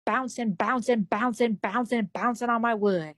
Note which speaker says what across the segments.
Speaker 1: bouncing, bouncing, bouncing, bouncing, bouncing on my wood.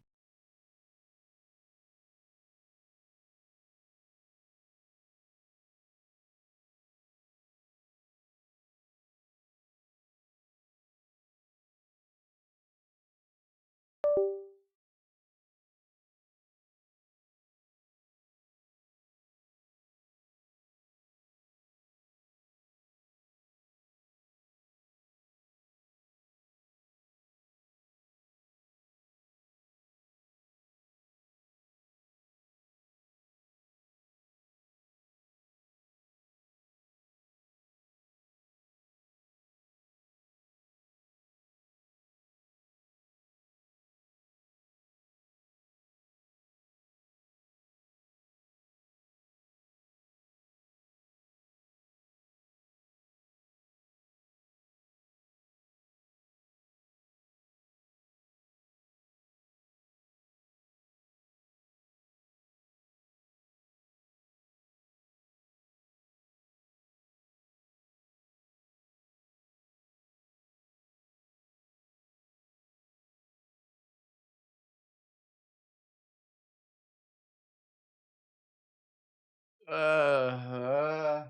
Speaker 2: Uh,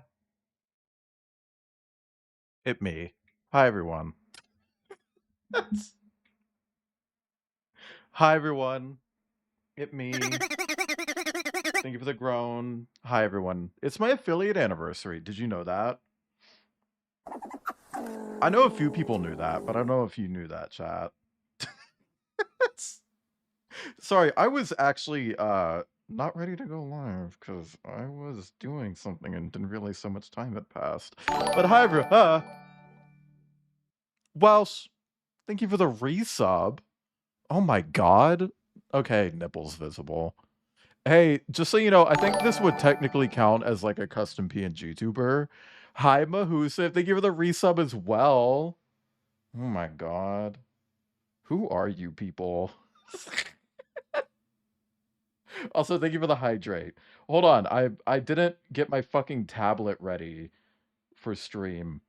Speaker 2: Hit me. Hi, everyone. Hi, everyone. Hit me. Thank you for the groan. Hi, everyone. It's my affiliate anniversary. Did you know that? I know a few people knew that, but I don't know if you knew that, chat. Sorry, I was actually not ready to go live because I was doing something and didn't realize so much time had passed. But hi, everyone. Welsh, thank you for the resub. Oh my god. Okay, nipples visible. Hey, just so you know, I think this would technically count as like a custom PNG tuber. Hi, Mahusa. Thank you for the resub as well. Oh my god. Who are you people? Also, thank you for the hydrate. Hold on, I didn't get my fucking tablet ready for stream.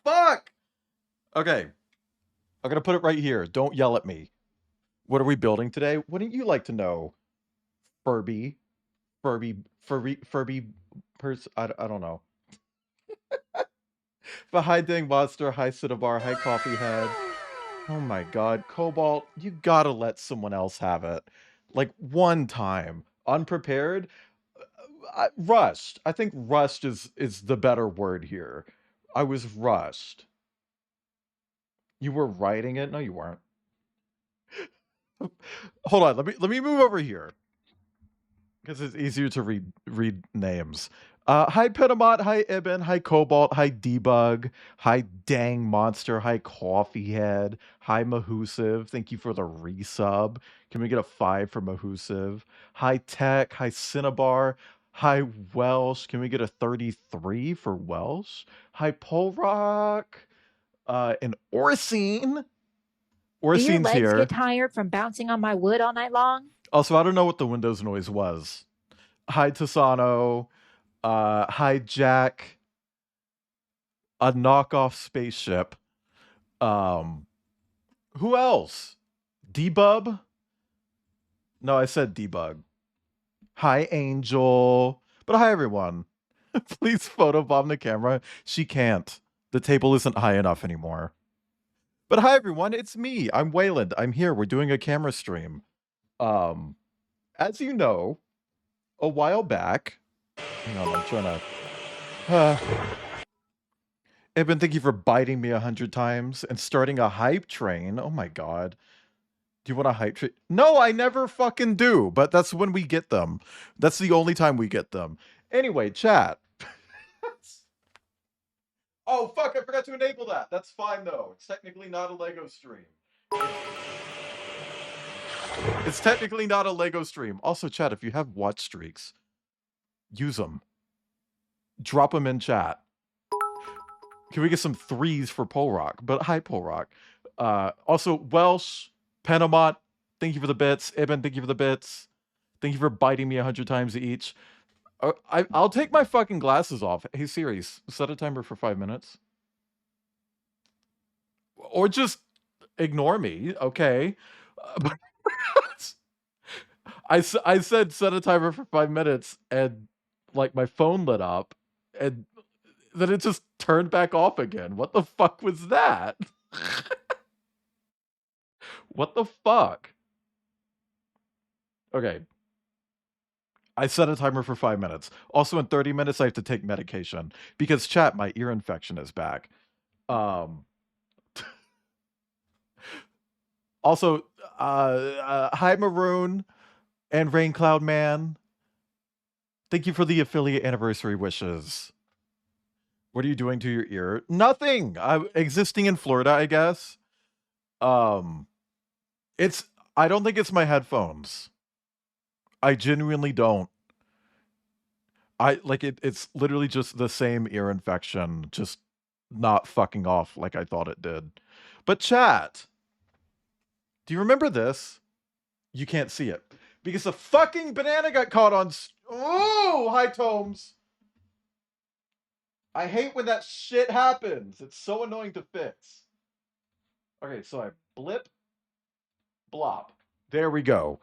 Speaker 2: Fuck! Okay. I'm gonna put it right here. Don't yell at me. What are we building today? Wouldn't you like to know? Furby. Furby I don't know. But hi dang monster, hi Cinnabar, hi coffee head. Oh my god, Cobalt, you gotta let someone else have it. Like one time. Unprepared? Rushed. I think rushed is the better word here. I was rushed. You were writing it? No, you weren't. Hold on, let me move over here. Because it's easier to read names. Hi Petamot, hi Ibn, hi Cobalt, hi Debug, hi Dang Monster, hi Coffeehead, hi Mahusiv. Thank you for the resub. Can we get a 5 for Mahusiv? Hi Tech, hi Cinnabar, hi Welsh. Can we get a 33 for Welsh? Hi Polrock, and Orsine.
Speaker 1: Do your
Speaker 2: Orsine's
Speaker 1: legs get
Speaker 2: here.
Speaker 1: tired from bouncing on my wood all night long?
Speaker 2: Also, I don't know what the Windows noise was. Hi Tasano. Hijack a knockoff spaceship. Um, who else? Debub? No, I said debug. Hi, Angel. But hi, everyone. Please photobomb the camera. She can't. The table isn't high enough anymore. But hi, everyone. It's me. I'm Wayland. I'm here. We're doing a camera stream. Um, as you know, a while back. Hang on, I'm trying to. Eben, thank you for biting me 100 times and starting a hype train. Oh my god. Do you want a hype train? No, I never fucking do, but that's when we get them. That's the only time we get them. Anyway, chat. Oh, fuck, I forgot to enable that. That's fine, though. It's technically not a Lego stream. It's technically not a Lego stream. Also, chat, if you have watch streaks, use them. Drop them in chat. Can we get some threes for Polrock? But hi, Polrock. Also, Welsh, Panamot, thank you for the bits. Eben, thank you for the bits. Thank you for biting me 100 times each. I'll take my fucking glasses off. Hey, Siri, set a timer for 5 minutes. or just ignore me, okay? But I said set a timer for 5 minutes, and like my phone lit up, and then it just turned back off again. What the fuck was that? What the fuck? Okay. I set a timer for 5 minutes. Also, in 30 minutes, I have to take medication because chat, my ear infection is back. Um, also, hi Maroon and Rain Cloud Man. Thank you for the affiliate anniversary wishes. What are you doing to your ear? Nothing. I'm existing in Florida, I guess. Um, it's. I don't think it's my headphones. I genuinely don't. I like it. It's literally just the same ear infection, just not fucking off like I thought it did. But chat, do you remember this? You can't see it because the fucking banana got caught on. Oh, hi Tomes. I hate when that shit happens. It's so annoying to fix. Okay, so I blip, blop. There we go.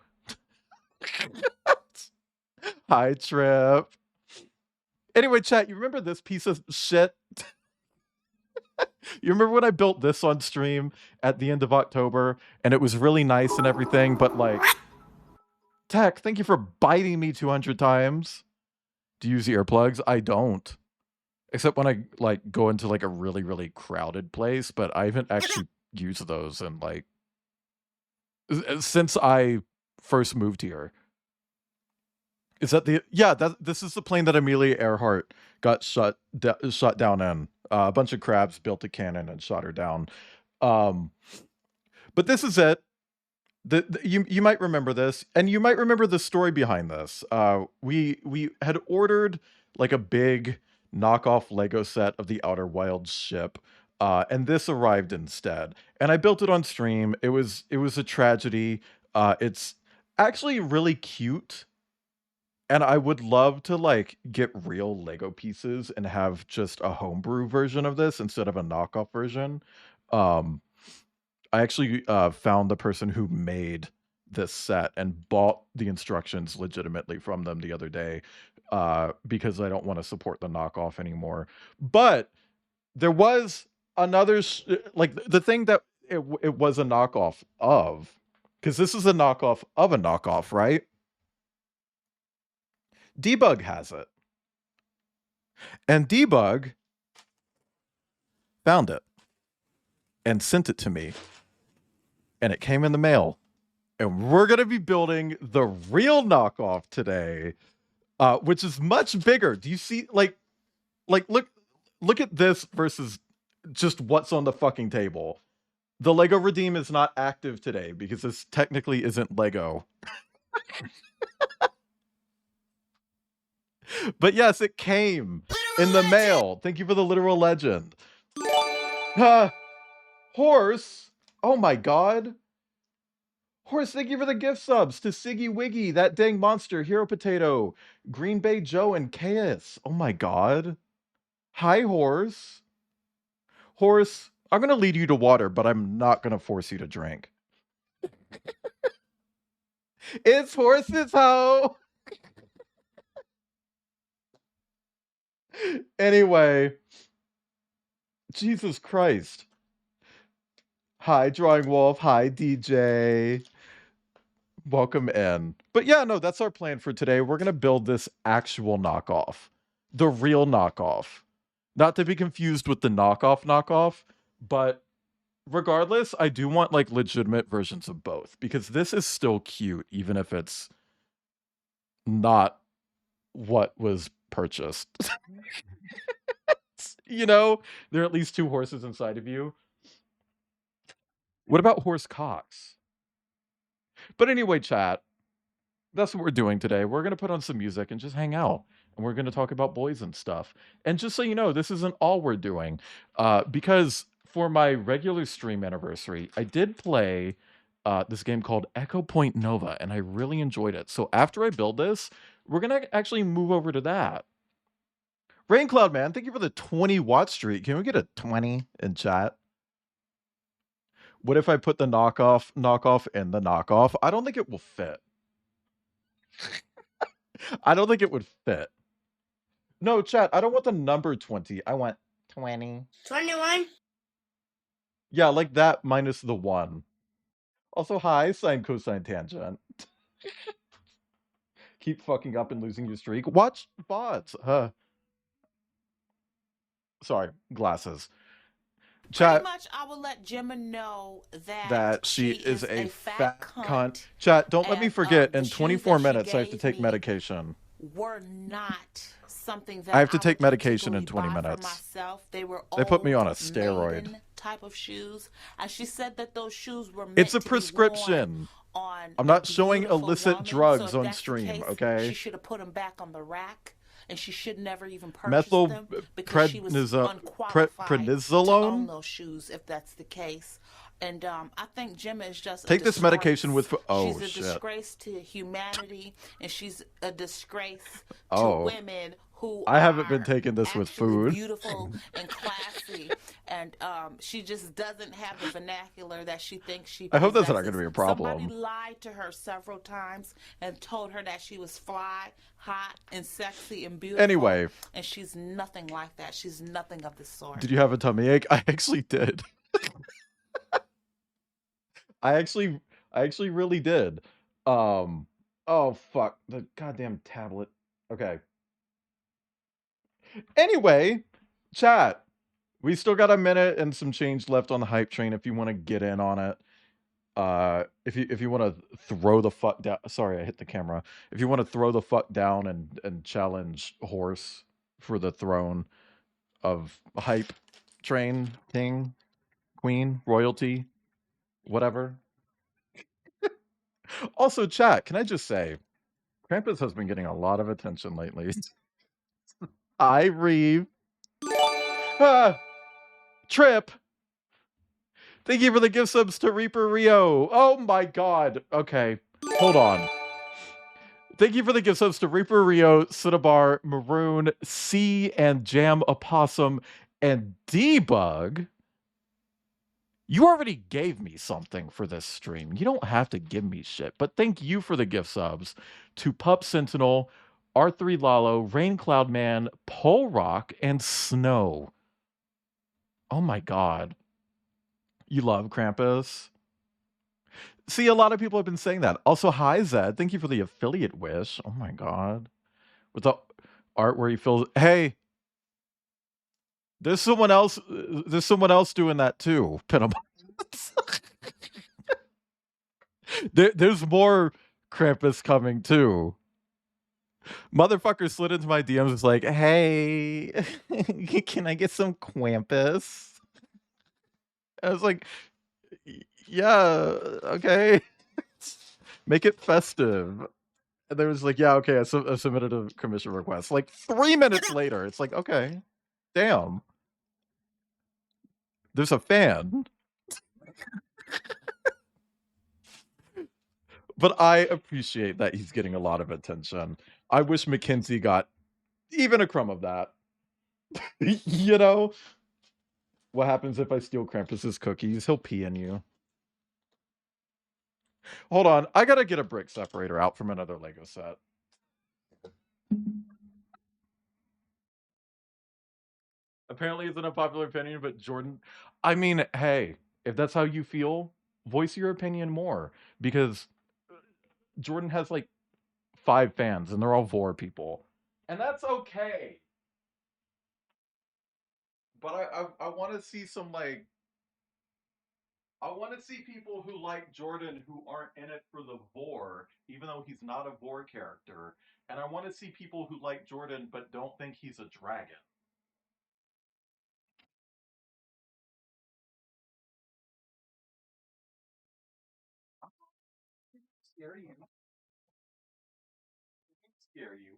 Speaker 2: Hi Trip. Anyway, chat, you remember this piece of shit? You remember when I built this on stream at the end of October and it was really nice and everything, but like, Tech, thank you for biting me 200 times. Do you use earplugs? I don't. Except when I like go into like a really, really crowded place, but I haven't actually used those in like since I first moved here. Is that the this is the plane that Amelia Earhart got shot down in. A bunch of crabs built a cannon and shot her down. But this is it. You might remember this, and you might remember the story behind this. We had ordered like a big knockoff Lego set of the Outer Wilds ship, and this arrived instead. And I built it on stream. It was a tragedy. It's actually really cute. And I would love to like get real Lego pieces and have just a homebrew version of this instead of a knockoff version. Um, I actually found the person who made this set and bought the instructions legitimately from them the other day because I don't want to support the knockoff anymore. But there was another like the thing that it was a knockoff of, because this is a knockoff of a knockoff, right? Debug has it. And Debug found it and sent it to me. And it came in the mail. And we're going to be building the real knockoff today, which is much bigger. Do you see, like look at this versus just what's on the fucking table. The Lego Redeem is not active today because this technically isn't Lego. But yes, it came in the mail. Thank you for the literal legend. Horse. Oh my god. Horse, thank you for the gift subs to Siggy Wiggy, that dang monster, Hero Potato, Green Bay Joe, and Chaos. Oh my god. Hi, Horse. Horse, I'm gonna lead you to water, but I'm not gonna force you to drink. It's Horse's hoe. Anyway, Jesus Christ. Hi, Drawing Wolf. Hi, DJ. Welcome in. But yeah, no, that's our plan for today. We're going to build this actual knockoff. The real knockoff. Not to be confused with the knockoff, but regardless, I do want like legitimate versions of both because this is still cute, even if it's not what was purchased. You know, there are at least 2 horses inside of you. What about horse cocks? But anyway, chat, that's what we're doing today. We're going to put on some music and just hang out. And we're going to talk about boys and stuff. And just so you know, this isn't all we're doing. Because for my regular stream anniversary, I did play this game called Echo Point Nova, and I really enjoyed it. So after I build this, we're going to actually move over to that. Rain Cloud Man, thank you for the 20 watt streak. Can we get a 20 in chat? What if I put the knockoff in the knockoff? I don't think it will fit. I don't think it would fit. No, chat, I don't want the number 20. I want 20.
Speaker 3: 21.
Speaker 2: Yeah, like that minus the 1. Also, hi, sine, cosine, tangent. Keep fucking up and losing your streak. Watch bots. Sorry, glasses. Chat.
Speaker 4: Pretty much, I will let Gemma know
Speaker 2: that she is a fat cunt.
Speaker 4: cunt.
Speaker 2: Chat, don't let me forget, in
Speaker 4: the
Speaker 2: 24
Speaker 4: shoes that she
Speaker 2: minutes I have to
Speaker 4: gave
Speaker 2: take
Speaker 4: me
Speaker 2: medication.
Speaker 4: Were not something that
Speaker 2: I have to take
Speaker 4: would
Speaker 2: medication in
Speaker 4: particularly
Speaker 2: 20
Speaker 4: buy for
Speaker 2: minutes.
Speaker 4: myself. They were
Speaker 2: They put me on a
Speaker 4: old
Speaker 2: steroid.
Speaker 4: maiden type of shoes, and she said that those shoes were meant
Speaker 2: It's a
Speaker 4: to be
Speaker 2: prescription.
Speaker 4: worn on
Speaker 2: I'm
Speaker 4: a
Speaker 2: not showing
Speaker 4: beautiful
Speaker 2: illicit
Speaker 4: woman.
Speaker 2: drugs
Speaker 4: So if
Speaker 2: on
Speaker 4: that's the
Speaker 2: stream,
Speaker 4: case,
Speaker 2: okay?
Speaker 4: She should have put them back on the rack, and she should never even purchase them because she was unqualified to own
Speaker 2: prednisolone.
Speaker 4: those shoes. If that's the case. And I think Gemma is just
Speaker 2: Take this medication with. Oh,
Speaker 4: she's a
Speaker 2: shit.
Speaker 4: disgrace to humanity, and she's a disgrace
Speaker 2: Oh.
Speaker 4: to women who
Speaker 2: I haven't been taking this with
Speaker 4: actually
Speaker 2: food.
Speaker 4: beautiful and classy, and she just doesn't have the vernacular that she thinks she
Speaker 2: I hope that's not
Speaker 4: possesses.
Speaker 2: going to be a problem.
Speaker 4: Somebody lied to her several times and told her that she was fly, hot, and sexy and beautiful.
Speaker 2: Anyway.
Speaker 4: And she's nothing like that. She's nothing of the sort.
Speaker 2: Did you have a tummy ache? I actually did. I actually really did. Oh fuck, the goddamn tablet. Okay. Anyway, chat. We still got a minute and some change left on the hype train if you want to get in on it. If you want to throw the fuck down. Sorry, I hit the camera. If you want to throw the fuck down and challenge Horse for the throne of hype train king, queen, royalty, whatever. Also, chat, can I just say, Krampus has been getting a lot of attention lately. I Reeve. Trip. Thank you for the gift subs to Reaper Rio. Oh my god. Okay, hold on. Thank you for the gift subs to Reaper Rio, Cinnabar, Maroon, C, and Jam Opossum, and Debug. You already gave me something for this stream. You don't have to give me shit. But thank you for the gift subs to Pup Sentinel, R3 Lalo, Rain Cloud Man, Pole Rock, and Snow. Oh my god. You love Krampus? See, a lot of people have been saying that. Also, hi Zed. Thank you for the affiliate wish. Oh my god. With the art where he feels, hey, there's someone else doing that too. Pinnacle. There's more Krampus coming too. Motherfucker slid into my DMs was like, hey, can I get some Krampus? I was like, yeah, okay. Make it festive. And they was like, yeah, okay, I submitted a commission request. Like 3 minutes later, it's like, okay, damn. There's a fan. But I appreciate that he's getting a lot of attention. I wish Mackenzie got even a crumb of that. You know? What happens if I steal Krampus's cookies? He'll pee in you. Hold on, I gotta get a brick separator out from another Lego set. Apparently it's an unpopular opinion, but Jordan, I mean, hey, if that's how you feel, voice your opinion more. Because Jordan has like 5 fans and they're all Vor people. And that's okay. But I want to see some like, I want to see people who like Jordan who aren't in it for the Vor, even though he's not a Vor character. And I want to see people who like Jordan but don't think he's a dragon. Scare you. Scare you.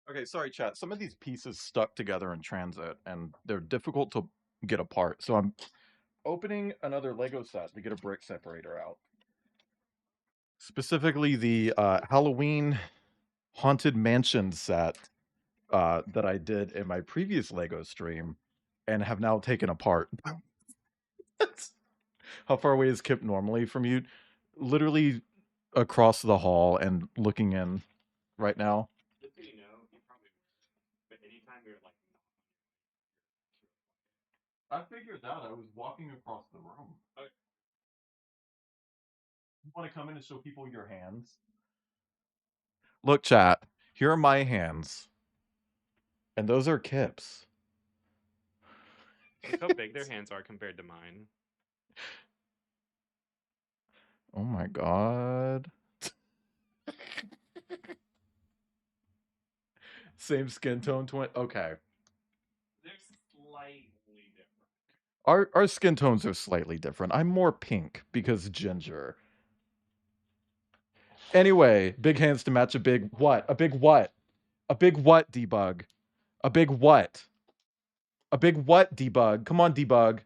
Speaker 2: Okay, sorry, chat. Some of these pieces stuck together in transit, and they're difficult to get apart. So I'm opening another Lego set to get a brick separator out. Specifically, the Halloween Haunted Mansion set that I did in my previous Lego stream, and have now taken apart. How far away is Kip normally from you? Literally across the hall and looking in right now.
Speaker 3: Just so you know, you probably would. But anytime you're like,
Speaker 2: I figured that. I was walking across the room. Okay. You want to come in and show people your hands? Look, chat. Here are my hands. And those are Kip's.
Speaker 3: look how big their hands are compared to mine.
Speaker 2: Oh my god. Same skin tone, okay.
Speaker 3: They're slightly different.
Speaker 2: Our skin tones are slightly different. I'm more pink because ginger. Anyway, big hands to match a big what? A big what? A big what, Debug? A big what? A big what, Debug? Come on, Debug.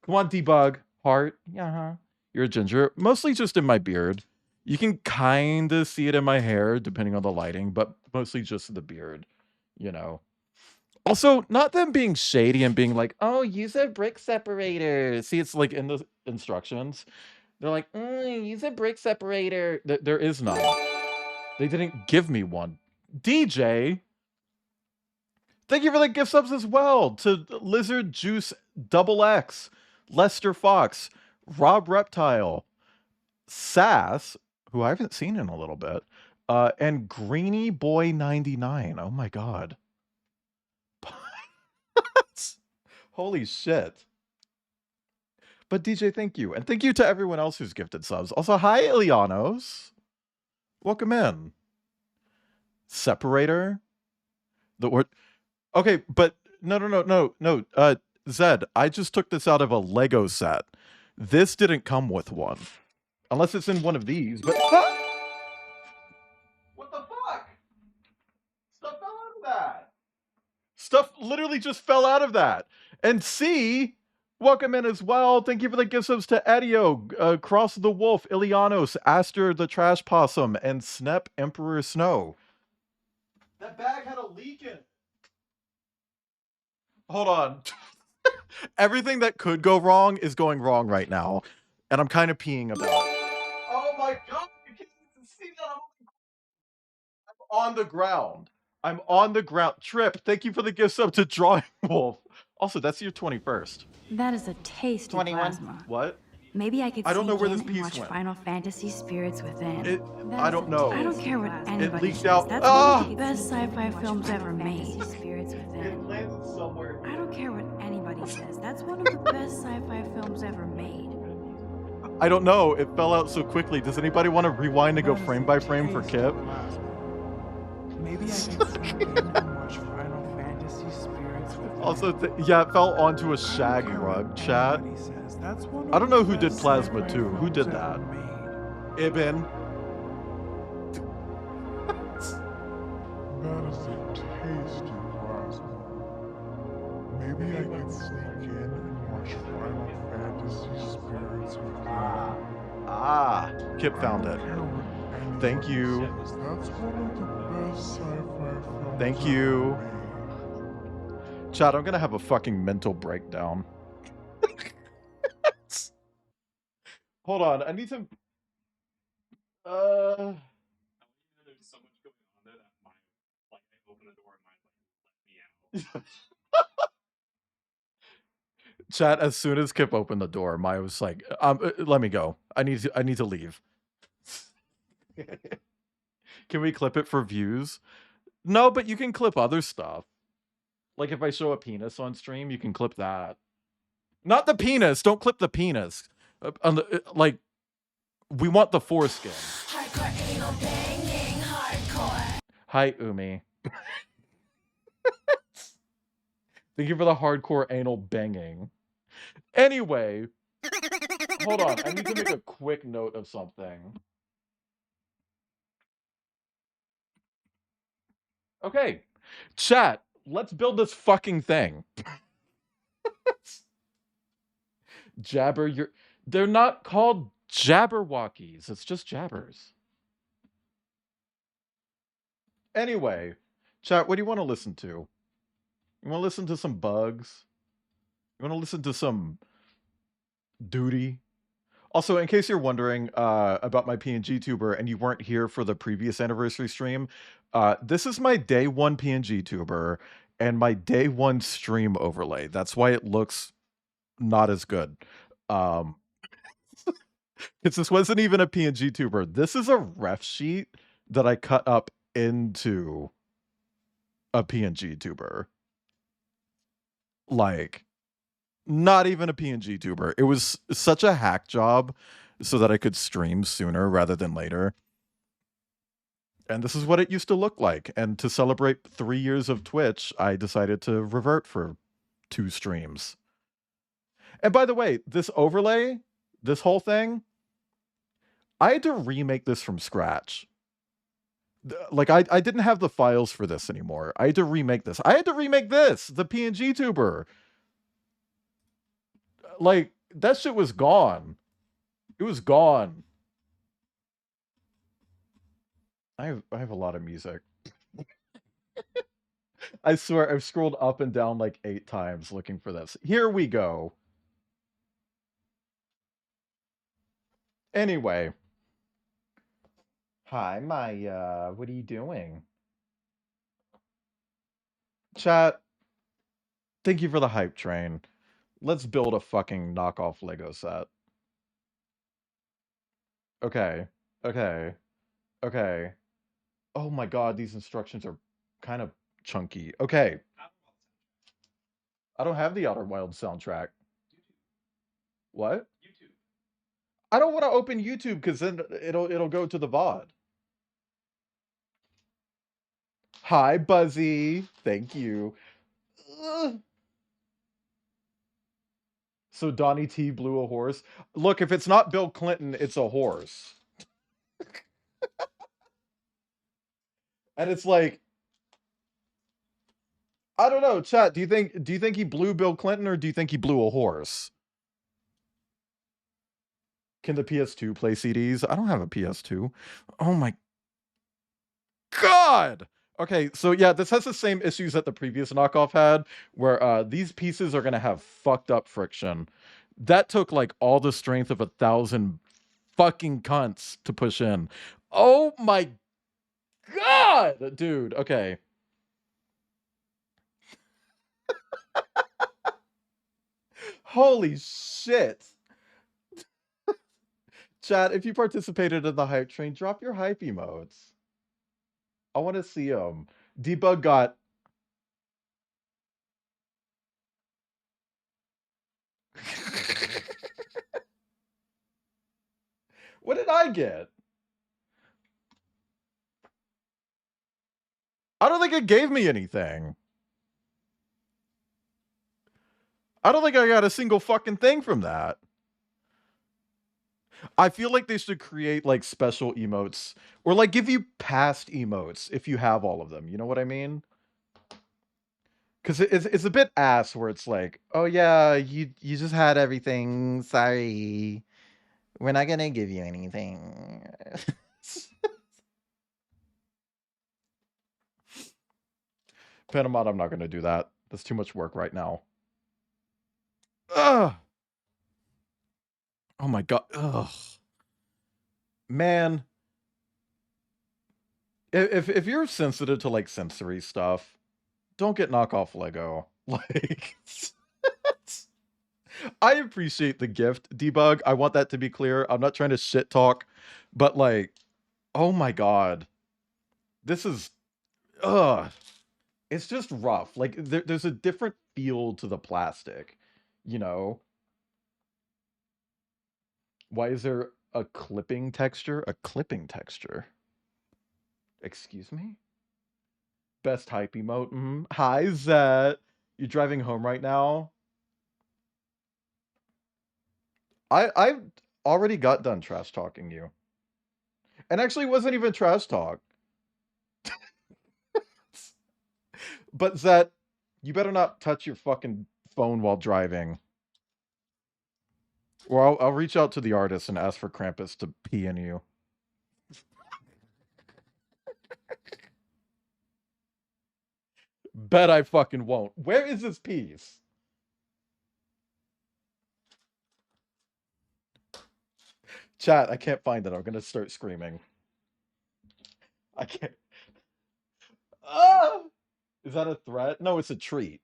Speaker 2: Come on, Debug. Heart. Yeah. You're a ginger. Mostly just in my beard. You can kind of see it in my hair, depending on the lighting, but mostly just the beard, you know. Also, not them being shady and being like, oh, use a brick separator. See, it's like in the instructions. They're like, use a brick separator. There is none. They didn't give me one. DJ, thank you for the gift subs as well to Lizard Juice Double X, Lester Fox, Rob Reptile, Sass, who I haven't seen in a little bit, and Greeny Boy 99. Oh my god. Holy shit. But DJ, thank you. And thank you to everyone else who's gifted subs. Also, hi, Ilianos. Welcome in. Separator? The word. Okay, but no. Zed, I just took this out of a Lego set. This didn't come with one. Unless it's in one of these, but... What the fuck? Stuff fell out of that. Stuff literally just fell out of that. And C, welcome in as well. Thank you for the gift subs to Edio, Cross the Wolf, Ilianos, Aster the Trash Possum, and Snep Emperor Snow. That bag had a leak in it. Hold on. Everything that could go wrong is going wrong right now. And I'm kind of peeing about it. Oh my god, you can't even see that. I'm on the ground. I'm on the ground. Trip, thank you for the gift sub to Drawing Wolf. Also, that's your 21st.
Speaker 5: That is a tasty 21. Plasma.
Speaker 2: What?
Speaker 5: Maybe I could
Speaker 2: I don't know where this
Speaker 5: and
Speaker 2: piece
Speaker 5: watch
Speaker 2: went.
Speaker 5: Final Fantasy Spirits Within.
Speaker 2: I don't know.
Speaker 5: I don't care what anybody
Speaker 2: it leaked
Speaker 5: says.
Speaker 2: out.
Speaker 5: That's one of the best sci-fi films ever made. Spirits Within.
Speaker 2: It landed somewhere.
Speaker 5: I don't care what anybody says. That's one of the best sci-fi films ever made.
Speaker 2: I don't know. It fell out so quickly. Does anybody want to rewind and go frame by frame for Kip?
Speaker 6: Maybe I can sneak in and watch Final Fantasy Spirits Within.
Speaker 2: Also, yeah, it fell onto a shag rug, chat. I don't know who did Plasma 2. Who did that? Ibn.
Speaker 6: That is a tasty plasma. Maybe I can sneak in and watch Final Fantasy Spirits Within.
Speaker 2: Ah, Kip found it. Thank you.
Speaker 6: That's one of the best sci-fi films.
Speaker 2: Thank you. Chat, I'm gonna have a fucking mental breakdown. Hold on, I need to...
Speaker 3: There's so much going on there that I open the door and let me out.
Speaker 2: Chat, as soon as Kip opened the door, Maya was like, let me go. I need to leave. Can we clip it for views? No, but you can clip other stuff. Like if I show a penis on stream, you can clip that. Not the penis. Don't clip the penis. Like, we want the foreskin. Hardcore anal banging, hardcore. Hi, Umi. Thank you for the hardcore anal banging. Anyway, hold on. I need to make a quick note of something. Okay, chat, let's build this fucking thing. Jabber, they're not called Jabberwockies. It's just jabbers. Anyway, chat, what do you want to listen to? You want to listen to some bugs? You want to listen to some Duty. Also, in case you're wondering about my PNG tuber and you weren't here for the previous anniversary stream, this is my day 1 PNG tuber and my day 1 stream overlay. That's why it looks not as good. This wasn't even a PNG tuber. This is a ref sheet that I cut up into a PNG tuber. Like, not even a PNG tuber. It was such a hack job so that I could stream sooner rather than later. And this is what it used to look like. And to celebrate 3 years of Twitch, I decided to revert for 2 streams. And by the way, this overlay, this whole thing, I had to remake this from scratch. Like, I didn't have the files for this anymore. I had to remake this. I had to remake this, the PNG tuber. Like, that shit was gone. It was gone. I have a lot of music. I swear, I've scrolled up and down like 8 times looking for this. Here we go. Anyway. Hi, Maya. What are you doing? Chat, thank you for the hype train. Let's build a fucking knockoff Lego set. Okay. Okay. Okay. Oh my god, these instructions are kind of chunky. Okay. I don't have the Outer Wilds soundtrack. What?
Speaker 3: YouTube.
Speaker 2: I don't want to open YouTube because then it'll go to the VOD. Hi, Buzzy. Thank you. Ugh. So Donnie T blew a horse. Look, if it's not Bill Clinton, it's a horse. And it's like, I don't know, chat. Do you think he blew Bill Clinton or do you think he blew a horse? Can the PS2 play CDs? I don't have a PS2. Oh my god. Okay, so yeah, this has the same issues that the previous knockoff had, where these pieces are gonna have fucked up friction. That took like all the strength of 1,000 fucking cunts to push in. Oh my god, dude. Okay. Holy shit. Chat, if you participated in the hype train, drop your hype emotes. I want to see them. Debug got... What did I get? I don't think it gave me anything. I don't think I got a single fucking thing from that. I feel like they should create like special emotes or like give you past emotes if you have all of them. You know what I mean? Because it's a bit ass where it's like, oh yeah, you just had everything. Sorry. We're not gonna give you anything. Panama, I'm not gonna do that. That's too much work right now. Ugh. Oh my god. Ugh. Man. If you're sensitive to like sensory stuff, don't get knockoff Lego. Like, I appreciate the gift, Debug. I want that to be clear. I'm not trying to shit talk, but like, oh my god. This is, it's just rough. Like, there's a different feel to the plastic, you know? Why is there a clipping texture? A clipping texture? Excuse me? Best hype emote. Hi, Zet. You driving home right now? I already got done trash talking you. And actually, it wasn't even trash talk. But Zet, you better not touch your fucking phone while driving. Or I'll reach out to the artist and ask for Krampus to pee in you. Bet I fucking won't. Where is this piece? Chat, I can't find it. I'm gonna start screaming. I can't. Ah! Is that a threat? No, it's a treat.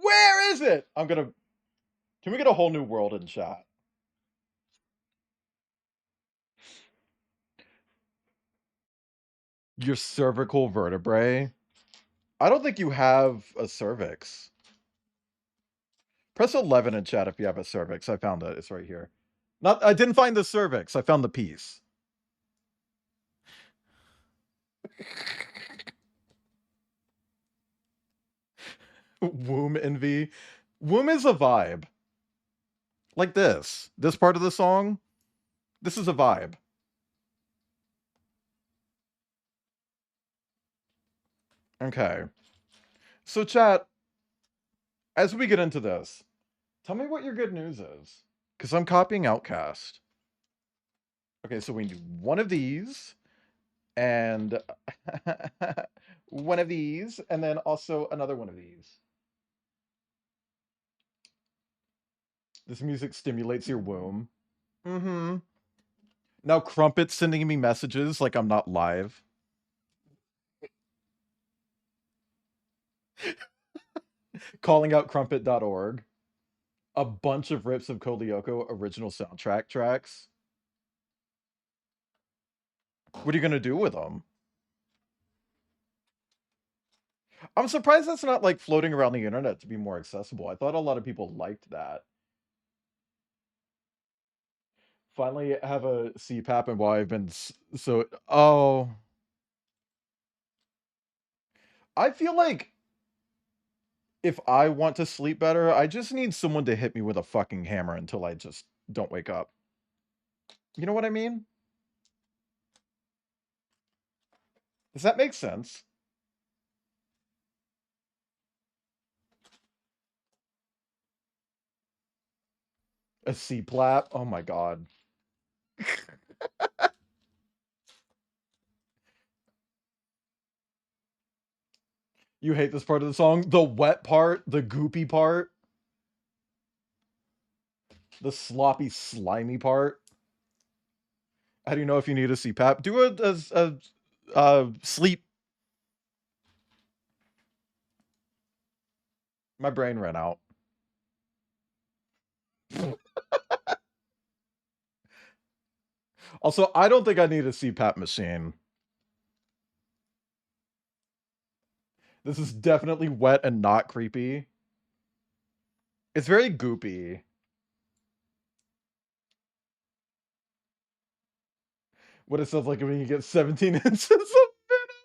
Speaker 2: Where is it? I'm gonna... Can we get a whole new world in chat? Your cervical vertebrae? I don't think you have a cervix. Press 11 in chat if you have a cervix. I found it. It's right here. I didn't find the cervix. I found the piece. Womb envy. Womb is a vibe. Like this. This part of the song. This is a vibe. Okay. So chat, as we get into this, tell me what your good news is. Because I'm copying Outcast. Okay, so we do one of these. And one of these. And then also another one of these. This music stimulates your womb. Mm-hmm. Now Crumpet's sending me messages like I'm not live. Calling out crumpet.org. A bunch of rips of Code Lyoko original soundtrack tracks. What are you going to do with them? I'm surprised that's not like floating around the internet to be more accessible. I thought a lot of people liked that. Finally have a CPAP and why I've been so... Oh. I feel like if I want to sleep better, I just need someone to hit me with a fucking hammer until I just don't wake up. You know what I mean? Does that make sense? A C-plap? Oh my god. You hate this part of the song? The wet part? The goopy part? The sloppy, slimy part? How do you know if you need a CPAP? Do a sleep. My brain ran out. Also, I don't think I need a CPAP machine. This is definitely wet and not creepy. It's very goopy. What it sounds like when you get 17 inches of venom.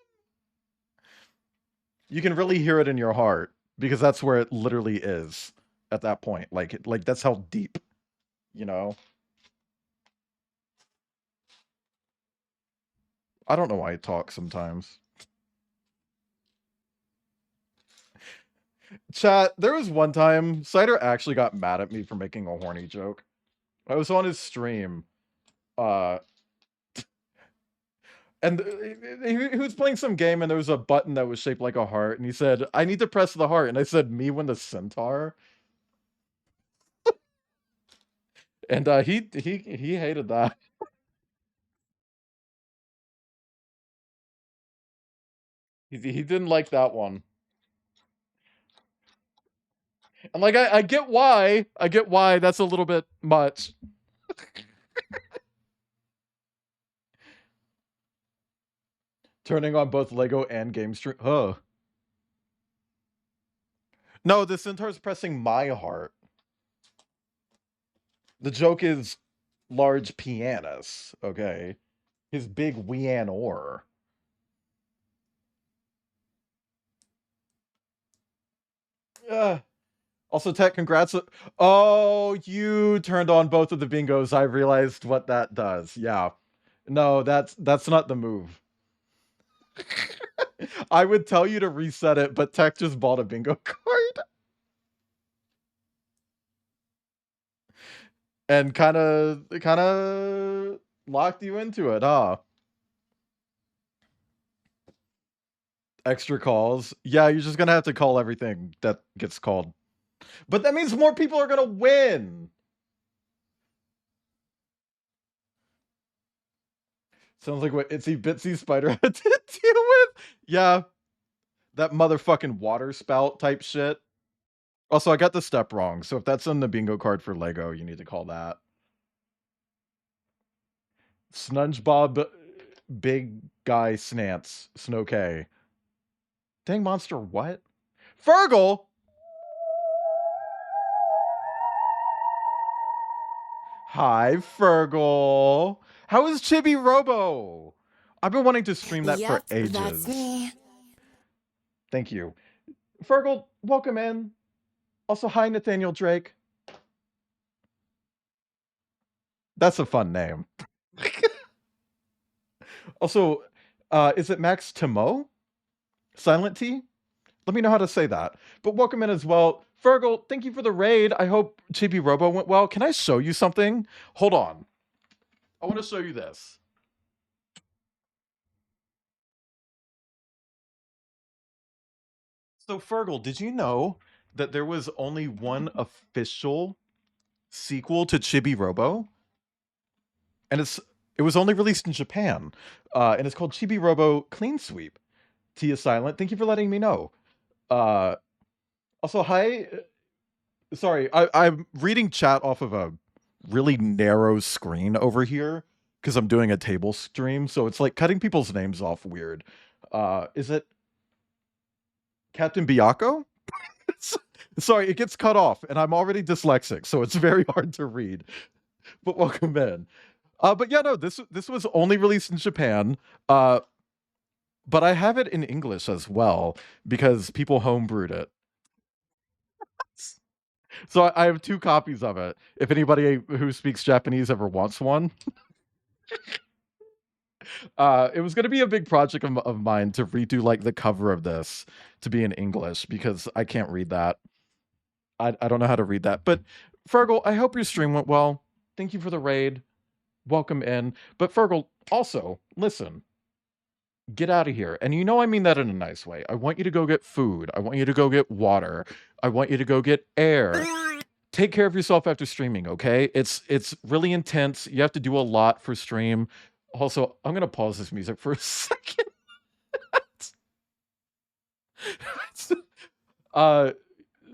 Speaker 2: You can really hear it in your heart because that's where it literally is at that point. Like that's how deep, you know? I don't know why I talk sometimes. Chat, there was one time Cider actually got mad at me for making a horny joke. I was on his stream. And he was playing some game and there was a button that was shaped like a heart and he said, I need to press the heart. And I said, me when the centaur. And he hated that. He didn't like that one. And like I get why. I get why that's a little bit much. Turning on both Lego and game stream. Huh. No, the centaur's pressing my heart. The joke is large pianist, okay? His big Wian or. Also, Tech, congrats. Oh, you turned on both of the bingos. I realized what that does. Yeah. No, that's not the move. I would tell you to reset it, but Tech just bought a bingo card. And kind of locked you into it, huh? Extra calls. Yeah, you're just gonna have to call everything that gets called. But that means more people are gonna win. Sounds like what Itsy Bitsy Spider had to deal with. Yeah. That motherfucking water spout type shit. Also, I got the step wrong, so if that's on the bingo card for Lego, you need to call that. SpongeBob Big Guy Snants. Snow-K. Dang monster, what? Fergal! Hi, Fergal. How is Chibi Robo? I've been wanting to stream that for ages.
Speaker 7: That's me.
Speaker 2: Thank you. Fergal, welcome in. Also, hi, Nathaniel Drake. That's a fun name. Also, is it Max Timo? Silent T? Let me know how to say that. But welcome in as well. Fergal, thank you for the raid. I hope Chibi Robo went well. Can I show you something? Hold on. I want to show you this. So, Fergal, did you know that there was only one official sequel to Chibi Robo? And it was only released in Japan. And it's called Chibi Robo Clean Sweep. Tia Silent, thank you for letting me know. Also, hi. Sorry, I'm reading chat off of a really narrow screen over here because I'm doing a table stream, so it's like cutting people's names off weird. Is it Captain Biako? Sorry, it gets cut off, and I'm already dyslexic, so it's very hard to read. But welcome in. But yeah, no, this was only released in Japan. But I have it in English as well because people homebrewed it. So I have 2 copies of it. If anybody who speaks Japanese ever wants one. It was going to be a big project of mine to redo like the cover of this to be in English because I can't read that. I don't know how to read that. But Fergal, I hope your stream went well. Thank you for the raid. Welcome in. But Fergal, also, listen. Get out of here. And you know I mean that in a nice way. I want you to go get food. I want you to go get water. I want you to go get air. Take care of yourself after streaming, okay? It's really intense. You have to do a lot for stream. Also, I'm going to pause this music for a second.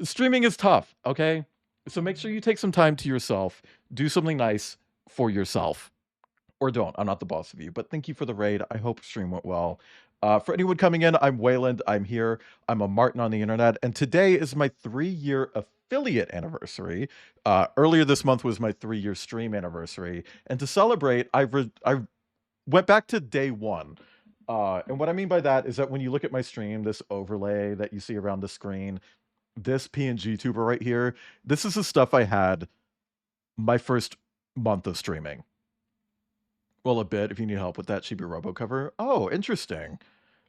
Speaker 2: Streaming is tough, okay? So make sure you take some time to yourself. Do something nice for yourself. Or don't. I'm not the boss of you. But thank you for the raid. I hope stream went well. For anyone coming in, I'm Wayland. I'm here. I'm a Martin on the internet. And today is my 3-year affiliate anniversary. Earlier this month was my 3-year stream anniversary. And to celebrate, I went back to day 1. And what I mean by that is that when you look at my stream, this overlay that you see around the screen, this PNG tuber right here, this is the stuff I had my first month of streaming. Well, a bit, if you need help with that Chibi Robo cover. Oh, interesting.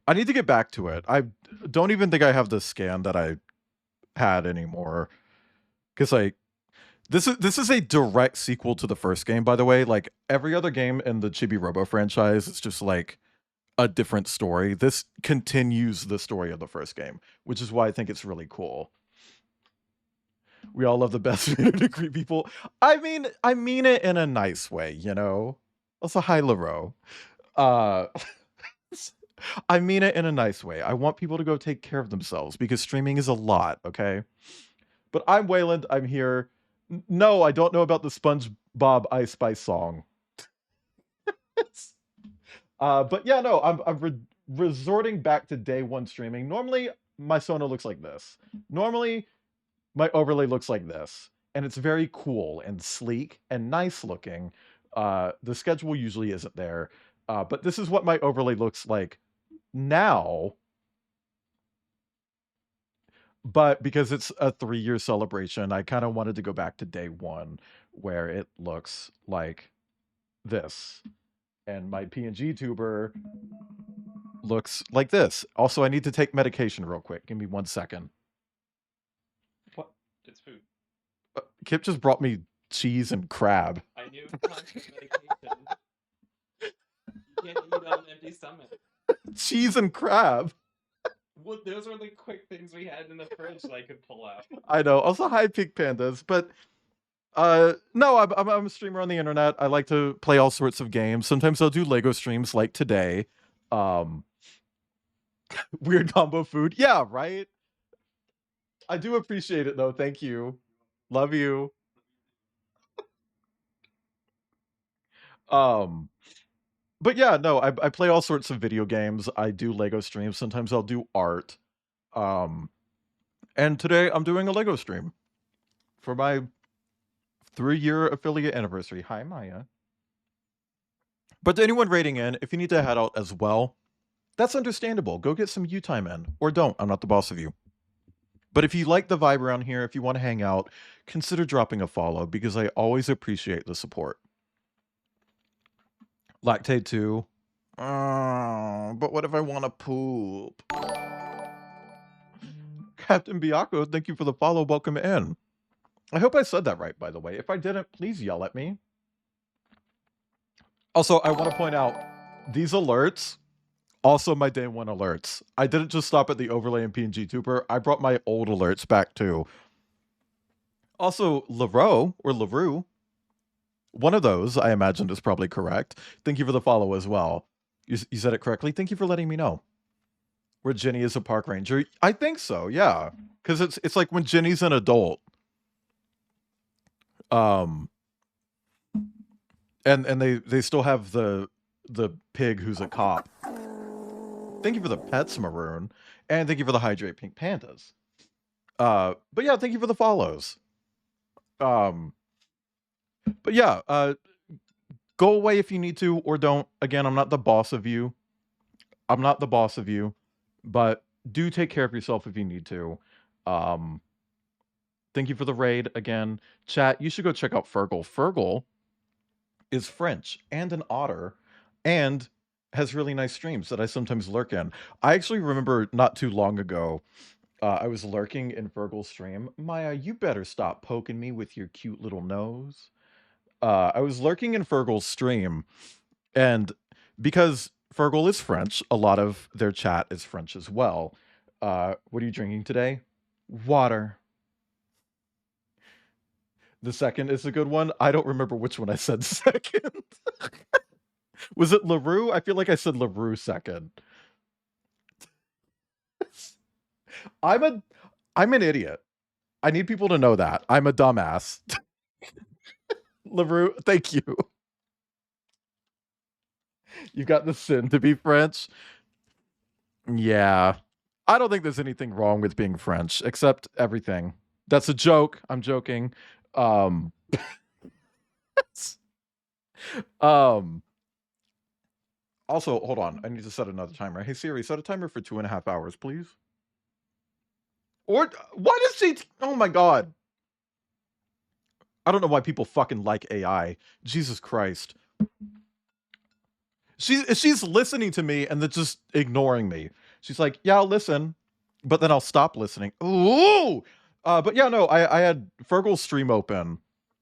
Speaker 2: I need to get back to it. I don't even think I have the scan that I had anymore. Because, like, this is a direct sequel to the first game, by the way. Like, every other game in the Chibi Robo franchise, it's just, like, a different story. This continues the story of the first game, which is why I think it's really cool. We all love the best way to greet people. I mean it in a nice way, you know? Also, hi, Laro. I mean it in a nice way. I want people to go take care of themselves because streaming is a lot, okay? But I'm Wayland. I'm here. No, I don't know about the SpongeBob Ice Spice song. But yeah, no, I'm resorting back to day 1 streaming. Normally, my Sona looks like this. Normally, my overlay looks like this. And it's very cool and sleek and nice looking. The schedule usually isn't there. But this is what my overlay looks like now. But because it's a 3-year celebration, I kind of wanted to go back to day 1 where it looks like this. And my PNG tuber looks like this. Also, I need to take medication real quick. Give me 1 second.
Speaker 3: What? It's food.
Speaker 2: Kip just brought me cheese and crab.
Speaker 3: I knew constant medication. You can't eat on an empty stomach.
Speaker 2: Cheese and crab.
Speaker 3: Well, those are the quick things we had in the fridge that I could pull out.
Speaker 2: I know. Also, hi, Pink Pandas. But no, I'm a streamer on the internet. I like to play all sorts of games. Sometimes I'll do Lego streams like today. Weird combo food. Yeah, right? I do appreciate it, though. Thank you. Love you. But yeah, no, I play all sorts of video games. I do Lego streams. Sometimes I'll do art. And today I'm doing a Lego stream for my 3-year affiliate anniversary. Hi, Maya. But to anyone rating in, if you need to head out as well, that's understandable. Go get some U-time in. Or don't. I'm not the boss of you. But if you like the vibe around here, if you want to hang out, consider dropping a follow because I always appreciate the support. Lactate 2. But what if I want to poop? Captain Biaco, thank you for the follow. Welcome in. I hope I said that right, by the way. If I didn't, please yell at me. Also, I want to point out, these alerts, also my day 1 alerts. I didn't just stop at the overlay and PNG tuber. I brought my old alerts back too. Also, LaRue, one of those I imagined is probably correct. Thank you for the follow as well. You said it correctly. Thank you for letting me know. Where Jenny is a park ranger. I think so, yeah. Because it's like when Jenny's an adult. And they still have the pig who's a cop. Thank you for the pets, Maroon. And thank you for the hydrate pink pandas. But yeah, thank you for the follows. But yeah, go away if you need to or don't. Again, I'm not the boss of you. I'm not the boss of you. But do take care of yourself if you need to. Thank you for the raid again. Chat, you should go check out Fergal. Fergal is French and an otter and has really nice streams that I sometimes lurk in. I actually remember not too long ago, I was lurking in Fergal's stream. Maya, you better stop poking me with your cute little nose. I was lurking in Fergal's stream, and because Fergal is French, a lot of their chat is French as well. What are you drinking today? Water. The second is a good one. I don't remember which one I said second. Was it LaRue? I feel like I said LaRue second. I'm an idiot. I need people to know that. I'm a dumbass. LaRue, thank you. You got the sin to be French. Yeah. I don't think there's anything wrong with being French, except everything. That's a joke. I'm joking. Also, hold on. I need to set another timer. Hey, Siri, set a timer for 2.5 hours, please. Or, what is she? Oh my God. I don't know why people fucking like AI. Jesus Christ. She's listening to me and then just ignoring me. She's like, yeah, I'll listen, but then I'll stop listening. Ooh! But yeah, no, I had Fergal's stream open.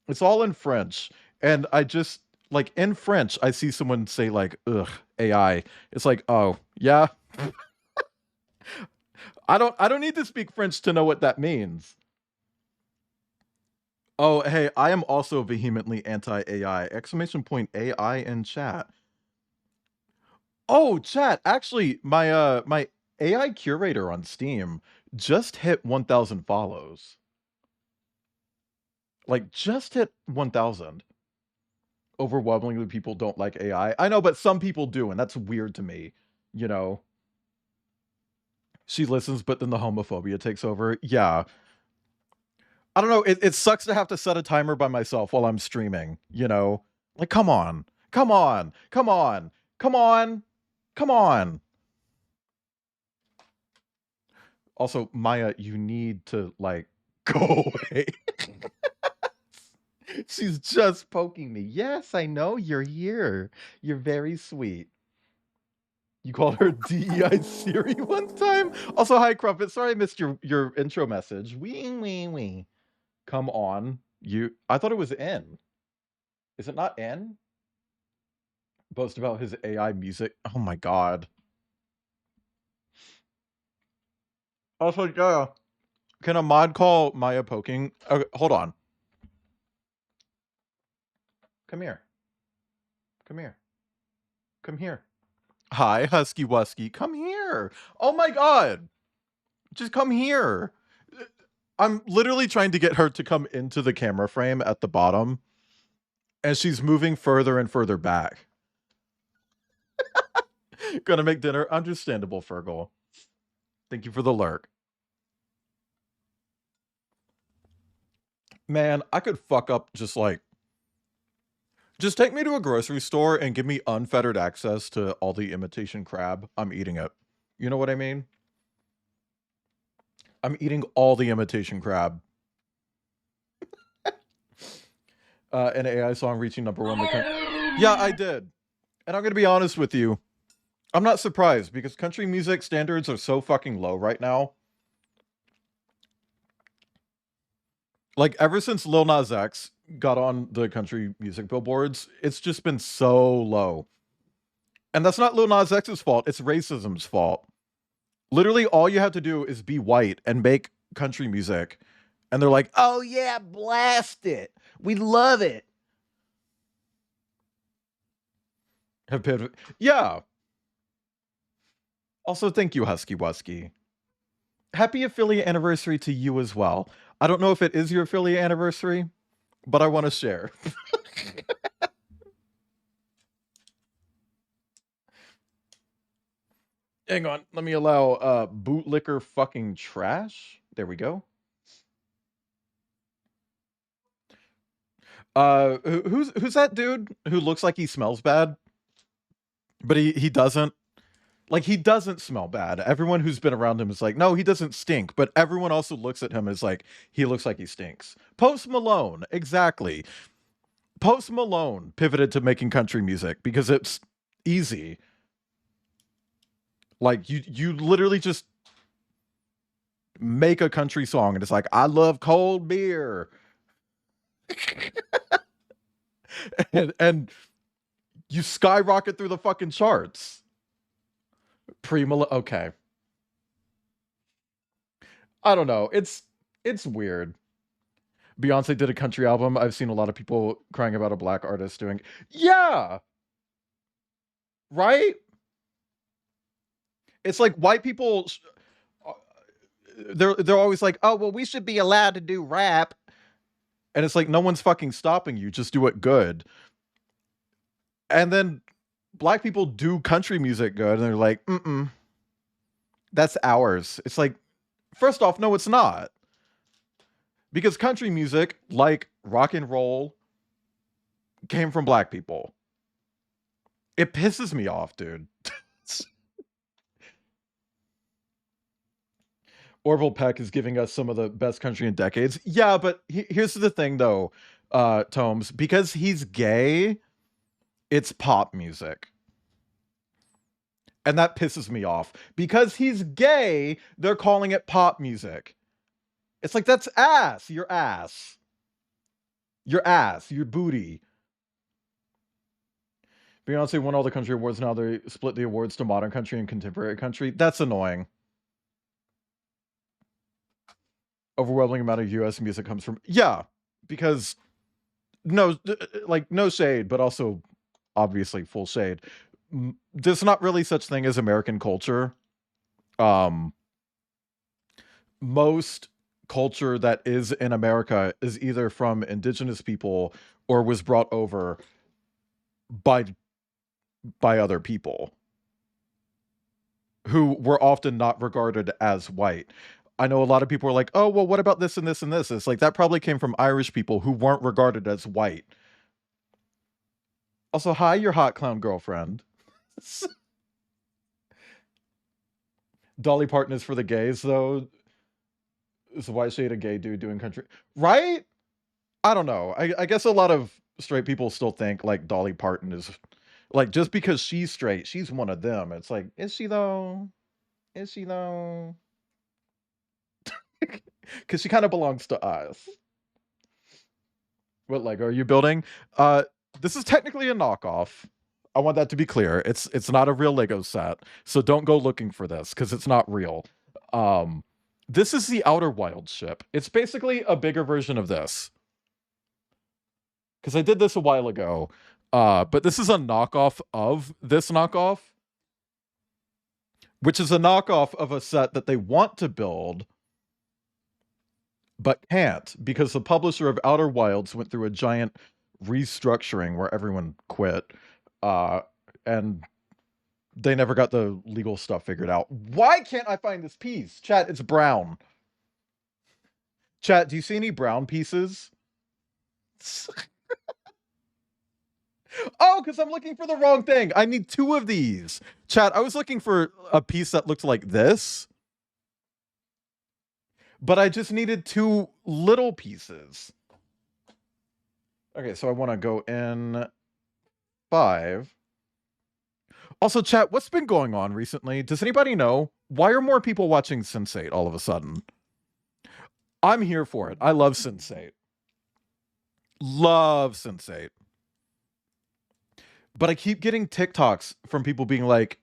Speaker 2: It's all in French. And I just, like, in French, I see someone say, like, ugh, AI. It's like, oh, yeah? I don't need to speak French to know what that means. Oh, hey, I am also vehemently anti-AI. Exclamation point AI in chat. Oh, chat, actually, my my AI curator on Steam just hit 1,000 follows. Like, just hit 1,000. Overwhelmingly, people don't like AI. I know, but some people do, and that's weird to me, you know? She listens, but then the homophobia takes over. Yeah. I don't know, it sucks to have to set a timer by myself while I'm streaming, you know? Like, come on. Come on. Come on. Come on. Come on. Also, Maya, you need to, like, go away. She's just poking me. Yes, I know you're here. You're very sweet. You called her DEI Siri one time? Also, hi, Crumpet. Sorry I missed your intro message. Wee. Come on. I thought it was N. Is it not N? Boast about his AI music. Oh my God. Also, can a mod call Maya poking? Okay, hold on. Come here. Come here. Come here. Hi, Husky Wusky. Come here. Oh my god. Just come here. I'm literally trying to get her to come into the camera frame at the bottom. And she's moving further and further back. Gonna make dinner. Understandable, Fergal. Thank you for the lurk. Man, I could fuck up just take me to a grocery store and give me unfettered access to all the imitation crab. I'm eating it. You know what I mean? I'm eating all the imitation crab. An AI song reaching #1. Yeah, I did. And I'm going to be honest with you. I'm not surprised because country music standards are so fucking low right now. Like, ever since Lil Nas X got on the country music billboards, it's just been so low. And that's not Lil Nas X's fault. It's racism's fault. Literally, all you have to do is be white and make country music. And they're like, oh yeah, blast it. We love it. Yeah. Also, thank you, Husky Wusky. Happy affiliate anniversary to you as well. I don't know if it is your affiliate anniversary, but I want to share. Hang on, let me allow bootlicker fucking trash. There we go. Who's that dude who looks like he smells bad? But he doesn't. Like, he doesn't smell bad. Everyone who's been around him is like, no, he doesn't stink. But everyone also looks at him as like, he looks like he stinks. Post Malone, exactly. Post Malone pivoted to making country music because it's easy. Like, you literally just make a country song and it's like, I love cold beer. and you skyrocket through the fucking charts. Okay. I don't know. It's weird. Beyonce did a country album. I've seen a lot of people crying about a black artist doing. Yeah. Right? It's like white people, they're always like, oh, well, we should be allowed to do rap. And it's like, no one's fucking stopping you. Just do it good. And then black people do country music good. And they're like, that's ours. It's like, first off, no, it's not. Because country music, like rock and roll, came from black people. It pisses me off, dude. Orville Peck is giving us some of the best country in decades. Yeah, but here's the thing, though, Tomes. Because he's gay, it's pop music. And that pisses me off. Because he's gay, they're calling it pop music. It's like, that's ass. Your ass. Your ass. Your booty. Beyonce won all the country awards. Now they split the awards to modern country and contemporary country. That's annoying. Overwhelming amount of US music comes from... Yeah, because... No, like, no shade, but also obviously full shade. There's not really such thing as American culture. Most culture that is in America is either from indigenous people or was brought over by other people who were often not regarded as white. I know a lot of people are like, oh, well, what about this and this and this? It's like, that probably came from Irish people who weren't regarded as white. Also, hi, your hot clown girlfriend. Dolly Parton is for the gays, though. Is a white shade of gay dude doing country. Right? I don't know. I guess a lot of straight people still think, like, Dolly Parton is... Like, just because she's straight, she's one of them. It's like, is she, though? Is she, though? Because she kind of belongs to us. What Lego are you building? This is technically a knockoff. I want that to be clear. It's not a real Lego set, so don't go looking for this because it's not real. This is the Outer Wilds ship. It's basically a bigger version of this. Because I did this a while ago. But this is a knockoff of this knockoff. Which is a knockoff of a set that they want to build, but can't, because the publisher of Outer Wilds went through a giant restructuring where everyone quit. And they never got the legal stuff figured out. Why can't I find this piece? Chat, it's brown. Chat, do you see any brown pieces? Oh, because I'm looking for the wrong thing. I need 2 of these. Chat, I was looking for a piece that looked like this. But I just needed 2 little pieces. Okay, so I want to go in 5. Also, chat, what's been going on recently? Does anybody know? Why are more people watching Sense8 all of a sudden? I'm here for it. I love Sense8. Love Sense8. But I keep getting TikToks from people being like,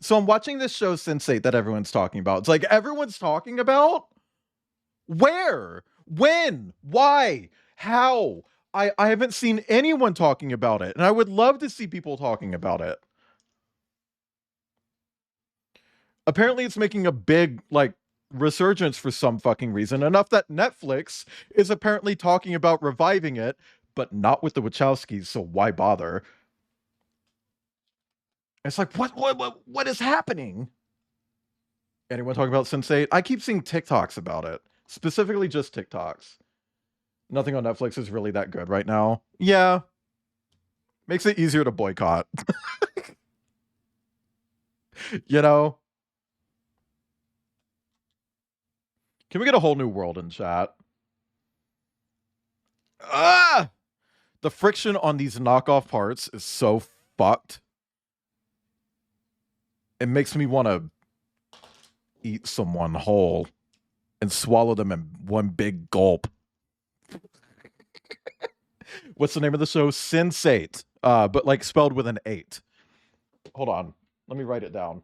Speaker 2: so I'm watching this show Sense8 that everyone's talking about. It's like, everyone's talking about? Where? When? Why? How? I haven't seen anyone talking about it, and I would love to see people talking about it. Apparently it's making a big, like, resurgence for some fucking reason, enough that Netflix is apparently talking about reviving it, but not with the Wachowskis, so why bother? It's like, what is happening? Anyone talking about Sense8? I keep seeing TikToks about it. Specifically just TikToks. Nothing on Netflix is really that good right now. Yeah. Makes it easier to boycott. You know? Can we get a whole new world in chat? Ah! The friction on these knockoff parts is so fucked. It makes me want to eat someone whole and swallow them in one big gulp. What's the name of the show? Sense8. But like spelled with an 8. Hold on. Let me write it down.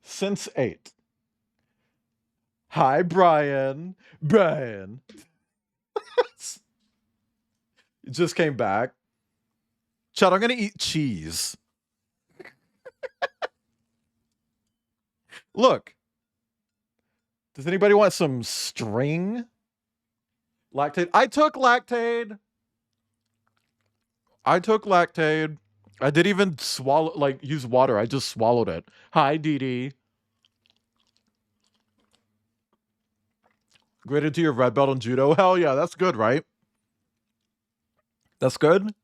Speaker 2: Sense8. Hi, Brian. Brian. It just came back. Chad, I'm going to eat cheese. Look. Does anybody want some string? Lactate. I took Lactate. I didn't even swallow, like, use water. I just swallowed it. Hi, Dee Dee. Graded to your red belt in judo. Hell yeah, that's good, right? That's good?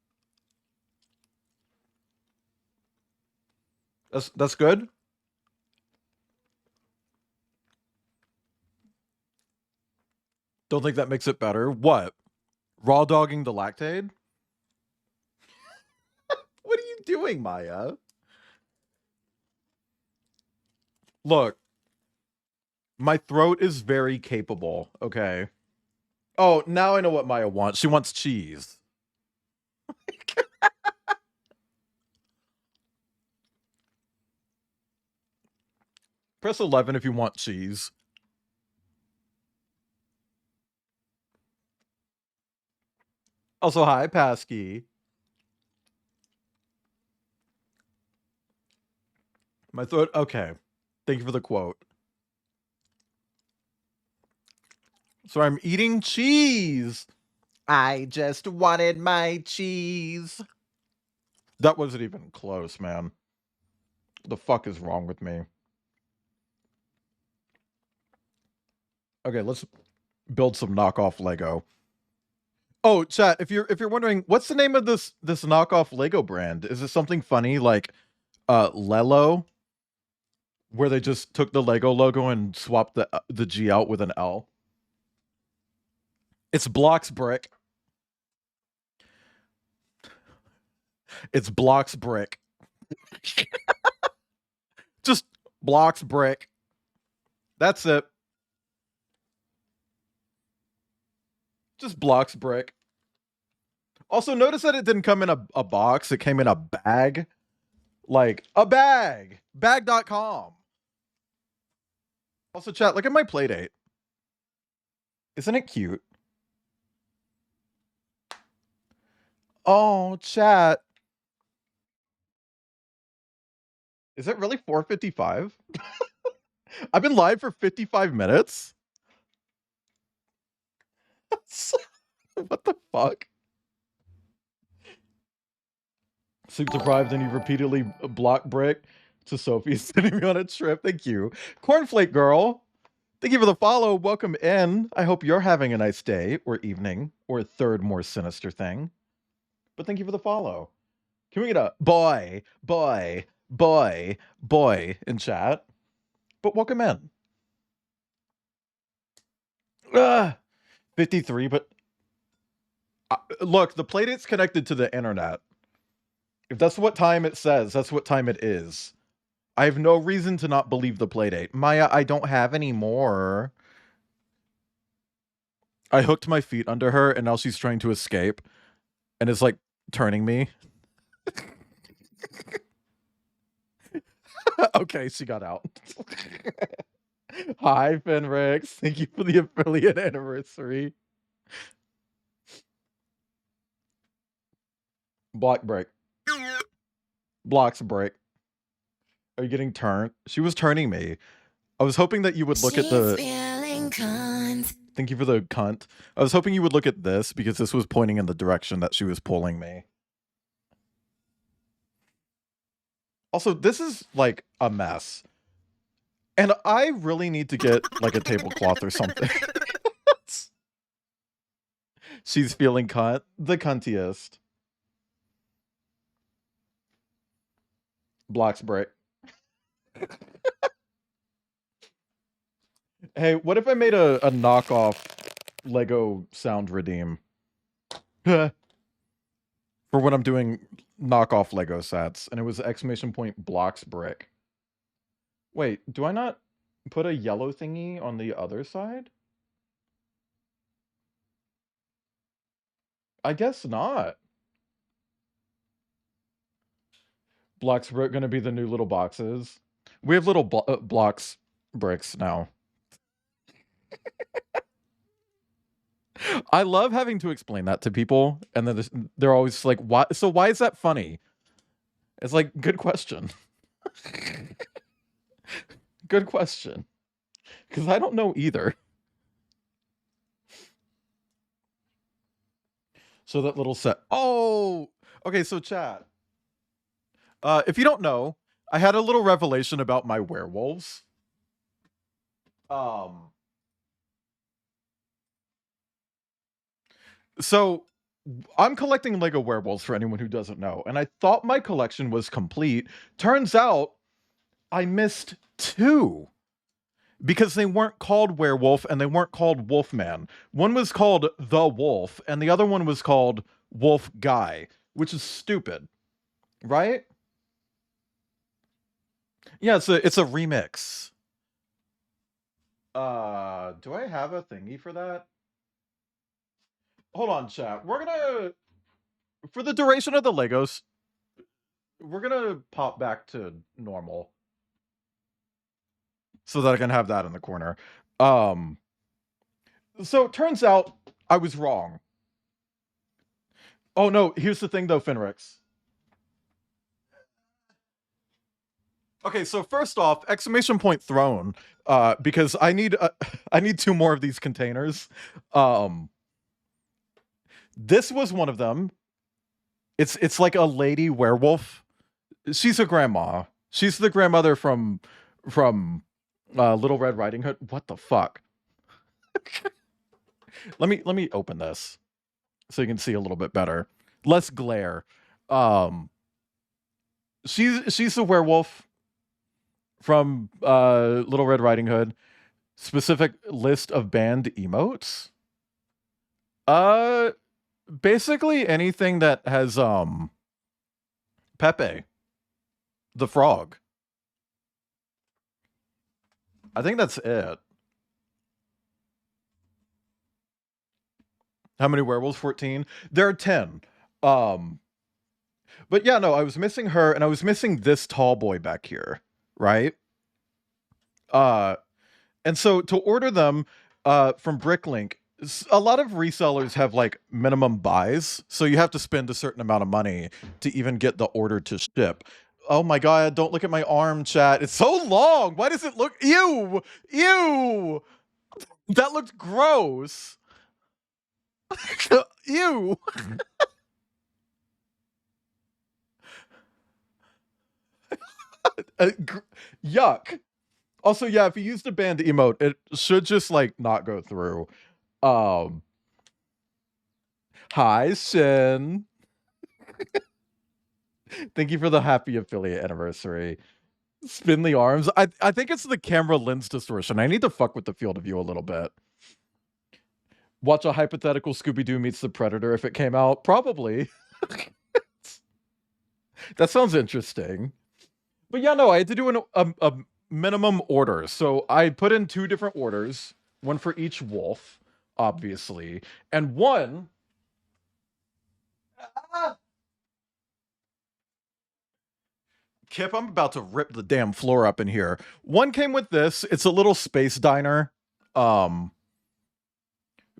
Speaker 2: That's good? Don't think that makes it better. What? Raw dogging the Lactate? What are you doing, Maya? Look. My throat is very capable, okay? Oh, now I know what Maya wants. She wants cheese. Press 11 if you want cheese. Also, hi, Pasky. My throat, okay. Thank you for the quote. So I'm eating cheese. I just wanted my cheese. That wasn't even close, man. What the fuck is wrong with me? Okay, let's build some knockoff Lego. Oh, chat, if you're wondering, what's the name of this knockoff Lego brand? Is it something funny like Lelo? Where they just took the Lego logo and swapped the G out with an L? It's Blocks Brick. It's Blocks Brick. Just Blocks Brick. That's it. Just Blocks Brick. Also, notice that it didn't come in a box. It came in a bag. Like, a bag. Bag.com. Also, chat, look at my playdate. Isn't it cute? Oh, chat. Is it really 4:55? I've been live for 55 minutes? What the fuck? Sleep deprived and you repeatedly block Brick to Sophie sending me on a trip. Thank you. Cornflake girl. Thank you for the follow. Welcome in. I hope you're having a nice day or evening or a third more sinister thing. But thank you for the follow. Can we get a boy in chat? But welcome in. 53, but look, the playdate's connected to the internet. If that's what time it says, that's what time it is. I have no reason to not believe the playdate. Maya, I don't have any more. I hooked my feet under her, and now she's trying to escape. And it's like turning me. Okay, she got out. Hi, Fenrix. Thank you for the affiliate anniversary. Block break. Blocks break. Are you getting turned? She was turning me. I was hoping that you would look at the... Thank you for the cunt. I was hoping you would look at this because this was pointing in the direction that she was pulling me. Also, this is like a mess. And I really need to get like a tablecloth or something. She's feeling cunt. The cuntiest. Blocks break. Hey, what if I made a knockoff Lego sound redeem? For when I'm doing knockoff Lego sets, and it was exclamation point blocks brick. Wait, do I not put a yellow thingy on the other side? I guess not. Blocks brick gonna be the new little boxes. We have little blocks bricks now. I love having to explain that to people, and then they're always like, "Why? So why is that funny?" It's like, good question. Good question. Because I don't know either. So that little set. Oh, okay. So chat. If you don't know, I had a little revelation about my werewolves. So I'm collecting Lego werewolves for anyone who doesn't know, and I thought my collection was complete. Turns out I missed 2 because they weren't called werewolf and they weren't called wolfman. One was called the wolf and the other one was called wolf guy, which is stupid, right? Yeah, it's a remix. Do I have a thingy for that? Hold on, chat. We're gonna, for the duration of the Legos, we're gonna pop back to normal so that I can have that in the corner. So it turns out I was wrong. Oh no, here's the thing though, Fenrix. Okay, so first off, exclamation point throne, because I need 2 more of these containers. This was one of them. It's like a lady werewolf. She's a grandma. She's the grandmother from Little Red Riding Hood. What the fuck? Let me open this so you can see a little bit better. Less glare. She's the werewolf from Little Red Riding Hood. Specific list of banned emotes. Basically anything that has Pepe the frog. I think that's it. How many werewolves? 14. There are 10. But yeah, no, I was missing her, and I was missing this tall boy back here, right? And so to order them from Bricklink, a lot of resellers have like minimum buys, so you have to spend a certain amount of money to even get the order to ship. Oh my god, don't look at my arm, chat. It's so long. Why does it look... Ew! Ew! That looked gross. Ew! Yuck. Also, yeah, if you use the banned emote, it should just like not go through. Hi, Sin. Thank you for the happy affiliate anniversary. Spin the arms. I think it's the camera lens distortion. I need to fuck with the field of view a little bit. Watch a hypothetical Scooby-Doo meets the Predator if it came out. Probably. That sounds interesting. But yeah, no, I had to do a minimum order. So I put in 2 different orders, one for each wolf, obviously, and one... Kip, I'm about to rip the damn floor up in here. One came with this. It's a little space diner.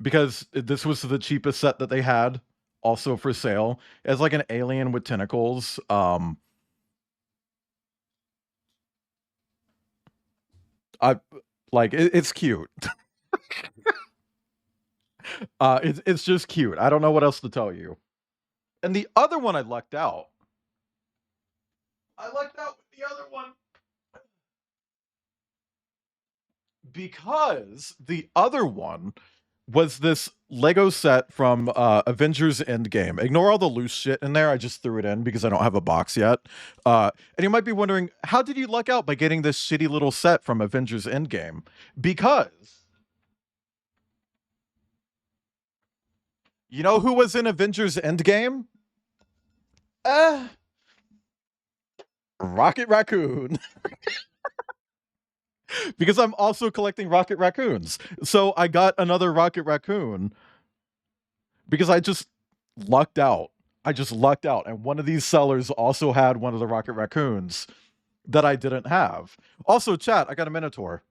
Speaker 2: Because this was the cheapest set that they had, also for sale. It's like an alien with tentacles. It's cute. It's just cute. I don't know what else to tell you. And the other one I lucked out. I lucked out with the other one. Because the other one was this Lego set from Avengers Endgame. Ignore all the loose shit in there. I just threw it in because I don't have a box yet. And you might be wondering, how did you luck out by getting this shitty little set from Avengers Endgame? Because... You know who was in Avengers Endgame? Rocket Raccoon. Because I'm also collecting Rocket Raccoons. So I got another Rocket Raccoon because I just lucked out. And one of these sellers also had one of the Rocket Raccoons that I didn't have. Also, chat, I got a Minotaur.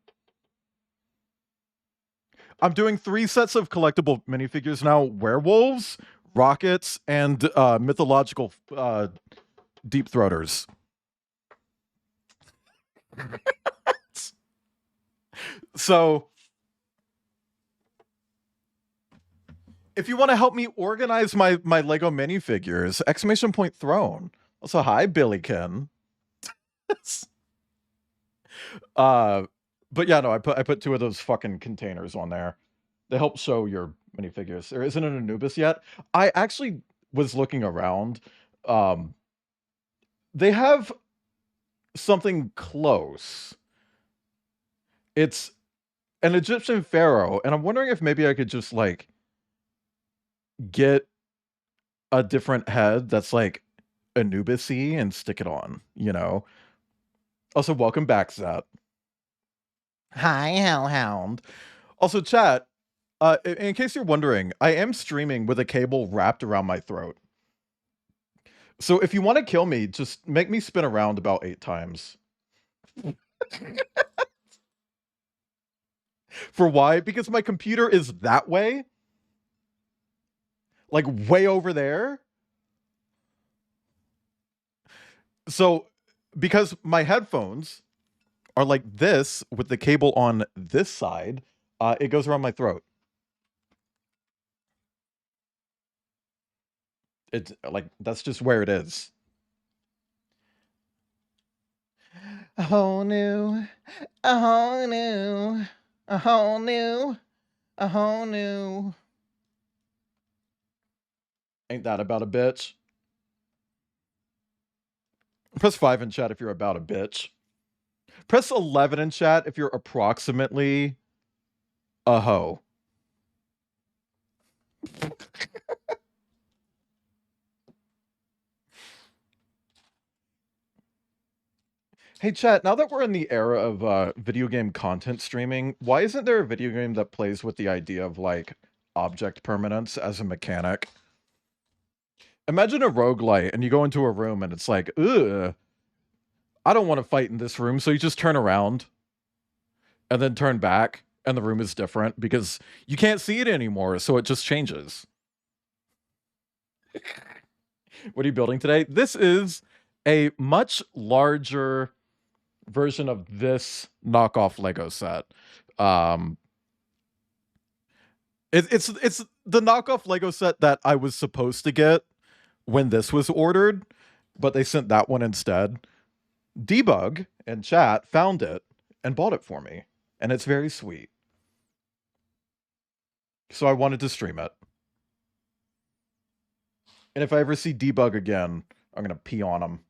Speaker 2: I'm doing 3 sets of collectible minifigures now. Werewolves, rockets, and mythological deep throaters. So, if you want to help me organize my Lego minifigures, ! Throne. Also, hi, Billykin. But yeah, no, I put 2 of those fucking containers on there. They help show your minifigures. There isn't an Anubis yet. I actually was looking around. They have something close. It's an Egyptian pharaoh, and I'm wondering if maybe I could just like get a different head that's like Anubis-y and stick it on, you know? Also, welcome back, Zat. Hi, Hellhound. Also, chat, in case you're wondering, I am streaming with a cable wrapped around my throat. So if you want to kill me, just make me spin around about 8 times. For why? Because my computer is that way. Like way over there. So because my headphones are like this with the cable on this side, it goes around my throat. It's like, that's just where it is. A whole new, a whole new, a whole new, a whole new. Ain't that about a bitch? Press 5 in chat if you're about a bitch. Press 11 in chat if you're approximately a hoe. Hey chat, now that we're in the era of video game content streaming, why isn't there a video game that plays with the idea of like object permanence as a mechanic? Imagine a roguelite and you go into a room and it's like, ugh, I don't want to fight in this room. So you just turn around and then turn back and the room is different because you can't see it anymore. So it just changes. What are you building today? This is a much larger version of this knockoff Lego set. It's the knockoff Lego set that I was supposed to get when this was ordered, but they sent that one instead. Debug in chat found it and bought it for me, and it's very sweet. So I wanted to stream it. And if I ever see Debug again, I'm gonna pee on him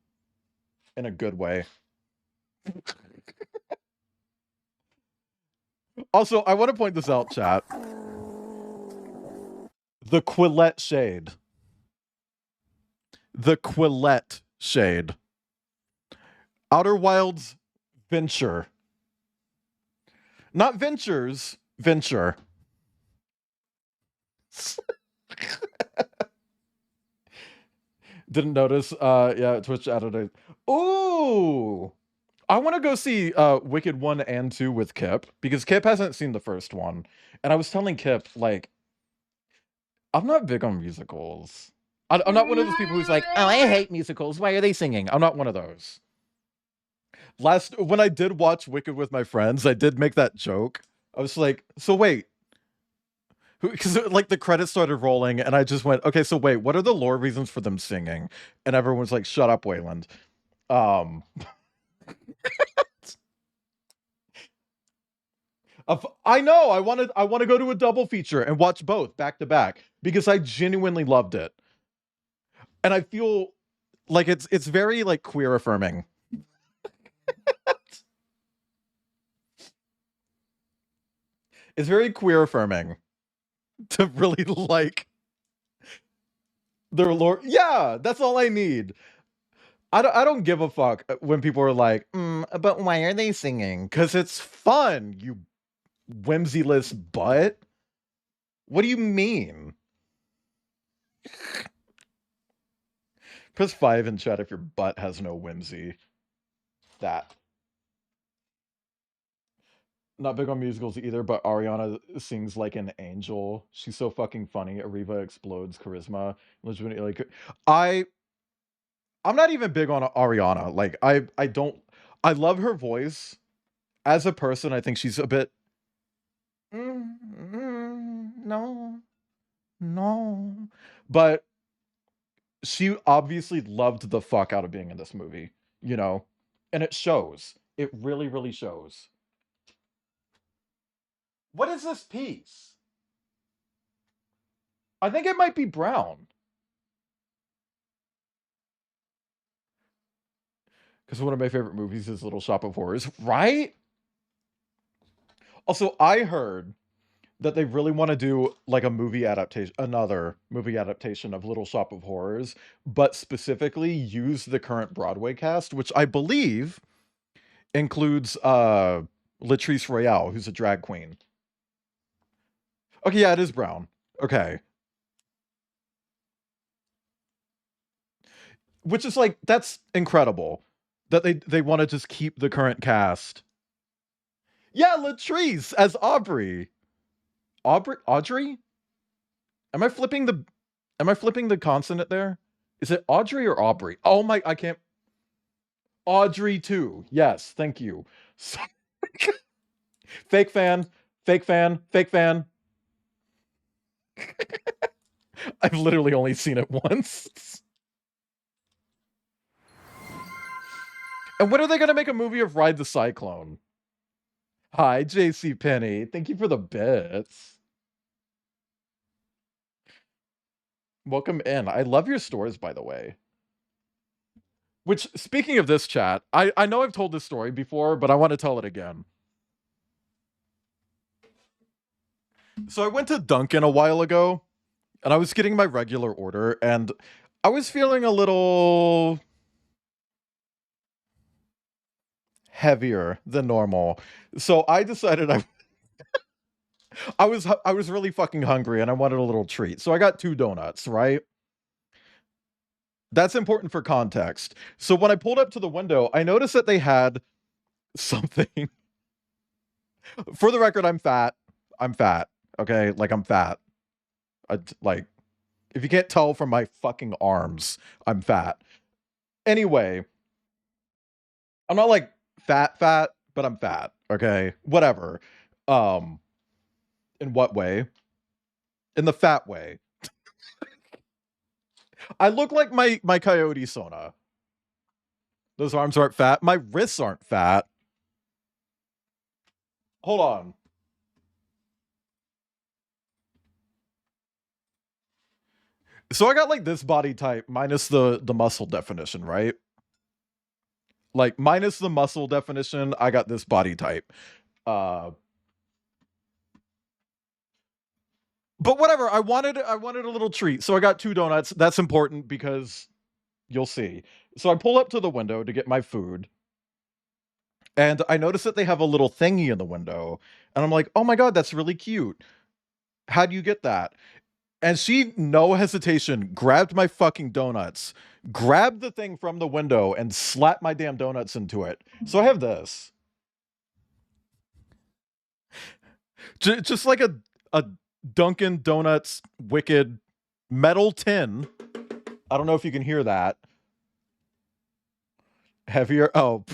Speaker 2: in a good way. Also, I want to point this out, chat. The Quillette shade. The Quillette shade. Outer Wilds Venture. Not Ventures, Venture. Didn't notice. Yeah, Twitch added a... Ooh! I want to go see Wicked 1 and 2 with Kip, because Kip hasn't seen the first one. And I was telling Kip, like, I'm not big on musicals. I'm not one of those people who's like, oh, I hate musicals. Why are they singing? I'm not one of those. When I did watch Wicked with my friends, I did make that joke. I was like, so wait. Because like the credits started rolling and I just went, okay, so wait, what are the lore reasons for them singing? And everyone's like, shut up, Wayland. I know, I want to go to a double feature and watch both back to back because I genuinely loved it. And I feel like it's very like queer affirming. It's very queer affirming to really like their lore. Yeah, that's all I need. I don't give a fuck when people are like, but why are they singing? Because it's fun, you whimsyless butt. What do you mean? Press 5 in chat if your butt has no whimsy. That. Not big on musicals either, but Ariana sings like an angel. She's so fucking funny. Ariva explodes charisma. Legitimately, like, I'm not even big on Ariana. Like, I love her voice. As a person, I think she's a bit... no. But she obviously loved the fuck out of being in this movie, you know? And it shows. It really, really shows. What is this piece? I think it might be brown. Because one of my favorite movies is Little Shop of Horrors, right? Also, I heard that they really want to do like a movie adaptation, another movie adaptation of Little Shop of Horrors, but specifically use the current Broadway cast, which I believe includes Latrice Royale, who's a drag queen. Okay, yeah, it is brown. Okay. Which is like, that's incredible. That they want to just keep the current cast. Yeah, Latrice as Aubrey. Audrey? Am I flipping the consonant there? Is it Audrey or Aubrey? Oh my, I can't. Audrey too. Yes, thank you. Fake fan. I've literally only seen it once. And when are they going to make a movie of Ride the Cyclone? Hi, JC Penny. Thank you for the bits. Welcome in. I love your stores, by the way. Which, speaking of this chat, I know I've told this story before, but I want to tell it again. So I went to Dunkin' a while ago, and I was getting my regular order, and I was feeling a little heavier than normal. So I decided I was really fucking hungry and I wanted a little treat. So I got 2 donuts, right? That's important for context. So when I pulled up to the window, I noticed that they had something. For the record, I'm fat. I'm fat. Okay? Like, I'm fat. Like, if you can't tell from my fucking arms, I'm fat. Anyway, I'm not like fat, but I'm fat. Okay? Whatever. In what way? In the fat way. I look like my Coyote Sona. Those arms aren't fat. My wrists aren't fat. Hold on. So I got like this body type minus the muscle definition, right? Like minus the muscle definition, I got this body type. But whatever, I wanted a little treat. So I got 2 donuts. That's important because you'll see. So I pull up to the window to get my food. And I notice that they have a little thingy in the window. And I'm like, oh my God, that's really cute. How do you get that? And she, no hesitation, grabbed my fucking donuts, grabbed the thing from the window, and slapped my damn donuts into it. So I have this. Just like a Dunkin' Donuts wicked metal tin. I don't know if you can hear that. Heavier. Oh.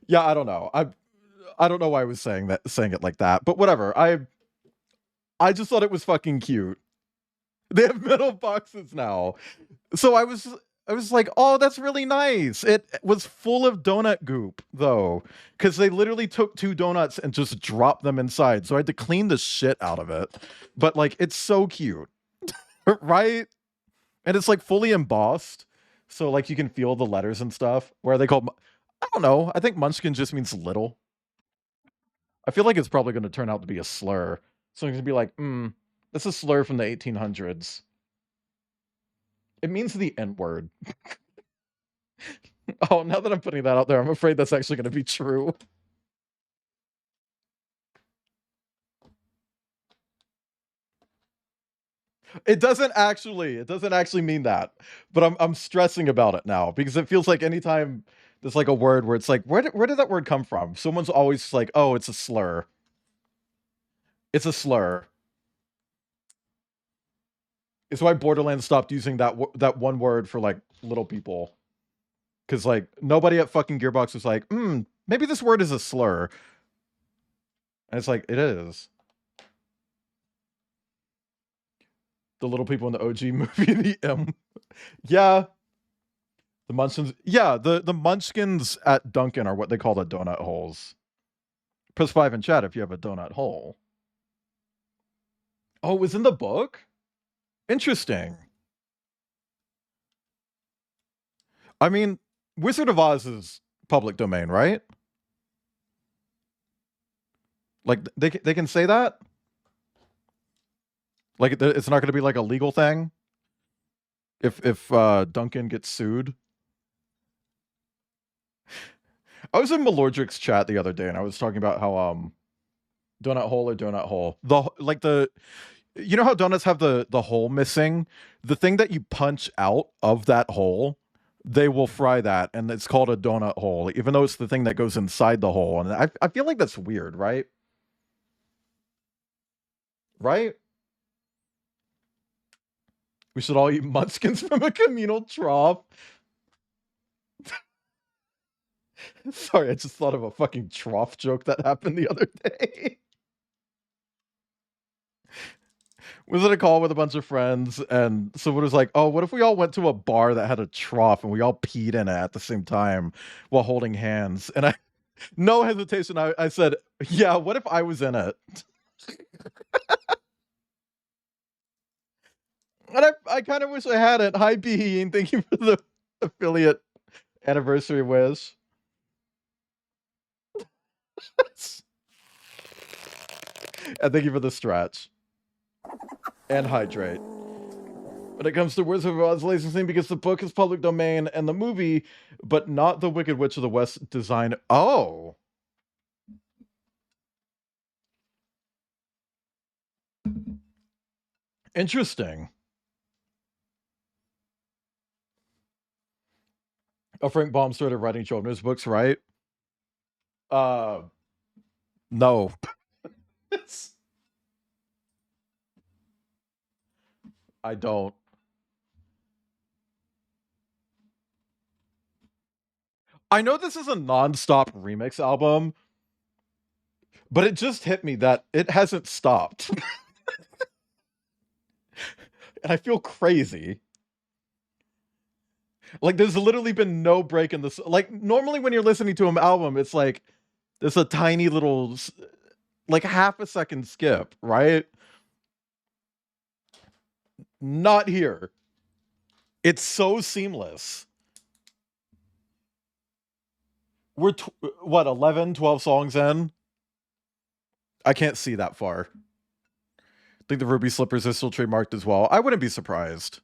Speaker 2: Yeah, I don't know. I don't know why I was saying it like that, but whatever. I just thought it was fucking cute. They have metal boxes now. So I was like, oh, that's really nice. It was full of donut goop, though, because they literally took 2 donuts and just dropped them inside. So I had to clean the shit out of it. But, like, it's so cute. Right? And it's, like, fully embossed. So, like, you can feel the letters and stuff. Where are they called? I don't know. I think Munchkin just means little. I feel like it's probably going to turn out to be a slur. So it's going to be like, that's a slur from the 1800s. It means the N-word. Oh, now that I'm putting that out there, I'm afraid that's actually going to be true. It doesn't actually mean that. But I'm stressing about it now because it feels like anytime there's like a word where it's like, where did that word come from? Someone's always like, oh, it's a slur. It's a slur. It's why Borderlands stopped using that one word for like little people. Because like nobody at fucking Gearbox was like, maybe this word is a slur. And it's like, it is. The little people in the OG movie, the M. Yeah. The Munchkins. Yeah, the Munchkins at Dunkin' are what they call the donut holes. Press 5 in chat if you have a donut hole. Oh, it was in the book? Interesting. I mean, Wizard of Oz is public domain, right? Like, they can say that? Like, it's not going to be like a legal thing? If Duncan gets sued? I was in Malordric's chat the other day, and I was talking about how, donut hole or donut hole. You know how donuts have the hole missing? The thing that you punch out of that hole, they will fry that, and it's called a donut hole, even though it's the thing that goes inside the hole. And I feel like that's weird, right? Right? We should all eat munchkins from a communal trough. Sorry, I just thought of a fucking trough joke that happened the other day. Was at a call with a bunch of friends, and someone was like, oh, what if we all went to a bar that had a trough and we all peed in it at the same time while holding hands? And I, no hesitation, I said, yeah, what if I was in it? And I kind of wish I had it. Hi, Bean. Thank you for the affiliate anniversary wish. And thank you for the stretch. And hydrate. When it comes to Wizard of Oz licensing, because the book is public domain and the movie, but not the Wicked Witch of the West design. Oh. Interesting. Oh, Frank Baum started writing children's books, right? No. I don't. I know this is a non-stop remix album, but it just hit me that it hasn't stopped. And I feel crazy. Like, there's literally been no break in this. Like, normally when you're listening to an album, it's like, there's a tiny little, like, half a second skip, right? Not here. It's so seamless. We're, what, 11, 12 songs in? I can't see that far. I think the Ruby Slippers are still trademarked as well. I wouldn't be surprised.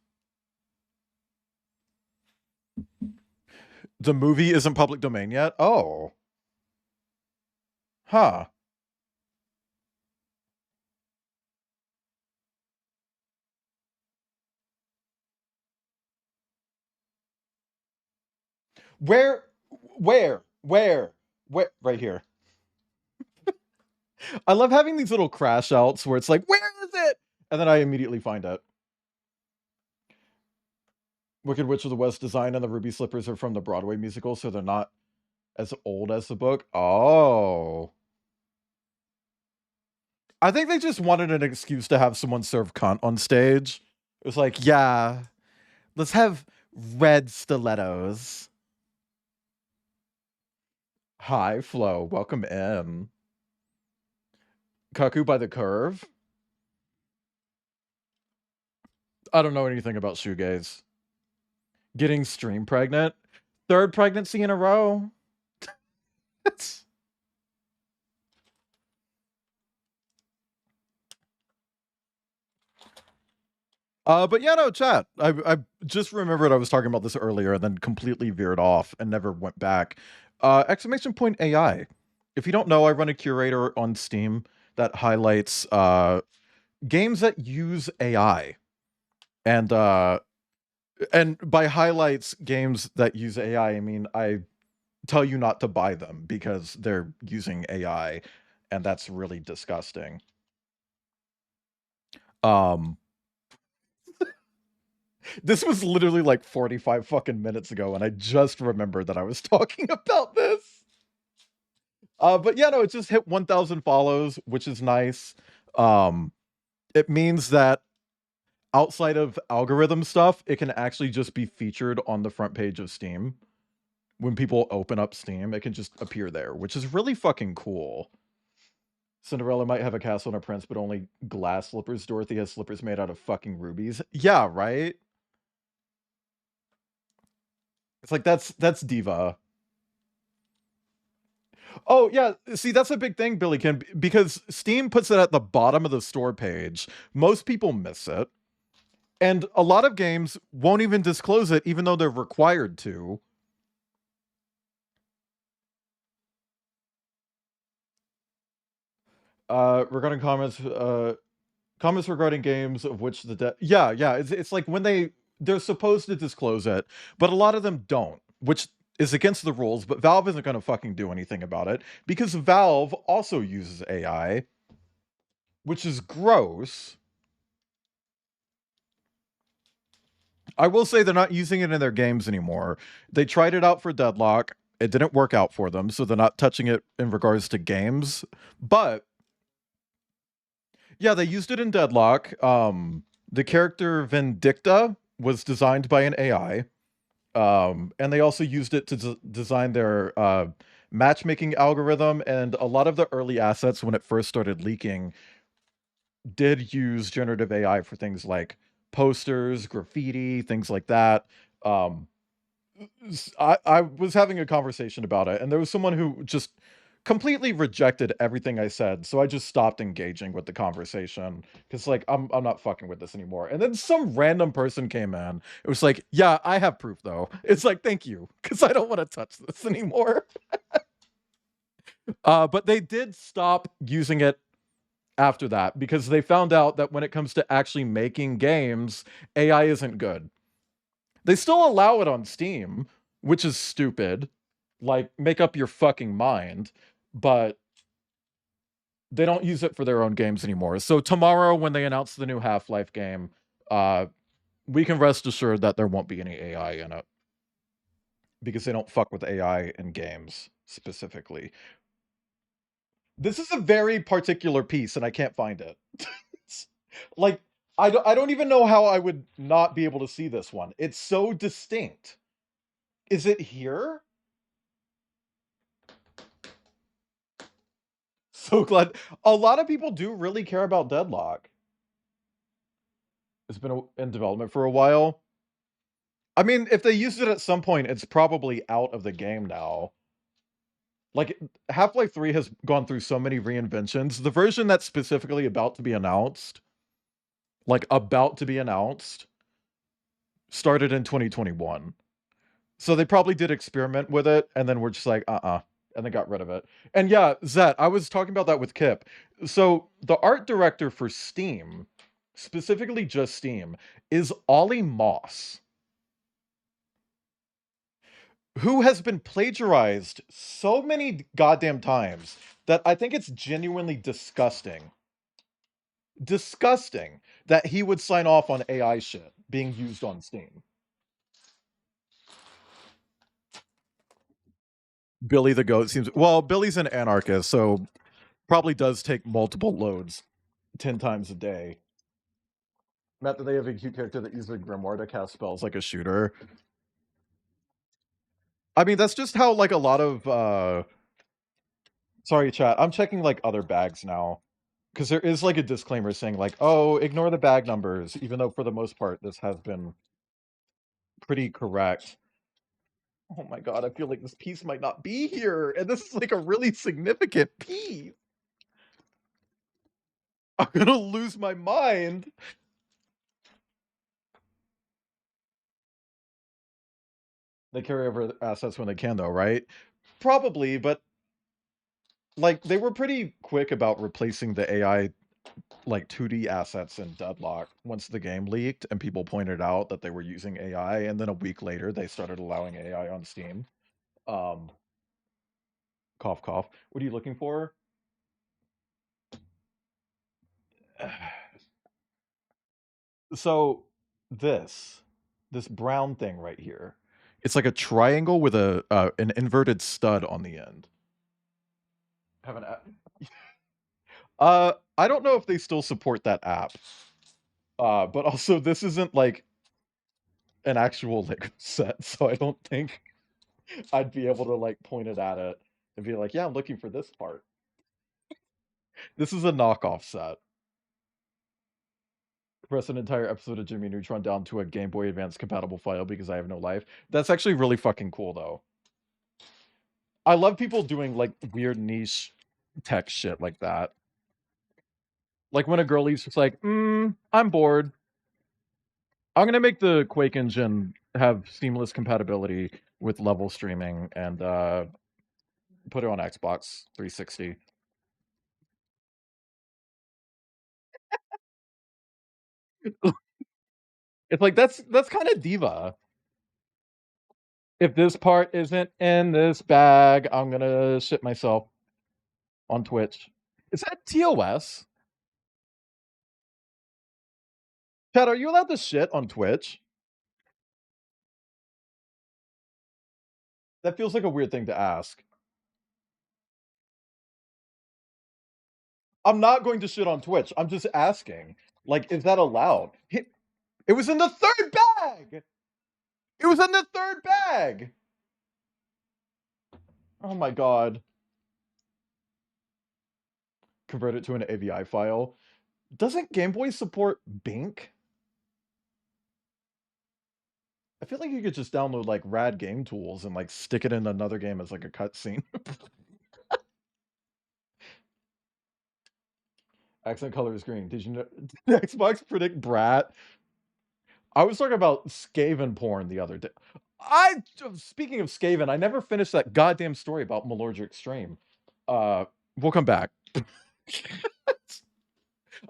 Speaker 2: The movie isn't public domain yet? Oh. Huh. Where? Right here. I love having these little crash outs where it's like, where is it? And then I immediately find it. Wicked Witch of the West design and the Ruby Slippers are from the Broadway musical, so they're not as old as the book. Oh. I think they just wanted an excuse to have someone serve cunt on stage. It was like, yeah, let's have red stilettos. Hi, Flo. Welcome in. Cuckoo by the Curve? I don't know anything about shoegaze. Getting stream pregnant? Third pregnancy in a row? But yeah, no, chat. I just remembered I was talking about this earlier and then completely veered off and never went back. Exclamation point AI. If you don't know, I run a curator on Steam that highlights games that use AI. And by highlights games that use AI, I mean I tell you not to buy them because they're using AI, and that's really disgusting. This was literally like 45 fucking minutes ago, and I just remembered that I was talking about this. But yeah, no, it just hit 1,000 follows, which is nice. It means that outside of algorithm stuff, it can actually just be featured on the front page of Steam. When people open up Steam, it can just appear there, which is really fucking cool. Cinderella might have a castle and a prince, but only glass slippers. Dorothy has slippers made out of fucking rubies. Yeah, right? It's like, that's diva. Oh, yeah. See, that's a big thing, Billy Kim, because Steam puts it at the bottom of the store page. Most people miss it. And a lot of games won't even disclose it, even though they're required to. Regarding comments, comments regarding games of which the yeah, it's like when they're supposed to disclose it, but a lot of them don't, which is against the rules, but Valve isn't going to fucking do anything about it because Valve also uses AI, which is gross. I will say they're not using it in their games anymore. They tried it out for Deadlock. It didn't work out for them, so they're not touching it in regards to games. But yeah, they used it in Deadlock. The character Vindicta was designed by an AI. And they also used it to design their matchmaking algorithm, and a lot of the early assets when it first started leaking did use generative AI for things like posters, graffiti, things like that. I was having a conversation about it, and there was someone who just completely rejected everything I said, so I just stopped engaging with the conversation because, like, I'm not fucking with this anymore. And then some random person came in. It was like, yeah, I have proof though. It's like, thank you, because I don't want to touch this anymore. But they did stop using it after that because they found out that when it comes to actually making games, AI isn't good. They still allow it on Steam, which is stupid. Like, make up your fucking mind. But they don't use it for their own games anymore. So tomorrow, when they announce the new Half-Life game, we can rest assured that there won't be any AI in it. Because they don't fuck with AI in games, specifically. This is a very particular piece, and I can't find it. Like, I don't even know how I would not be able to see this one. It's so distinct. Is it here? So glad. A lot of people do really care about Deadlock. It's been in development for a while. I mean, if they used it at some point, it's probably out of the game now. Like, Half-Life 3 has gone through so many reinventions. The version that's specifically about to be announced, started in 2021. So they probably did experiment with it, and then we're just like, and then got rid of it. And yeah, Zet, I was talking about that with Kip. So the art director for Steam, specifically just Steam, is Ollie Moss, who has been plagiarized so many goddamn times that I think it's genuinely disgusting. Disgusting that he would sign off on AI shit being used on Steam. Billy the Goat seems... Well, Billy's an anarchist, so probably does take multiple loads 10 times a day. Not that they have a cute character that uses a grimoire to cast spells like a shooter. I mean, that's just how, like, a lot of... Sorry, chat. I'm checking, like, other bags now. Because there is, like, a disclaimer saying, like, oh, ignore the bag numbers, even though, for the most part, this has been pretty correct. Oh my god, I feel like this piece might not be here, and this is, like, a really significant piece! I'm gonna lose my mind! They carry over assets when they can, though, right? Probably, but... Like, they were pretty quick about replacing the AI, like, 2D assets in Deadlock once the game leaked, and people pointed out that they were using AI, and then a week later, they started allowing AI on Steam. Cough, cough. What are you looking for? So, this brown thing right here, it's like a triangle with an inverted stud on the end. Have an app. I don't know if they still support that app. But also this isn't like an actual Lego set, so I don't think I'd be able to like point it at it and be like, yeah, I'm looking for this part. This is a knockoff set. Press an entire episode of Jimmy Neutron down to a Game Boy Advance compatible file because I have no life. That's actually really fucking cool, though. I love people doing, like, weird niche tech shit like that. Like, when a girlie's just like, I'm bored. I'm gonna make the Quake engine have seamless compatibility with level streaming and, put it on Xbox 360. It's like, that's kind of diva. If this part isn't in this bag, I'm gonna shit myself on Twitch. Is that TOS? Chad, are you allowed to shit on Twitch? That feels like a weird thing to ask. I'm not going to shit on Twitch. I'm just asking. Like, is that allowed? It was in the third bag! It was in the third bag! Oh my god. Convert it to an AVI file. Doesn't Game Boy support Bink? I feel like you could just download, like, rad game tools and, like, stick it in another game as, like, a cutscene. Accent color is green. Did you know? Did Xbox predict Brat? I was talking about Skaven porn the other day. Speaking of Skaven, I never finished that goddamn story about Malordra Extreme. We'll come back. I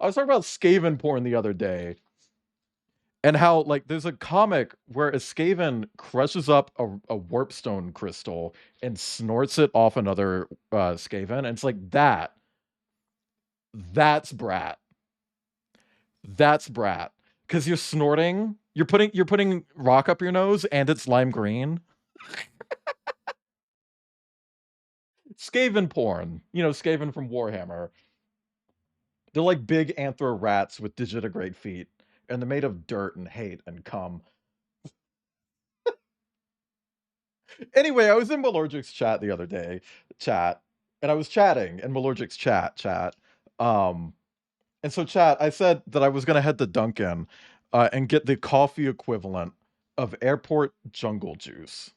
Speaker 2: was talking about Skaven porn the other day. And how, like, there's a comic where a Skaven crushes up a warpstone crystal and snorts it off another Skaven. And it's like that. That's brat. That's brat. Because you're snorting, you're putting rock up your nose and it's lime green. Skaven porn. You know, Skaven from Warhammer. They're like big anthro rats with digitigrade feet. And they're made of dirt and hate and cum. Anyway, I was in Malorgic's chat the other day. And I was chatting in Malorgic's chat. And so chat, I said that I was going to head to Dunkin' and get the coffee equivalent of airport jungle juice.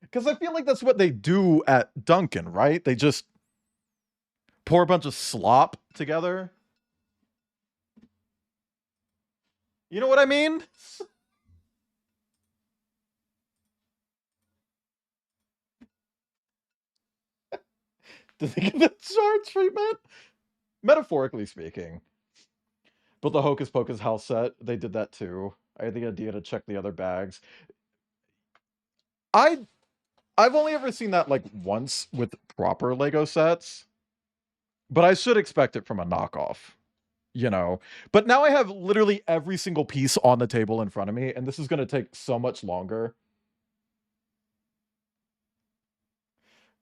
Speaker 2: Because I feel like that's what they do at Dunkin', right? They just pour a bunch of slop together. You know what I mean? Do they give it jar treatment? Metaphorically speaking. But the Hocus Pocus house set, they did that too. I had the idea to check the other bags. I've only ever seen that like once with proper Lego sets. But I should expect it from a knockoff. You know, but now I have literally every single piece on the table in front of me, and this is going to take so much longer.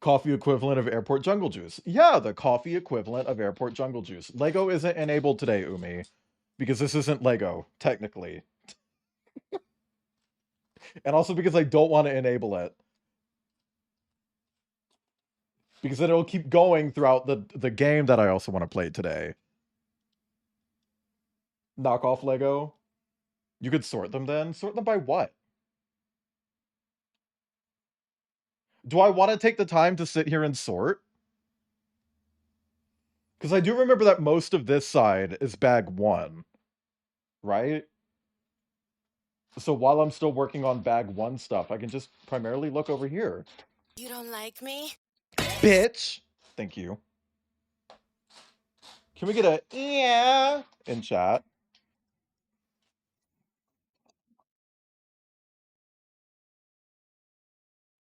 Speaker 2: Coffee equivalent of airport jungle juice. Yeah, the coffee equivalent of airport jungle juice. Lego isn't enabled today, Umi, because this isn't Lego, technically. And also because I don't want to enable it. Because then it'll keep going throughout the game that I also want to play today. Knockoff Lego. You could sort them then? Sort them by what? Do I want to take the time to sit here and sort? Because I do remember that most of this side is bag 1. Right? So while I'm still working on bag 1 stuff, I can just primarily look over here.
Speaker 7: You don't like me?
Speaker 2: Bitch! Thank you. Can we get a yeah in chat?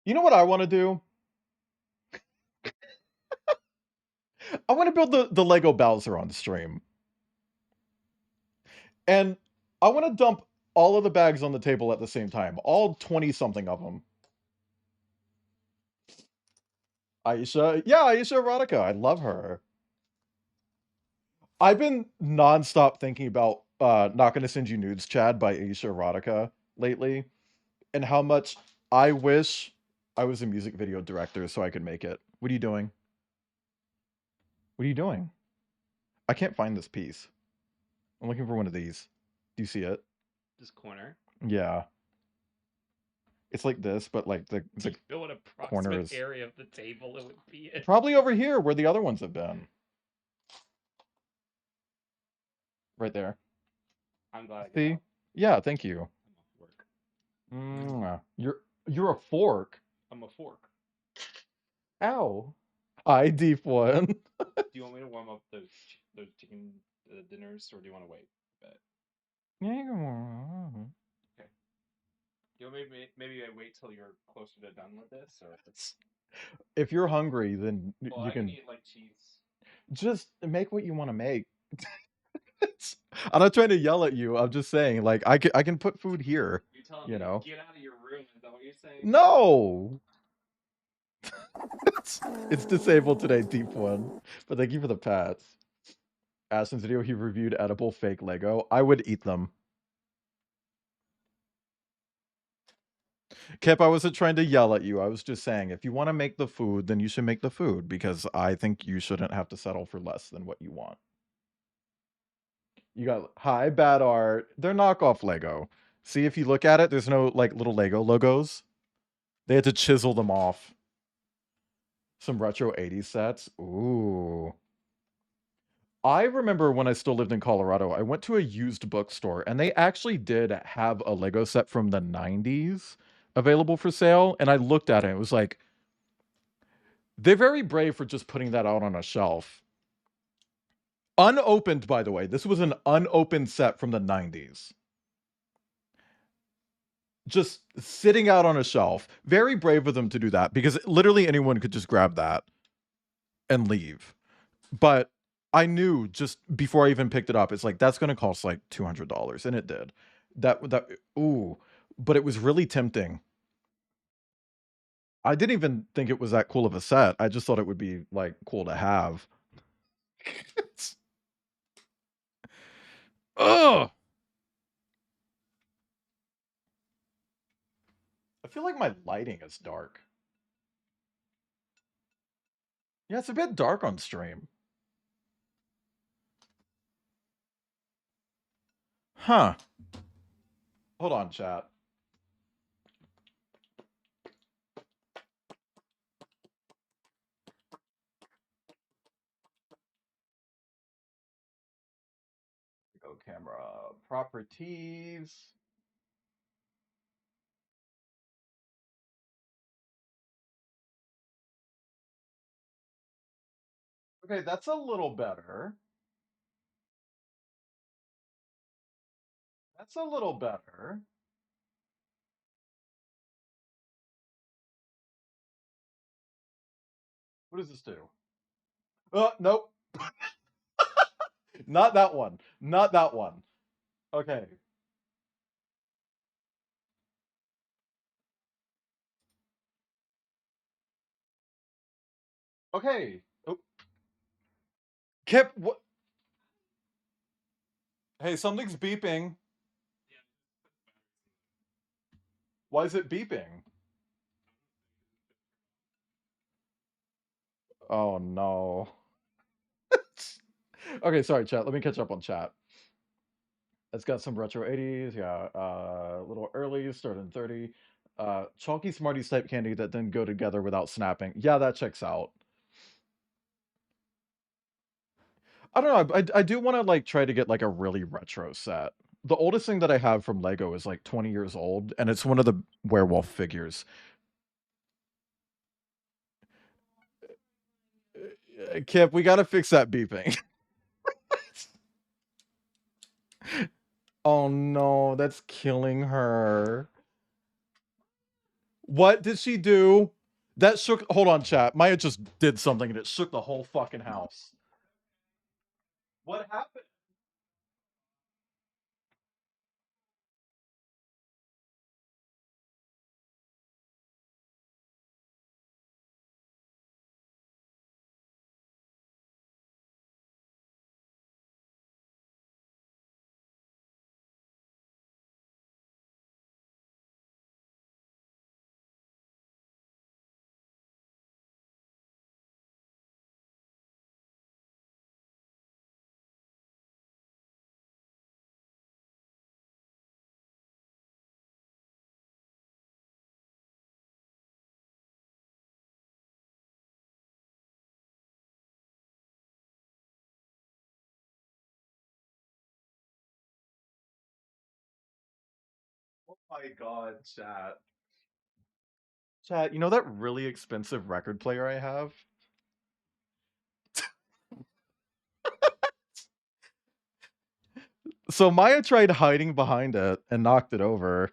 Speaker 2: You know what I want to do? I want to build the Lego Bowser on the stream. And I want to dump all of the bags on the table at the same time. All 20-something of them. Aisha. Yeah, Aisha Erotica. I love her. I've been nonstop thinking about Not Gonna Send You Nudes, Chad, by Aisha Erotica lately. And how much I wish I was a music video director so I could make it. What are you doing? What are you doing? I can't find this piece. I'm looking for one of these. Do you see it?
Speaker 3: This corner.
Speaker 2: Yeah. It's like this, but like the
Speaker 3: you know what
Speaker 2: corner is
Speaker 3: area of the table it would be in?
Speaker 2: Probably over here where the other ones have been. Right there.
Speaker 3: I'm glad.
Speaker 2: See? Yeah, thank you.
Speaker 3: I'm off work.
Speaker 2: You're a fork.
Speaker 3: I'm a fork.
Speaker 2: Ow. I deep one.
Speaker 3: Do you want me to warm up those chicken dinners, or do you want to wait a bit?
Speaker 2: Yeah, you can.
Speaker 3: Okay. You know, maybe I wait till you're closer to done with this, or
Speaker 2: if you're hungry, then
Speaker 3: well,
Speaker 2: you
Speaker 3: I
Speaker 2: can
Speaker 3: eat like cheese.
Speaker 2: Just make what you want to make. I'm not trying to yell at you. I'm just saying, like, I can put food here.
Speaker 3: You're telling
Speaker 2: you
Speaker 3: me
Speaker 2: know.
Speaker 3: Get out of your room. Is that what you're saying?
Speaker 2: No. It's disabled today, deep one. But thank you for the pats. Ashton's video, he reviewed edible fake Lego. I would eat them. Kip, I wasn't trying to yell at you. I was just saying, if you want to make the food, then you should make the food, because I think you shouldn't have to settle for less than what you want. You got hi, bad art. They're knockoff Lego. See, if you look at it, there's no like little Lego logos. They had to chisel them off. Some retro 80s sets. Ooh. I remember when I still lived in Colorado, I went to a used bookstore and they actually did have a Lego set from the 90s available for sale. And I looked at it and it was like, they're very brave for just putting that out on a shelf. Unopened, by the way. This was an unopened set from the 90s. Just sitting out on a shelf. Very brave of them to do that, because literally anyone could just grab that and leave. But I knew just before I even picked it up, it's like, that's going to cost like $200. And it did. Ooh. But it was really tempting. I didn't even think it was that cool of a set. I just thought it would be like cool to have. Ugh. I feel like my lighting is dark. Yeah, it's a bit dark on stream. Huh. Hold on, chat. Go camera properties. Okay, that's a little better. That's a little better. What does this do? Nope. Not that one. Not that one. Okay. Okay. Oh. Kip, what? Hey, something's beeping. Why is it beeping? Oh, no. Okay, sorry, chat. Let me catch up on chat. It's got some retro 80s, yeah. A little early, starting 30. Chalky Smarties type candy that then go together without snapping. Yeah, that checks out. I don't know. I do want to like try to get like a really retro set. The oldest thing that I have from Lego is like 20 years old, and it's one of the werewolf figures. Kip, we gotta fix that beeping. Oh no, that's killing her. What did she do? That shook. Hold on, chat. Maya just did something and it shook the whole fucking house. What happened? Oh my god, chat. Chat, you know that really expensive record player I have? So Maya tried hiding behind it and knocked it over.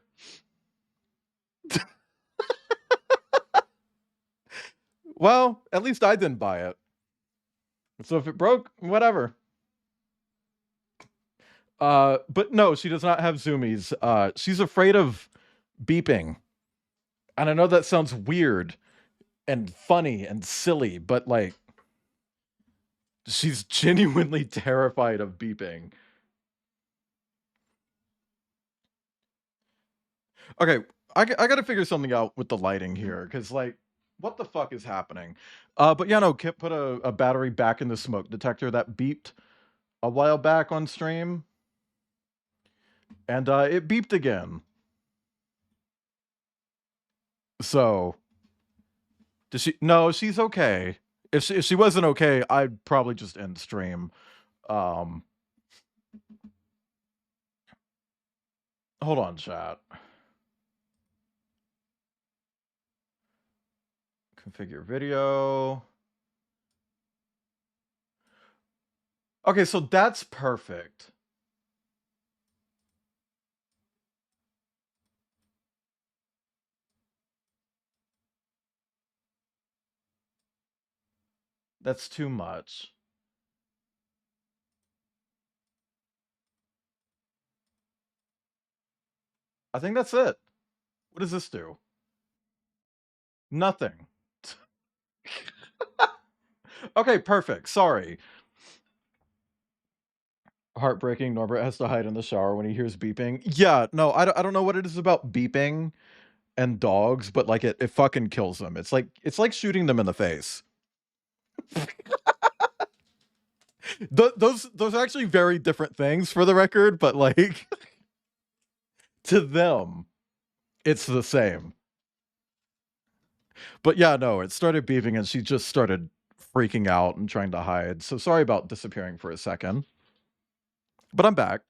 Speaker 2: Well, at least I didn't buy it. So if it broke, whatever. But no, she does not have zoomies. She's afraid of beeping. And I know that sounds weird and funny and silly, but like, she's genuinely terrified of beeping. Okay, I gotta figure something out with the lighting here, because like, what the fuck is happening? But yeah, no, Kip put a battery back in the smoke detector that beeped a while back on stream. And it beeped again. So, does she? No, she's okay. If she wasn't okay, I'd probably just end stream. Hold on, chat. Configure video. Okay, so that's perfect. That's too much. I think that's it. What does this do? Nothing. Okay, perfect. Sorry. Heartbreaking. Norbert has to hide in the shower when he hears beeping. Yeah, no, I don't know what it is about beeping and dogs, but like it fucking kills them. It's like shooting them in the face. Those are actually very different things for the record, but like to them, it's the same. But yeah, no, it started beeping and she just started freaking out and trying to hide. So sorry about disappearing for a second. But I'm back.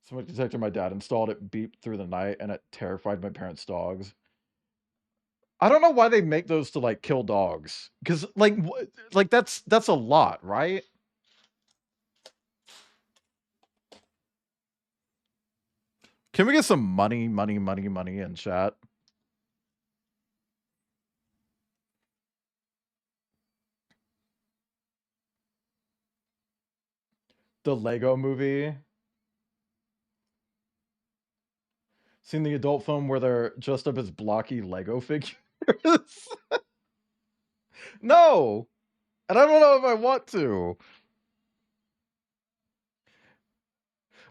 Speaker 2: Smoke detector my dad installed, it beeped through the night and it terrified my parents' dogs. I don't know why they make those to like kill dogs. Cause like that's a lot, right? Can we get some money in chat? The Lego movie. Seen the adult film where they're dressed up as blocky Lego figures? No! And I don't know if I want to.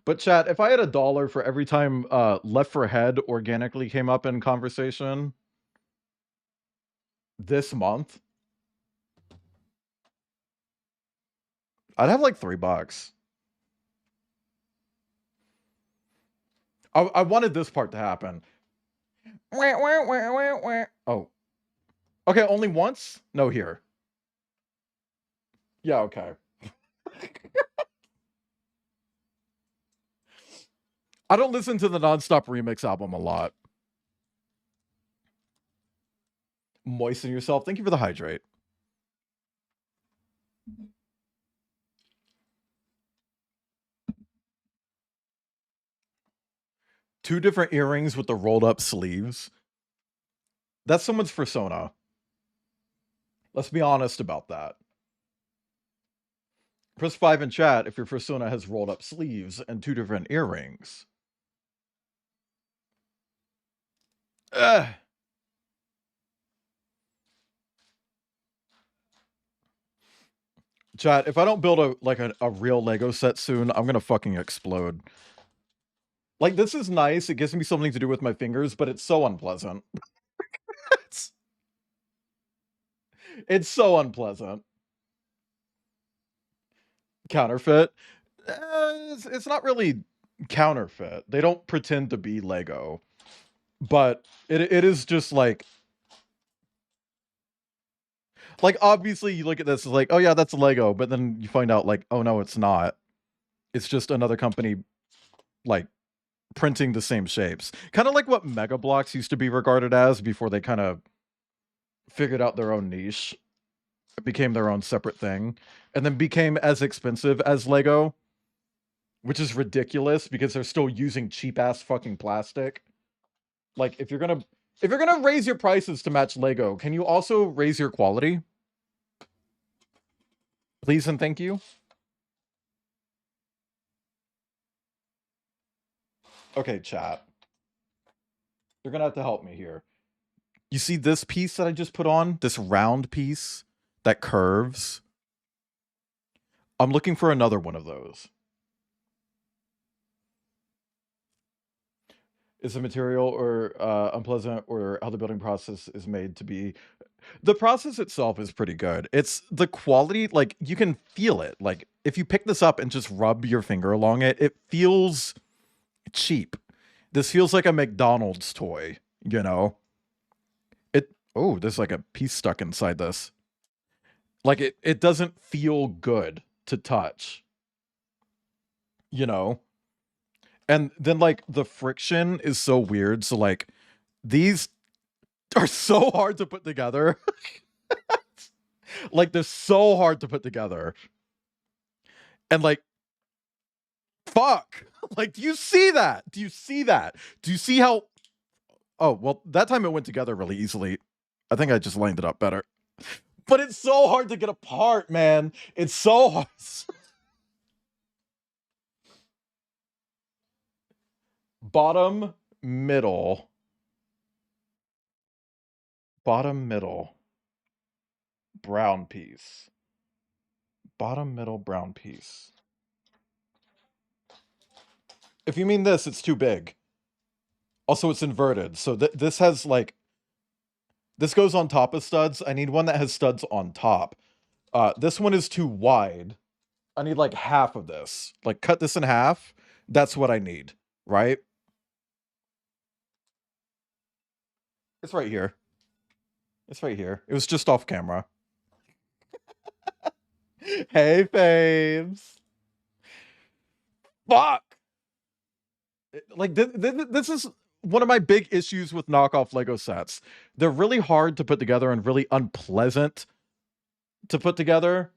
Speaker 2: But chat, if I had $1 for every time Left 4 Dead organically came up in conversation this month, I'd have like $3. I wanted this part to happen. Oh. Okay, only once? No, here. Yeah, okay. I don't listen to the Nonstop Remix album a lot. Moisten yourself. Thank you for the hydrate. Two different earrings with the rolled up sleeves. That's someone's persona. Let's be honest about that. Press 5 in chat if your persona has rolled up sleeves and two different earrings. Ugh. Chat, if I don't build a real Lego set soon, I'm gonna fucking explode. Like, this is nice. It gives me something to do with my fingers, but it's so unpleasant. It's so unpleasant. Counterfeit? It's not really counterfeit. They don't pretend to be Lego. But it is just like obviously you look at this like, oh yeah, that's Lego, but then you find out like, oh no, it's not. It's just another company like printing the same shapes. Kind of like what Mega Bloks used to be regarded as before they kind of figured out their own niche. It became their own separate thing. And then became as expensive as Lego. Which is ridiculous because they're still using cheap ass fucking plastic. Like if you're gonna raise your prices to match Lego, can you also raise your quality? Please and thank you. Okay, chat. You're gonna have to help me here. You see this piece that I just put on? This round piece that curves? I'm looking for another one of those. Is the material or unpleasant or how the building process is made to be? The process itself is pretty good. It's the quality, like you can feel it. Like if you pick this up and just rub your finger along it, it feels cheap. This feels like a McDonald's toy, you know? Oh, there's like a piece stuck inside this. Like it doesn't feel good to touch. You know? And then like the friction is so weird. So like these are so hard to put together. Like they're so hard to put together. And like, fuck. Like, do you see that? Do you see that? Do you see how... Oh, well, that time it went together really easily. I think I just lined it up better. But it's so hard to get apart, man. It's so hard. Bottom, middle. Bottom, middle. Brown piece. Bottom, middle, brown piece. If you mean this, it's too big. Also, it's inverted. So this has like... This goes on top of studs. I need one that has studs on top. This one is too wide. I need like half of this. Like cut this in half. That's what I need, right? It's right here. It's right here. It was just off camera. Hey, faves. Fuck! Like, this is one of my big issues with knockoff Lego sets. They're really hard to put together and really unpleasant to put together.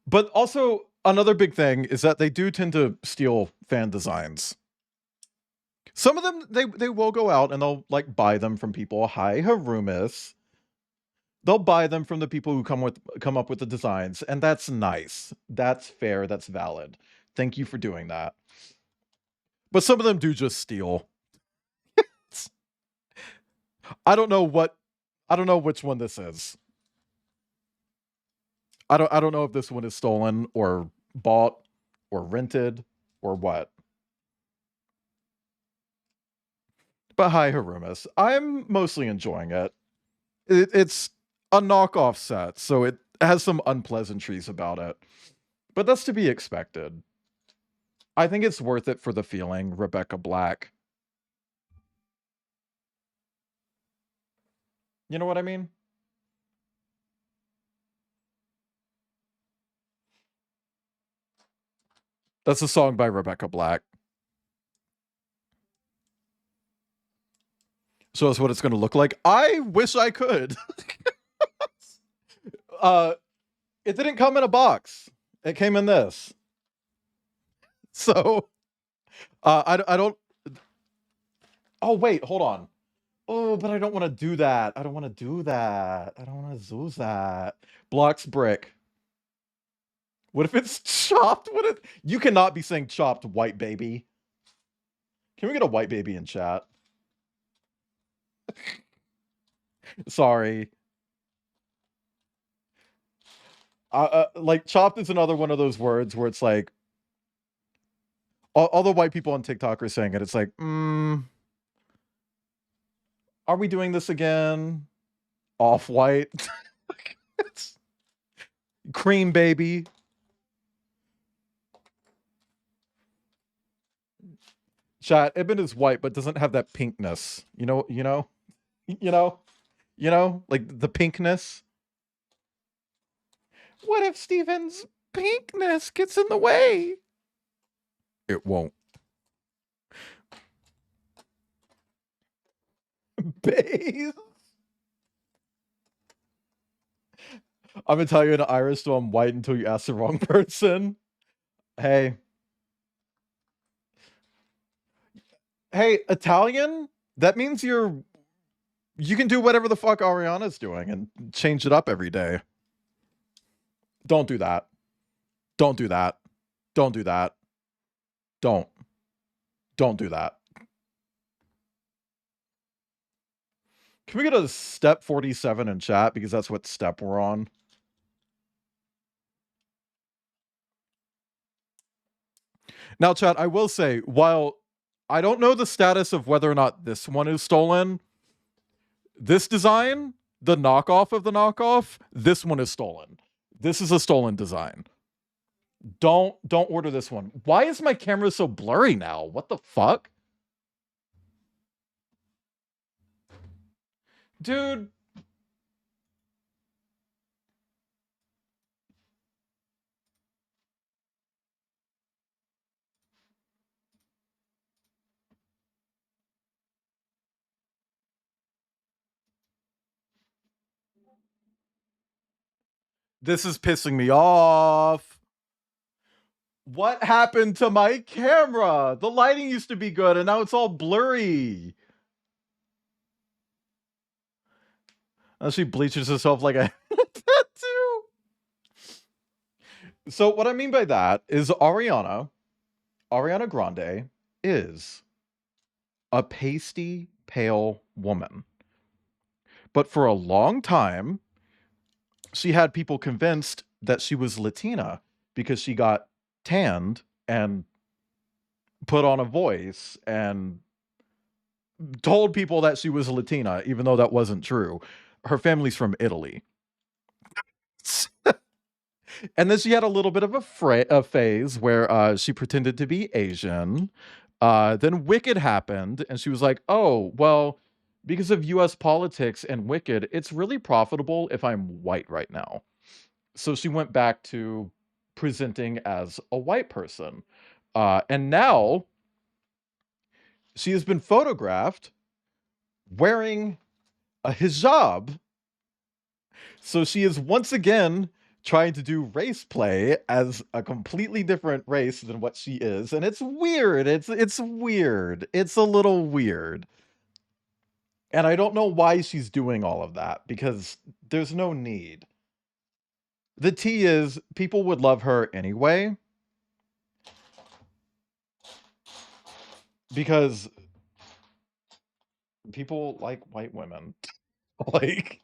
Speaker 2: But also, another big thing is that they do tend to steal fan designs. Some of them, they will go out and they'll, like, buy them from people. Hi, Harumis. They'll buy them from the people who come up with the designs, and that's nice. That's fair. That's valid. Thank you for doing that. But some of them do just steal. I don't know which one this is. I don't know if this one is stolen or bought or rented or what. But hi, Harumis. I'm mostly enjoying it. It's a knockoff set, so it has some unpleasantries about it. But that's to be expected. I think it's worth it for the feeling, Rebecca Black. You know what I mean? That's a song by Rebecca Black. So that's what it's going to look like. I wish I could. It didn't come in a box. It came in this. So, I don't... Oh, wait, hold on. Oh, but I don't want to do that. I don't want to do that. I don't want to do that. Blocks brick. What if it's chopped? What if... You cannot be saying chopped, white baby. Can we get a white baby in chat? Sorry. Like, chopped is another one of those words where it's like... All the white people on TikTok are saying it. It's like, are we doing this again? Off-white. Cream baby. Chat, Ibn is white, but doesn't have that pinkness. You know, like the pinkness. What if Steven's pinkness gets in the way? It won't. Babe. I'm gonna tell you in Irish, so I'm white until you ask the wrong person. Hey, Italian? That means you can do whatever the fuck Ariana's doing and change it up every day. Don't do that. Don't do that. Don't do that. Don't do that. Can we get a step 47 in chat? Because that's what step we're on. Now, chat, I will say, while I don't know the status of whether or not this one is stolen, this design, the knockoff of the knockoff, this one is stolen. This is a stolen design. Don't order this one. Why is my camera so blurry now? What the fuck? Dude. This is pissing me off. What happened to my camera? The lighting used to be good and now it's all blurry. And she bleaches herself like a tattoo. So what I mean by that is Ariana Grande is a pasty, pale woman. But for a long time, she had people convinced that she was Latina because she got tanned and put on a voice and told people that she was Latina, even though that wasn't true. Her family's from Italy. And then she had a little bit of a phase where she pretended to be Asian. Then Wicked happened, and she was like, oh, well, because of US politics and Wicked, it's really profitable if I'm white right now. So she went back to presenting as a white person. And now she has been photographed wearing a hijab. So she is once again trying to do race play as a completely different race than what she is. And it's weird. It's weird. It's a little weird. And I don't know why she's doing all of that because there's no need. The tea is people would love her anyway. Because people like white women. Like,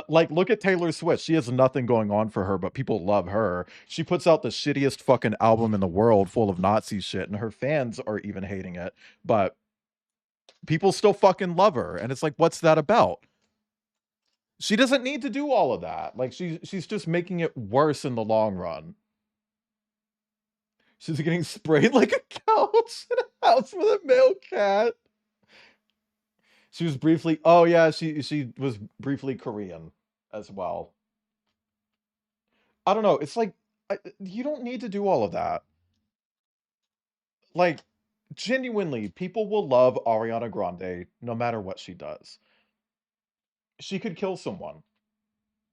Speaker 2: look at Taylor Swift. She has nothing going on for her, but people love her. She puts out the shittiest fucking album in the world full of Nazi shit, and her fans are even hating it. But people still fucking love her. And it's like, what's that about? She doesn't need to do all of that. Like, she's just making it worse in the long run. She's getting sprayed like a couch in a house with a male cat. She was briefly, oh yeah, she was briefly Korean as well. I don't know. It's like, you don't need to do all of that. Like, genuinely, people will love Ariana Grande no matter what she does. She could kill someone.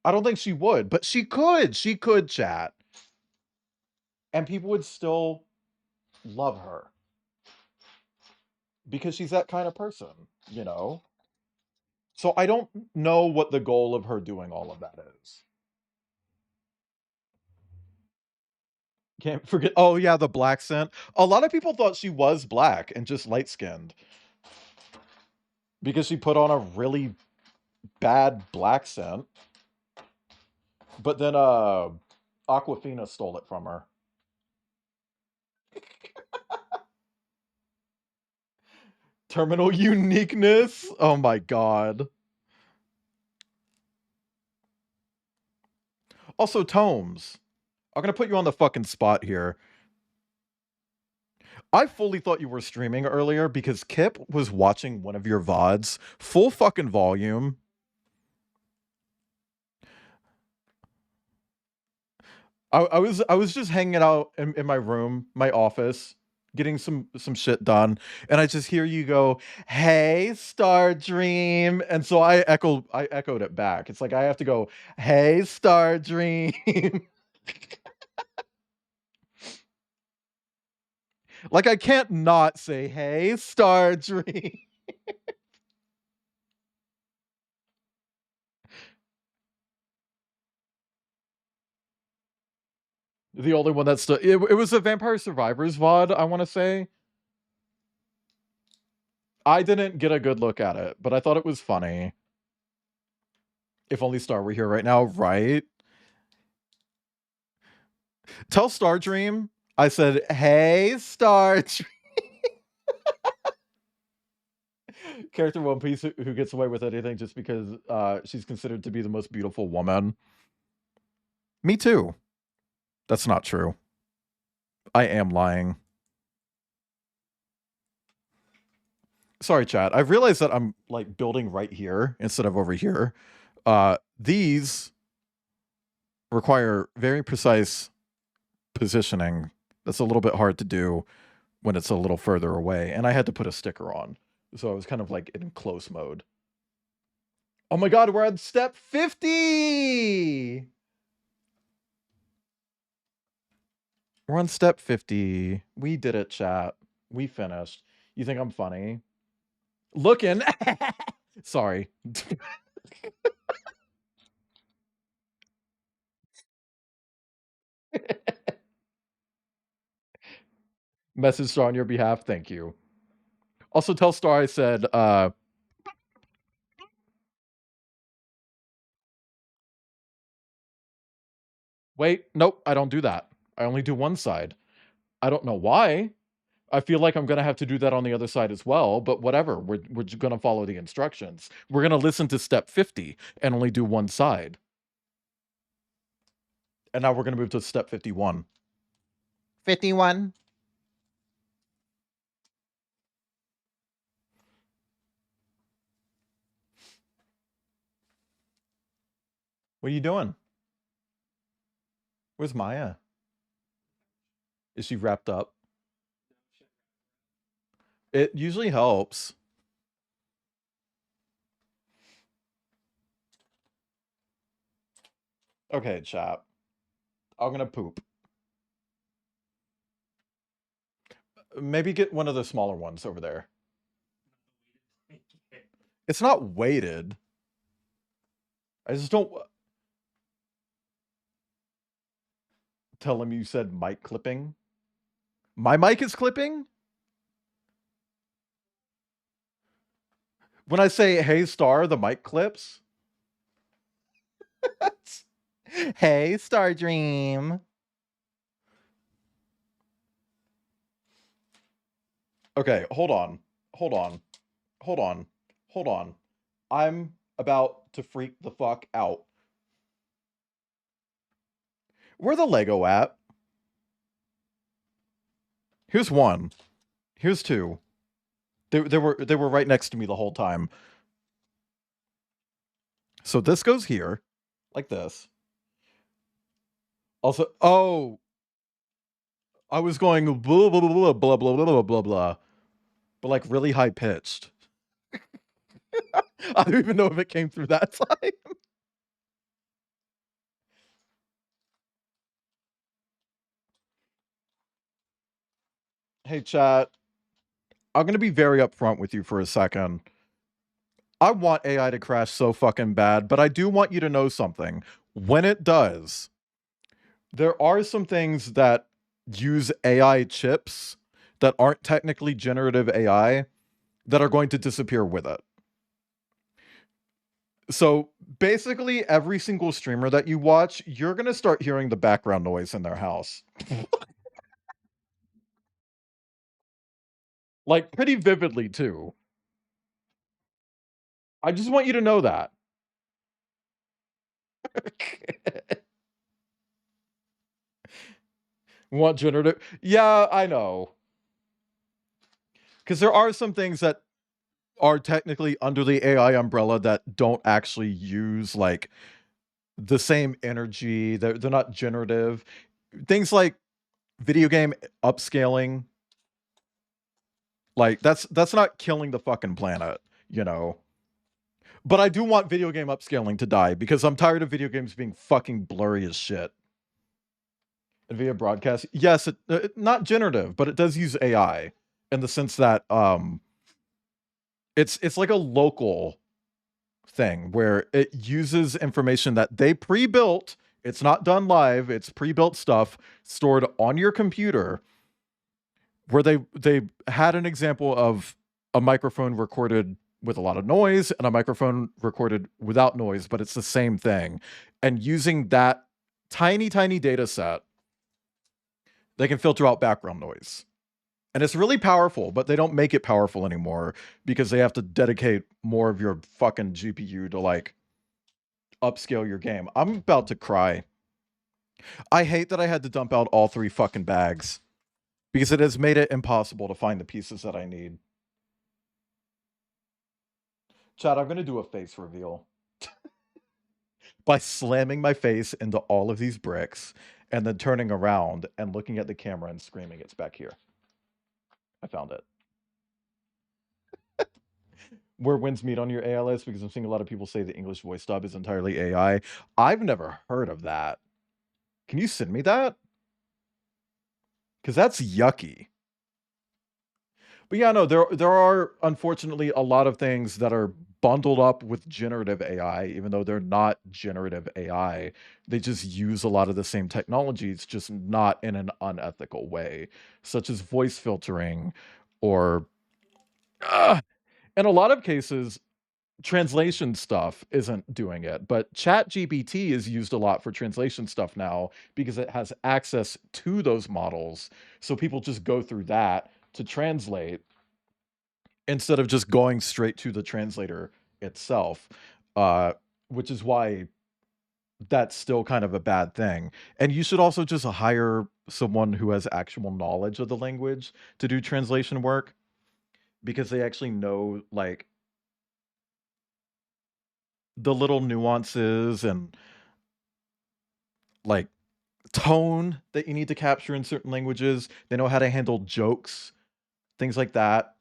Speaker 2: I don't think she would, but she could. She could, chat. And people would still love her. Because she's that kind of person, you know? So I don't know what the goal of her doing all of that is. Can't forget. Oh, yeah, the black scent. A lot of people thought she was black and just light-skinned. Because she put on a really bad black scent. But then Aquafina stole it from her. Terminal uniqueness? Oh my god. Also, Tomes. I'm gonna put you on the fucking spot here. I fully thought you were streaming earlier because Kip was watching one of your VODs, full fucking volume. I was just hanging out in my room, my office, getting some shit done, and I just hear you go, "Hey, Star Dream," and so I echoed it back. It's like I have to go, "Hey, Star Dream." Like I can't not say, "Hey, Star Dream." The only one that's still it was a Vampire Survivors VOD, I want to say. I didn't get a good look at it, but I thought it was funny. If only Star were here right now, right? Tell Star Dream I said, "Hey, Star Dream." Character One Piece who gets away with anything just because she's considered to be the most beautiful woman. Me too. That's not true. I am lying. Sorry, chat. I've realized that I'm like building right here instead of over here. These require very precise positioning. That's a little bit hard to do when it's a little further away. And I had to put a sticker on. So I was kind of like in close mode. Oh my god, we're at step 50! We're on step 50. We did it, chat. We finished. You think I'm funny? Looking. Sorry. Message Star on your behalf. Thank you. Also tell Star I said, wait, nope, I don't do that. I only do one side. I don't know why. I feel like I'm gonna have to do that on the other side as well, but whatever. We're gonna follow the instructions. We're gonna listen to step 50 and only do one side. And now we're gonna move to step 51. 51. What are you doing? Where's Maya? Is she wrapped up? It usually helps. Okay, chat. I'm gonna poop. Maybe get one of the smaller ones over there. It's not weighted. I just don't... Tell him you said mic clipping. My mic is clipping? When I say, hey, Star, the mic clips? Hey, Star Dream. Okay, hold on. Hold on. Hold on. Hold on. I'm about to freak the fuck out. Where the Lego at? Here's one. Here's two. They were right next to me the whole time. So this goes here, like this. Also, oh, I was going blah blah blah blah blah blah blah blah blah, but like really high pitched. I don't even know if it came through that time. Hey chat, I'm gonna be very upfront with you for a second. I want AI to crash so fucking bad, but I do want you to know something. When it does, there are some things that use AI chips that aren't technically generative AI that are going to disappear with it. So basically every single streamer that you watch, you're going to start hearing the background noise in their house. Like pretty vividly too. I just want you to know that. Want generative? Yeah, I know. Because there are some things that are technically under the AI umbrella that don't actually use like the same energy. They're not generative. Things like video game upscaling. Like that's not killing the fucking planet, you know. But I do want video game upscaling to die because I'm tired of video games being fucking blurry as shit. And via broadcast, yes, not generative, but it does use AI in the sense that it's like a local thing where it uses information that they pre-built. It's not done live. It's pre-built stuff stored on your computer. Where they had an example of a microphone recorded with a lot of noise and a microphone recorded without noise, but it's the same thing. And using that tiny data set, they can filter out background noise. And it's really powerful, but they don't make it powerful anymore because they have to dedicate more of your fucking GPU to like upscale your game. I'm about to cry. I hate that I had to dump out all 3 fucking bags because it has made it impossible to find the pieces that I need. Chad, I'm going to do a face reveal. By slamming my face into all of these bricks and then turning around and looking at the camera and screaming, it's back here. I found it. where wins meet on your AI list, because I'm seeing a lot of people say the English voice dub is entirely AI. I've never heard of that. Can you send me that? Because that's yucky. But yeah, no, there are unfortunately a lot of things that are bundled up with generative AI, even though they're not generative AI. They just use a lot of the same technologies, just not in an unethical way, such as voice filtering or, in a lot of cases, translation stuff isn't doing it. But ChatGPT is used a lot for translation stuff now because it has access to those models. So people just go through that to translate instead of just going straight to the translator itself, which is why that's still kind of a bad thing. And you should also just hire someone who has actual knowledge of the language to do translation work, because they actually know, like, the little nuances and, like, tone that you need to capture in certain languages. They know how to handle jokes, things like that.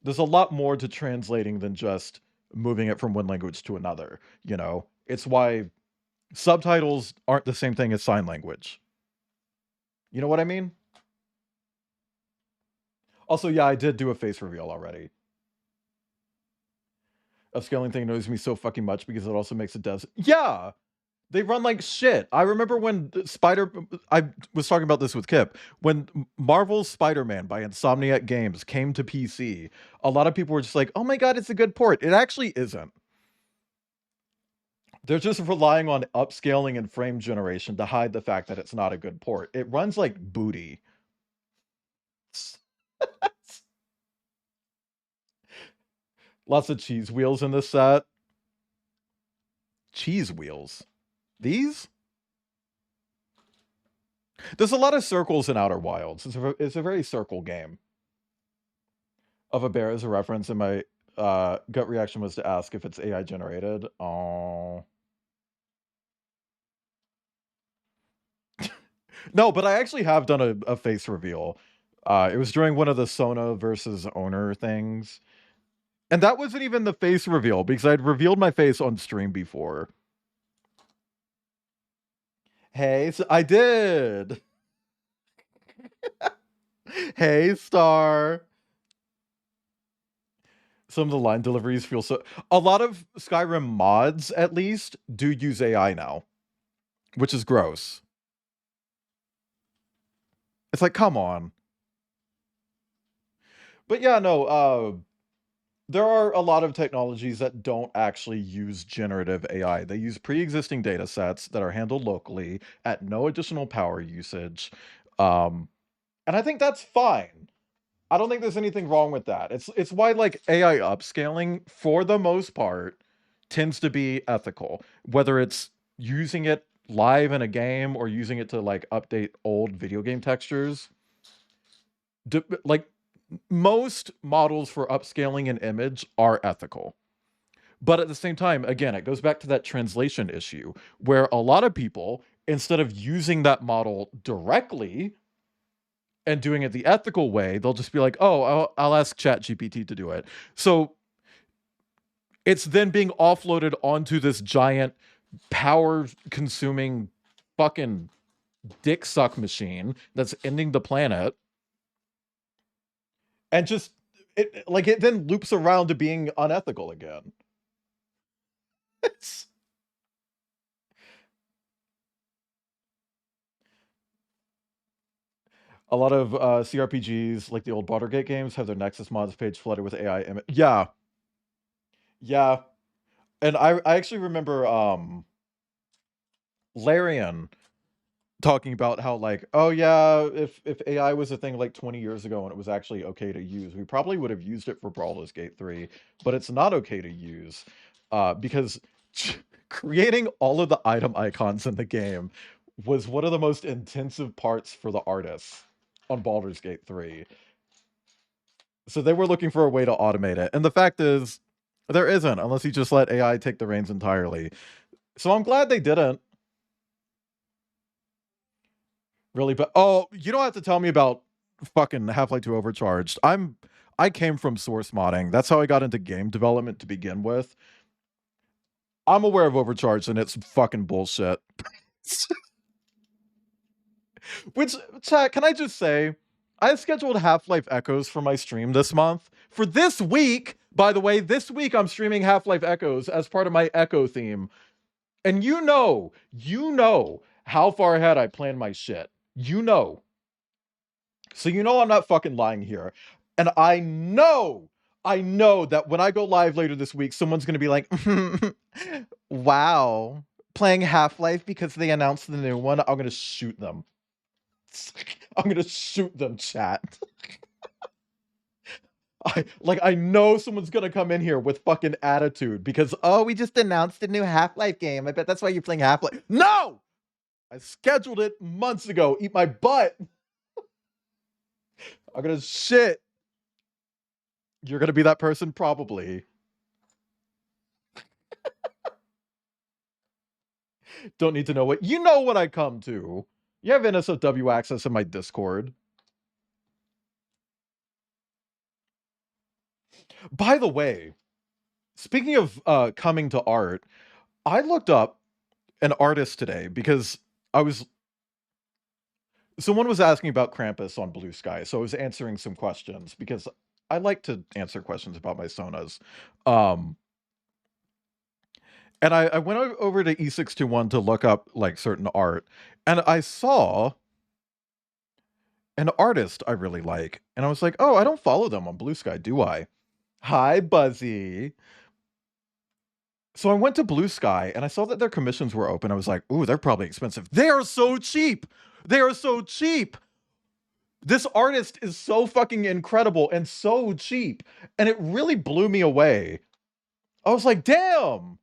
Speaker 2: There's a lot more to translating than just moving it from one language to another, you know? It's why subtitles aren't the same thing as sign language. You know what I mean? Also, yeah, I did do a face reveal already. Upscaling thing annoys me so fucking much because it also makes it does. Yeah! They run like shit. I remember when I was talking about this with Kip. When Marvel's Spider-Man by Insomniac Games came to PC, a lot of people were just like, oh my god, it's a good port. It actually isn't. They're just relying on upscaling and frame generation to hide the fact that it's not a good port. It runs like booty. Lots of cheese wheels in this set. Cheese wheels? These? There's a lot of circles in Outer Wilds. It's a very circle game. Of a bear as a reference, and my gut reaction was to ask if it's AI generated. Oh. No, but I actually have done a face reveal. It was during one of the Sona versus Owner things. And that wasn't even the face reveal, because I'd revealed my face on stream before. Hey, so I did! Hey, Star! Some of the line deliveries feel so... A lot of Skyrim mods, at least, do use AI now. Which is gross. It's like, come on. But yeah, no, there are a lot of technologies that don't actually use generative AI. They use pre-existing data sets that are handled locally at no additional power usage. And I think that's fine. I don't think there's anything wrong with that. It's why, like, AI upscaling, for the most part, tends to be ethical. Whether it's using it live in a game or using it to, like, update old video game textures. Like, most models for upscaling an image are ethical. But at the same time, again, it goes back to that translation issue, where a lot of people, instead of using that model directly and doing it the ethical way, they'll just be like, oh, I'll ask ChatGPT to do it. So it's then being offloaded onto this giant power-consuming fucking dick suck machine that's ending the planet. And just, it then loops around to being unethical again. A lot of CRPGs, like the old Baldur's Gate games, have their Nexus mods page flooded with AI image. Yeah. Yeah. And I actually remember Larian talking about how, like, oh yeah, if AI was a thing like 20 years ago and it was actually okay to use, we probably would have used it for Baldur's Gate 3, but it's not okay to use because creating all of the item icons in the game was one of the most intensive parts for the artists on Baldur's Gate 3. So they were looking for a way to automate it. And the fact is, there isn't, unless you just let AI take the reins entirely. So I'm glad they didn't. Really, but oh, you don't have to tell me about fucking Half-Life 2 Overcharged. I'm I came from source modding. That's how I got into game development to begin with. I'm aware of overcharge and it's fucking bullshit. Which, chat, can I just say, I scheduled Half-Life Echoes for my stream this month. For this week, by the way, this week I'm streaming Half-Life Echoes as part of my Echo theme. And you know how far ahead I plan my shit. You know. So you know I'm not fucking lying here. And I know that when I go live later this week, someone's going to be like, wow, playing Half-Life because they announced the new one. I'm going to shoot them. I'm going to shoot them, chat. I know someone's going to come in here with fucking attitude because, oh, we just announced a new Half-Life game. I bet that's why you're playing Half-Life. No! I scheduled it months ago. Eat my butt. I'm going to shit. You're going to be that person? Probably. Don't need to know what. You know what I come to. You have NSFW access in my Discord. By the way, speaking of coming to art, I looked up an artist today because someone was asking about Krampus on Blue Sky, so I was answering some questions because I like to answer questions about my sonas. And I went over to E621 to look up like certain art, and I saw an artist I really like, and I was like, oh, I don't follow them on Blue Sky, do I? Hi, Buzzy. So I went to Blue Sky and I saw that their commissions were open. I was like, ooh, they're probably expensive. They are so cheap. They are so cheap. This artist is so fucking incredible and so cheap. And it really blew me away. I was like, damn.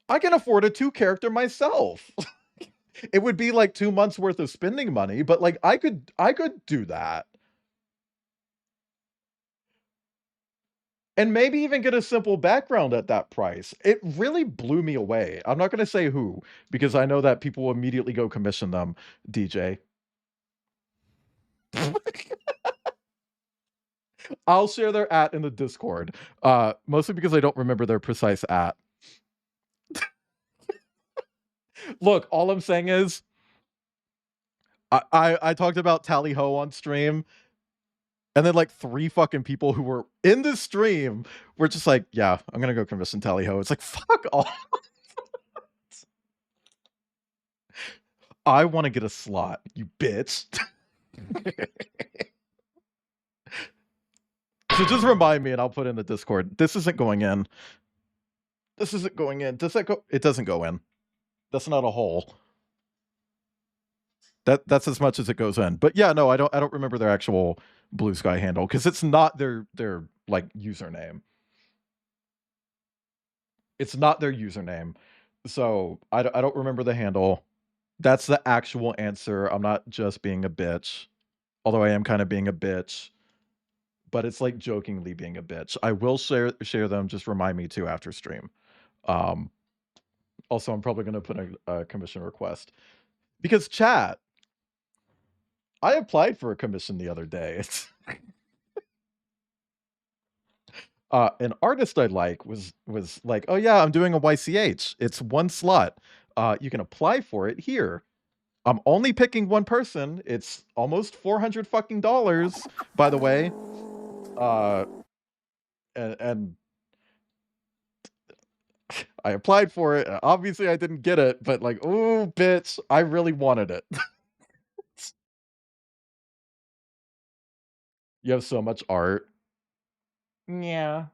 Speaker 2: I can afford a 2-character myself. It would be like 2 months worth of spending money, but like I could do that. And maybe even get a simple background at that price. It really blew me away. I'm not going to say who, because I know that people will immediately go commission them, DJ. I'll share their @ in the Discord, mostly because I don't remember their precise @ Look, all I'm saying is, I talked about Tally Ho on stream, and then like 3 fucking people who were in the stream were just like, yeah, I'm gonna go commission Tally Ho. It's like, fuck off. I want to get a slot, you bitch. So just remind me and I'll put in the Discord. This isn't going in. This isn't going in. Does that go? It doesn't go in. That's not a hole. That's as much as it goes in. But yeah, no, I don't remember their actual Blue Sky handle because it's not their like username. It's not their username. So I don't remember the handle. That's the actual answer. I'm not just being a bitch. Although I am kind of being a bitch. But it's like jokingly being a bitch. I will share them. Just remind me to after stream. Also, I'm probably going to put a commission request. Because chat, I applied for a commission the other day. An artist I like was like, oh yeah, I'm doing a YCH. It's 1 slot. You can apply for it here. I'm only picking 1 person. It's almost $400 fucking dollars, by the way. And I applied for it. Obviously, I didn't get it, but like, oh, bitch, I really wanted it. You have so much art. Yeah.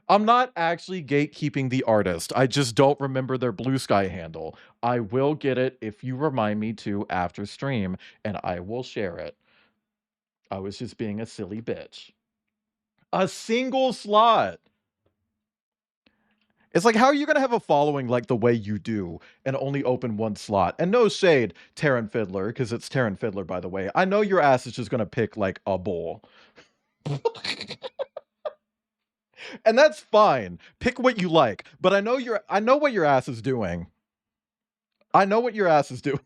Speaker 2: I'm not actually gatekeeping the artist. I just don't remember their Blue Sky handle. I will get it if you remind me to after stream, and I will share it. I was just being a silly bitch. A single slot. It's like, how are you going to have a following like the way you do and only open 1 slot? And no shade, Terran Fiddler, because it's Terran Fiddler, by the way. I know your ass is just going to pick like a bowl. And that's fine. Pick what you like. But I know what your ass is doing. I know what your ass is doing.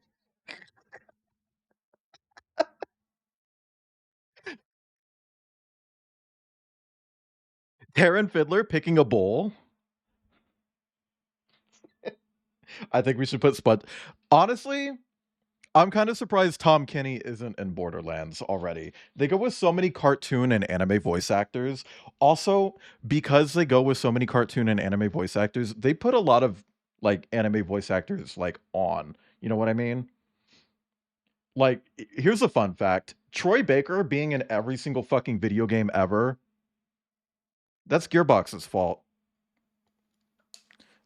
Speaker 2: Karen Fiddler picking a bowl. I think we should put Spud. Honestly, I'm kind of surprised Tom Kenny isn't in Borderlands already. They go with so many cartoon and anime voice actors. Also, because they go with so many cartoon and anime voice actors, they put a lot of like anime voice actors like on. You know what I mean? Like, here's a fun fact. Troy Baker being in every single fucking video game ever, that's Gearbox's fault.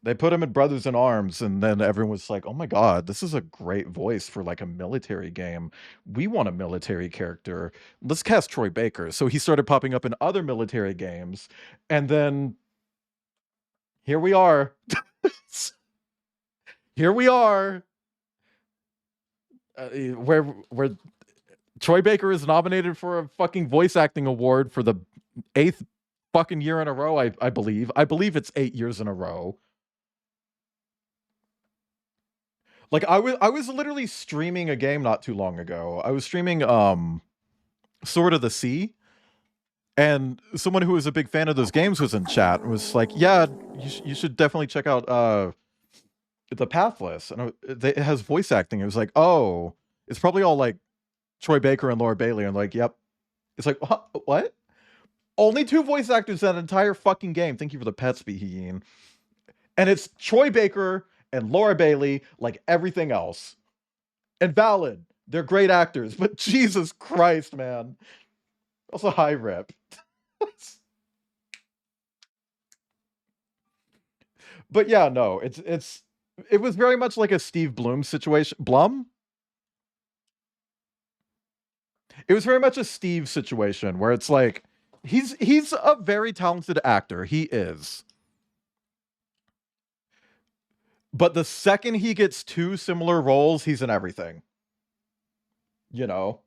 Speaker 2: They put him in Brothers in Arms, and then everyone was like, oh my god, this is a great voice for like a military game. We want a military character. Let's cast Troy Baker. So he started popping up in other military games, and then here we are. Here we are. Where Troy Baker is nominated for a fucking voice acting award for the 8th fucking year in a row, I believe. I believe it's 8 years in a row. Like I was literally streaming a game not too long ago. I was streaming Sword of the Sea, and someone who was a big fan of those games was in chat and was like, "Yeah, you should definitely check out the Pathless." And it has voice acting. It was like, "Oh, it's probably all like Troy Baker and Laura Bailey." And like, "Yep." It's like, "What? Only 2 voice actors in that entire fucking game." Thank you for the pets, Beheen. And it's Troy Baker and Laura Bailey, like everything else. And valid. They're great actors, but Jesus Christ, man. Also, high rip. But yeah, no, it was very much like a Steve Blum situation. Blum? It was very much a Steve situation where it's like he's a very talented actor. He is. But the second he gets 2 similar roles, he's in everything. You know?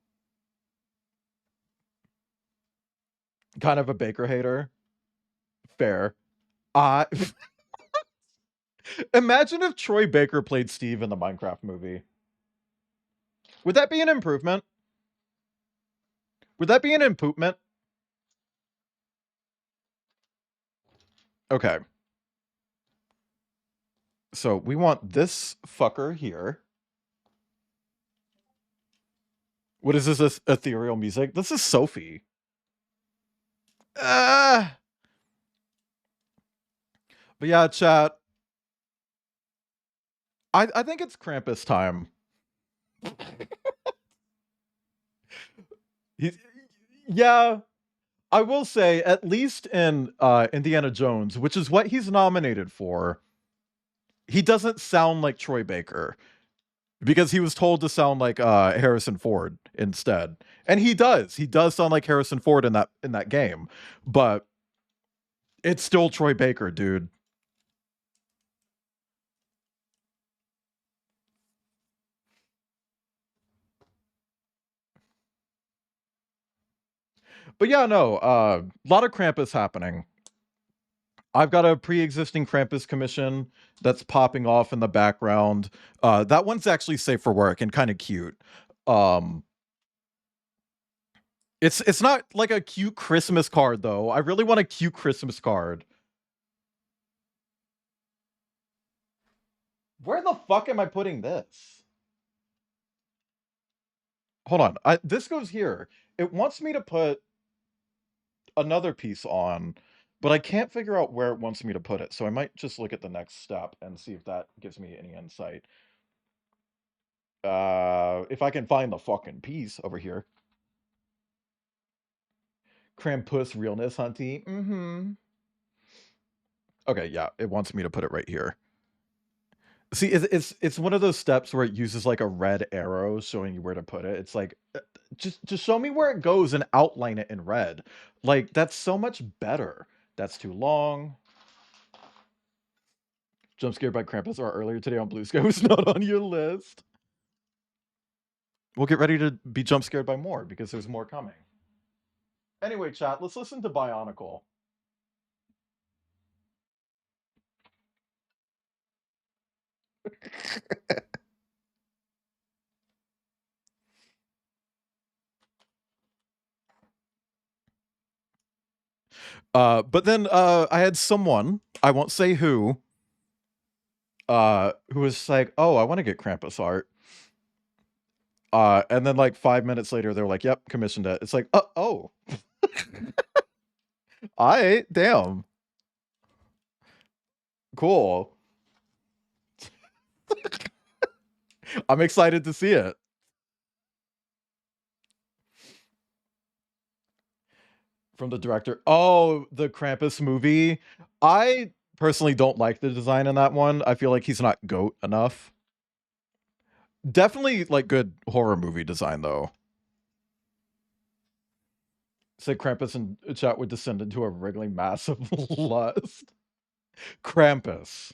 Speaker 2: Kind of a Baker hater. Fair. Imagine if Troy Baker played Steve in the Minecraft movie. Would that be an improvement? Would that be an improvement? Okay. So we want this fucker here. What is this ethereal music? This is Sophie. But yeah, chat. I think it's Krampus time. Yeah, I will say, at least in Indiana Jones, which is what he's nominated for, he doesn't sound like Troy Baker. Because he was told to sound like Harrison Ford instead. And he does. He does sound like Harrison Ford in that game. But it's still Troy Baker, dude. But yeah, no, a lot of Krampus happening. I've got a pre-existing Krampus commission that's popping off in the background. That one's actually safe for work and kind of cute. It's not like a cute Christmas card, though. I really want a cute Christmas card. Where the fuck am I putting this? Hold on. This goes here. It wants me to put another piece on, but I can't figure out where it wants me to put it. So I might just look at the next step and see if that gives me any insight. If I can find the fucking piece over here. Krampus realness, hunty. Mm-hmm. Okay, yeah, it wants me to put it right here. See, it's one of those steps where it uses like a red arrow showing you where to put it. It's like, just show me where it goes and outline it in red. Like, that's so much better. That's too long. Jump scared by Krampus or earlier today on Blue Sky was not on your list. We'll get ready to be jump scared by more because there's more coming. Anyway, chat, let's listen to Bionicle. But then I had someone, I won't say who was like, oh, I want to get Krampus art. And then like 5 minutes later, they're like, yep, commissioned it. It's like, oh. Damn. Cool. I'm excited to see it. From the director. Oh, the Krampus movie. I personally don't like the design in that one. I feel like he's not goat enough. Definitely like good horror movie design though. Said Krampus and chat would descend into a wriggling mass of lust. Krampus.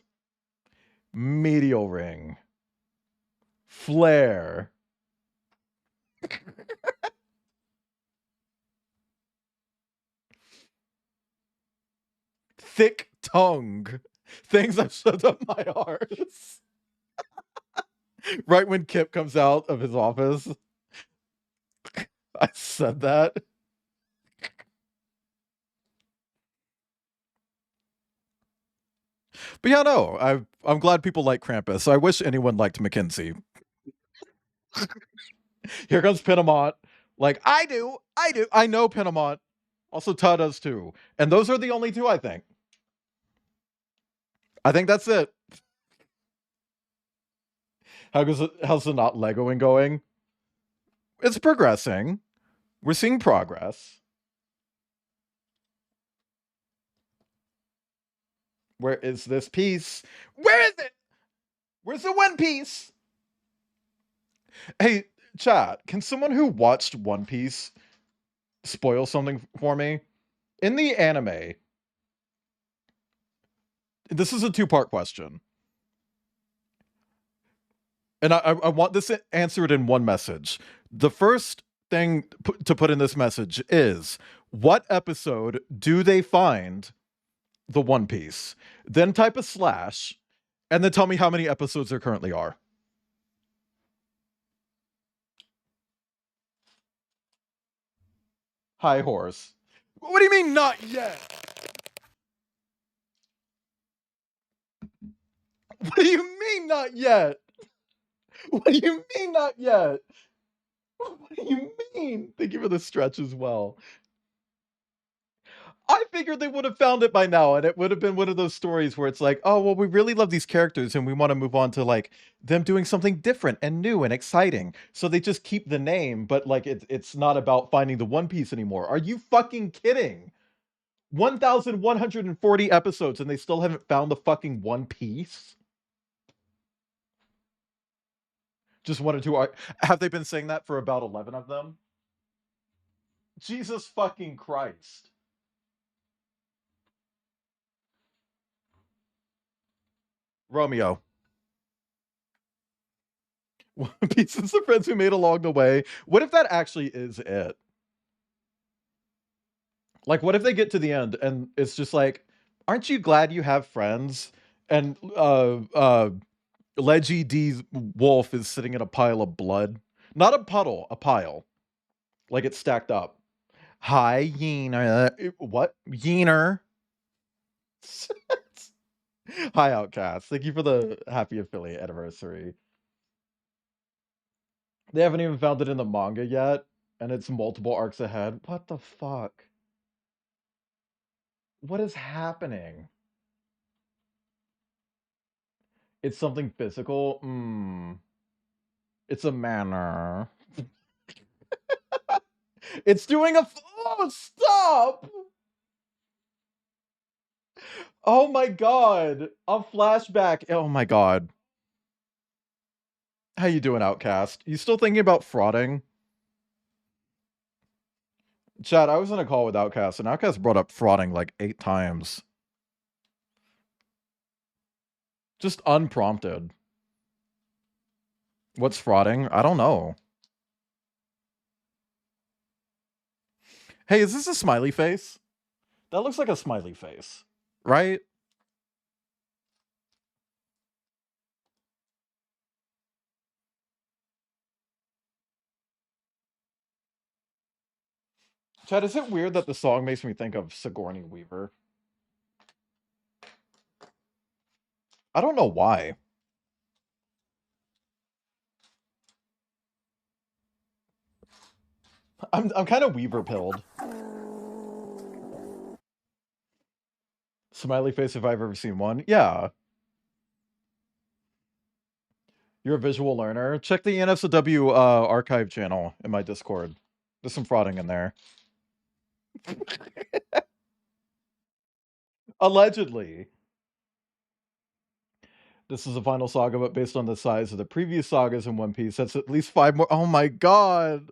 Speaker 2: Medial ring. Flare. Thick tongue. Things I've shoved up my arse. Right when Kip comes out of his office. I said that. But yeah, no, I'm glad people like Krampus. I wish anyone liked Mackenzie. Here comes Pinamont. Like, I do. I know Pinamont. Also, Todd does too. And those are the only two, I think. I think that's it. How's the not Legoing going? It's progressing. We're seeing progress. Where is this piece? Where is it? Where's the One Piece? Hey, chat, can someone who watched One Piece spoil something for me? In the anime, this is a two-part question. And I want this answered in one message. The first thing to put in this message is, what episode do they find the One Piece? Then type a slash, and then tell me how many episodes there currently are. Hi, horse. What do you mean, not yet? What do you mean, not yet? What do you mean, not yet? What do you mean? Thank you for the stretch as well. I figured they would have found it by now, and it would have been one of those stories where it's like, oh, well, we really love these characters, and we want to move on to like them doing something different and new and exciting. So they just keep the name, but like it's not about finding the One Piece anymore. Are you fucking kidding? 1,140 episodes, and they still haven't found the fucking One Piece? Just one or two. Have they been saying that for about 11 of them? Jesus fucking Christ. Romeo. One Piece is the friends we made along the way. What if that actually is it? Like, what if they get to the end and it's just like, aren't you glad you have friends? And Leggy D's wolf is sitting in a pile of blood. Not a puddle, a pile. Like it's stacked up. Hi, Yeaner. What? Yeaner. Hi, Outcast. Thank you for the happy affiliate anniversary. They haven't even found it in the manga yet, and it's multiple arcs ahead. What the fuck? What is happening? It's something physical? It's a manner. It's doing a... Oh, stop! Oh my god. A flashback. Oh my god. How you doing, Outcast? You still thinking about frauding? Chad, I was in a call with Outcast, and Outcast brought up frauding like 8 times. Just unprompted. What's frauding? I don't know. Hey, is this a smiley face? That looks like a smiley face, right? Chad, is it weird that the song makes me think of Sigourney Weaver? I don't know why. I'm kind of Weaver pilled. Smiley face if I've ever seen one. Yeah. You're a visual learner. Check the NSW archive channel in my Discord. There's some frauding in there. Allegedly. This is the final saga, but based on the size of the previous sagas in One Piece, that's at least 5 more. Oh my god.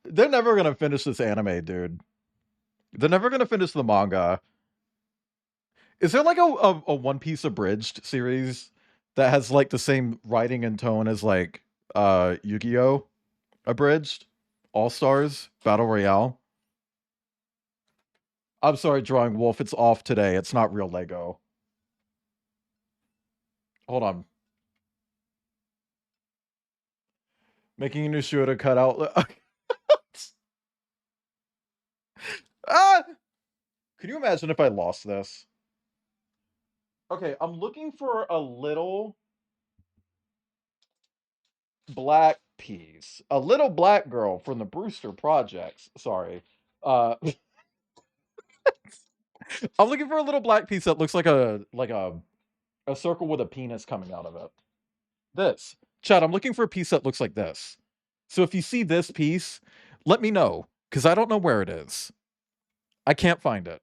Speaker 2: They're never gonna finish this anime, dude. They're never gonna finish the manga. Is there like a One Piece abridged series that has like the same writing and tone as like Yu-Gi-Oh! Abridged? All-Stars? Battle Royale? I'm sorry, Drawing Wolf, it's off today. It's not real Lego. Hold on. Making a new show to cut out. Ah! Could you imagine if I lost this? Okay, I'm looking for a little black piece. A little black girl from the Brewster Projects. Sorry. I'm looking for a little black piece that looks like a circle with a penis coming out of it. This. Chad, I'm looking for a piece that looks like this. So if you see this piece, let me know, because I don't know where it is. I can't find it.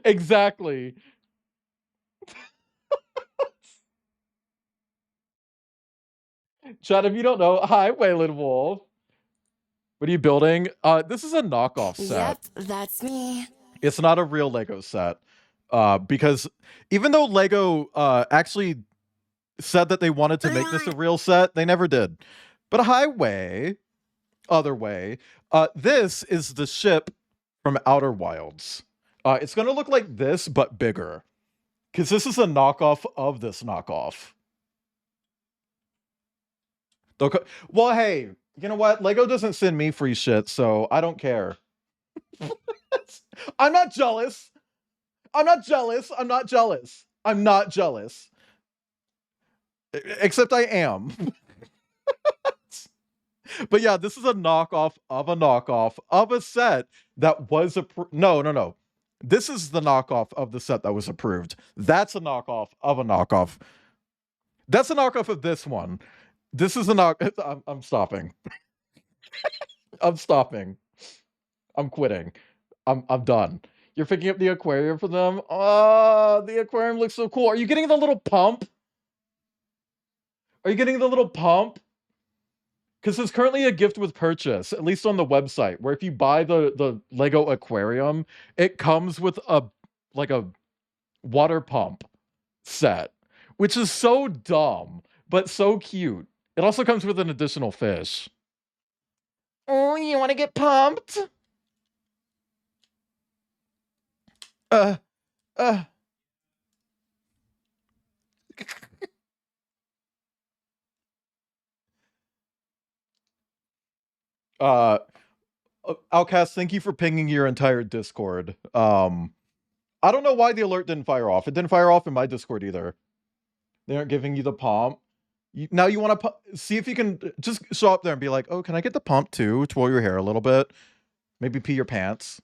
Speaker 2: Exactly. Chad, if you don't know, hi, Waylon Wolf. What are you building? This is a knockoff set.
Speaker 7: Yep, that's me.
Speaker 2: It's not a real Lego set. Because even though Lego actually said that they wanted to make this a real set, they never did. But other way, this is the ship from Outer Wilds. It's gonna look like this, but bigger. Because this is a knockoff of this knockoff. Well, hey, you know what? Lego doesn't send me free shit, so I don't care. I'm not jealous. I'm not jealous. I'm not jealous. I'm not jealous. Except I am. But yeah, this is a knockoff of a set that was no. This is the knockoff of the set that was approved. That's a knockoff of a knockoff. That's a knockoff of this one. This is a I'm stopping. I'm stopping. I'm quitting. I'm done. You're picking up the aquarium for them? Oh, the aquarium looks so cool. Are you getting the little pump? Are you getting the little pump? Because there's currently a gift with purchase, at least on the website, where if you buy the Lego aquarium, it comes with a water pump set, which is so dumb, but so cute. It also comes with an additional fish. Oh, you want to get pumped? Outcast, thank you for pinging your entire Discord. I don't know why the alert didn't fire off. It didn't fire off in my Discord either. They aren't giving you the pump. Now you want to see if you can just show up there and be like, oh, can I get the pump too? Twirl your hair a little bit. Maybe pee your pants.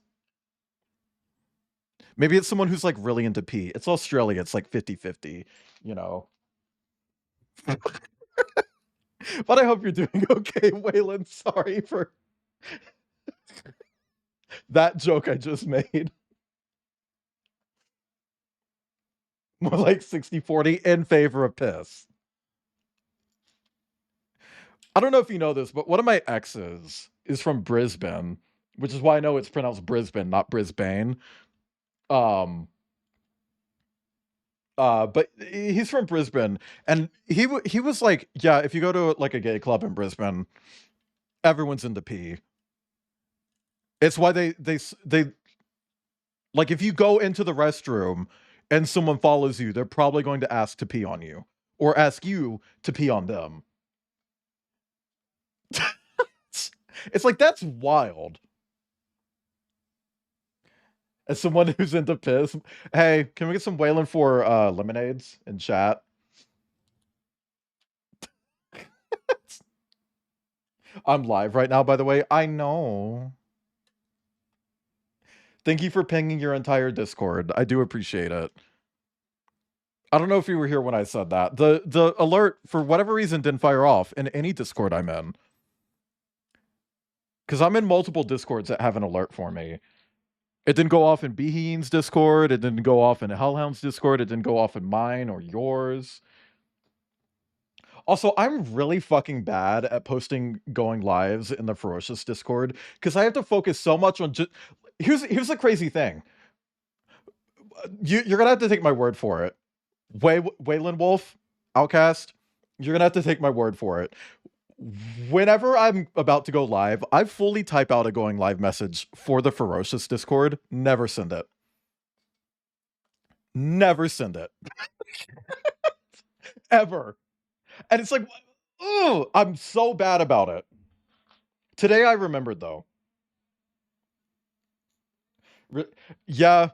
Speaker 2: Maybe it's someone who's like really into pee. It's Australia. It's like 50-50, you know. But I hope you're doing okay, Waylon. Sorry for that joke I just made. More like 60-40 in favor of piss. I don't know if you know this, but one of my exes is from Brisbane, which is why I know it's pronounced Brisbane, not Brisbane. But he's from Brisbane, and he was like, yeah, if you go to like a gay club in Brisbane, everyone's into pee. It's why they like if you go into the restroom and someone follows you, they're probably going to ask to pee on you or ask you to pee on them. It's like, that's wild. As someone who's into piss, hey, can we get some Waylon for lemonades in chat? I'm live right now, by the way. I know. Thank you for pinging your entire Discord. I do appreciate it. I don't know if you were here when I said that. The alert, for whatever reason, didn't fire off in any Discord I'm in. Because I'm in multiple Discords that have an alert for me. It didn't go off in Beheen's Discord. It didn't go off in Hellhound's Discord. It didn't go off in mine or yours. Also, I'm really fucking bad at posting going lives in the Ferocious Discord because I have to focus so much on just... Here's the crazy thing. You're going to have to take my word for it. Waylon Wolf, Outcast, you're going to have to take my word for it. Whenever I'm about to go live, I fully type out a going live message for the Ferocious Discord. Never send it. Never send it. Ever. And it's like, ooh, I'm so bad about it. Today I remembered, though. Yeah,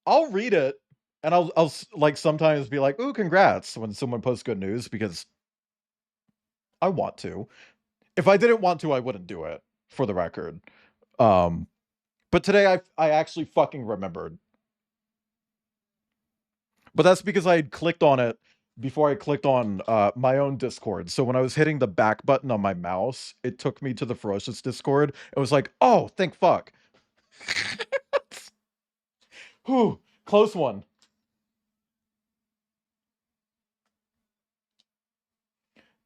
Speaker 2: I'll read it, and I'll like sometimes be like, ooh, congrats, when someone posts good news, because I want to. If I didn't want to, I wouldn't do it, for the record. But today I actually fucking remembered. But that's because I had clicked on it before I clicked on my own Discord. So when I was hitting the back button on my mouse, it took me to the Ferocious Discord. It was like, oh, thank fuck. Whew, close one.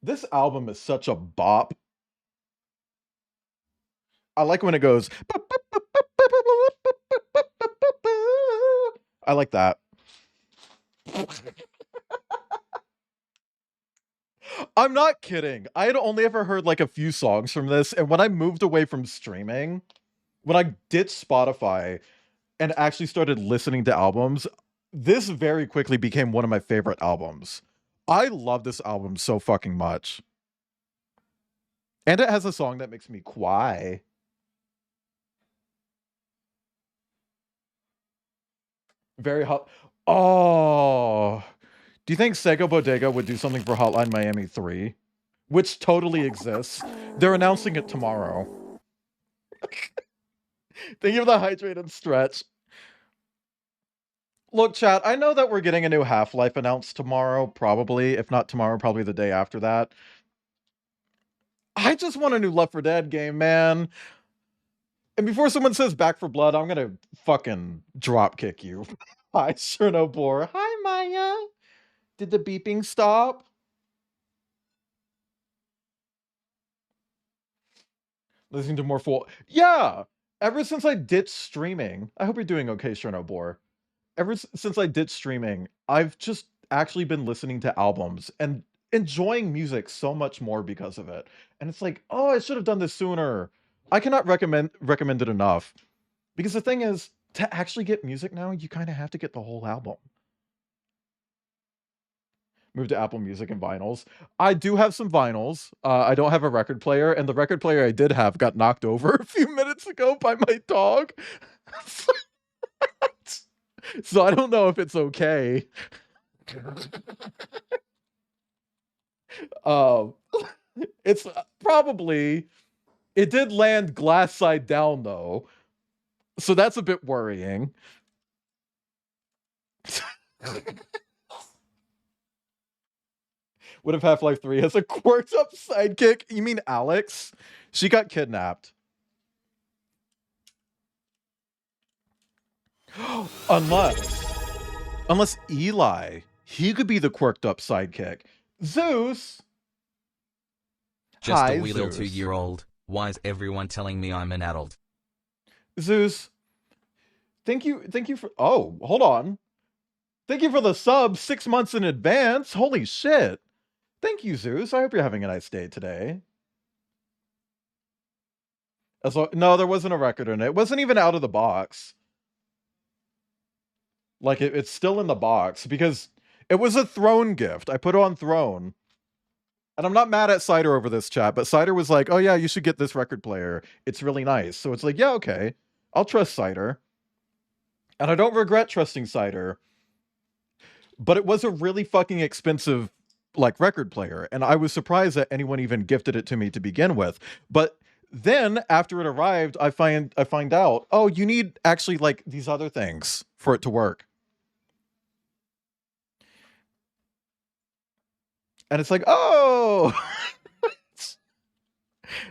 Speaker 2: This album is such a bop. I like when it goes. I like that. I'm not kidding. I had only ever heard like a few songs from this, and when I moved away from streaming, when I ditched Spotify and actually started listening to albums, this very quickly became one of my favorite albums. I love this album so fucking much. And it has a song that makes me cry. Very hot. Oh, do you think Sega Bodega would do something for Hotline Miami 3? Which totally exists. They're announcing it tomorrow. Think of the hydrated stretch. Look, chat, I know that we're getting a new Half-Life announced tomorrow, probably. If not tomorrow, probably the day after that. I just want a new Left 4 Dead game, man. And before someone says Back for Blood, I'm gonna fucking drop kick you. Hi, Chernobor. Hi, Maya. Did the beeping stop? Listening to more full... Yeah! Ever since I ditched streaming... I hope you're doing okay, Chernobor. Ever since I ditched streaming, I've just actually been listening to albums and enjoying music so much more because of it. And it's like, oh, I should have done this sooner. I cannot recommend it enough. Because the thing is, to actually get music now, you kind of have to get the whole album. Move to Apple Music and vinyls. I do have some vinyls. I don't have a record player, and the record player I did have got knocked over a few minutes ago by my dog. So I don't know if it's okay. It's probably... It did land glass side down, though. So that's a bit worrying. What if Half-Life 3 has a quirked up sidekick? You mean Alex? She got kidnapped. Unless Eli, he could be the quirked up sidekick. Zeus.
Speaker 7: Just
Speaker 2: Hi,
Speaker 7: a wee little
Speaker 2: Zeus.
Speaker 7: 2-year-old. Why is everyone telling me I'm an adult?
Speaker 2: Zeus. Thank you for... Oh, hold on. Thank you for the sub 6 months in advance. Holy shit. Thank you, Zeus. I hope you're having a nice day today. No, there wasn't a record in it. It wasn't even out of the box. Like, it's still in the box because it was a Throne gift. I put it on Throne. And I'm not mad at Cider over this, chat, but Cider was like, oh yeah, you should get this record player. It's really nice. So it's like, yeah, okay. I'll trust Cider. And I don't regret trusting Cider. But it was a really fucking expensive, like, record player. And I was surprised that anyone even gifted it to me to begin with. But then, after it arrived, I find out, oh, you need actually, like, these other things for it to work. And it's like, oh!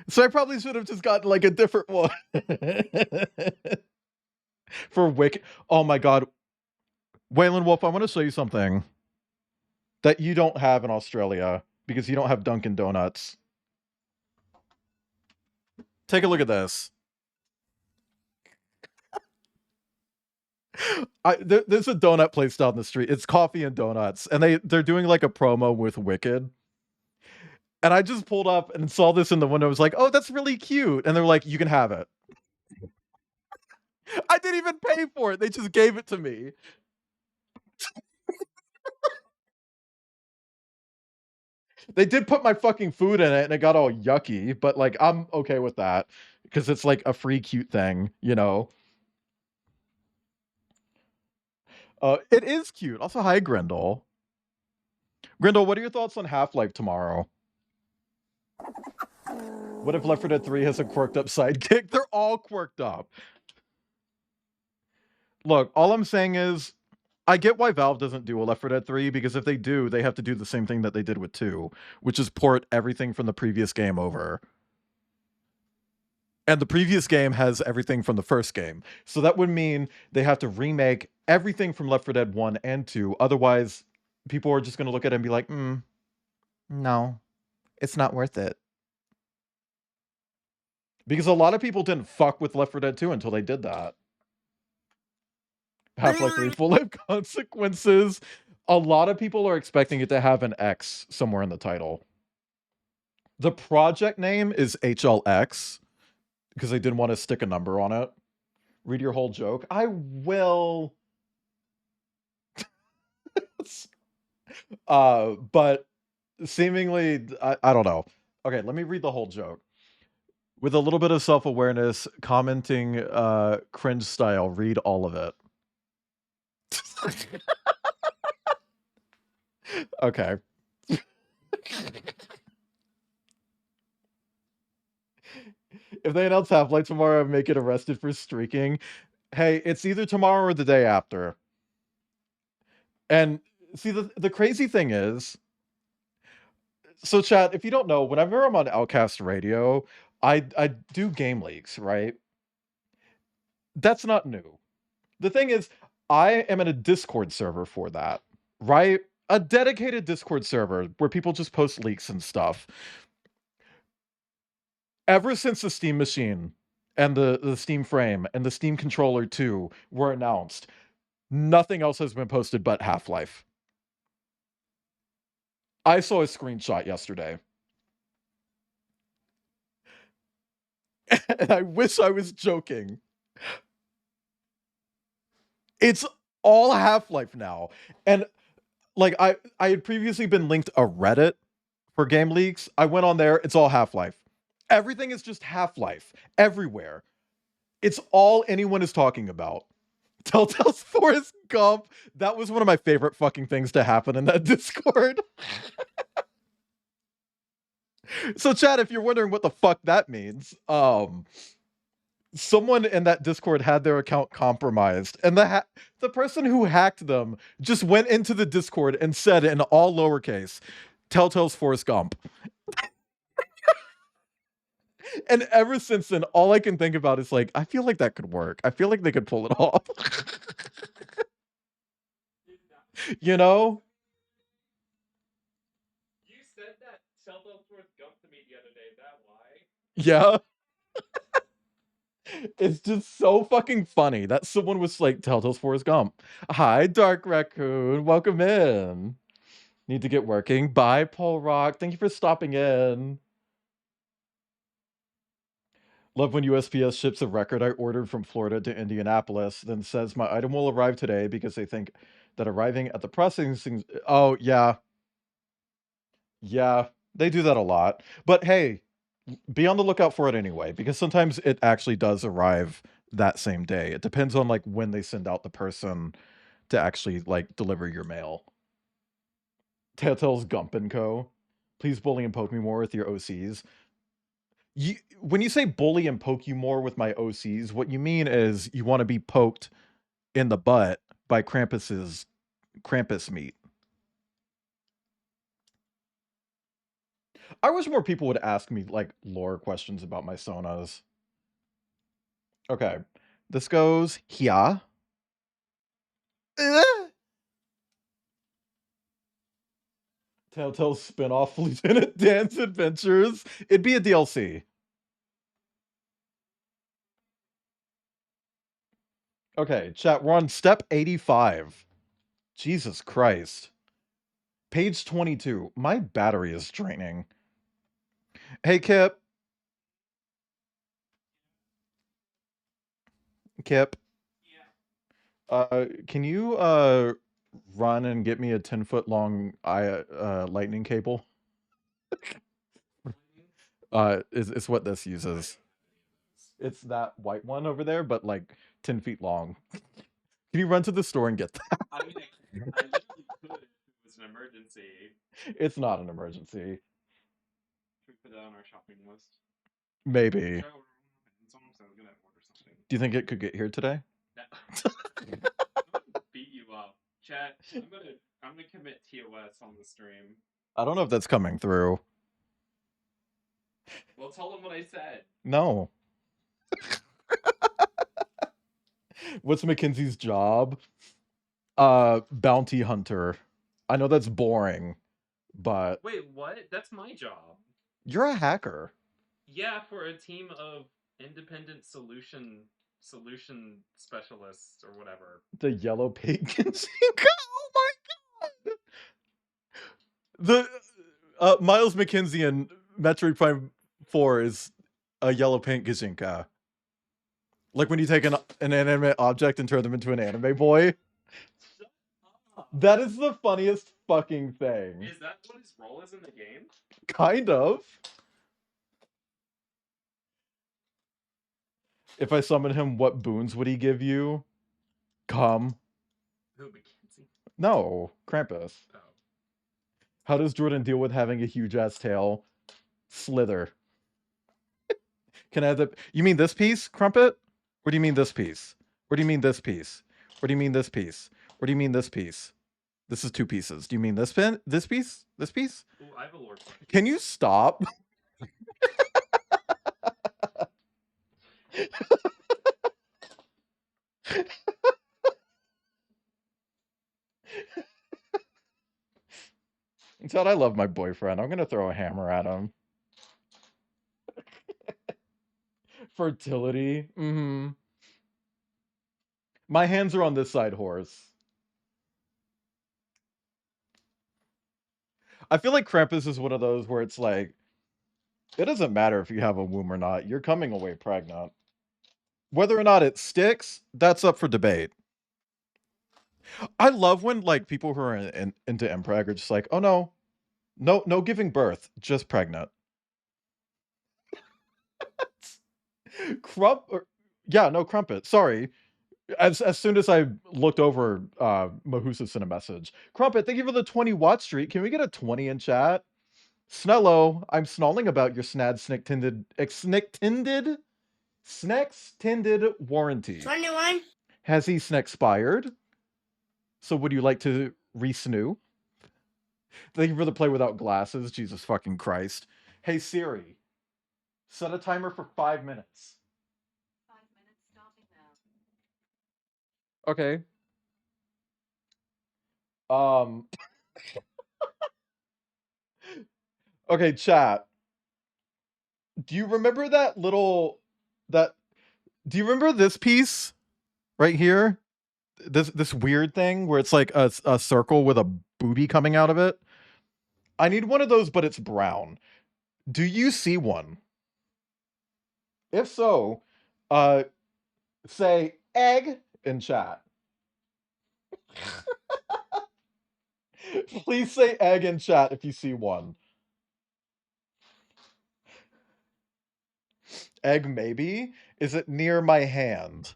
Speaker 2: So I probably should have just gotten, like, a different one. For Wicked. Oh my god. Waylon Wolf, I want to show you something that you don't have in Australia because you don't have Dunkin' Donuts. Take a look at this. There's a donut place down the street. It's Coffee and Donuts, and they're doing like a promo with Wicked. And I just pulled up and saw this in the window. I was like, oh, that's really cute. And they're like, you can have it. I didn't even pay for it. They just gave it to me. They did put my fucking food in it and it got all yucky, but like I'm okay with that because it's like a free cute thing, you know. It is cute. Also, hi Grindel. Grindel, what are your thoughts on Half-Life tomorrow? What if Left 4 Dead 3 has a quirked up sidekick? They're all quirked up. Look, all I'm saying is I get why Valve doesn't do a Left 4 Dead 3 because if they do, they have to do the same thing that they did with 2, which is port everything from the previous game over. And the previous game has everything from the first game. So that would mean they have to remake everything from Left 4 Dead 1 and 2. Otherwise, people are just going to look at it and be like, no, it's not worth it. Because a lot of people didn't fuck with Left 4 Dead 2 until they did that. Half-Life 3 Full Life Consequences. A lot of people are expecting it to have an X somewhere in the title. The project name is HLX because they didn't want to stick a number on it. Read your whole joke. I will. But seemingly, I don't know. Okay, let me read the whole joke. With a little bit of self-awareness, commenting cringe style, read all of it. Okay. If they announce Half-Life tomorrow and make it arrested for streaking, hey, it's either tomorrow or the day after. And see, the crazy thing is, so chat, if you don't know, whenever I'm on Outcast Radio, I do game leaks, right? That's not new. The thing is, I am in a Discord server for that, right? A dedicated Discord server where people just post leaks and stuff. Ever since the Steam Machine and the Steam Frame and the Steam Controller 2 were announced, nothing else has been posted but Half-Life. I saw a screenshot yesterday. And I wish I was joking. It's all Half-Life now. And like I had previously been linked a Reddit for game leaks. I went on there, it's all Half-Life. Everything is just Half-Life everywhere. It's all anyone is talking about. Telltale's Forrest Gump. That was one of my favorite fucking things to happen in that Discord. So chat, if you're wondering what the fuck that means, someone in that Discord had their account compromised, and the person who hacked them just went into the Discord and said in all lowercase, Telltale's Forrest Gump. And ever since then, all I can think about is like, I feel like that could work. I feel like they could pull it off. You know?
Speaker 3: You said that Telltale's Forrest Gump to me the other day. Is that why?
Speaker 2: Yeah. It's just so fucking funny that someone was like, Telltale's Forrest Gump. Hi, Dark Raccoon. Welcome in. Need to get working. Bye, Paul Rock. Thank you for stopping in. Love when USPS ships a record I ordered from Florida to Indianapolis, then says my item will arrive today because they think that arriving at the processing... Oh, yeah. Yeah. They do that a lot. But hey, be on the lookout for it anyway, because sometimes it actually does arrive that same day. It depends on like when they send out the person to actually like deliver your mail. Telltale's Gump and Co. Please bully and poke me more with your OCs. When you say bully and poke you more with my OCs, what you mean is you want to be poked in the butt by Krampus meat. I wish more people would ask me like lore questions about my sonas. Okay, this goes here. Telltale spin-off Lieutenant Dan's Adventures. It'd be a DLC. Okay, chat, we're on step 85. Jesus Christ. Page 22. My battery is draining. Hey, Kip. Kip. Yeah. Can you run and get me a 10-foot long lightning cable? It's what this uses. It's that white one over there, but like 10 feet long. Can you run to the store and get that?
Speaker 3: I mean, I literally could if it was an emergency.
Speaker 2: It's not an emergency.
Speaker 3: Should we put that on our shopping list?
Speaker 2: Maybe. Do you think it could get here today?
Speaker 3: I'm gonna beat you up. Chat, I'm gonna commit TOS on the stream.
Speaker 2: I don't know if that's coming through.
Speaker 3: Well, tell them what I said.
Speaker 2: No. What's Mackenzie's job? Bounty hunter. I know that's boring, but...
Speaker 3: Wait, what? That's my job.
Speaker 2: You're a hacker.
Speaker 3: Yeah, for a team of independent solution specialists or whatever.
Speaker 2: The yellow paint oh my god! The Miles McKinsey in Metroid Prime 4 is a yellow paint Gazinka. Like when you take an inanimate object and turn them into an anime boy. That is the funniest fucking thing.
Speaker 3: Is that what his role is in the game?
Speaker 2: Kind of. If I summon him, what boons would he give you? Come.
Speaker 3: Who, McKinsey?
Speaker 2: No, Krampus.
Speaker 3: Oh.
Speaker 2: How does Jordan deal with having a huge ass tail? Slither. Can I have the... You mean this piece, Crumpet? Or do you mean this piece? Or do you mean this piece? Or do you mean this piece? Or do you mean this piece? This is 2 pieces. Do you mean this pen? This piece? This piece?
Speaker 3: Ooh, I have a lore question.
Speaker 2: Can you stop? Todd, I love my boyfriend. I'm gonna throw a hammer at him. Fertility. Mm-hmm. My hands are on this side, horse. I feel like Krampus is one of those where it's like, it doesn't matter if you have a womb or not. You're coming away pregnant. Whether or not it sticks, that's up for debate. I love when like people who are into impreg are just like, oh no, no giving birth, just pregnant. Crumpet. Sorry. As soon as I looked over, Mahusa sent a message. Crumpet, thank you for the 20 watt streak. Can we get a 20 in chat? Snello, I'm snarling about your snad Snecks-tended warranty.
Speaker 8: 21.
Speaker 2: Has he Sneck-spired? So would you like to re-snoo? Thank you for the play without glasses. Jesus fucking Christ. Hey Siri, set a timer for 5 minutes.
Speaker 8: 5 minutes stopping
Speaker 2: Okay.
Speaker 8: now.
Speaker 2: Okay, chat. Do you remember do you remember this piece right here? This weird thing where it's like a circle with a booby coming out of it? I need one of those, but it's brown. Do you see one? If so, say egg in chat. Please say egg in chat if you see one. Egg maybe? Is it near my hand?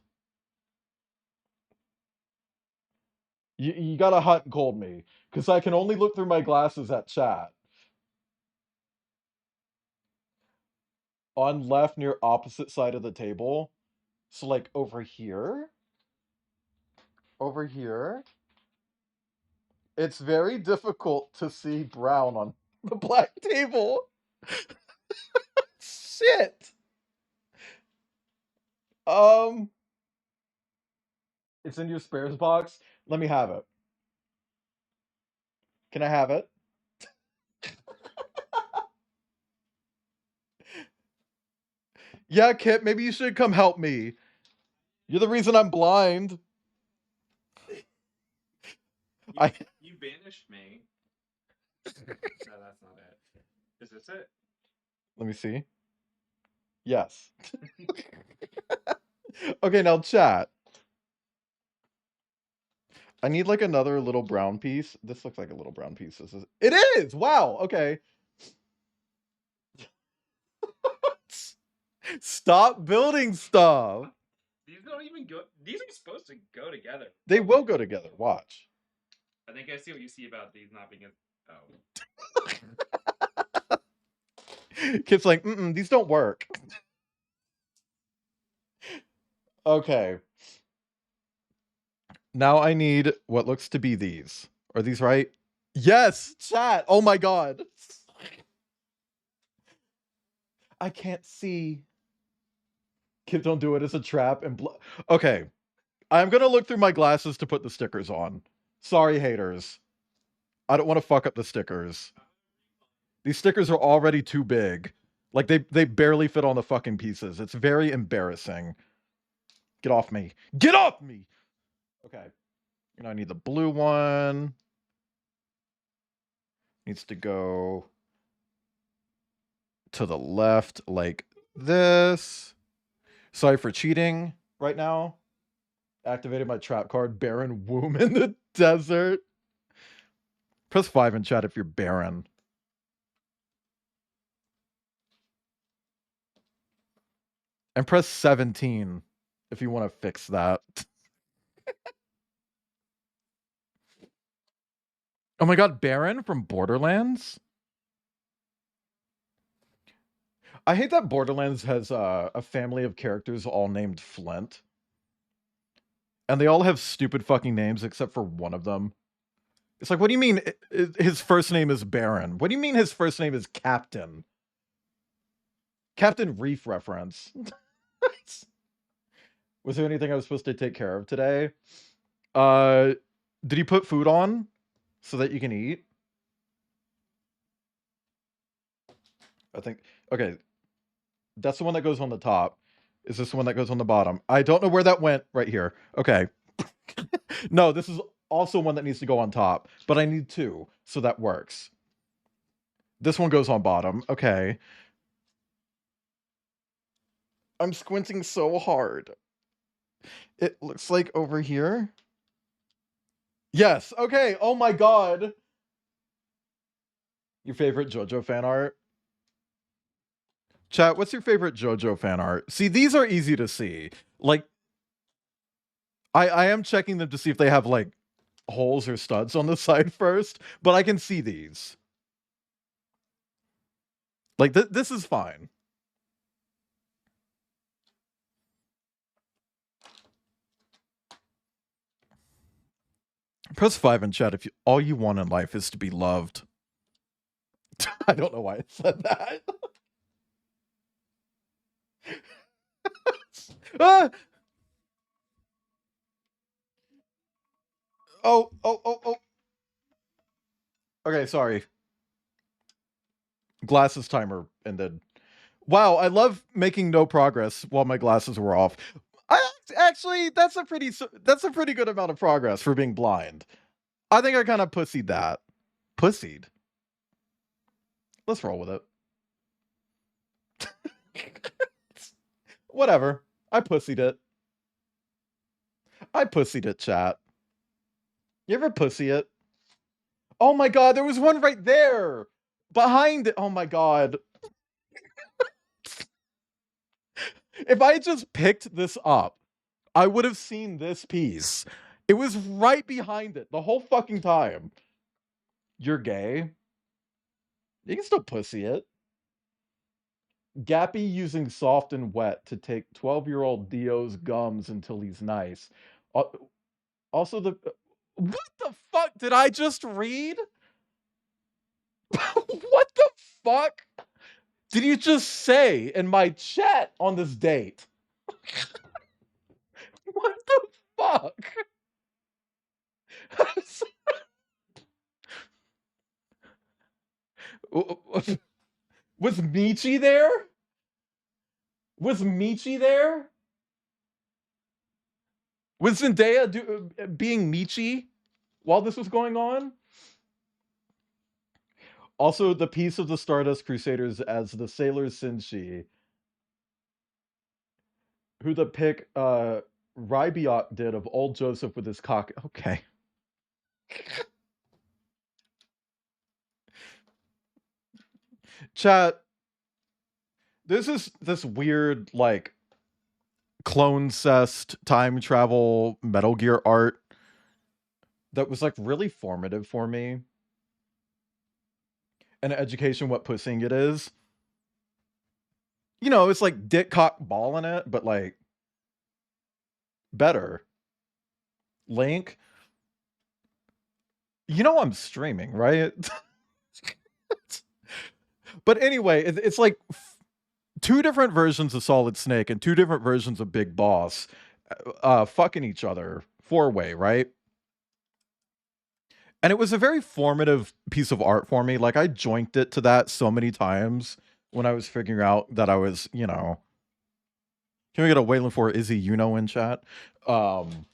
Speaker 2: You gotta hot and cold me, because I can only look through my glasses at chat. On left near opposite side of the table. So like over here? Over here? It's very difficult to see brown on the black table. Shit. It's in your spares box. Let me have it. Can I have it? Yeah, Kit, maybe you should come help me. You're the reason I'm blind.
Speaker 3: You banished me. No, that's not it. Is this it?
Speaker 2: Let me see. Yes. Okay, now chat. I need like another little brown piece. This looks like a little brown piece. It is! Wow, okay. Stop building stuff.
Speaker 3: These don't even go. These are supposed to go together.
Speaker 2: They will go together. Watch.
Speaker 3: I think I see what you see about these not being.
Speaker 2: Kid's like, these don't work. Okay. Now I need what looks to be these. Are these right? Yes, chat. Oh my god. I can't see. Kid, don't do it as a trap and okay. I'm gonna look through my glasses to put the stickers on. Sorry, haters. I don't want to fuck up the stickers. These stickers are already too big. Like, they barely fit on the fucking pieces. It's very embarrassing. Get off me. Get off me! Okay. And I need the blue one. Needs to go to the left like this. Sorry for cheating right now. Activated my trap card. Barren womb in the desert. Press 5 in chat if you're barren. And press 17 if you want to fix that. Oh my god, Baron from Borderlands? I hate that Borderlands has a family of characters all named Flint. And they all have stupid fucking names except for one of them. It's like, what do you mean his first name is Baron? What do you mean his first name is Captain? Captain Reef reference. Was there anything I was supposed to take care of today? Did he put food on so that you can eat? I think, okay. That's the one that goes on the top. Is this the one that goes on the bottom? I don't know where that went. Right here. Okay. No, this is also one that needs to go on top, but I need 2, so that works. This one goes on bottom. Okay. I'm squinting so hard. It looks like over here. Yes. Okay. Oh my god. Your favorite JoJo fan art? Chat, what's your favorite JoJo fan art? See, these are easy to see. Like, I am checking them to see if they have, like, holes or studs on the side first, but I can see these. Like, this is fine. Press 5 in chat if all you want in life is to be loved. I don't know why I said that. Ah! Oh. Okay, sorry. Glasses timer ended. Wow, I love making no progress while my glasses were off. Actually, that's a pretty good amount of progress for being blind. I think I kind of pussied that. Pussied? Let's roll with it. Whatever. I pussied it. I pussied it, chat. You ever pussy it? Oh my god, there was one right there! Behind it! Oh my god. If I just picked this up, I would have seen this piece. It was right behind it the whole fucking time. You're gay. You can still pussy it. Gappy using soft and wet to take 12-year-old Dio's gums until he's nice. Also, what the fuck did I just read? What the fuck did you just say in my chat on this date? What the fuck? Was Michi there? Was Michi there? Was Zendaya being Michi while this was going on? Also, the piece of the Stardust Crusaders as the Sailor Senshi, who the pic Rybiok did of old Joseph with his cock. Okay. Chat, this is this weird, like, clone cest time travel Metal Gear art that was, like, really formative for me. And education what pussying it is. You know, it's like dick, cock, ball in it, but, like, better. Link. You know I'm streaming, right? But anyway, it's like two different versions of Solid Snake and two different versions of Big Boss fucking each other. Four-way, right? And it was a very formative piece of art for me. Like, I joinked it to that so many times when I was figuring out that I was, you know... Can we get a Wailing for Izzy You-Know in chat? And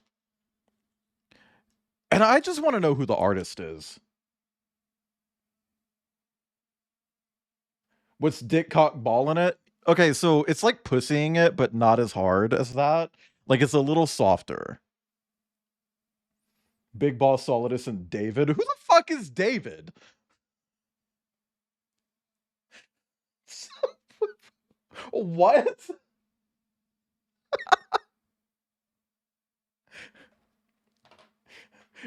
Speaker 2: I just want to know who the artist is. What's dick, cock, ball in it? Okay, so it's like pussying it, but not as hard as that. Like, it's a little softer. Big Boss, Solidus, and David. Who the fuck is David? What?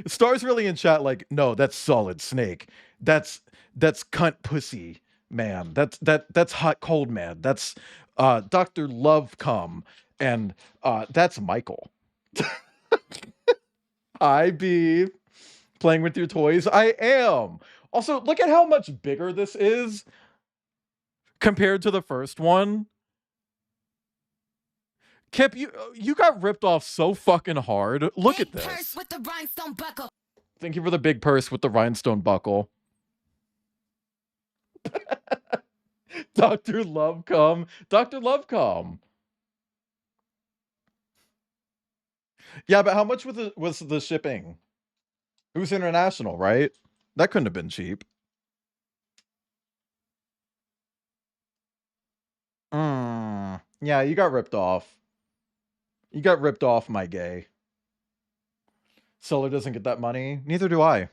Speaker 2: Star's really in chat like, no, that's Solid Snake. That's cunt pussy, man. That's hot cold man. That's Dr. Love Cum. And that's Michael. I be playing with your toys. I am. Also, look at how much bigger this is compared to the first one. Kip, you got ripped off so fucking hard. Look big at this. Purse with the rhinestone buckle. Thank you for the big purse with the rhinestone buckle. Dr. Lovecom. Dr. Lovecom. Yeah, but how much was the shipping? It was international, right? That couldn't have been cheap. Yeah, you got ripped off. You got ripped off, my gay. Seller doesn't get that money. Neither do I.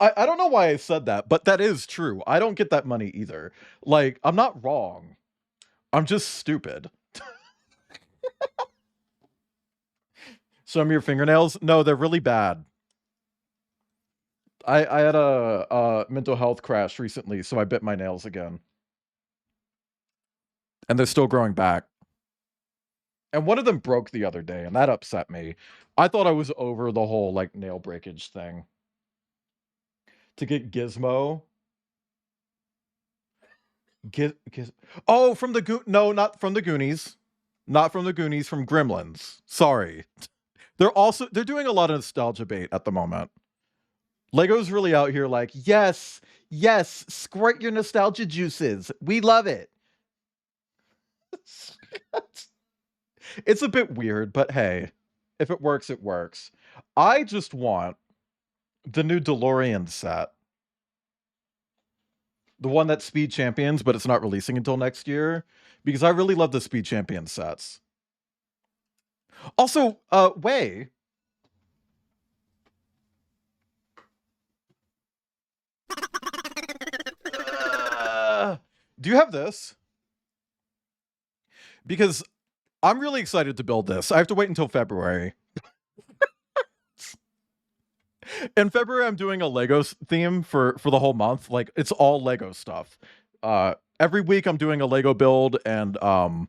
Speaker 2: I don't know why I said that, but that is true. I don't get that money either. Like, I'm not wrong. I'm just stupid. Show me your fingernails? No, they're really bad. I had a mental health crash recently, so I bit my nails again. And they're still growing back. And one of them broke the other day, and that upset me. I thought I was over the whole, like, nail breakage thing. To get Gizmo. Oh, from the no, not from the Goonies. Not from the Goonies, from Gremlins. Sorry. They're doing a lot of nostalgia bait at the moment. Lego's really out here like, yes, squirt your nostalgia juices. We love it. It's a bit weird, but hey, if it works, it works. I just want the new DeLorean set. The one that's Speed Champions, but it's not releasing until next year. Because I really love the Speed Champions sets. Also, Wei. Do you have this? Because I'm really excited to build this. I have to wait until February. In February, I'm doing a Lego theme for the whole month. Like, it's all Lego stuff. Every week, I'm doing a Lego build, and I'm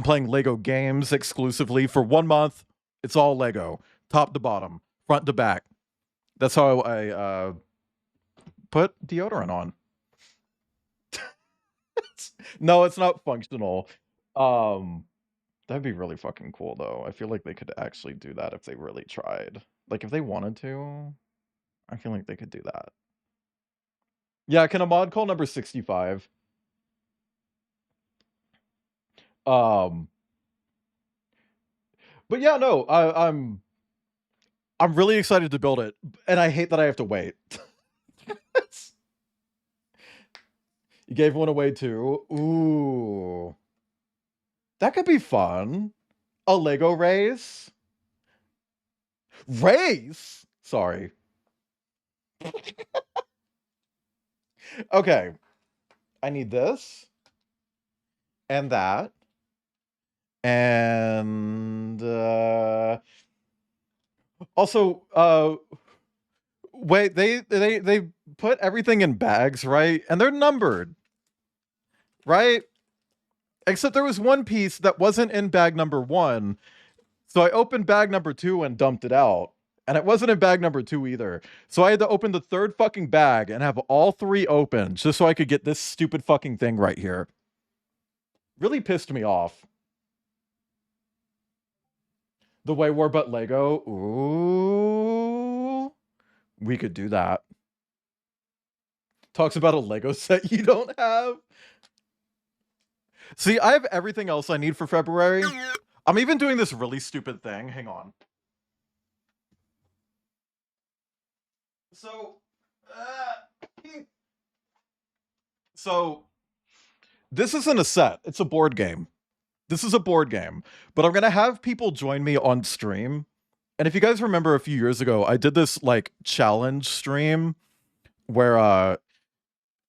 Speaker 2: playing Lego games exclusively for 1 month. It's all Lego, top to bottom, front to back. That's how I put deodorant on. No, it's not functional. That'd be really fucking cool, though. I feel like they could actually do that if they really tried. Like, if they wanted to, I feel like they could do that. Yeah, can a mod call number 65? But yeah, no, I'm really excited to build it, and I hate that I have to wait. You gave one away too. Ooh. That could be fun. A Lego race? Race? Sorry. Okay. I need this. And that. And also, wait, they put everything in bags, right? And they're numbered. Right? Except there was one piece that wasn't in bag number 1. So I opened bag number 2 and dumped it out. And it wasn't in bag number 2 either. So I had to open the 3rd fucking bag and have all 3 open just so I could get this stupid fucking thing right here. Really pissed me off. The Way War but Lego. Ooh. We could do that. Talks about a Lego set you don't have. See, I have everything else I need for February. I'm even doing this really stupid thing. Hang on. So this isn't a set. It's a board game. This is a board game. But I'm going to have people join me on stream. And if you guys remember a few years ago, I did this, like, challenge stream where,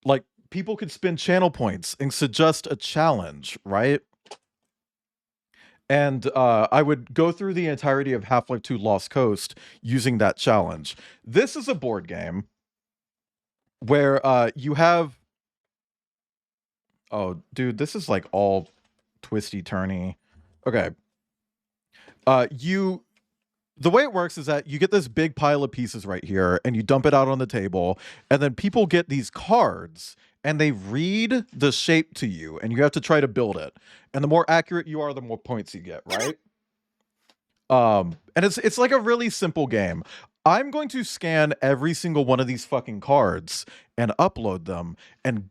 Speaker 2: like, people could spend channel points and suggest a challenge, right? And I would go through the entirety of Half-Life 2 Lost Coast using that challenge. This is a board game where you have... Oh, dude, this is like all twisty-turny. Okay. The way it works is that you get this big pile of pieces right here, and you dump it out on the table, and then people get these cards, and they read the shape to you, and you have to try to build it. And the more accurate you are, the more points you get, right? And it's like a really simple game. I'm going to scan every single one of these fucking cards and upload them and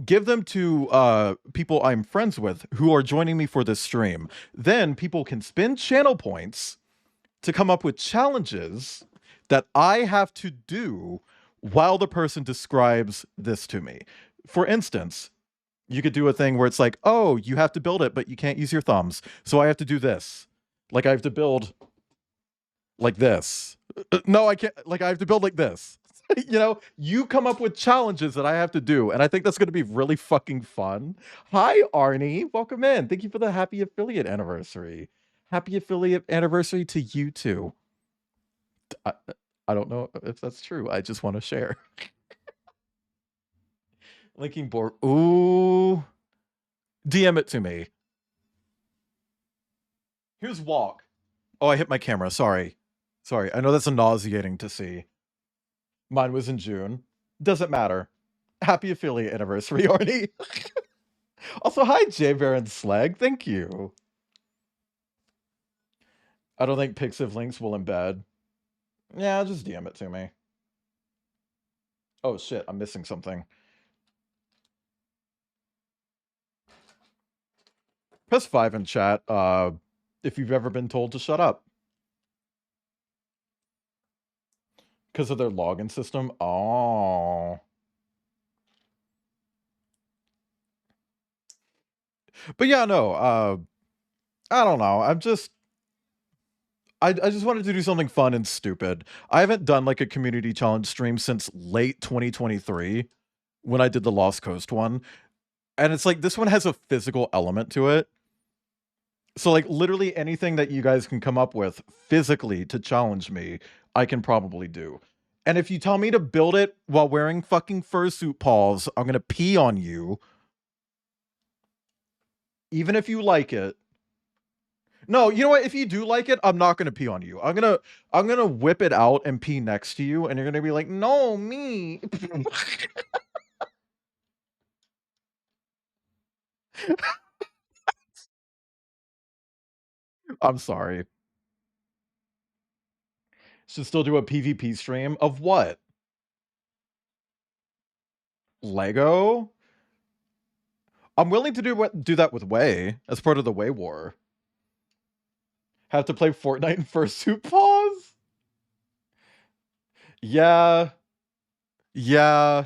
Speaker 2: give them to people I'm friends with who are joining me for this stream. Then people can spend channel points to come up with challenges that I have to do while the person describes this to me. For instance, you could do a thing where it's like, oh, you have to build it, but you can't use your thumbs. So I have to do this. Like, I have to build like this. No, I can't. Like, I have to build like this. You know, you come up with challenges that I have to do. And I think that's going to be really fucking fun. Hi, Arnie. Welcome in. Thank you for the happy affiliate anniversary. Happy affiliate anniversary to you too. I don't know if that's true. I just want to share. Linking board. Ooh. DM it to me. Here's walk. Oh, I hit my camera. Sorry. Sorry. I know that's nauseating to see. Mine was in June. Doesn't matter. Happy affiliate anniversary, Arnie. Also, hi, J Baron Slag. Thank you. I don't think Pixiv links will embed. Yeah, just DM it to me. Oh shit, I'm missing something. Press 5 in chat if you've ever been told to shut up. Because of their login system? Oh. But yeah, no, I don't know. I just wanted to do something fun and stupid. I haven't done like a community challenge stream since late 2023 when I did the Lost Coast one. And it's like, this one has a physical element to it. So like literally anything that you guys can come up with physically to challenge me, I can probably do. And if you tell me to build it while wearing fucking fursuit paws, I'm gonna pee on you. Even if you like it. No, you know what? If you do like it, I'm not gonna pee on you. I'm gonna whip it out and pee next to you, and you're gonna be like, no, me. I'm sorry. Should still do a PvP stream of what? Lego? I'm willing to do that with Way as part of the Way War. Have to play Fortnite in fursuit paws? Yeah. Yeah.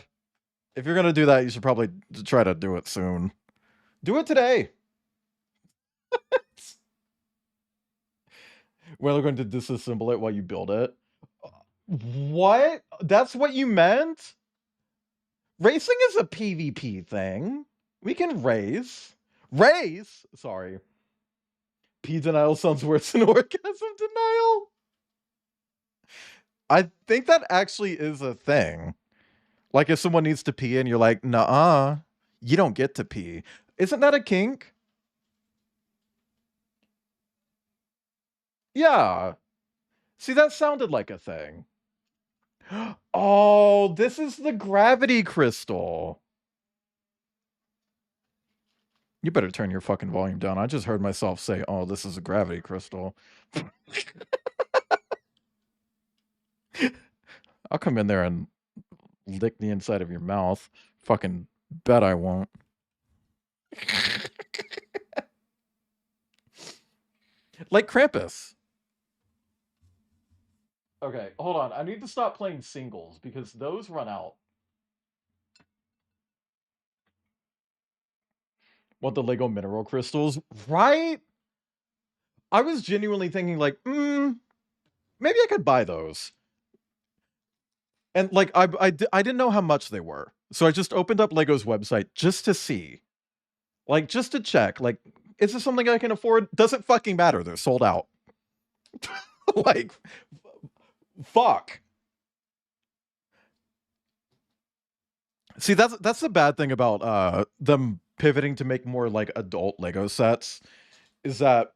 Speaker 2: If you're gonna do that, you should probably try to do it soon. Do it today. We're going to disassemble it while you build it. What? That's what you meant? Racing is a PvP thing. We can race. Race? Sorry. Pee denial sounds worse than orgasm denial. I think that actually is a thing. Like if someone needs to pee and you're like, nuh-uh, you don't get to pee. Isn't that a kink? Yeah. See, that sounded like a thing. Oh, this is the gravity crystal. You better turn your fucking volume down. I just heard myself say, oh, this is a gravity crystal. I'll come in there and lick the inside of your mouth. Fucking bet I won't. Like Krampus. Okay, hold on. I need to stop playing singles because those run out. Want the Lego mineral crystals? Right? I was genuinely thinking like, maybe I could buy those. And like, I didn't know how much they were. So I just opened up Lego's website just to see. Like, just to check. Like, is this something I can afford? Doesn't fucking matter. They're sold out. Like, fuck. See, that's the bad thing about them pivoting to make more like adult Lego sets, is that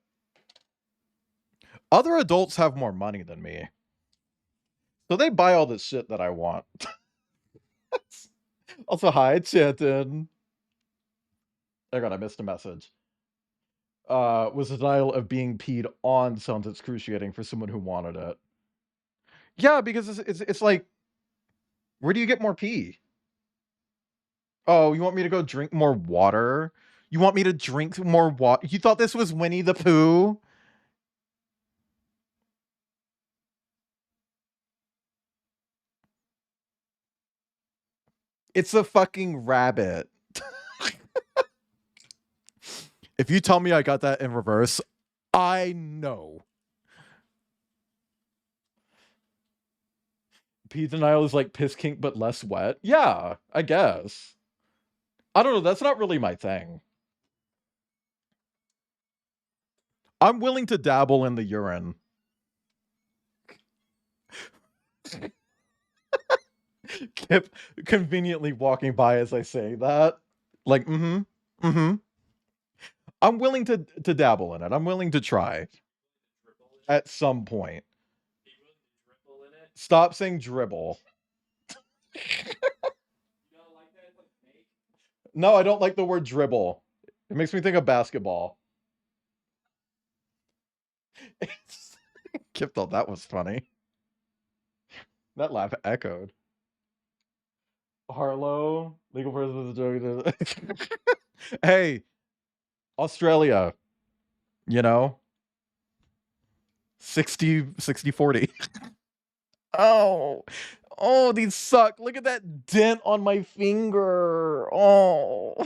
Speaker 2: other adults have more money than me. So they buy all this shit that I want. Also, hi, Chanton. Oh god, I missed a message. Was the denial of being peed on sounds excruciating for someone who wanted it. Yeah, because it's like, where do you get more pee? Oh, you want me to go drink more water? You want me to drink more water? You thought this was Winnie the Pooh? It's a fucking rabbit. If you tell me I got that in reverse, I know. Pee denial is like piss kink but less wet. Yeah, I guess. I don't know, that's not really my thing. I'm willing to dabble in the urine. Kip conveniently walking by as I say that. Like, I'm willing to dabble in it. I'm willing to try. At some point. Stop saying dribble. No, I don't like the word dribble. It makes me think of basketball. Kip thought that was funny. That laugh echoed. Harlow, legal person of the joke. Hey, Australia, you know, 60-40. Oh, these suck. Look at that dent on my finger. Oh.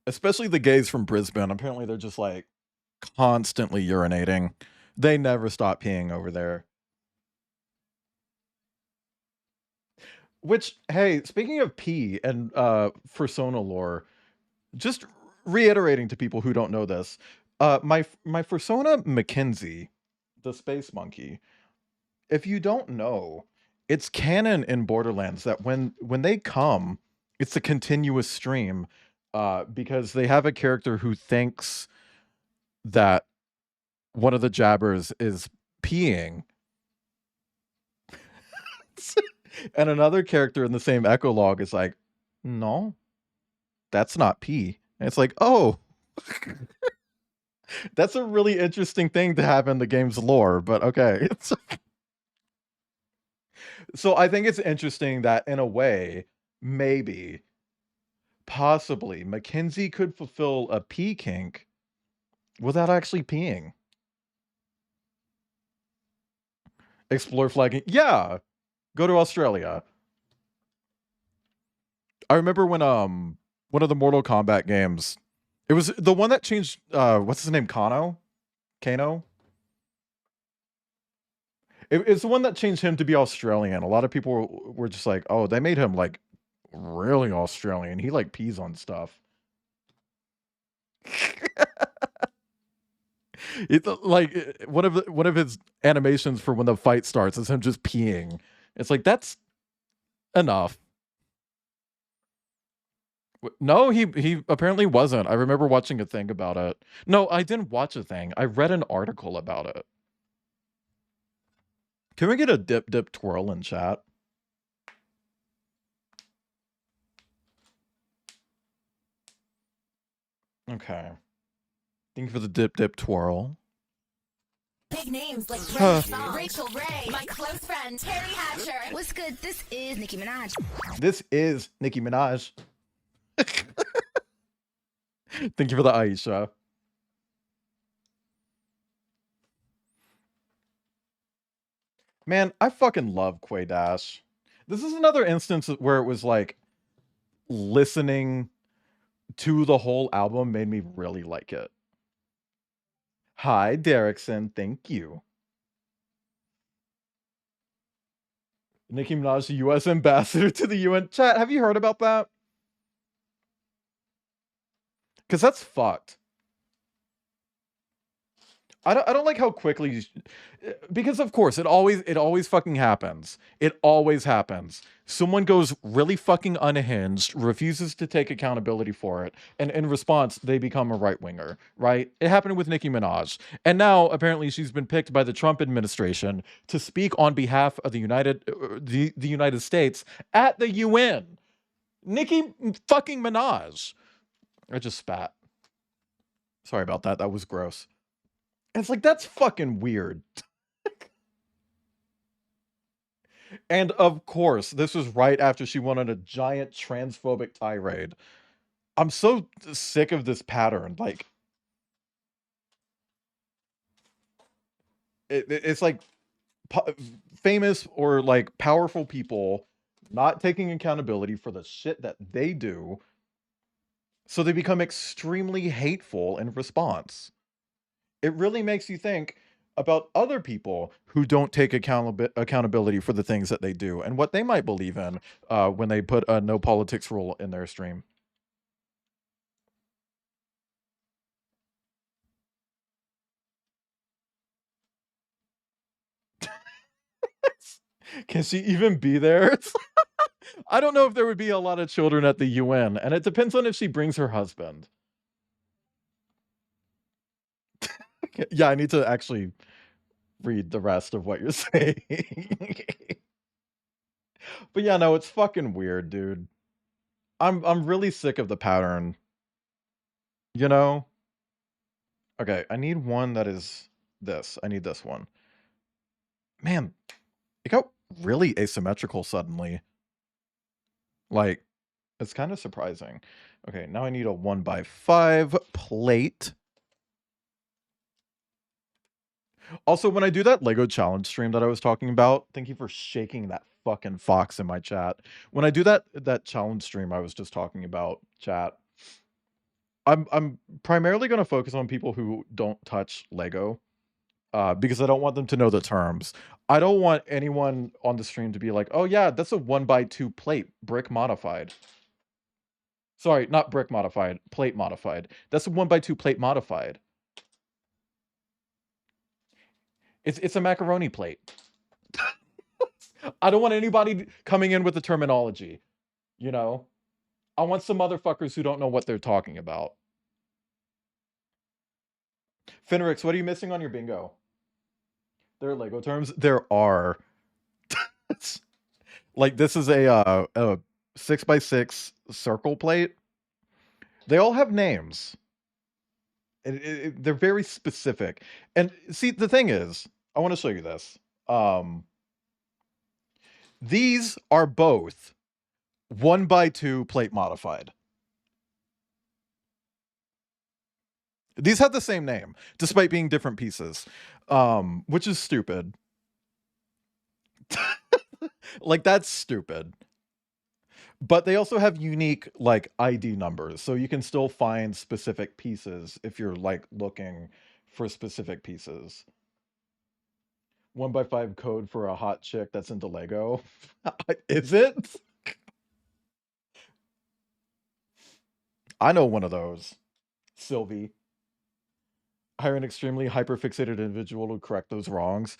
Speaker 2: Especially the gays from Brisbane. Apparently they're just like constantly urinating. They never stop peeing over there. Which, hey, speaking of P and Persona lore, just reiterating to people who don't know this, my Persona Mackenzie, the space monkey, if you don't know, it's canon in Borderlands that when they come, it's a continuous stream, because they have a character who thinks that one of the jabbers is peeing. And another character in the same echo log is like, no, that's not pee. And it's like, oh, that's a really interesting thing to have in the game's lore, but okay. So I think it's interesting that in a way, maybe, possibly, Mackenzie could fulfill a pee kink without actually peeing. Explore flagging. Yeah. Go to Australia. I remember when one of the Mortal Kombat games, it was the one that changed what's his name? Kano? It's the one that changed him to be Australian. A lot of people were just like, oh, they made him like really Australian. He like pees on stuff. It's like one of his animations for when the fight starts is him just peeing. It's like, that's enough. No, he apparently wasn't. I remember watching a thing about it. No, I didn't watch a thing. I read an article about it. Can we get a dip twirl in chat? Okay. Thank you for the dip twirl.
Speaker 9: Big names like Rachel Ray, my close friend Terry Hatcher. What's good? This is Nicki Minaj.
Speaker 2: This is Nicki Minaj. Thank you for the Aisha. Man, I fucking love Quay Dash. This is another instance where it was like listening to the whole album made me really like it. Hi, Derrickson. Thank you. Nicki Minaj, the U.S. ambassador to the UN. Chat, have you heard about that? Because that's fucked. I don't like how quickly, because of course it always fucking happens. It always happens. Someone goes really fucking unhinged, refuses to take accountability for it, and in response they become a right winger. Right? It happened with Nicki Minaj, and now apparently she's been picked by the Trump administration to speak on behalf of the United States at the UN. Nicki fucking Minaj. I just spat. Sorry about that. That was gross. It's like, that's fucking weird. And of course, this was right after she went on a giant transphobic tirade. I'm so sick of this pattern. Like, it's like famous or like powerful people not taking accountability for the shit that they do. So they become extremely hateful in response. It really makes you think about other people who don't take accountability for the things that they do and what they might believe in when they put a no politics rule in their stream. Can she even be there? I don't know if there would be a lot of children at the UN, and it depends on if she brings her husband. Yeah, I need to actually read the rest of what you're saying. But yeah, no, it's fucking weird, dude. I'm really sick of the pattern. You know? Okay, I need one that is this. I need this one. Man, it got really asymmetrical suddenly. Like, it's kind of surprising. Okay, now I need a 1x5 plate. Also, when I do that Lego challenge stream that I was talking about, thank you for shaking that fucking fox in my chat. When I do that challenge stream I was just talking about, chat, I'm primarily going to focus on people who don't touch Lego. because I don't want them to know the terms. I don't want anyone on the stream to be like, oh yeah, that's a 1x2 plate, brick modified. Sorry, not brick modified, plate modified. That's a 1x2 plate modified. It's a macaroni plate. I don't want anybody coming in with the terminology, you know? I want some motherfuckers who don't know what they're talking about. Fenrix, what are you missing on your bingo? There are Lego terms? There are. Like, this is a 6x6 circle plate. They all have names. They're very specific. And see, the thing is, I want to show you this. These are both 1x2 plate modified. These have the same name, despite being different pieces, which is stupid. Like, that's stupid. But they also have unique, like, ID numbers, so you can still find specific pieces if you're, like, looking for specific pieces. 1x5 code for a hot chick that's into Lego. Is it? I know one of those. Sylvie. Hire an extremely hyper-fixated individual to correct those wrongs.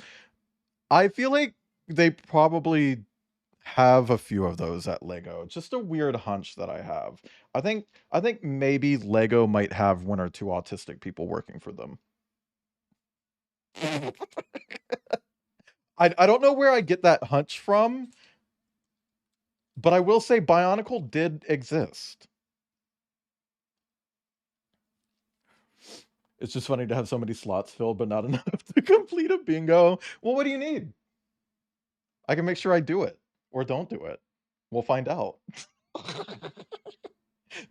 Speaker 2: I feel like they probably have a few of those at Lego. Just a weird hunch that I have. I think maybe Lego might have one or two autistic people working for them. I don't know where I get that hunch from, but I will say Bionicle did exist. It's just funny to have so many slots filled, but not enough to complete a bingo. Well, what do you need? I can make sure I do it. Or don't do it. We'll find out.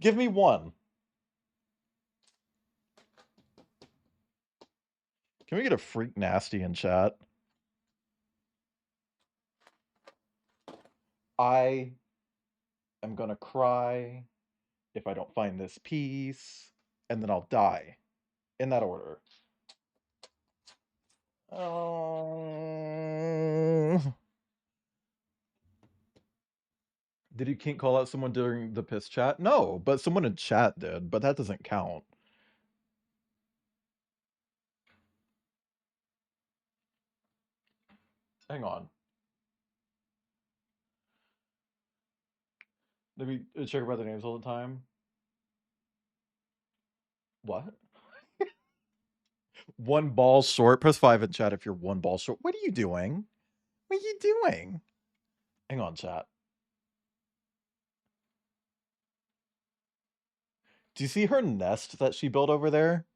Speaker 2: Give me one. Can we get a freak nasty in chat? I am gonna cry if I don't find this piece, and then I'll die. In that order. Oh. Did you can't call out someone during the piss chat? No, but someone in chat did, but that doesn't count. Hang on. Let me check about the names all the time. What? One ball short. Press 5 in chat if you're one ball short. What are you doing? What are you doing? Hang on, chat. Do you see her nest that she built over there?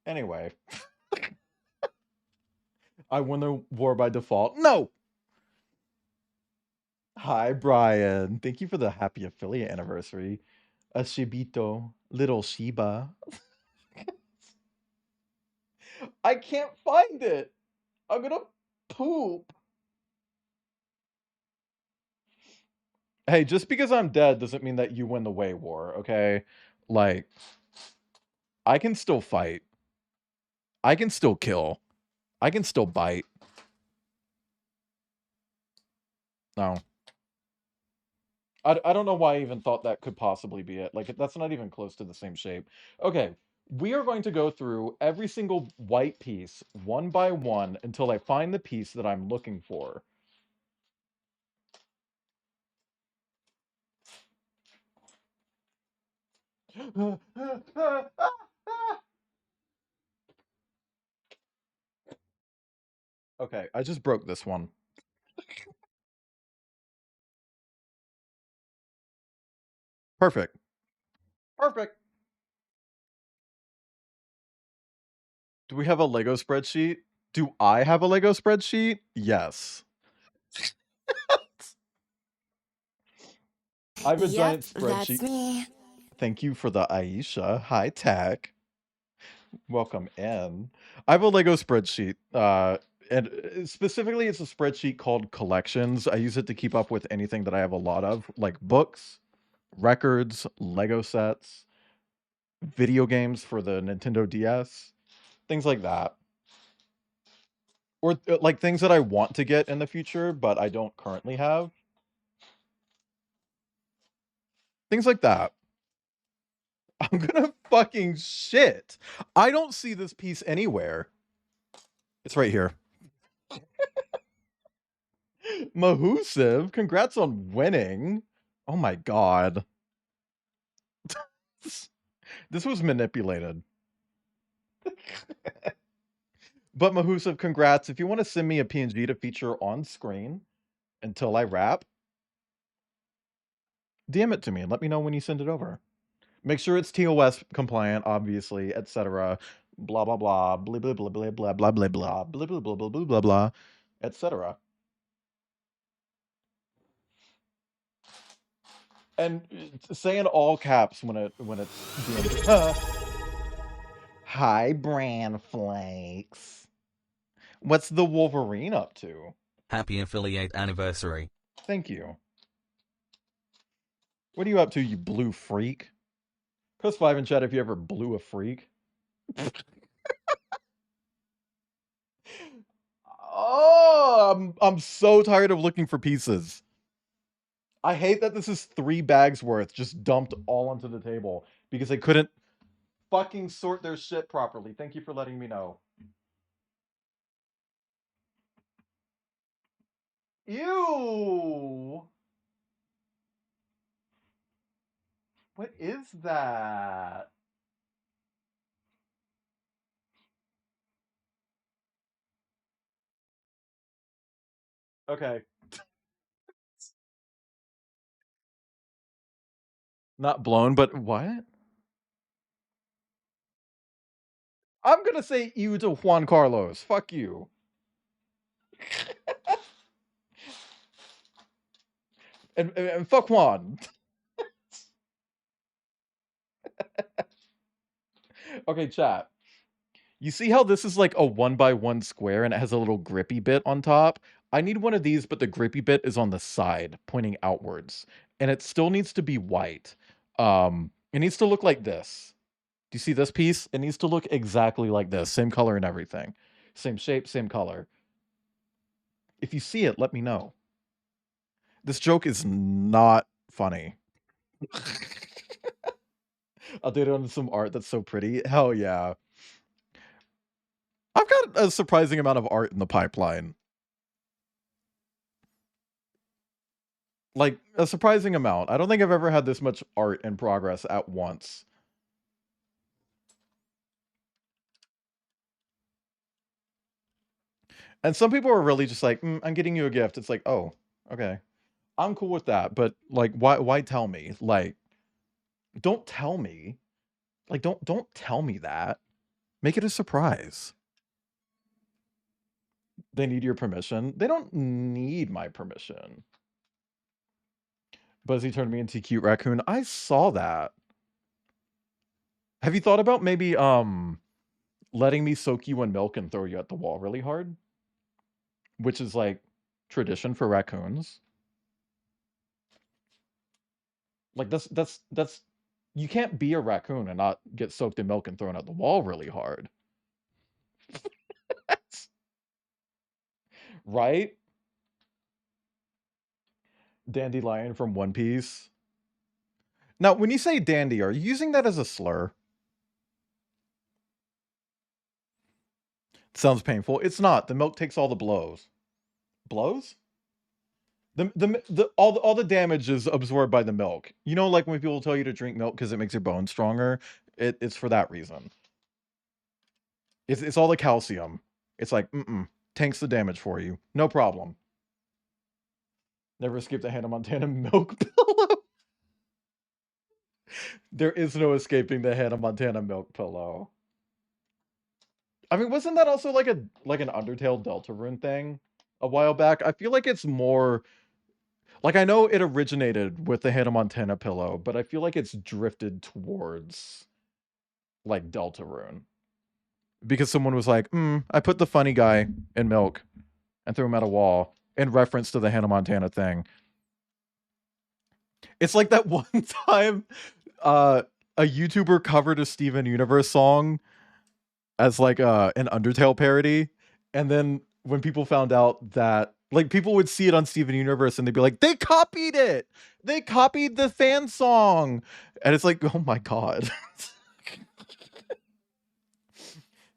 Speaker 2: Anyway. I won the war by default. No! Hi, Brian. Thank you for the happy affiliate anniversary. A Shibito. Little Shiba. I can't find it. I'm gonna poop. Hey, just because I'm dead doesn't mean that you win the way war, okay? Like, I can still fight. I can still kill. I can still bite. No. I don't know why I even thought that could possibly be it. Like, that's not even close to the same shape. Okay, we are going to go through every single white piece, one by one, until I find the piece that I'm looking for. Okay, I just broke this one. Perfect. Perfect. Do we have a Lego spreadsheet? Do I have a Lego spreadsheet? Yes. I have a giant spreadsheet.
Speaker 9: That's me.
Speaker 2: Thank you for the Aisha. Hi, Tech. Welcome in. I have a Lego spreadsheet. And specifically, it's a spreadsheet called Collections. I use it to keep up with anything that I have a lot of, like books, records, Lego sets, video games for the Nintendo DS, things like that. Or like things that I want to get in the future, but I don't currently have. Things like that. I'm gonna fucking shit. I don't see this piece anywhere. It's right here. Mahusiv, congrats on winning. Oh my god. This was manipulated. But Mahusiv, congrats. If you want to send me a PNG to feature on screen until I rap, DM it to me and let me know when you send it over. Make sure it's TOS compliant, obviously, etc. Blah blah blah, blah blah blah blah blah blah blah blah blah blah blah blah blah blah blah, etc. And say in all caps when it's being. Hi, Bran Flakes. What's the Wolverine up to?
Speaker 7: Happy affiliate anniversary.
Speaker 2: Thank you. What are you up to, you blue freak? Press 5 in chat if you ever blew a freak. Oh, I'm so tired of looking for pieces. I hate that this is 3 bags worth just dumped all onto the table because they couldn't fucking sort their shit properly. Thank you for letting me know. Ew! What is that? Okay. Not blown, but what? I'm gonna say ew to Juan Carlos. Fuck you. and fuck Juan. Okay, chat. You see how this is like a 1x1 square and it has a little grippy bit on top? I need one of these, but the grippy bit is on the side, pointing outwards. And it still needs to be white. It needs to look like this. Do you see this piece? It needs to look exactly like this. Same color and everything. Same shape, same color. If you see it, let me know. This joke is not funny. I'll do it on some art that's so pretty. Hell yeah. I've got a surprising amount of art in the pipeline. Like, a surprising amount. I don't think I've ever had this much art in progress at once. And some people are really just like, I'm getting you a gift. It's like, oh, okay. I'm cool with that, but like, why tell me? Like, don't tell me. Like, don't tell me that. Make it a surprise. They need your permission. They don't need my permission. Buzzy turned me into cute raccoon. I saw that. Have you thought about maybe letting me soak you in milk and throw you at the wall really hard? Which is like tradition for raccoons. Like that's you can't be a raccoon and not get soaked in milk and thrown at the wall really hard. Right? Dandelion from One Piece. Now, when you say dandy, are you using that as a slur? Sounds painful. It's not. The milk takes all the blows. Blows? All the damage is absorbed by the milk. You know, like when people tell you to drink milk because it makes your bones stronger. It's for that reason. It's all the calcium. It's like tanks the damage for you. No problem. Never skipped a Hannah Montana milk pillow. There is no escaping the Hannah Montana milk pillow. I mean, wasn't that also like an Undertale Deltarune thing a while back? I feel like it's more like, I know it originated with the Hannah Montana pillow, but I feel like it's drifted towards like Deltarune. Because someone was like, I put the funny guy in milk and threw him at a wall in reference to the Hannah Montana thing. It's like that one time a YouTuber covered a Steven Universe song as like an Undertale parody, and then when people found out that, like, people would see it on Steven Universe and they'd be like, they copied it, they copied the fan song, and it's like, oh my god.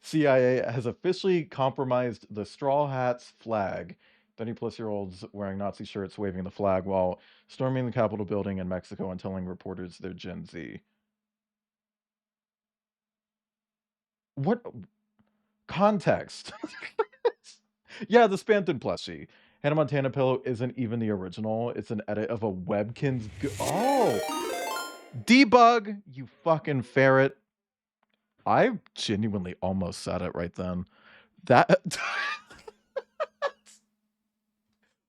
Speaker 2: CIA has officially compromised the Straw Hats flag. 30-plus-year-olds wearing Nazi shirts waving the flag while storming the Capitol building in Mexico and telling reporters they're Gen Z. What context? Yeah, the Spanton plushie. Hannah Montana pillow isn't even the original. It's an edit of a Webkinz. Oh, debug, you fucking ferret. I genuinely almost said it right then. That.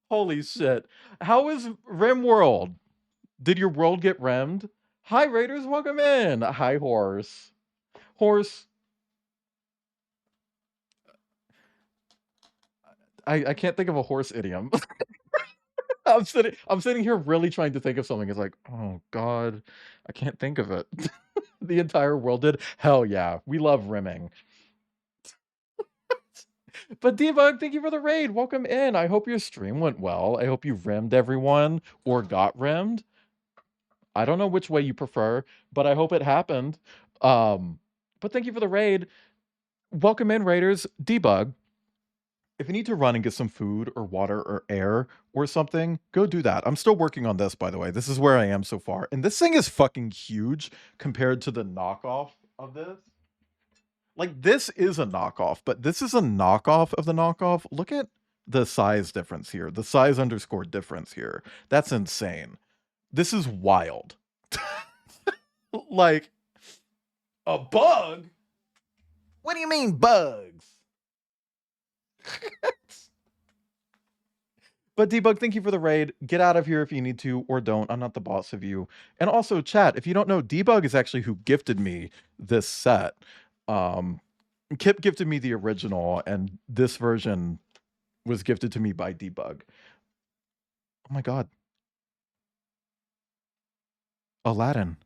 Speaker 2: Holy shit. How is RimWorld? Did your world get remmed? Hi, Raiders, welcome in. Hi, Horse. Horse. I can't think of a horse idiom. I'm sitting here really trying to think of something. It's like, oh god, I can't think of it. The entire world did. Hell yeah, we love rimming. But Debug, thank you for the raid. Welcome in. I hope your stream went well. I hope you rimmed everyone or got rimmed. I don't know which way you prefer, but I hope it happened. But thank you for the raid. Welcome in, Raiders. Debug. If you need to run and get some food or water or air or something, go do that. I'm still working on this, by the way. This is where I am so far. And this thing is fucking huge compared to the knockoff of this. Like, this is a knockoff, but this is a knockoff of the knockoff. Look at the size difference here. The size underscore difference here. That's insane. This is wild. Like, a bug? What do you mean, bugs? But Debug, thank you for the raid. Get out of here if you need to, or don't. I'm not the boss of you. And also, chat, if you don't know, Debug is actually who gifted me this set. Kip gifted me the original, and this version was gifted to me by Debug. Oh my god. Aladdin.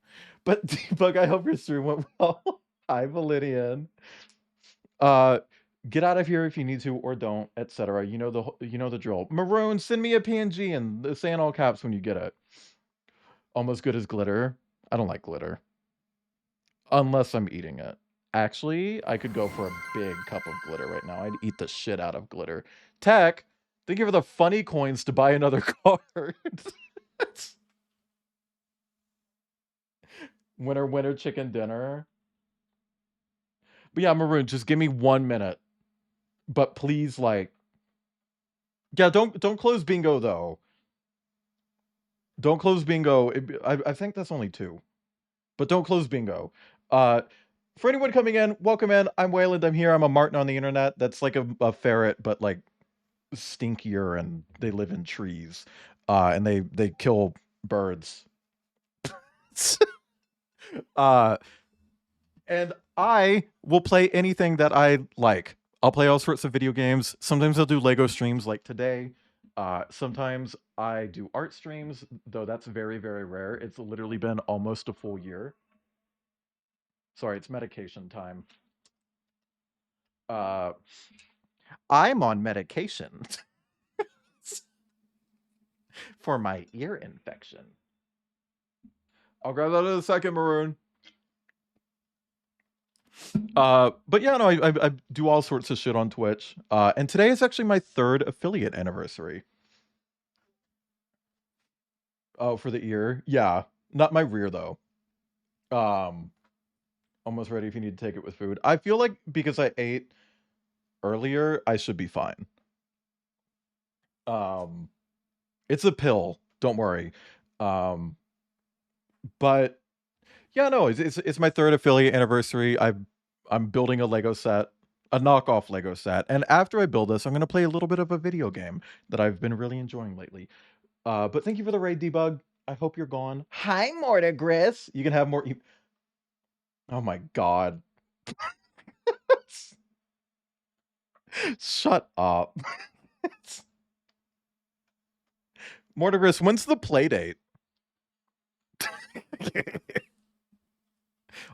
Speaker 2: But Debug, I hope your stream went well. Hi, Validian. Get out of here if you need to or don't, etc. You know the drill. Maroon, send me a PNG and say in all caps when you get it. Almost good as glitter. I don't like glitter. Unless I'm eating it. Actually, I could go for a big cup of glitter right now. I'd eat the shit out of glitter. Tech, thank you for the funny coins to buy another card. Winner, winner, chicken dinner. But yeah, Maroon, just give me 1 minute. But please, like, yeah, don't close bingo though. Don't close bingo. I think that's only 2, but don't close bingo. For anyone coming in, welcome in. I'm Wayland. I'm here. I'm a Martin on the internet. That's like a ferret, but like stinkier, and they live in trees, and they kill birds. And I will play anything that I like. I'll play all sorts of video games. Sometimes I'll do Lego streams like today. Sometimes I do art streams, though that's very, very rare. It's literally been almost a full year. Sorry, it's medication time. I'm on medication for my ear infection. I'll grab that in a second, Maroon. But yeah, no, I do all sorts of shit on Twitch. And today is actually my 3rd affiliate anniversary. Oh, for the ear? Yeah. Not my rear, though. Almost ready if you need to take it with food. I feel like because I ate earlier, I should be fine. It's a pill. Don't worry. But yeah, no, it's my 3rd affiliate anniversary. I'm building a Lego set, a knockoff Lego set. And after I build this, I'm going to play a little bit of a video game that I've been really enjoying lately. But thank you for the raid, Debug. I hope you're gone. Hi, Mortigris. You can have more. Oh my god. Shut up. Mortigris, when's the play date?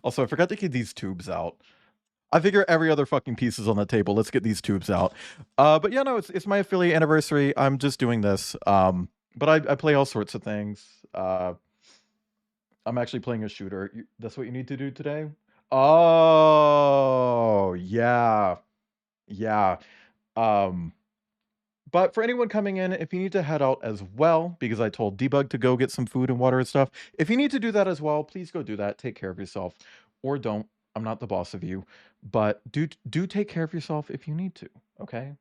Speaker 2: Also, I forgot to get these tubes out. I figure every other fucking piece is on the table. Let's get these tubes out. But yeah, no, it's my affiliate anniversary. I'm just doing this. But I play all sorts of things. I'm actually playing a shooter. That's what you need to do today? Oh, yeah. Yeah. But for anyone coming in, if you need to head out as well, because I told Debug to go get some food and water and stuff, if you need to do that as well, please go do that. Take care of yourself. Or don't. I'm not the boss of you. But do take care of yourself if you need to, okay?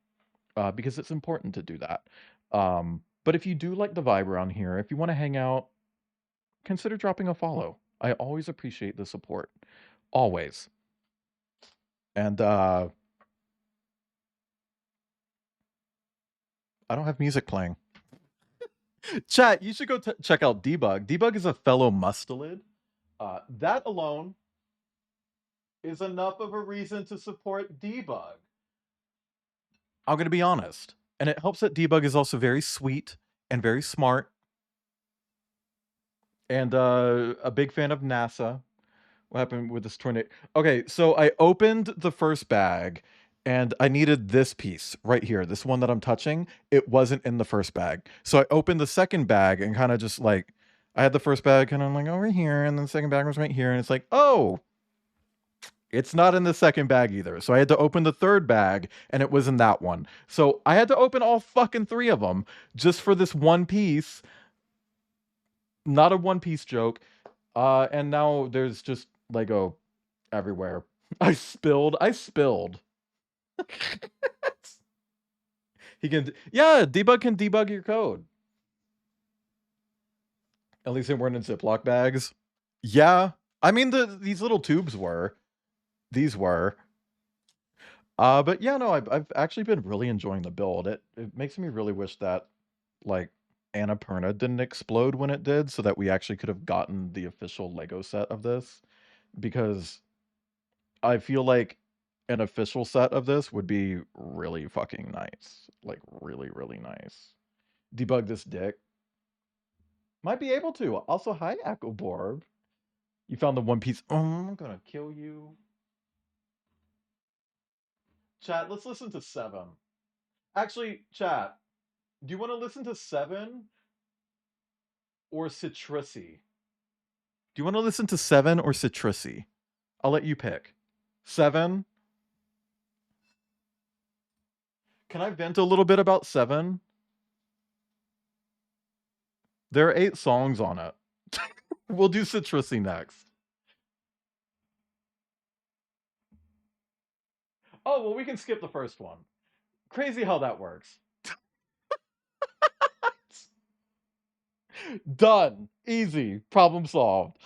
Speaker 2: Because it's important to do that. But if you do like the vibe around here, if you want to hang out, consider dropping a follow. I always appreciate the support. Always. And I don't have music playing. Chat, you should go check out Debug. Debug is a fellow mustelid. That alone is enough of a reason to support Debug. I'm going to be honest. And it helps that Debug is also very sweet and very smart. And a big fan of NASA. What happened with this tornado? Okay, so I opened the first bag and I needed this piece right here. This one that I'm touching, it wasn't in the first bag. So I opened the second bag and kind of just like, I had the first bag and I'm like over here and then the second bag was right here. And it's like, oh, it's not in the second bag either. So I had to open the third bag and it was in that one. So I had to open all fucking three of them just for this one piece. Not a one piece joke. And now there's just Lego everywhere. I spilled. He can, yeah, Debug can debug your code. At least they weren't in Ziploc bags. Yeah, I mean these little tubes were. These were. But yeah, no, I've actually been really enjoying the build. It makes me really wish that like Annapurna didn't explode when it did, so that we actually could have gotten the official Lego set of this, because I feel like an official set of this would be really fucking nice. Like really, really nice. Debug this dick. Might be able to. Also, hi, Echoborb. You found the one piece. Oh, I'm gonna kill you. Chat, let's listen to 7. Actually, chat, do you want to listen to 7 or Citrusy? Do you want to listen to 7 or Citrusy? I'll let you pick. 7. Can I vent a little bit about 7? There are 8 songs on it. We'll do Citrusy next. Oh, well, we can skip the first one. Crazy how that works. Done. Easy. Problem solved.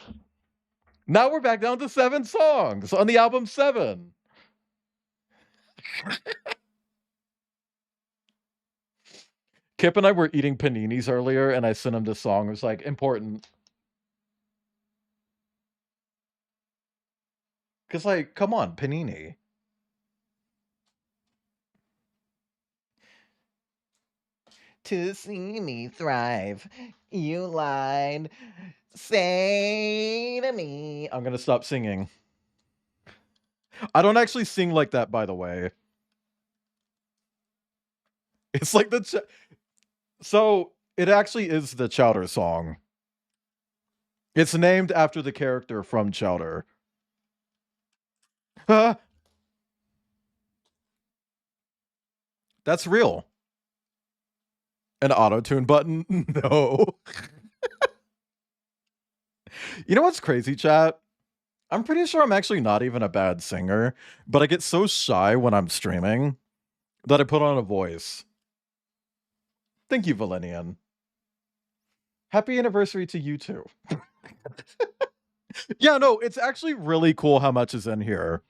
Speaker 2: Now we're back down to 7 songs on the album 7. Kip and I were eating paninis earlier, and I sent him this song. It was like, important. Because, like, come on, panini. To see me thrive, you lied. Say to me. I'm going to stop singing. I don't actually sing like that, by the way. It's like the... So, it actually is the Chowder song. It's named after the character from Chowder. That's real. An auto-tune button? No. You know what's crazy, chat? I'm pretty sure I'm actually not even a bad singer, but I get so shy when I'm streaming that I put on a voice. Thank you, Valenian. Happy anniversary to you too. Yeah, no, it's actually really cool how much is in here.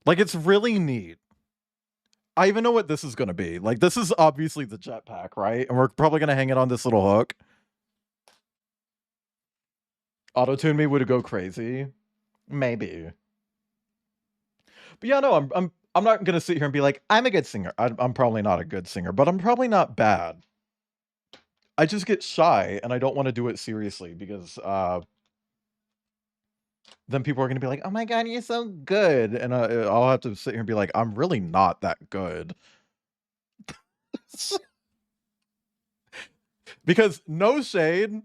Speaker 2: Like, it's really neat. I even know what this is going to be. Like, this is obviously the jetpack, right? And we're probably going to hang it on this little hook. Auto-tune me would go crazy. Maybe. But yeah, no, I'm not going to sit here and be like, I'm a good singer. I'm probably not a good singer, but I'm probably not bad. I just get shy and I don't want to do it seriously because then people are going to be like, oh my God, you're so good. And I'll have to sit here and be like, I'm really not that good. Because no shade,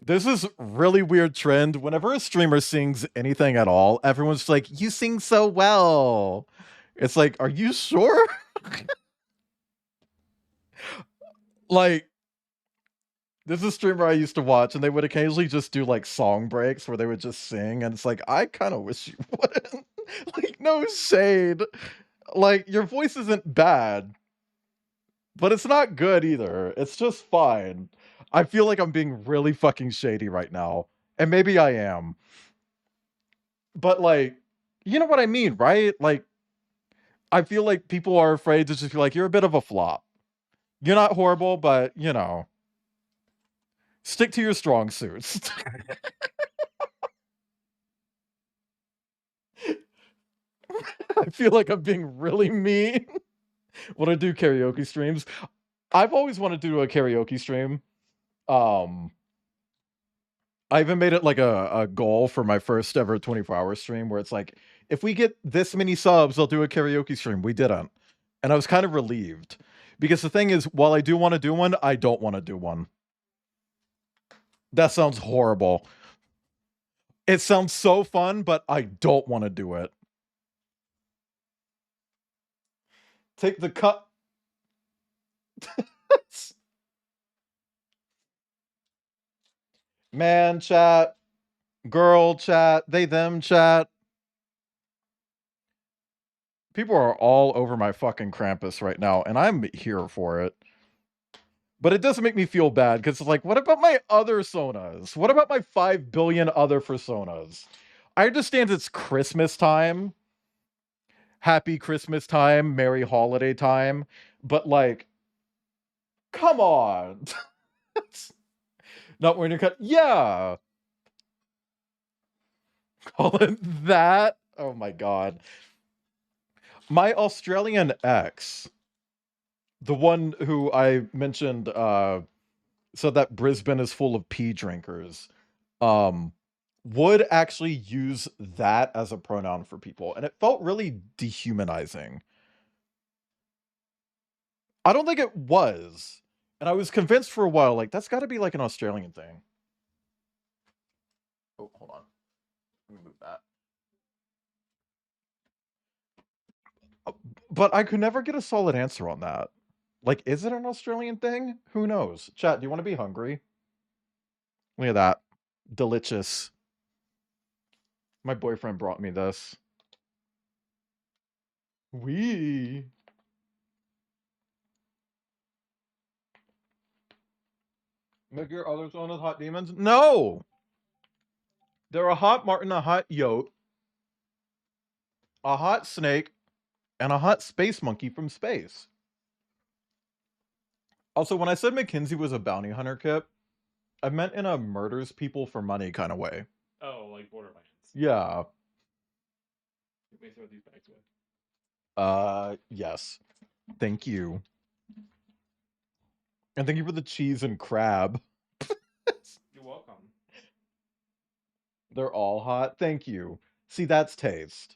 Speaker 2: this is really weird trend. Whenever a streamer sings anything at all, everyone's like, you sing so well. It's like, are you sure? Like, this is a streamer I used to watch, and they would occasionally just do like song breaks where they would just sing, and it's like, I kind of wish you wouldn't. Like, no shade. Like, your voice isn't bad, but it's not good either. It's just fine. I feel like I'm being really fucking shady right now, and maybe I am. But like, you know what I mean, right? Like, I feel like people are afraid to just be like, you're a bit of a flop. You're not horrible, but you know, stick to your strong suits. I feel like I'm being really mean when I do karaoke streams. I've always wanted to do a karaoke stream. I even made it like a goal for my first ever 24-hour stream where it's like, if we get this many subs, I'll do a karaoke stream. We didn't. And I was kind of relieved. Because the thing is, while I do want to do one, I don't want to do one. That sounds horrible. It sounds so fun, but I don't want to do it. Take the cut. Man chat. Girl chat. They them chat. People are all over my fucking Krampus right now, and I'm here for it. But it doesn't make me feel bad, because it's like, what about my other Sonas? What about my 5 billion other personas? I understand it's Christmas time. Happy Christmas time, Merry Holiday time. But like, come on. Not wearing a cut. Yeah. Call it that. Oh my God. My Australian ex, the one who I mentioned, said that Brisbane is full of pee drinkers, would actually use that as a pronoun for people, and it felt really dehumanizing. I don't think it was, and I was convinced for a while, like, that's got to be like an Australian thing. Oh, hold on. Let me move that. But I could never get a solid answer on that. Like, is it an Australian thing? Who knows? Chat, do you want to be hungry? Look at that. Delicious. My boyfriend brought me this. Wee. Make your other sonas hot demons? No! They're a hot martin, a hot yote, a hot snake, and a hot space monkey from space. Also, when I said Mackenzie was a bounty hunter, Kip, I meant in a murders people for money kind of way.
Speaker 3: Oh, like Borderlands.
Speaker 2: Yeah.
Speaker 3: Let me throw these bags away.
Speaker 2: Yes. Thank you. And thank you for the cheese and crab.
Speaker 3: You're welcome.
Speaker 2: They're all hot. Thank you. See, that's taste.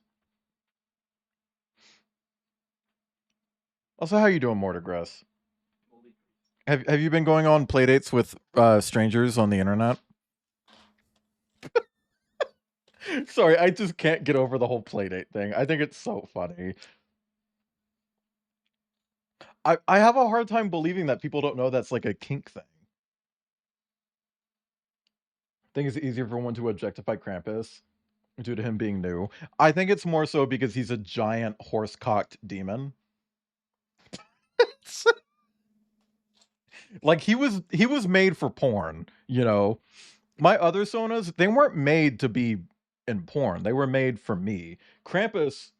Speaker 2: Also, how you doing, Mortigress? Have you been going on playdates with strangers on the internet? Sorry, I just can't get over the whole playdate thing. I think it's so funny. I have a hard time believing that people don't know that's like a kink thing. I think it's easier for one to objectify Krampus due to him being new. I think it's more so because he's a giant horse-cocked demon. Like he was made for porn, you know. My other sonas, they weren't made to be in porn. They were made for me. Krampus,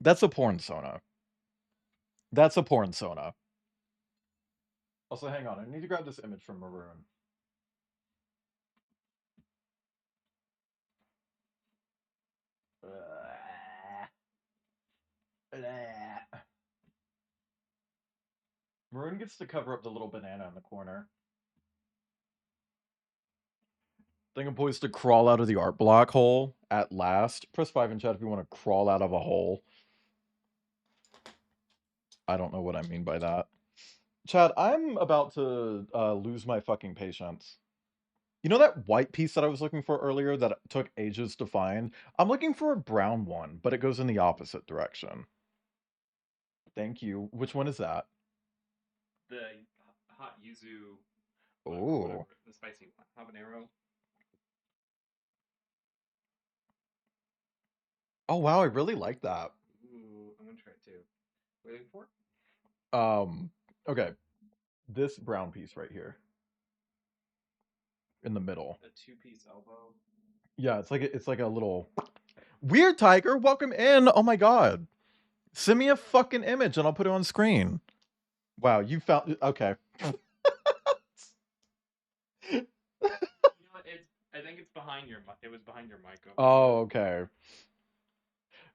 Speaker 2: that's a porn sona. That's a porn sona. Also, hang on. I need to grab this image from Maroon. Maroon gets to cover up the little banana in the corner. think I'm poised to crawl out of the art block hole at last. Press 5 in chat if you want to crawl out of a hole. I don't know what I mean by that. Chad, I'm about to lose my fucking patience. You know that white piece that I was looking for earlier that took ages to find? I'm looking for a brown one, but it goes in the opposite direction. Thank you. Which one is that?
Speaker 3: The hot yuzu.
Speaker 2: Oh.
Speaker 3: The spicy one. Habanero.
Speaker 2: Oh, wow. I really like that.
Speaker 3: Ooh, I'm going to try it too. What are you looking for?
Speaker 2: Okay. This brown piece right here. In the middle.
Speaker 3: A 2-piece elbow.
Speaker 2: Yeah, it's like a little weird tiger. Welcome in. Oh my god. Send me a fucking image and I'll put it on screen. Wow, you found okay.
Speaker 3: You know what? I think it's behind your mic. It was behind your mic.
Speaker 2: Oh, okay.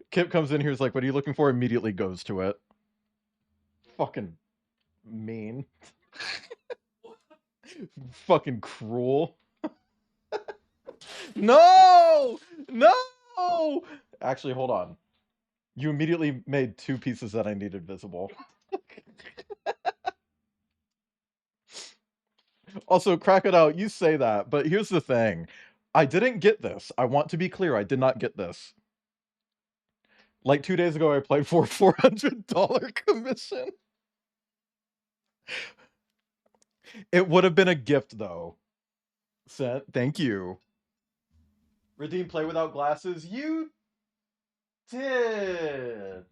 Speaker 2: Kip comes in here, is like, what are you looking for? Immediately goes to it. Fucking mean. Fucking cruel. No! No! Actually, hold on. You immediately made 2 pieces that I needed visible. Also, crack it out. You say that, but here's the thing. I didn't get this. I want to be clear. I did not get this. Like 2 days ago, I applied for a $400 commission. It would have been a gift, though. Sent. Thank you. Redeem play without glasses. You did.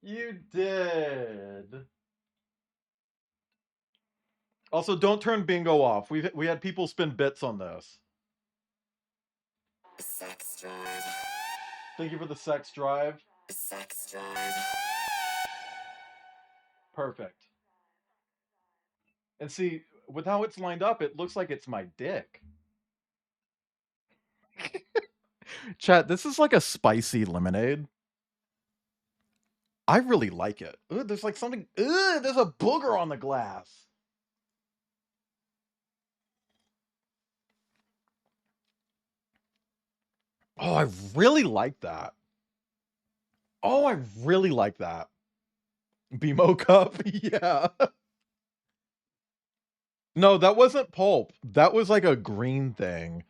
Speaker 2: You did. Also, don't turn bingo off. We had people spend bits on this.
Speaker 10: Sex drive.
Speaker 2: Thank you for the sex drive.
Speaker 10: Sex drive.
Speaker 2: Perfect. And see, with how it's lined up, it looks like it's my dick. Chat, this is like a spicy lemonade. I really like it. Ooh, there's like something. Ooh, there's a booger on the glass. Oh, I really like that. Oh, I really like that. BMO cup, yeah. No, that wasn't pulp. That was like a green thing.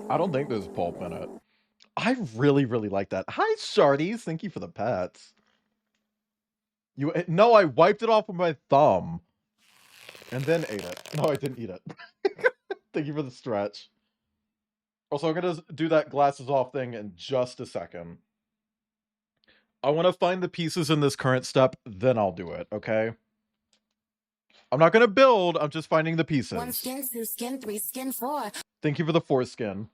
Speaker 2: I don't think there's pulp in it. I really, really like that. Hi, Shardies. Thank you for the pets. No, I wiped it off with my thumb. And then ate it. No, I didn't eat it. Thank you for the stretch. Also, I'm going to do that glasses off thing in just a second. I want to find the pieces in this current step, then I'll do it, okay? I'm not going to build, I'm just finding the pieces.
Speaker 10: 1 skin, 2 skin, 3 skin, 4.
Speaker 2: Thank you for the foreskin.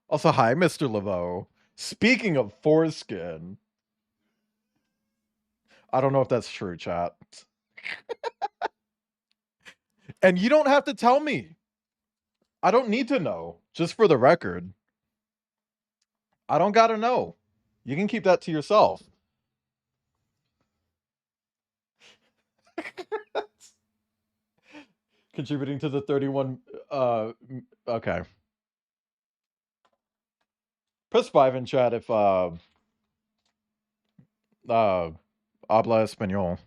Speaker 2: Also, hi, Mr. Laveau. Speaking of foreskin. I don't know if that's true, chat. And you don't have to tell me. I don't need to know, just for the record. I don't gotta know. You can keep that to yourself. Contributing to the 31, okay. Press 5 in chat if, habla español.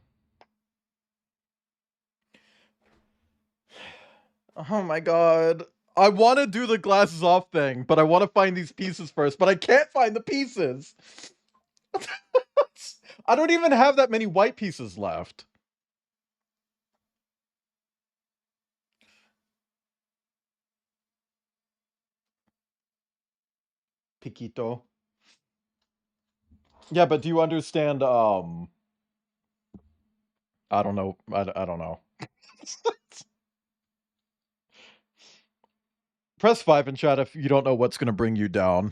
Speaker 2: Oh my god. I want to do the glasses off thing, but I want to find these pieces first, but I can't find the pieces. I don't even have that many white pieces left. Piquito. Yeah, but do you understand, I don't know. I don't know. Press 5 in chat if you don't know what's going to bring you down.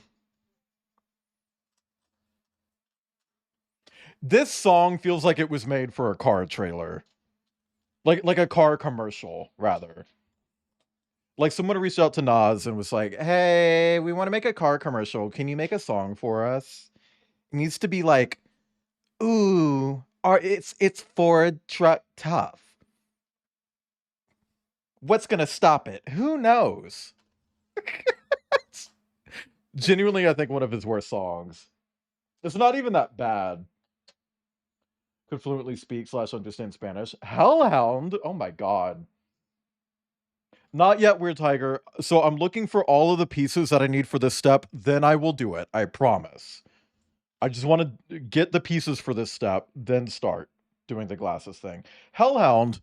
Speaker 2: This song feels like it was made for a car trailer. Like a car commercial, rather. Like someone reached out to Nas and was like, hey, we want to make a car commercial. Can you make a song for us? It needs to be like, ooh, or it's Ford truck tough. What's gonna stop it? Who knows? Genuinely, I think one of his worst songs. It's not even that bad. Could fluently speak / understand Spanish. Hellhound? Oh my god. Not yet, Weird Tiger. So I'm looking for all of the pieces that I need for this step. Then I will do it. I promise. I just want to get the pieces for this step, then start doing the glasses thing. Hellhound,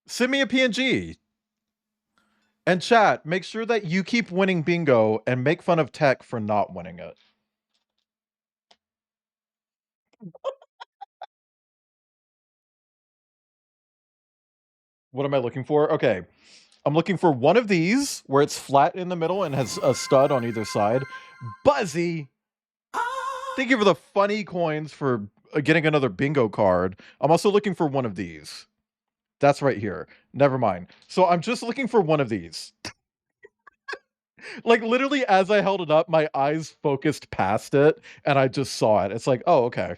Speaker 2: send me a PNG. And chat, make sure that you keep winning bingo and make fun of Tech for not winning it. What am I looking for? Okay. I'm looking for one of these where it's flat in the middle and has a stud on either side. Buzzy! Thank you for the funny coins for getting another bingo card. I'm also looking for one of these. That's right here. Never mind. So I'm just looking for one of these. Like, literally, as I held it up, my eyes focused past it, and I just saw it. It's like, oh, okay.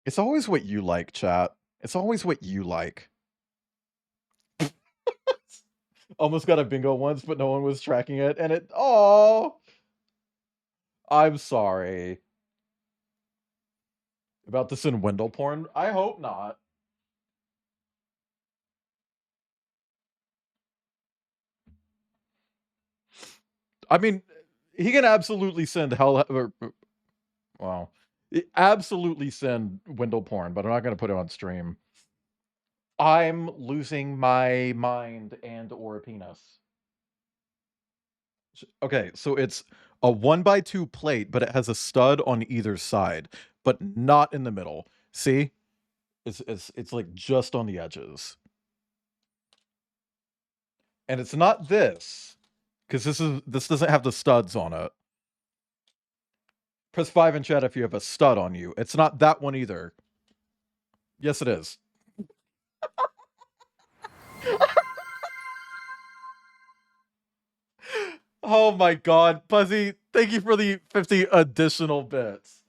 Speaker 2: It's always what you like, chat. It's always what you like. Almost got a bingo once, but no one was tracking it, and it... Oh! I'm sorry. About this in Wendell porn? I hope not. I mean, he can absolutely send hell... Wow. Absolutely send Wendell porn, but I'm not going to put it on stream. I'm losing my mind and or penis. Okay, so it's a 1x2 plate, but it has a stud on either side, but not in the middle. See? It's like just on the edges. And it's not this, because this doesn't have the studs on it. Press 5 in chat if you have a stud on you. It's not that one either. Yes, it is. Oh my god, Puzzy, thank you for the 50 additional bits.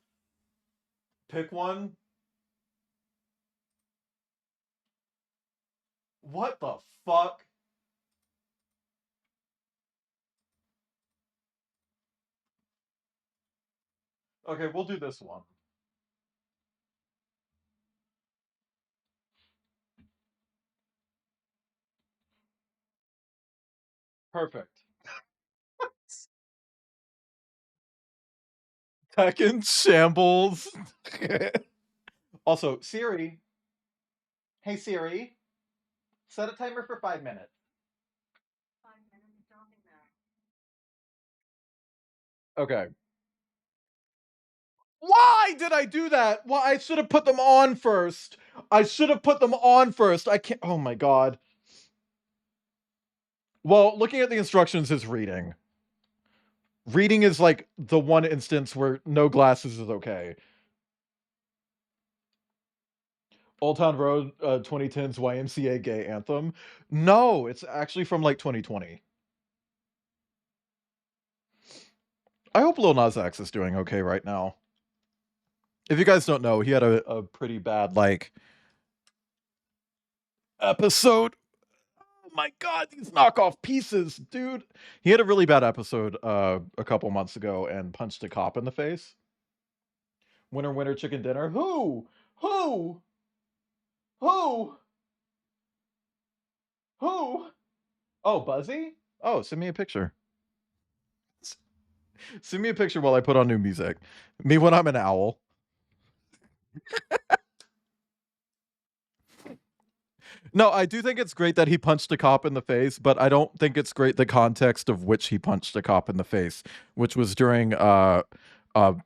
Speaker 2: Pick one. What the fuck? Okay, we'll do this one. Perfect. Tech in shambles. Also, Siri. Hey Siri. Set a timer for 5 minutes. 5 minutes now. Okay. Why did I do that? Well, I should have put them on first. I should have put them on first. I can't. Oh my god. Well, looking at the instructions is reading. Reading is like the one instance where no glasses is okay. Old Town Road 2010's YMCA gay anthem. No, it's actually from like 2020. I hope Lil Nas X is doing okay right now. If you guys don't know, he had a pretty bad, like, episode. Oh my god, these knockoff pieces, dude. He had a really bad episode a couple months ago and punched a cop in the face. Winner, winner, chicken dinner. Who? Who? Who? Who? Oh, Buzzy? Oh, send me a picture. Send me a picture while I put on new music. Me when I'm an owl. No, I do think it's great that he punched a cop in the face, but I don't think it's great the context of which he punched a cop in the face, which was during a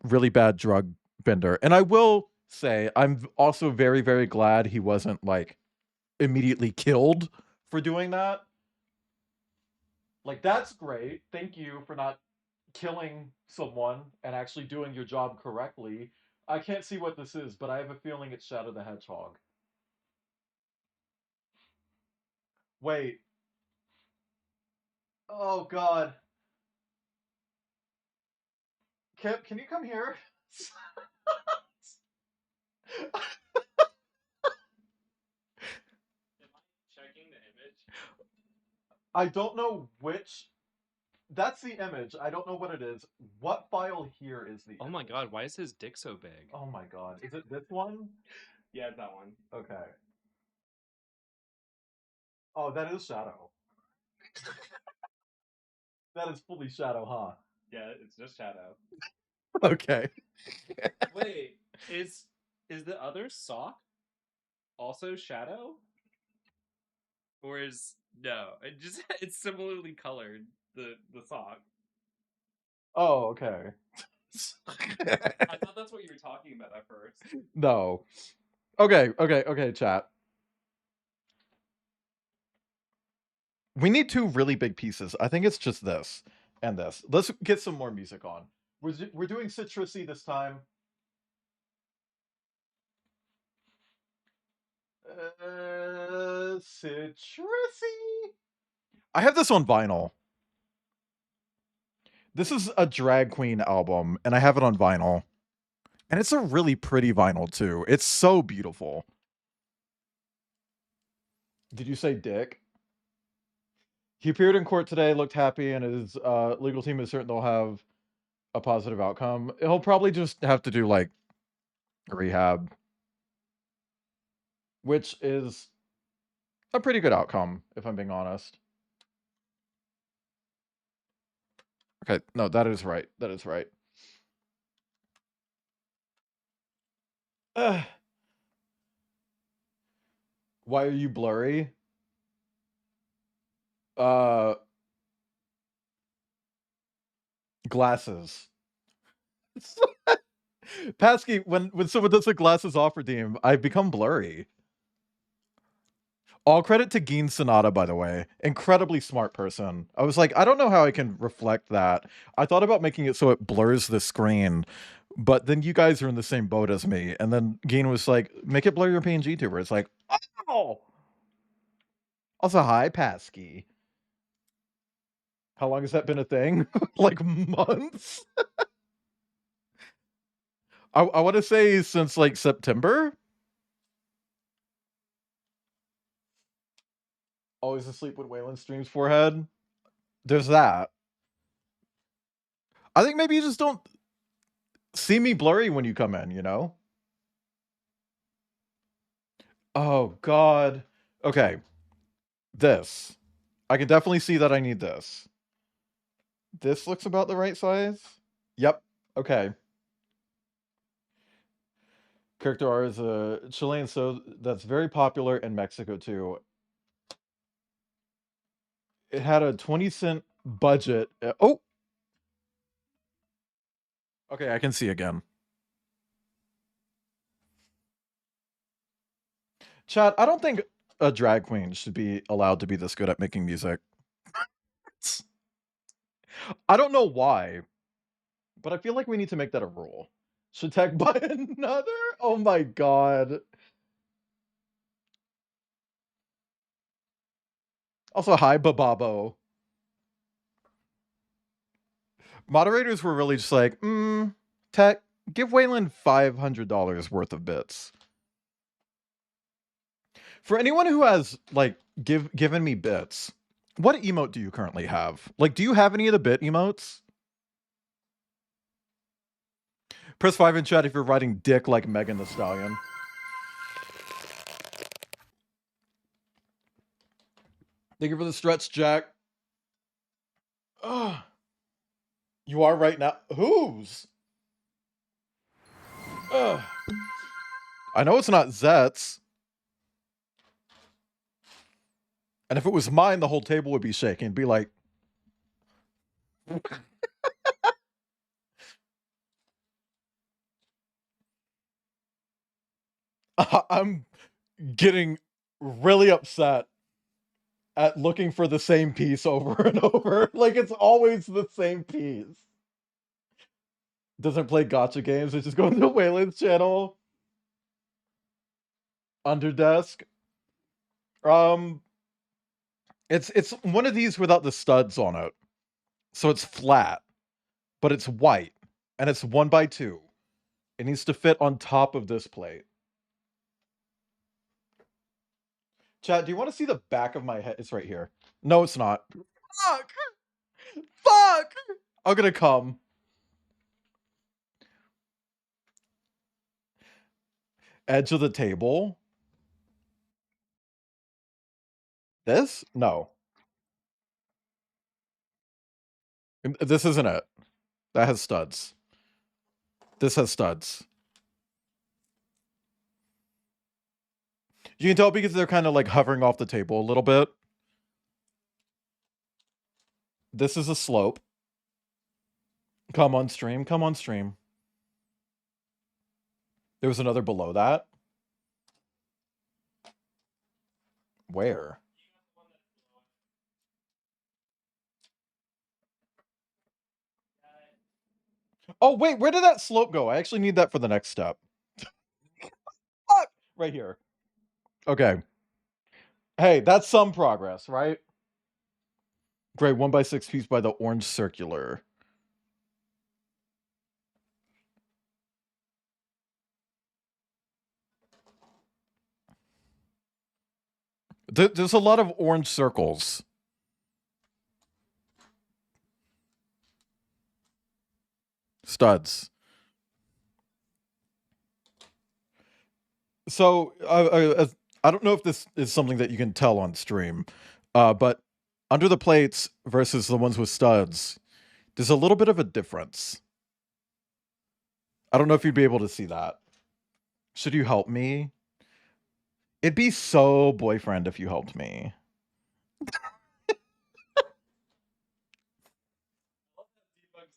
Speaker 2: really bad drug bender. And I will say, I'm also very, very glad he wasn't, like, immediately killed for doing that. Like, that's great. Thank you for not killing someone and actually doing your job correctly. I can't see what this is, but I have a feeling it's Shadow the Hedgehog. Wait. Oh, God. Kip, can you come here?
Speaker 3: Checking the image.
Speaker 2: I don't know which. That's the image. I don't know what it is. What file here is the
Speaker 3: Oh
Speaker 2: image?
Speaker 3: my god, why is his dick so big?
Speaker 2: Oh my god. Is it this one?
Speaker 3: Yeah, it's that one.
Speaker 2: Okay. Oh, that is Shadow. That is fully Shadow, huh?
Speaker 3: Yeah, it's just Shadow.
Speaker 2: Okay.
Speaker 3: Wait, is the other sock also Shadow? Or is no? It just it's similarly colored, the sock.
Speaker 2: Oh, okay.
Speaker 3: I thought that's what you were talking about at first.
Speaker 2: No. Okay, chat. We need two really big pieces. I think it's just this and this. Let's get some more music on. We're doing citrusy this time. Citrusy. I have this on vinyl. This is a drag queen album, and I have it on vinyl. And it's a really pretty vinyl, too. It's so beautiful. Did you say dick? He appeared in court today, looked happy, and his legal team is certain they'll have a positive outcome. He'll probably just have to do, like, rehab. Which is a pretty good outcome, if I'm being honest. Okay, no, that is right. That is right. Why are you blurry? Glasses. Pasky, when someone does a glasses offer team, I become blurry. All credit to Geen Sonata, by the way. Incredibly smart person. I was like, I don't know how I can reflect that. I thought about making it so it blurs the screen, but then you guys are in the same boat as me. And then Geen was like, make it blur your PNG tuber. It's like, oh! Also, hi, Pasky. How long has that been a thing? Like months? I want to say since like September? Always asleep when Waylon streams forehead. There's that. I think maybe you just don't see me blurry when you come in, you know? Oh, God. Okay. This. I can definitely see that I need this. This looks about the right size. Yep. Okay. Character R is a Chilean, so that's very popular in Mexico too. It had a 20-cent budget. Oh! Okay, I can see again. Chad, I don't think a drag queen should be allowed to be this good at making music. I don't know why, but I feel like we need to make that a rule. Should tech buy another? Oh my god. Also, hi, Bababo. Moderators were really just like, Tech, give Waylon $500 worth of bits. For anyone who has, like, given me bits, what emote do you currently have? Like, do you have any of the bit emotes? Press 5 in chat if you're writing dick like Megan Thee Stallion. Thank you for the stretch, Jack. Ugh. You are right now. Whose? Ugh. I know it's not Zet's. And if it was mine, the whole table would be shaking. Be like... I'm getting really upset at looking for the same piece over and over. Like, it's always the same piece. Doesn't play gotcha games, it just goes to Wayland's channel. Underdesk. It's one of these without the studs on it. So it's flat, but it's white, and it's 1x2. It needs to fit on top of this plate. Chat, do you want to see the back of my head? It's right here. No, it's not. Fuck! Fuck! I'm gonna come. Edge of the table. This? No. This isn't it. That has studs. This has studs. You can tell because they're kind of like hovering off the table a little bit. This is a slope. Come on stream. Come on stream. There was another below that. Where? Oh, wait, where did that slope go? I actually need that for the next step. Fuck! Right here. Okay. Hey, that's some progress, right? Great, 1x6 piece by the orange circular. There's a lot of orange circles. Studs. So, I don't know if this is something that you can tell on stream, but under the plates versus the ones with studs, there's a little bit of a difference. I don't know if you'd be able to see that. Should you help me? It'd be so boyfriend if you helped me.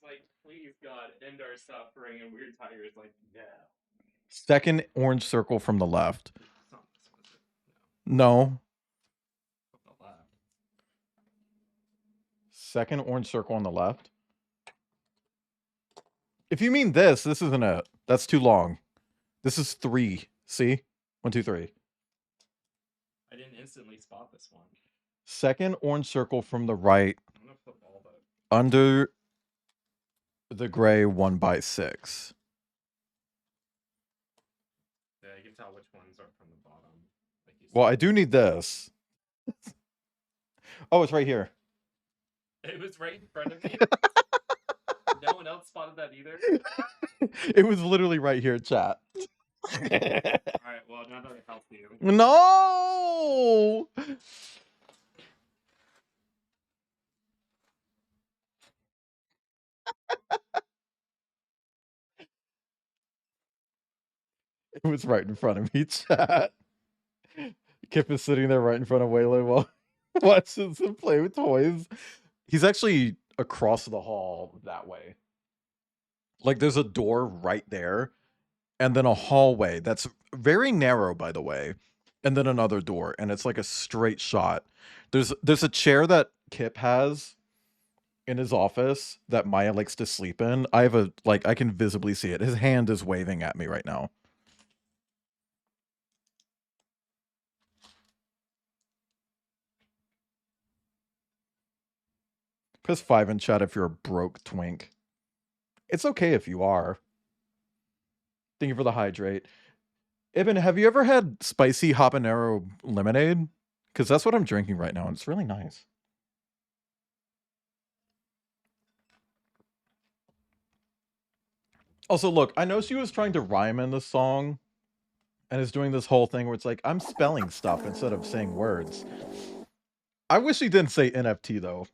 Speaker 3: Like, please God, end our suffering, and Weird Tiger is like, yeah.
Speaker 2: Second orange circle from the left. No. Second orange circle on the left. If you mean this isn't it. That's too long. This is 3. See? 1, 2, 3.
Speaker 3: I didn't instantly spot this one.
Speaker 2: Second orange circle from the right. I'm gonna put all the... Under the gray 1x6.
Speaker 3: Yeah, you can tell which ones are from the bottom. Like
Speaker 2: well, I do need this. Oh, it's right here.
Speaker 3: It was right in front of me. No one else spotted that either.
Speaker 2: It was literally right here, chat.
Speaker 3: Alright, well, now that I helped you.
Speaker 2: No! It was right in front of me, chat. Kip is sitting there right in front of Waylon while watches him play with toys. He's actually across the hall that way. Like, there's a door right there, and then a hallway that's very narrow, by the way, and then another door, and it's like a straight shot. There's a chair that Kip has in his office that Maya likes to sleep in. I can visibly see it. His hand is waving at me right now. Press 5 in chat if you're a broke twink. It's okay if you are. Thank you for the hydrate. Ibn, have you ever had spicy habanero lemonade? Because that's what I'm drinking right now, and it's really nice. Also, look, I know she was trying to rhyme in the song and is doing this whole thing where it's like, I'm spelling stuff instead of saying words. I wish she didn't say NFT, though.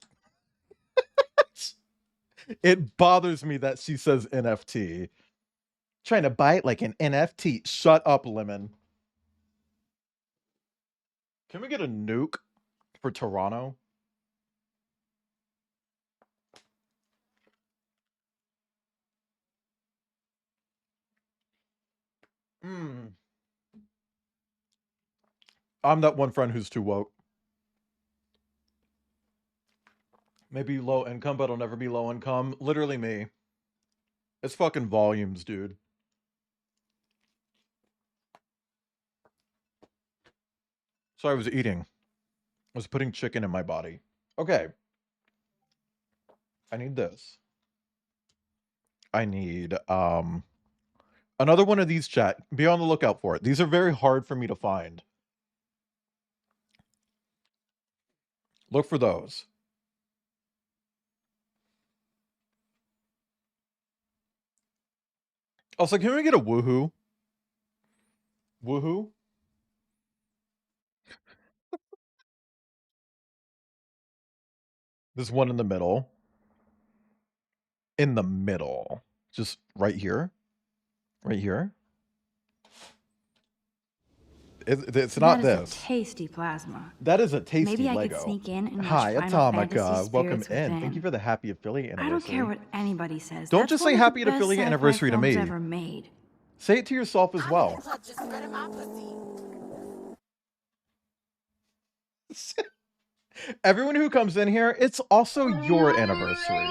Speaker 2: It bothers me that she says NFT. Trying to buy it like an NFT. Shut up, Lemon. Can we get a nuke for Toronto? I'm that one friend who's too woke. Maybe low income, but I'll never be low income. Literally me. It's fucking volumes, dude. So I was eating. I was putting chicken in my body. Okay. I need this. I need another one of these, chat. Be on the lookout for it. These are very hard for me to find. Look for those. Also, can we get a woohoo? Woohoo? There's one in the middle. In the middle. Just right here. Right here. It's not
Speaker 5: that is
Speaker 2: this.
Speaker 5: a tasty plasma.
Speaker 2: That is a tasty
Speaker 5: Maybe I
Speaker 2: Lego.
Speaker 5: could sneak in and watch
Speaker 2: Hi,
Speaker 5: Final
Speaker 2: Atomica.
Speaker 5: Fantasy
Speaker 2: Welcome
Speaker 5: Spirits
Speaker 2: in.
Speaker 5: Within.
Speaker 2: Thank you for the happy affiliate anniversary.
Speaker 5: I don't care what anybody says.
Speaker 2: Don't
Speaker 5: That's
Speaker 2: just
Speaker 5: one
Speaker 2: say
Speaker 5: of the
Speaker 2: happy
Speaker 5: best
Speaker 2: affiliate
Speaker 5: sci-fi
Speaker 2: anniversary to
Speaker 5: films
Speaker 2: me.
Speaker 5: ever made.
Speaker 2: Say it to yourself as well. Everyone who comes in here, it's also your anniversary.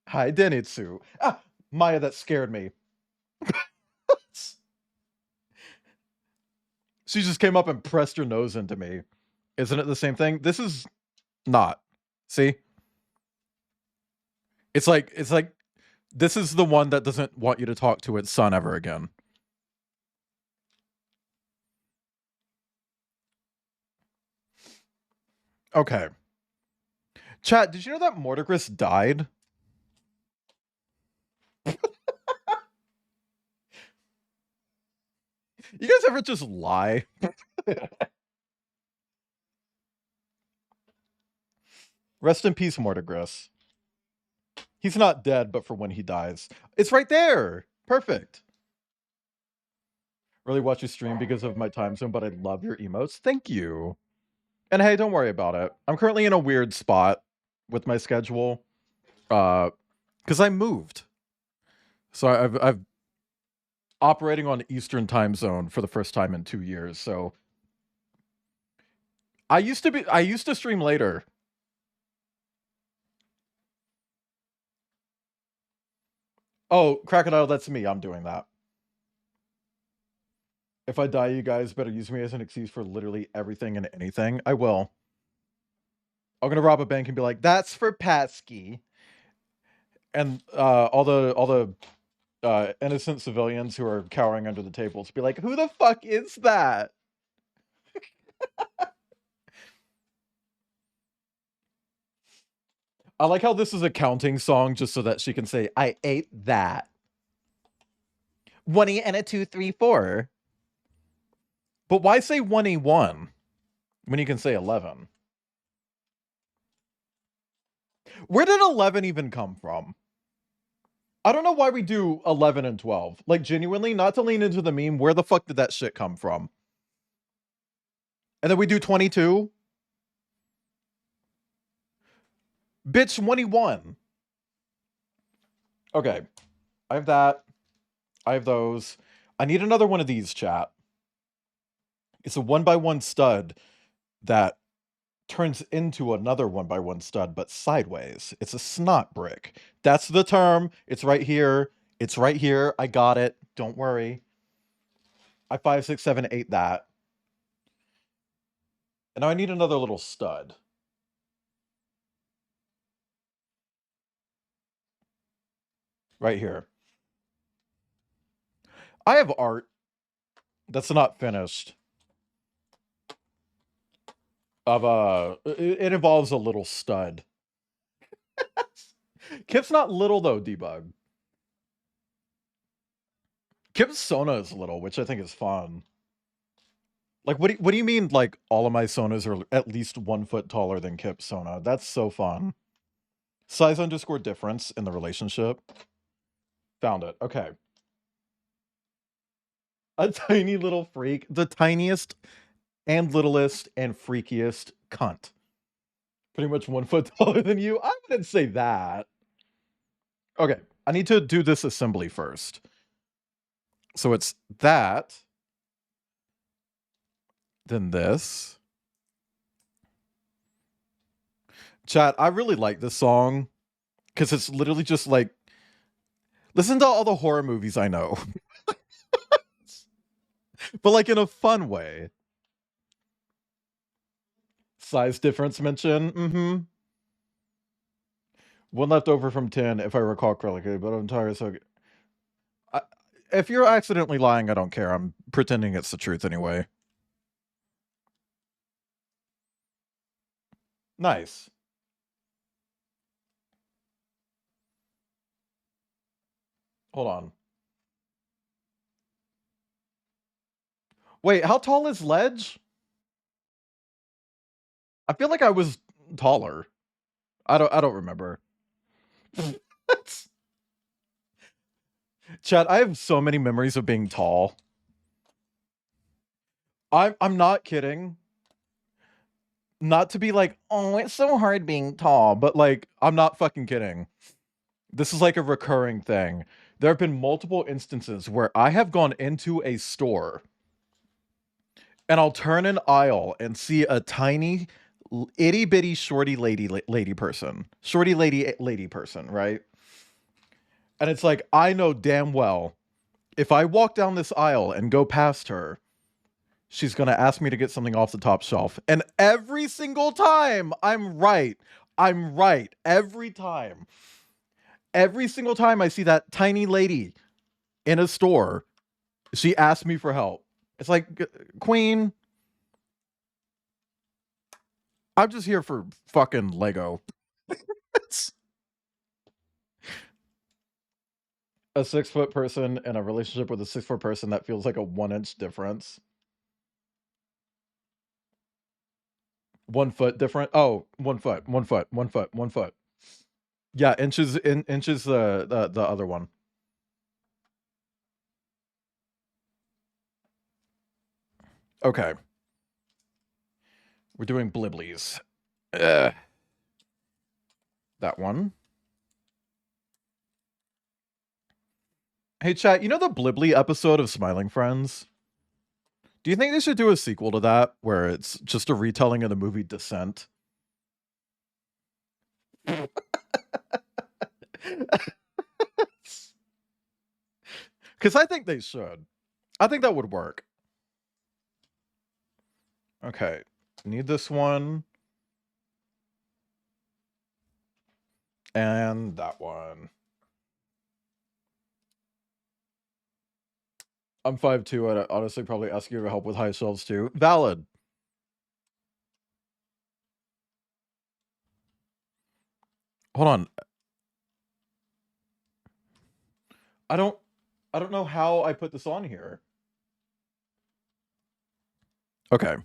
Speaker 2: Hi, Denitsu. Ah, Maya, that scared me. She just came up and pressed her nose into me. Isn't it the same thing? This is not. See? It's like this is the one that doesn't want you to talk to its son ever again. Okay. Chat, did you know that Mordecris died? You guys ever just lie? Rest in peace, Mordecris. He's not dead, but for when he dies. It's right there. Perfect. Really watch your stream because of my time zone, but I love your emotes. Thank you. And hey, don't worry about it. I'm currently in a weird spot with my schedule. Because I moved. So I've operating on Eastern time zone for the first time in 2 years. So I used to stream later. Oh, Crocodile, that's me. I'm doing that. If I die, you guys better use me as an excuse for literally everything and anything. I will. I'm gonna rob a bank and be like, "That's for Patsky," and all the innocent civilians who are cowering under the tables be like, "Who the fuck is that?" I like how this is a counting song just so that she can say, "I ate that." 1 and a 2, 3, 4. But why say 1 when you can say 11? Where did 11 even come from? I don't know why we do 11 and 12. Like, genuinely, not to lean into the meme, where the fuck did that shit come from? And then we do 22? Bitch, 21. Okay. I have that. I have those. I need another one of these, chat. It's a 1x1 stud that turns into another 1x1 stud, but sideways. It's a snot brick. That's the term. It's right here. It's right here. I got it. Don't worry. I 5, 6, 7, 8 that. And now I need another little stud. Right here. I have art that's not finished. It involves a little stud. Kip's not little though, Debug. Kip's Sona is little, which I think is fun. Like, what do you mean, like, all of my Sonas are at least 1 foot taller than Kip's Sona? That's so fun. Size _ difference in the relationship. Found it. Okay. A tiny little freak. The tiniest and littlest and freakiest cunt. Pretty much 1 foot taller than you. I wouldn't say that. Okay. I need to do this assembly first. So it's that. Then this. Chat, I really like this song because it's literally just like, listen to all the horror movies I know. But like in a fun way. Size difference mention. Mm-hmm. One left over from 10, if I recall correctly, but I'm tired, so... if you're accidentally lying, I don't care. I'm pretending it's the truth anyway. Nice. Hold on. Wait, how tall is Ledge? I feel like I was taller. I don't remember. Chad, I have so many memories of being tall. I'm not kidding. Not to be like, oh, it's so hard being tall, but like, I'm not fucking kidding. This is like a recurring thing. There have been multiple instances where I have gone into a store and I'll turn an aisle and see a tiny itty bitty shorty lady person. Shorty lady person, right? And it's like, I know damn well if I walk down this aisle and go past her, she's going to ask me to get something off the top shelf. And every single time, I'm right. I'm right. Every time. Every single time I see that tiny lady in a store, she asks me for help. It's like, Queen, I'm just here for fucking Lego. A 6-foot person in a relationship with a 6-foot person that feels like a 1-inch difference. 1 foot different. Oh, 1 foot, 1 foot, 1 foot, 1 foot. Yeah, inches the other one. Okay. We're doing bliblies. That one. Hey chat, you know the Blibly episode of Smiling Friends? Do you think they should do a sequel to that where it's just a retelling of the movie Descent? Because I think they should. I think that would work. Okay. Need this one. And that one. I'm 5'2". I'd honestly probably ask you to help with high shelves too. Valid. Hold on. I don't know how I put this on here. Okay.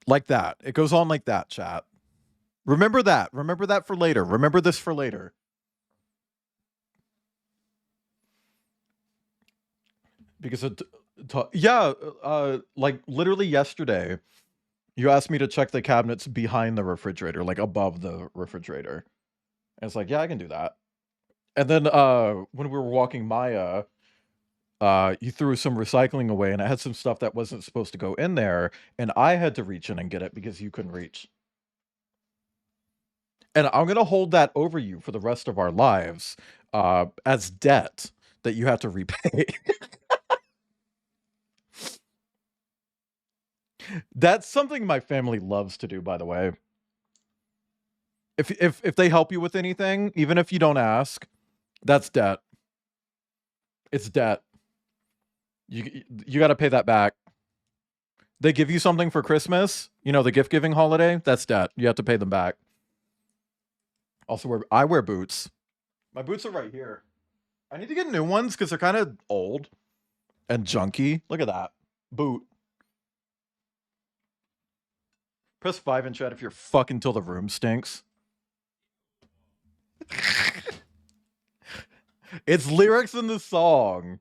Speaker 2: Like that. It goes on like that, chat. Remember that. Remember that for later. Remember this for later. Because like literally yesterday, you asked me to check the cabinets behind the refrigerator, like above the refrigerator. And it's like, yeah, I can do that. And then when we were walking Maya, you threw some recycling away and it had some stuff that wasn't supposed to go in there, and I had to reach in and get it because you couldn't reach. And I'm going to hold that over you for the rest of our lives as debt that you have to repay. That's something my family loves to do, by the way. If they help you with anything, even if you don't ask, that's debt. It's debt. You got to pay that back. They give you something for Christmas, you know, the gift giving holiday, that's debt. You have to pay them back. Also, I wear boots. My boots are right here. I need to get new ones because they're kind of old and junky. Look at that. Boot. Press 5 in chat if you're fucking till the room stinks. It's lyrics in the song.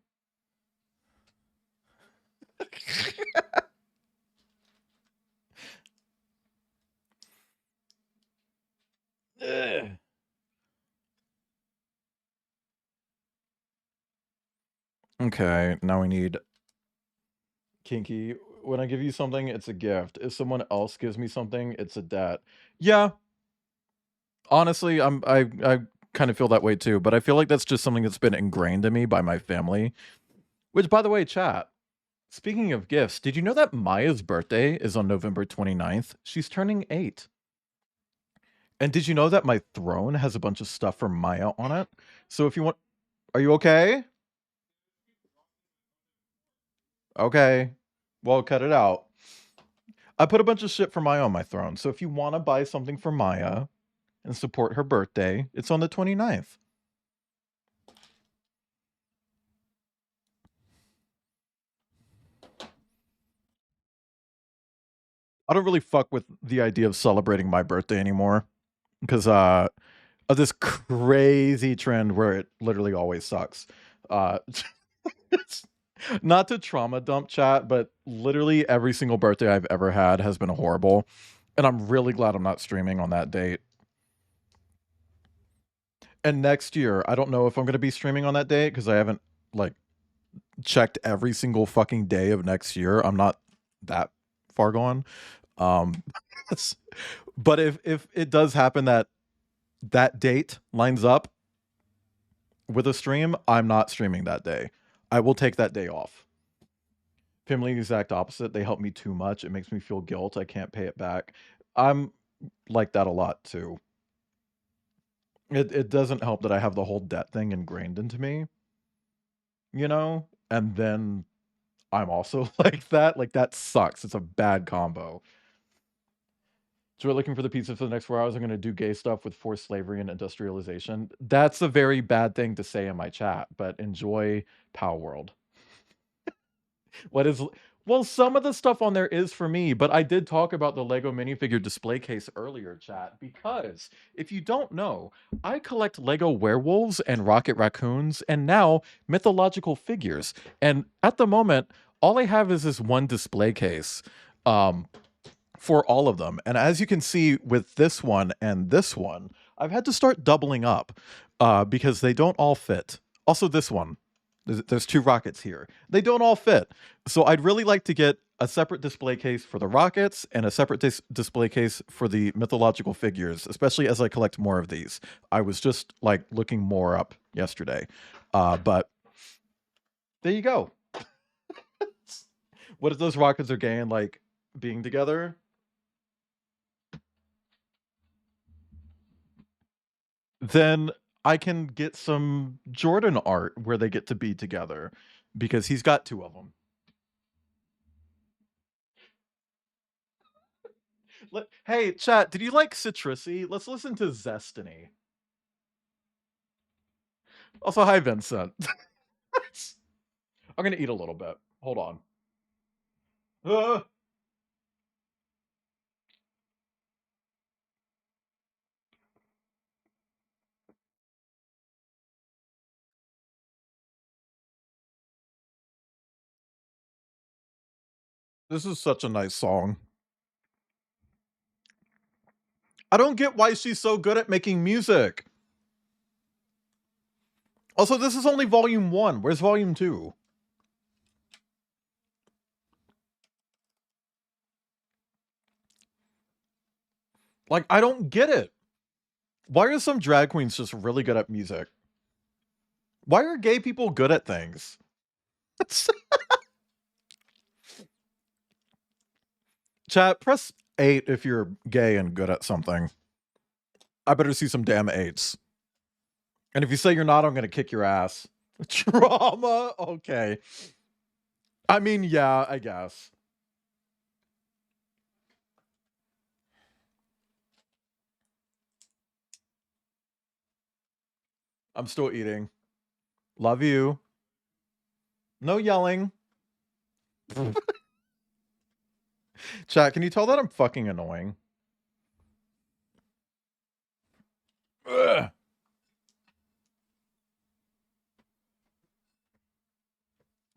Speaker 2: Okay, now we need Kinky. when I give you something, it's a gift. If someone else gives me something, it's a debt. Yeah. Honestly, I kind of feel that way too, but I feel like that's just something that's been ingrained in me by my family. Which, by the way, chat, speaking of gifts, did you know that Maya's birthday is on November 29th? She's turning 8. And did you know that my throne has a bunch of stuff for Maya on it? So if you want... Are you okay? Okay. Well, cut it out. I put a bunch of shit for Maya on my throne. So if you want to buy something for Maya and support her birthday, it's on the 29th. I don't really fuck with the idea of celebrating my birthday anymore because of this crazy trend where it literally always sucks. Not to trauma dump chat, but literally every single birthday I've ever had has been horrible. And I'm really glad I'm not streaming on that date. And next year, I don't know if I'm going to be streaming on that date because I haven't like checked every single fucking day of next year. I'm not that far gone. But if it does happen that that date lines up with a stream, I'm not streaming that day. I will take that day off. Family, the exact opposite. They help me too much. It makes me feel guilt. I can't pay it back. I'm like that a lot too. It doesn't help that I have the whole debt thing ingrained into me, you know? And then I'm also like that. Like that sucks. It's a bad combo. So we're looking for the pizza for the next 4 hours. I'm going to do gay stuff with forced slavery and industrialization. That's a very bad thing to say in my chat, but enjoy Power World. What is... Well, some of the stuff on there is for me, but I did talk about the Lego minifigure display case earlier, chat, because if you don't know, I collect Lego werewolves and rocket raccoons and now mythological figures. And at the moment, all I have is this one display case for all of them. And as you can see with this one and this one, I've had to start doubling up because they don't all fit. Also this one. There's 2 rockets here. They don't all fit. So I'd really like to get a separate display case for the rockets and a separate display case for the mythological figures, especially as I collect more of these. I was just like looking more up yesterday. But there you go. What if those rockets are gay and like being together? Then I can get some Jordan art where they get to be together because he's got 2 of them. Hey, chat, did you like Citrusy? Let's listen to Zestiny. Also, hi, Vincent. I'm going to eat a little bit. Hold on. This is such a nice song. I don't get why she's so good at making music. Also, this is only volume 1. Where's volume 2? Like, I don't get it. Why are some drag queens just really good at music? Why are gay people good at things? Chat, press 8 if you're gay and good at something. I better see some damn 8s. And if you say you're not, I'm going to kick your ass. Trauma? Okay. I mean, yeah, I guess. I'm still eating. Love you. No yelling. Chat, can you tell that I'm fucking annoying? Ugh.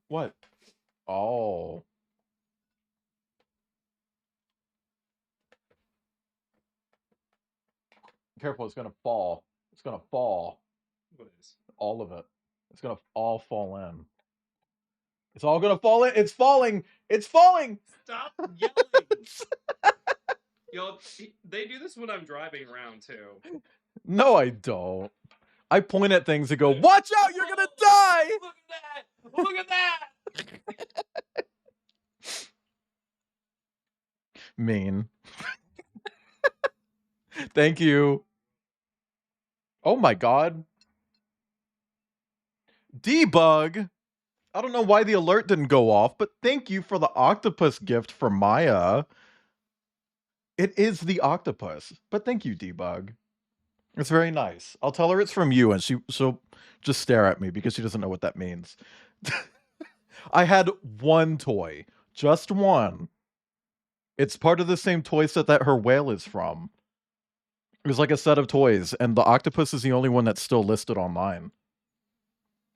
Speaker 2: What? Oh. Careful, it's gonna fall. It's gonna fall.
Speaker 3: What is?
Speaker 2: All of it. It's gonna all fall in. It's all gonna fall in. It's falling. It's falling.
Speaker 3: Stop yelling. Yo, they do this when I'm driving around too.
Speaker 2: No, I don't. I point at things and go, "Watch out! You're gonna die!"
Speaker 3: Look at that! Look at that!
Speaker 2: Mean. Thank you. Oh my god. Debug. I don't know why the alert didn't go off, but thank you for the octopus gift for Maya. It is the octopus, but thank you, Debug. It's very nice. I'll tell her it's from you, and she'll just stare at me because she doesn't know what that means. I had one toy, just one. It's part of the same toy set that her whale is from. It was like a set of toys, and the octopus is the only one that's still listed online.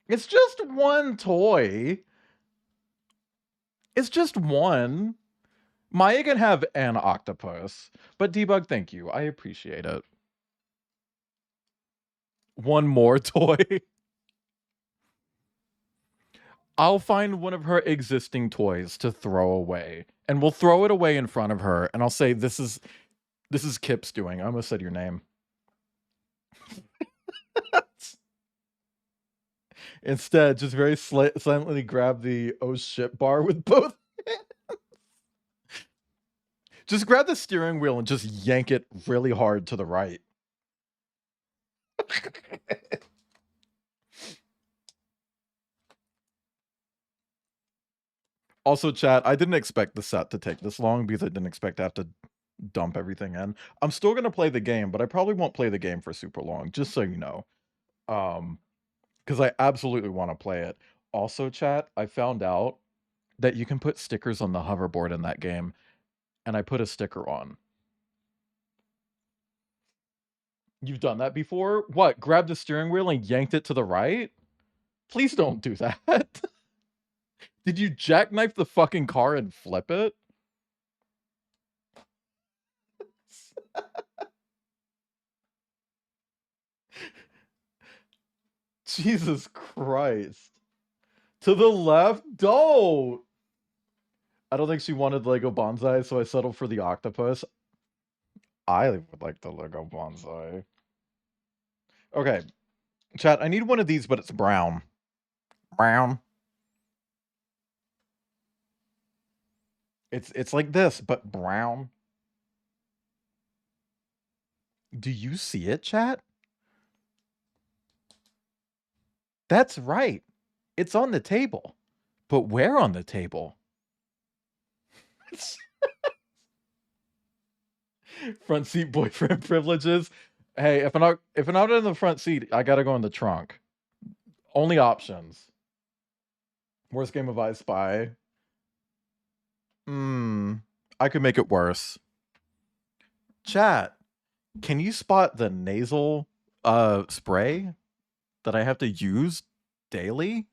Speaker 2: It's just one toy. It's just one. Maya can have an octopus, but Debug, thank you. I appreciate it. One more toy. I'll find one of her existing toys to throw away, and we'll throw it away in front of her, and I'll say, this is Kip's doing. I almost said your name. Instead, just very silently grab the oh shit bar with both hands. Just grab the steering wheel and just yank it really hard to the right. Also, chat, I didn't expect the set to take this long because I didn't expect to have to dump everything in. I'm still going to play the game, but I probably won't play the game for super long, just so you know. Because I absolutely want to play it. Also, chat, I found out that you can put stickers on the hoverboard in that game, and I put a sticker on. You've done that before? What, grabbed the steering wheel and yanked it to the right? Please don't do that. Did you jackknife the fucking car and flip it? Jesus Christ. To the left? Don't! I don't think she wanted Lego Bonsai, so I settled for the octopus. I would like the Lego Bonsai. Okay. Chat, I need one of these, but it's brown. Brown. It's like this, but brown. Do you see it, chat? That's right. It's on the table. But where on the table? Front seat boyfriend privileges. Hey, if I'm not in the front seat, I gotta go in the trunk. Only options. Worst game of I Spy. I could make it worse. Chat, can you spot the nasal spray that I have to use daily?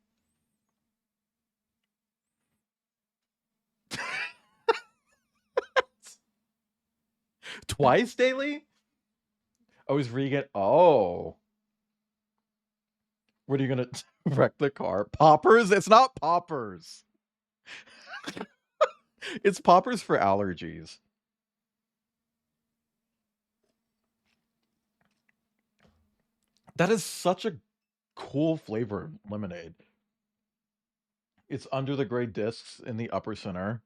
Speaker 2: Twice daily? Oh, is Regan? Oh. What are you gonna wreck the car? Poppers? It's not poppers. It's poppers for allergies. That is such a cool flavor of lemonade. It's under the gray discs in the upper center.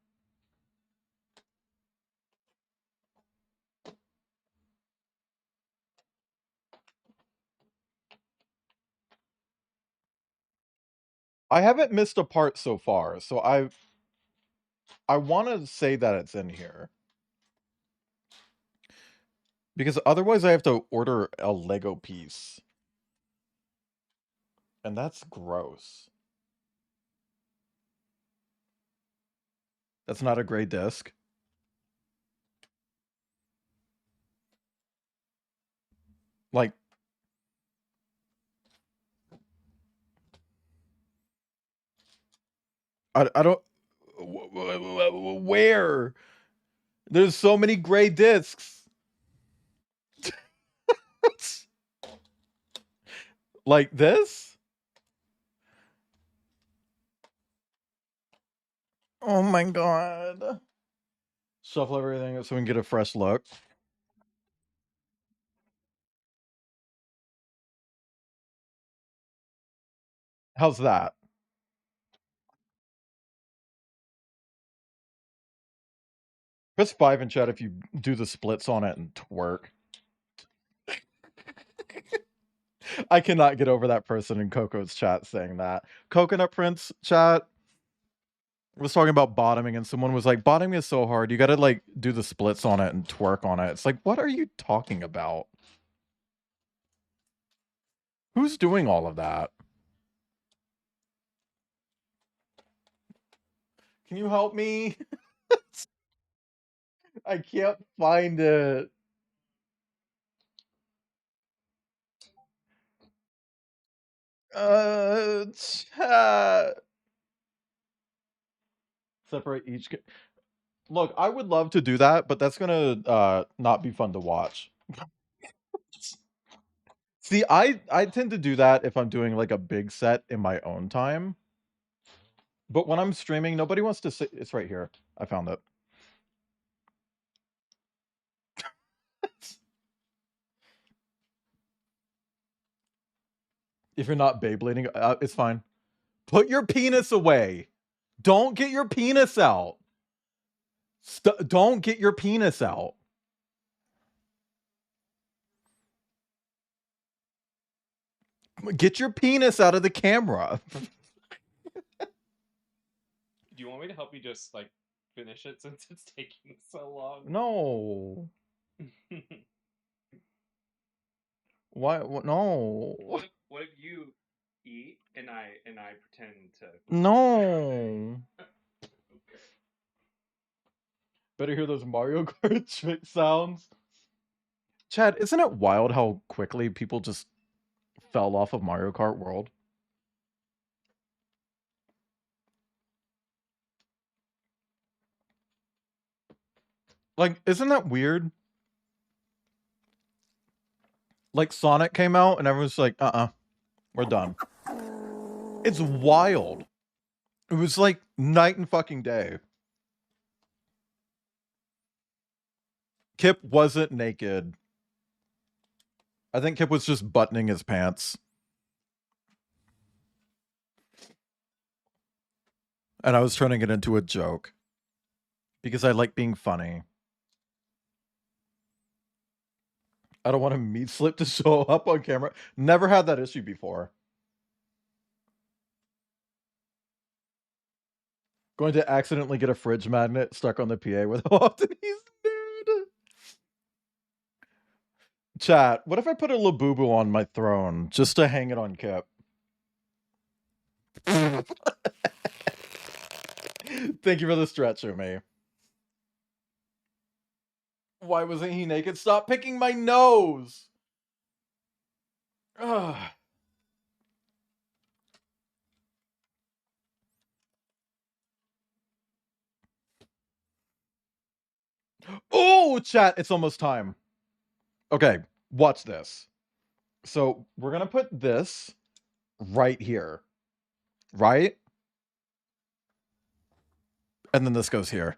Speaker 2: I haven't missed a part so far, so I want to say that it's in here. Because otherwise I have to order a Lego piece. And that's gross. That's not a gray disc. Like, I don't... Where? There's so many gray discs. Like this? Oh my god. Shuffle everything so we can get a fresh look. How's that? Press 5 in chat if you do the splits on it and twerk. I cannot get over that person in Coco's chat saying that. Coconut Prince chat was talking about bottoming, and someone was like, bottoming is so hard. You gotta like do the splits on it and twerk on it. It's like, what are you talking about? Who's doing all of that? Can you help me? I can't find it. Chat. Separate each. Look, I would love to do that, but that's gonna not be fun to watch. See, I tend to do that if I'm doing like a big set in my own time. But when I'm streaming, nobody wants to sit. It's right here. I found it. If you're not Beyblading, it's fine. Put your penis away. Don't get your penis out. Don't get your penis out. Get your penis out of the camera.
Speaker 3: Do you want me to help you just like finish it since it's taking so long?
Speaker 2: No. Why? No.
Speaker 3: What if you eat and I pretend to?
Speaker 2: No.
Speaker 3: Okay.
Speaker 2: Better hear those Mario Kart trick sounds. Chad, isn't it wild how quickly people just fell off of Mario Kart World? Like, isn't that weird? Like, Sonic came out and everyone's like, we're done. It's wild. It was like night and fucking day. Kip wasn't naked. I think Kip was just buttoning his pants. And I was turning it into a joke. Because I like being funny. I don't want a meat slip to show up on camera. Never had that issue before. Going to accidentally get a fridge magnet stuck on the PA with how often he's nude. Chat, what if I put a Labubu on my throne just to hang it on Kip? Thank you for the stretch, Umi. Why wasn't he naked? Stop picking my nose! Ugh. Oh, chat, it's almost time. Okay, watch this. So we're gonna put this right here, right? And then this goes here.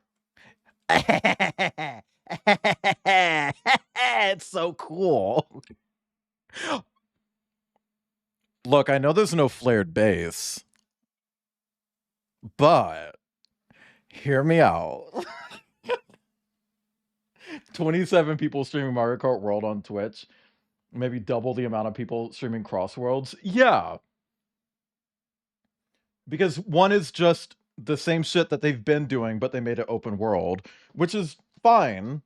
Speaker 2: It's so cool. Look, I know there's no flared bass, but hear me out. 27 people streaming Mario Kart World on Twitch. Maybe double the amount of people streaming Crossworlds. Yeah. Because one is just the same shit that they've been doing, but they made it open world, which is fine.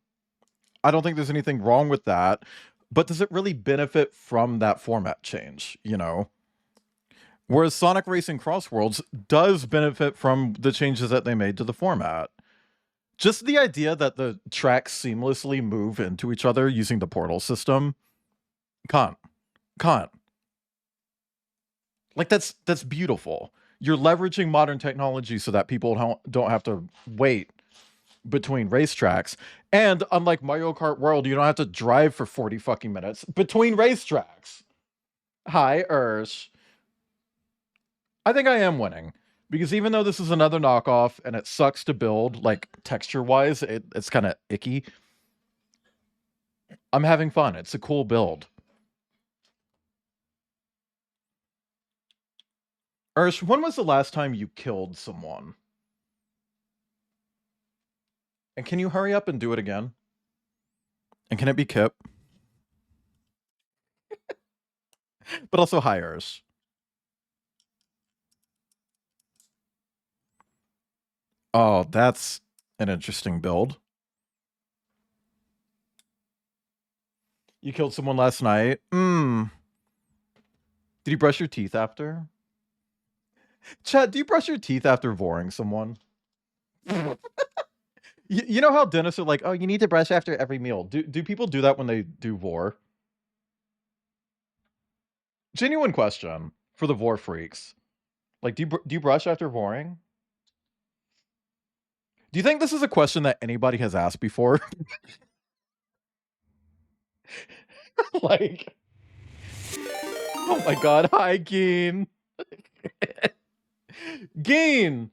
Speaker 2: I don't think there's anything wrong with that. But does it really benefit from that format change, you know? Whereas Sonic Racing Crossworlds does benefit from the changes that they made to the format. Just the idea that the tracks seamlessly move into each other using the portal system. Can't. Like, that's beautiful. You're leveraging modern technology so that people don't have to wait between racetracks. And unlike Mario Kart World, you don't have to drive for 40 fucking minutes between racetracks. Hi, Ursh. I think I am winning. Because even though this is another knockoff and it sucks to build, like texture-wise, it's kind of icky. I'm having fun. It's a cool build. Ursh, when was the last time you killed someone? And can you hurry up and do it again? And can it be Kip? But also hi, Ursh. Oh, that's an interesting build. You killed someone last night? Did you brush your teeth after? Chad, do you brush your teeth after voring someone? you know how dentists are like, oh, you need to brush after every meal. Do people do that when they do vor? Genuine question for the vor freaks. Like, do you brush after voring? Do you think this is a question that anybody has asked before? Like, oh my god, hi, Geen. Geen!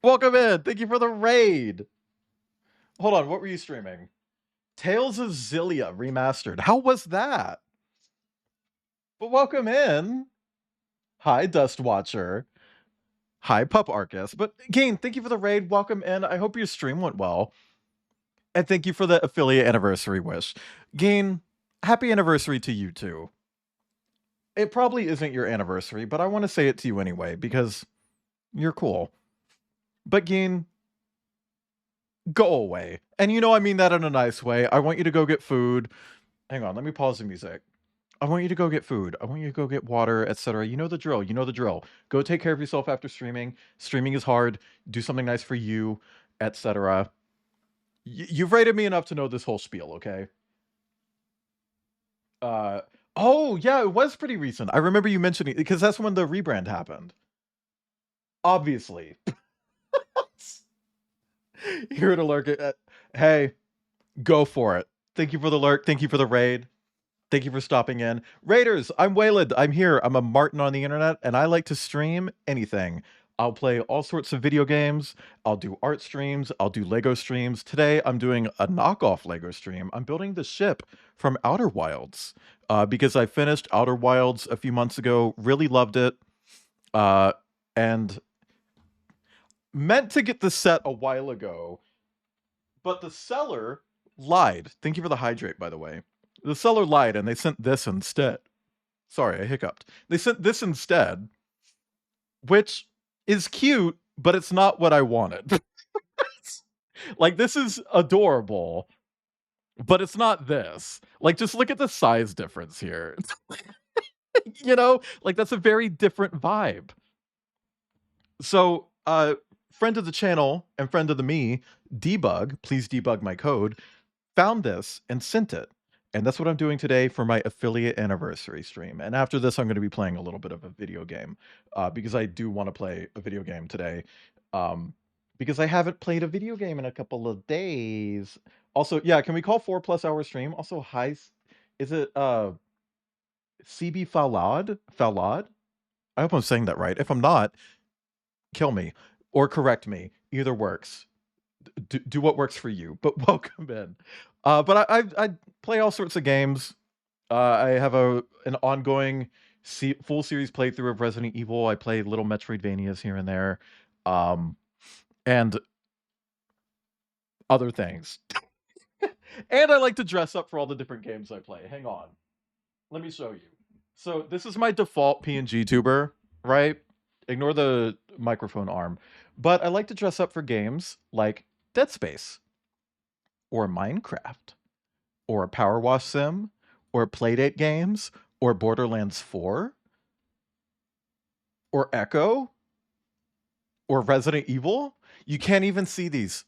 Speaker 2: Welcome in. Thank you for the raid. Hold on, what were you streaming? Tales of Zillia remastered. How was that? But welcome in. Hi, Dust Watcher. Hi, Pup Arcus. But Geen, thank you for the raid. Welcome in. I hope your stream went well. And thank you for the affiliate anniversary wish. Geen, happy anniversary to you too. It probably isn't your anniversary, but I want to say it to you anyway, because you're cool. But Geen, go away. And you know I mean that in a nice way. I want you to go get food. Hang on, let me pause the music. I want you to go get food. I want you to go get water, etc. You know the drill. You know the drill. Go take care of yourself after streaming. Streaming is hard. Do something nice for you, etc. You've rated me enough to know this whole spiel, okay? Oh, yeah, it was pretty recent. I remember you mentioning it, because that's when the rebrand happened. Obviously. Here to lurk. Hey, go for it. Thank you for the lurk. Thank you for the raid. Thank you for stopping in. Raiders, I'm Waylid. I'm here. I'm a Martin on the internet, and I like to stream anything. I'll play all sorts of video games. I'll do art streams. I'll do Lego streams. Today, I'm doing a knockoff Lego stream. I'm building the ship from Outer Wilds because I finished Outer Wilds a few months ago. Really loved it. And meant to get the set a while ago, but the seller lied. Thank you for the hydrate, by the way. The seller lied and they sent this instead. Sorry, I hiccuped. They sent this instead, which is cute, but it's not what I wanted. Like, this is adorable, but it's not this. Like, just look at the size difference here. You know, like, that's a very different vibe. So, friend of the channel and friend of the me, Debug, please debug my code, found this and sent it. And that's what I'm doing today for my affiliate anniversary stream. And after this, I'm going to be playing a little bit of a video game because I do want to play a video game today because I haven't played a video game in a couple of days. Also, yeah, can we call 4+ hour stream? Also, hi, is it CB Falad? Falad? I hope I'm saying that right. If I'm not, kill me or correct me. Either works. Do what works for you, but welcome in. But I play all sorts of games. I have an ongoing full series playthrough of Resident Evil. I play little Metroidvanias here and there, and other things. And I like to dress up for all the different games I play. Hang on, let me show you. So this is my default PNG tuber, right? Ignore the microphone arm. But I like to dress up for games like Dead Space, or Minecraft, or Power Wash Sim, or Playdate games, or Borderlands 4, or Echo, or Resident Evil. You can't even see these.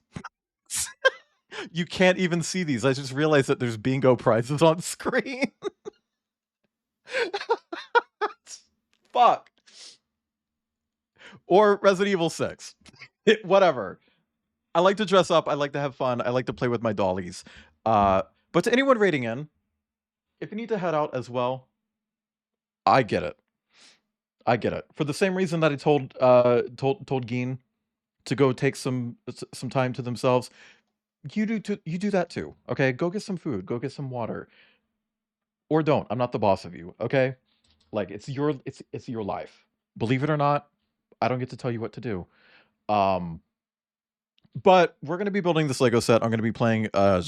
Speaker 2: You can't even see these. I just realized that there's bingo prizes on screen. Fuck. Or Resident Evil 6. Whatever. I like to dress up. I like to have fun. I like to play with my dollies. But to anyone raiding in, if you need to head out as well, I get it. I get it. For the same reason that I told Geen to go take some time to themselves, you do that too. Okay, go get some food, go get some water, or don't. I'm not the boss of you. Okay, like it's your life. Believe it or not, I don't get to tell you what to do. But we're gonna be building this Lego set. I'm gonna be playing a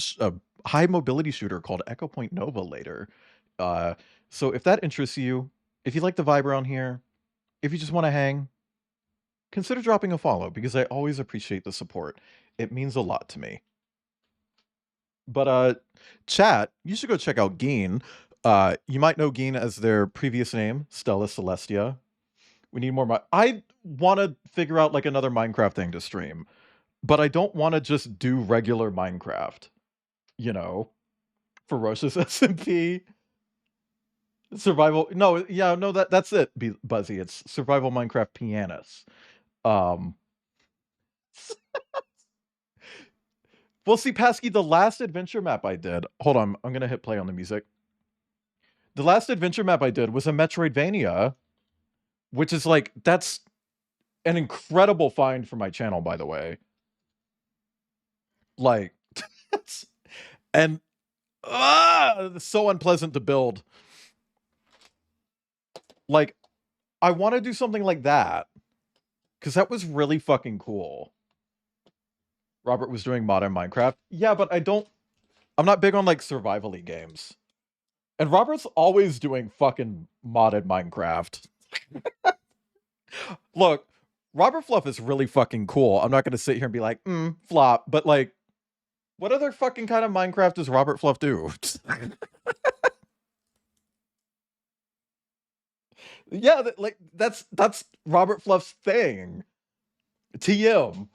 Speaker 2: high mobility shooter called Echo Point Nova later. So if that interests you, if you like the vibe around here, if you just want to hang, consider dropping a follow because I always appreciate the support. It means a lot to me. But chat, you should go check out Geen. You might know Geen as their previous name, Stella Celestia. We need more. I want to figure out like another Minecraft thing to stream, but I don't want to just do regular Minecraft. You know, ferocious SMP, survival. No, yeah, no, that's it. Buzzy, it's survival Minecraft pianist. Well, see, Pasky, the last adventure map I did. Hold on, I'm gonna hit play on the music. The last adventure map I did was a Metroidvania, which is like that's an incredible find for my channel, by the way. Like, and so unpleasant to build. Like, I want to do something like that because that was really fucking cool. Robert was doing modern Minecraft. Yeah, but I'm not big on like survival-y games. And Robert's always doing fucking modded Minecraft. Look, Robert Fluff is really fucking cool. I'm not going to sit here and be like, flop. But like, what other fucking kind of Minecraft does Robert Fluff do? Yeah, that's Robert Fluff's thing. TM.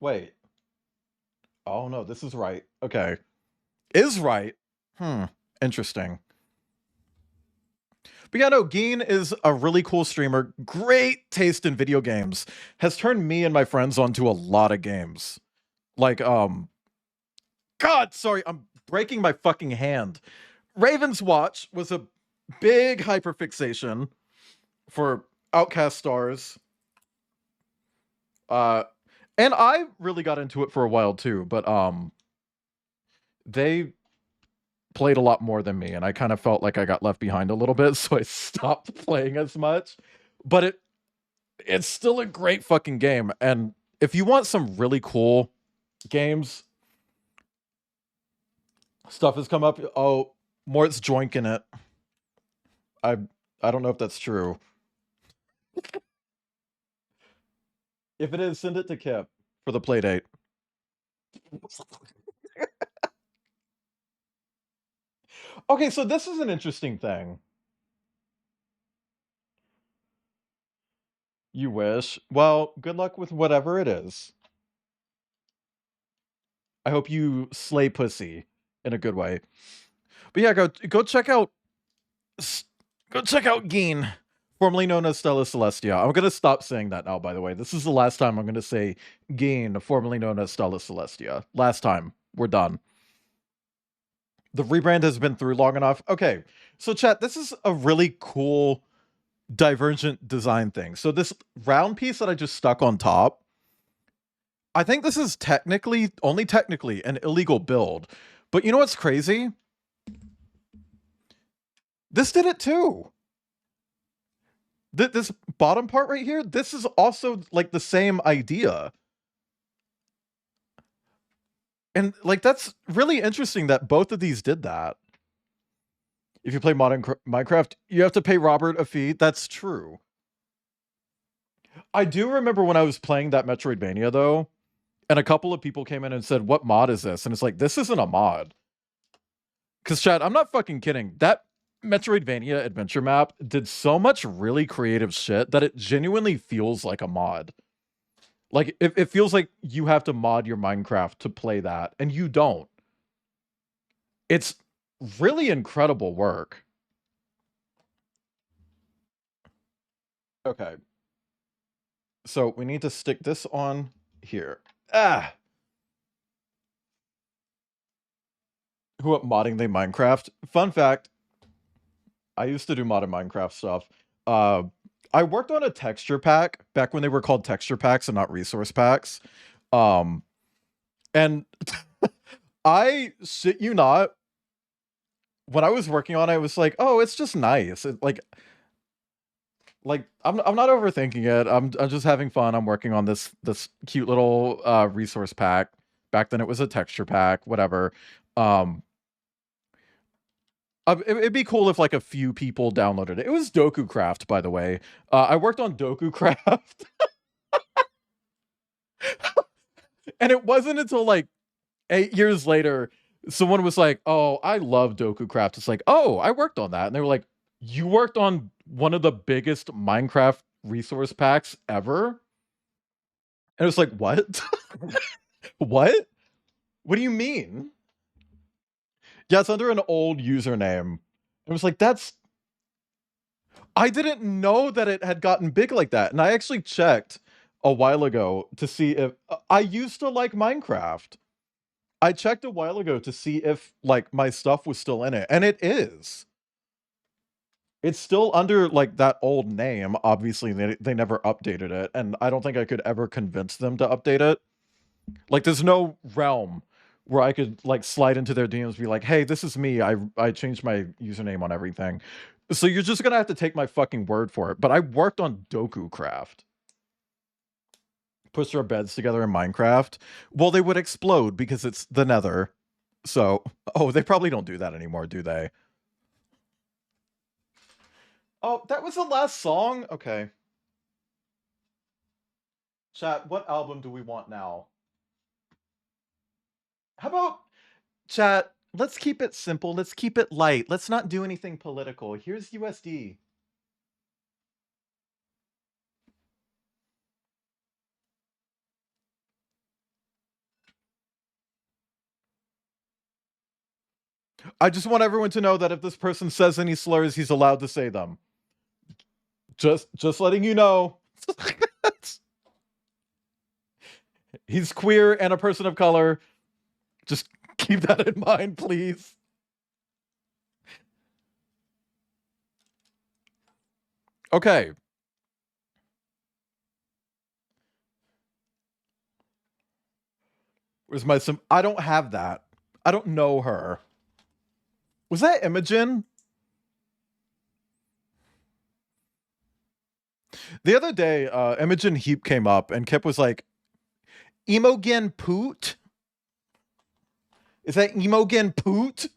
Speaker 2: Wait. Oh no, this is right. Okay. Is right. Interesting. But yeah, no, Geen is a really cool streamer. Great taste in video games. Has turned me and my friends onto a lot of games. Like, God, sorry, I'm breaking my fucking hand. Raven's Watch was a big hyperfixation for Outcast Stars. And I really got into it for a while too, but they played a lot more than me, and I kind of felt like I got left behind a little bit, so I stopped playing as much. But it's still a great fucking game, and if you want some really cool games, stuff has come up. Oh, Mort's joinking it. I don't know if that's true. If it is, send it to Kip for the playdate. Okay, so this is an interesting thing. You wish. Well, good luck with whatever it is. I hope you slay pussy in a good way. But yeah, go check out Geen, formerly known as Stella Celestia. I'm gonna stop saying that now, by the way. This is the last time I'm gonna say Geen, formerly known as Stella Celestia. Last time. We're done. The rebrand has been through long enough. Okay, so chat, this is a really cool divergent design thing. So this round piece that I just stuck on top, I think this is only technically an illegal build. But you know what's crazy? This did it too. This bottom part right here, this is also like the same idea. And like, that's really interesting that both of these did that. If you play modern Minecraft, you have to pay Robert a fee. That's true. I do remember when I was playing that Metroidvania though, and a couple of people came in and said, what mod is this? And it's like, this isn't a mod. Because chat, I'm not fucking kidding. That Metroidvania adventure map did so much really creative shit that it genuinely feels like a mod. Like, it feels like you have to mod your Minecraft to play that, and you don't. It's really incredible work. Okay. So we need to stick this on here. Who up modding they Minecraft? Fun fact, I used to do modded Minecraft stuff. I worked on a texture pack back when they were called texture packs and not resource packs. And I shit you not, when I was working on it, I was like, oh, it's just nice. Like I'm not overthinking it. I'm just having fun. I'm working on this cute little resource pack. Back then it was a texture pack, whatever. It'd be cool if like a few people downloaded it. It was DokuCraft, by the way. I worked on DokuCraft. And it wasn't until like 8 years later, someone was like, oh, I love DokuCraft. It's like, oh, I worked on that. And they were like, you worked on one of the biggest Minecraft resource packs ever? And it was like, what? What? What do you mean? Yeah, it's under an old username. It was like, I didn't know that it had gotten big like that. And I actually checked a while ago to see if I used to like Minecraft. I checked a while ago to see if like my stuff was still in it, and it is. It's still under like that old name. Obviously, they never updated it, and I don't think I could ever convince them to update it. Like, there's no realm where I could like slide into their DMs and be like, hey, this is me. I changed my username on everything. So you're just gonna have to take my fucking word for it. But I worked on DokuCraft. Push our beds together in Minecraft. Well, they would explode because it's the Nether. So, oh, they probably don't do that anymore, do they? Oh, that was the last song? Okay. Chat, what album do we want now? How about, chat, let's keep it simple. Let's keep it light. Let's not do anything political. Here's USD. I just want everyone to know that if this person says any slurs, he's allowed to say them. Just letting you know. He's queer and a person of color. Just keep that in mind, please. Okay. Where's my I don't have that. I don't know her. Was that Imogen? The other day, Imogen Heap came up and Kip was like, Imogen Poot? Is that Imogen Poot?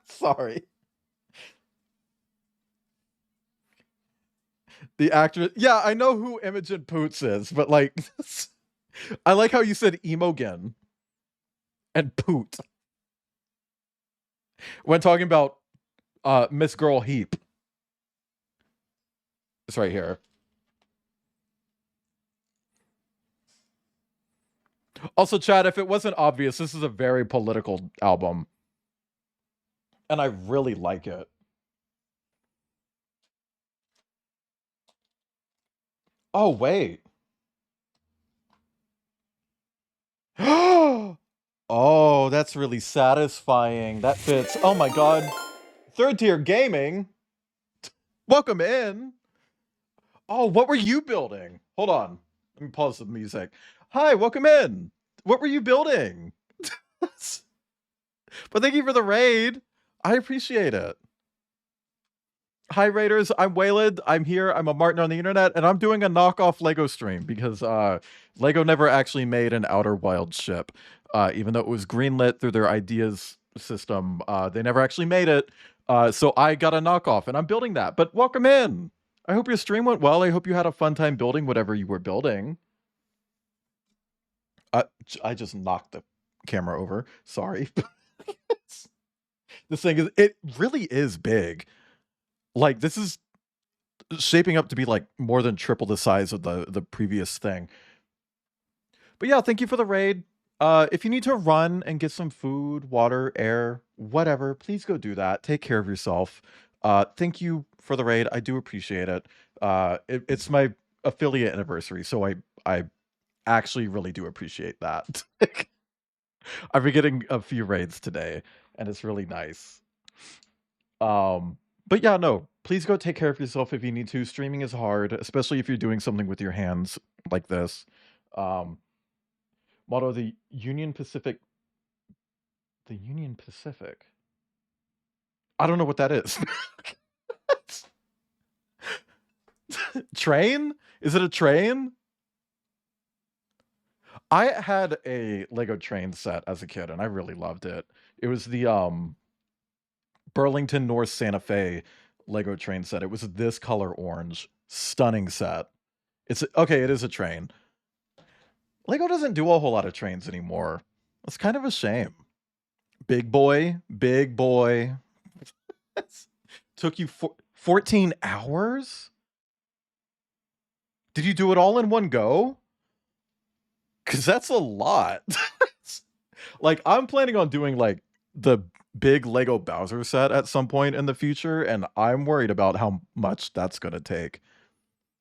Speaker 2: Sorry. The actress. Yeah, I know who Imogen Poots is, but like, I like how you said Imogen and Poot when talking about Miss Girl Heap. It's right here. Also, Chad, if it wasn't obvious, this is a very political album. And I really like it. Oh, wait. Oh, that's really satisfying. That fits. Oh my god. Third Tier Gaming. Welcome in. Oh, what were you building? Hold on. Let me pause the music. Hi, welcome in. What were you building? But thank you for the raid. I appreciate it. Hi, Raiders. I'm Waylid. I'm here. I'm a Martin on the internet, and I'm doing a knockoff Lego stream because Lego never actually made an Outer Wilds ship. Even though it was greenlit through their ideas system, they never actually made it. So I got a knockoff, and I'm building that. But welcome in. I hope your stream went well. I hope you had a fun time building whatever you were building. I just knocked the camera over. Sorry. This thing is, it really is big. Like, this is shaping up to be like more than triple the size of the previous thing. But yeah, thank you for the raid. If you need to run and get some food, water, air, whatever, please go do that. Take care of yourself. Thank you for the raid. I do appreciate it. It's my affiliate anniversary, so I actually really do appreciate that. I've been getting a few raids today, and it's really nice. But yeah, no, please go take care of yourself if you need to. Streaming is hard, especially if you're doing something with your hands like this. Motto, the Union Pacific. The Union Pacific. I don't know what that is. Train? Is it a train? I had a Lego train set as a kid, and I really loved it. It was the Burlington North Santa Fe Lego train set. It was this color orange. Stunning set. Okay, it is a train. Lego doesn't do a whole lot of trains anymore. It's kind of a shame. Big boy. Took you 14 hours? Did you do it all in one go? Because that's a lot. Like, I'm planning on doing, like, the big Lego Bowser set at some point in the future, and I'm worried about how much that's going to take.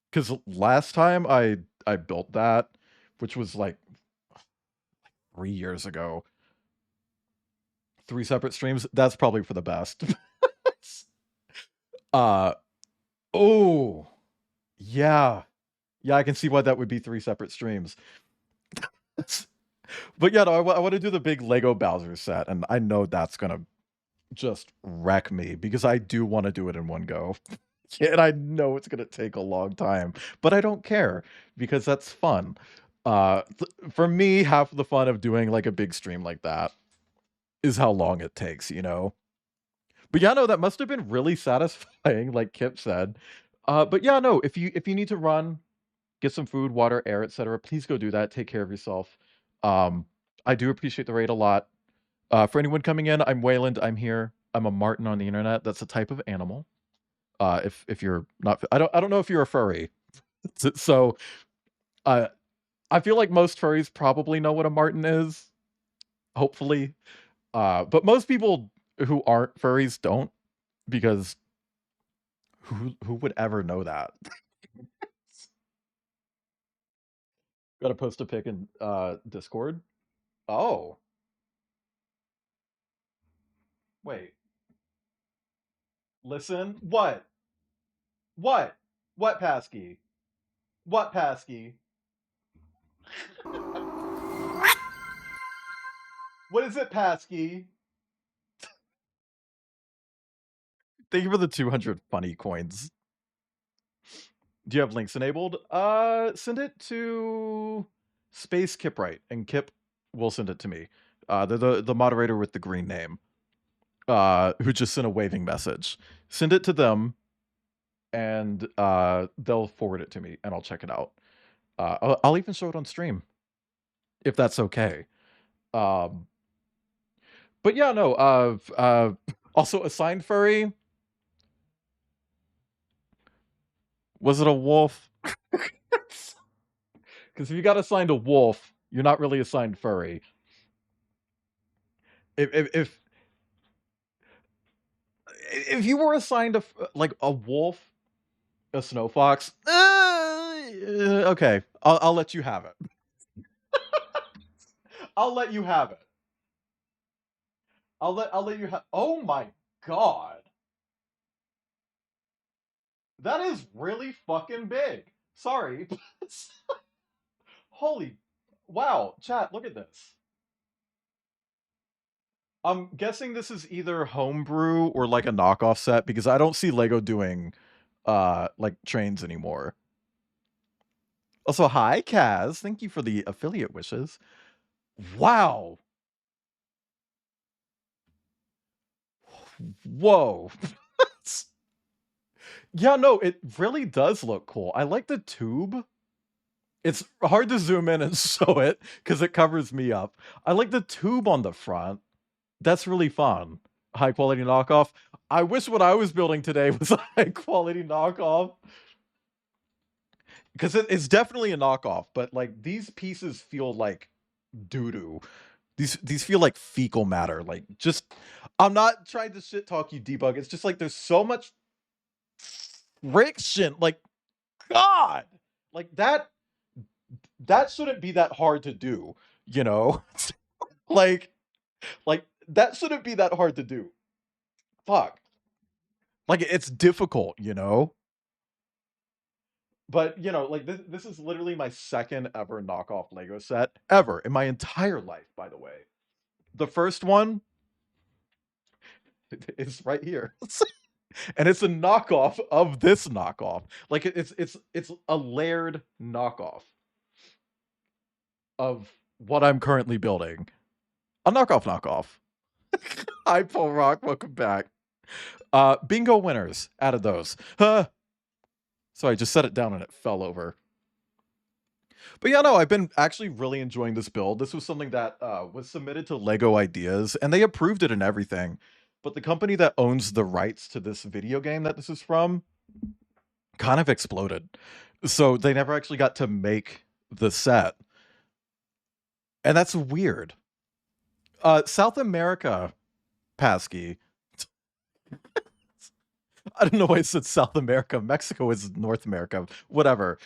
Speaker 2: Because last time I built that, which was, like, 3 years ago, 3 separate streams, that's probably for the best. Oh, yeah. Yeah, I can see why that would be 3 separate streams. But yeah, no, I want to do the big Lego Bowser set, and I know that's going to just wreck me, because I do want to do it in one go. And I know it's going to take a long time, but I don't care, because that's fun. For me, half of the fun of doing like a big stream like that is how long it takes, you know? But yeah, no, that must have been really satisfying, like Kip said. But yeah, no, if you need to run, get some food, water, air, etc., please go do that. Take care of yourself. I do appreciate the raid a lot. For anyone coming in, I'm Wayland. I'm here. I'm a marten on the internet. That's a type of animal. If you're not, I don't know if you're a furry. So, I feel like most furries probably know what a marten is. Hopefully, but most people who aren't furries don't, because who would ever know that? Gotta post a pic in Discord. Oh. Wait. Listen. What? What? What, Pasky? What, Pasky? What is it, Pasky? Thank you for the 200 funny coins. Do you have links enabled? Send it to Space Kipright, and Kip will send it to me. They're the moderator with the green name, who just sent a waving message. Send it to them, and they'll forward it to me, and I'll check it out. I'll even show it on stream, if that's okay. But yeah, no. Also, assigned furry. Was it a wolf? Because if you got assigned a wolf, you're not really assigned furry. If you were assigned a wolf, a snow fox, okay, I'll let you have it. I'll let you have it. I'll let you have. Oh my god, that is really fucking big. Sorry. Holy, wow, chat, look at this. I'm guessing this is either homebrew or like a knockoff set, because I don't see Lego doing like trains anymore. Also, hi Kaz, thank you for the affiliate wishes. Wow. Whoa. Yeah, no, it really does look cool. I like the tube. It's hard to zoom in and show it because it covers me up. I like the tube on the front. That's really fun. High quality knockoff. I wish what I was building today was a high quality knockoff. Because it's definitely a knockoff, but like these pieces feel like doo-doo. These feel like fecal matter. Like, just, I'm not trying to shit talk you, Debug. It's just like there's so much friction. Like, God, like that shouldn't be that hard to do, you know? like that shouldn't be that hard to do. Fuck. Like, it's difficult, you know? But, you know, like, this is literally my second ever knockoff Lego set ever in my entire life, by the way. The first one is right here. And it's a knockoff of this knockoff. Like, it's a layered knockoff of what I'm currently building. A knockoff. Hi, Paul Rock. Welcome back. Bingo winners. Added those. So I just set it down and it fell over. But yeah, no, I've been actually really enjoying this build. This was something that was submitted to Lego Ideas, and they approved it and everything. But the company that owns the rights to this video game that this is from kind of exploded. So they never actually got to make the set. And that's weird. South America, Pasky. I don't know why it said South America. Mexico is North America. Whatever.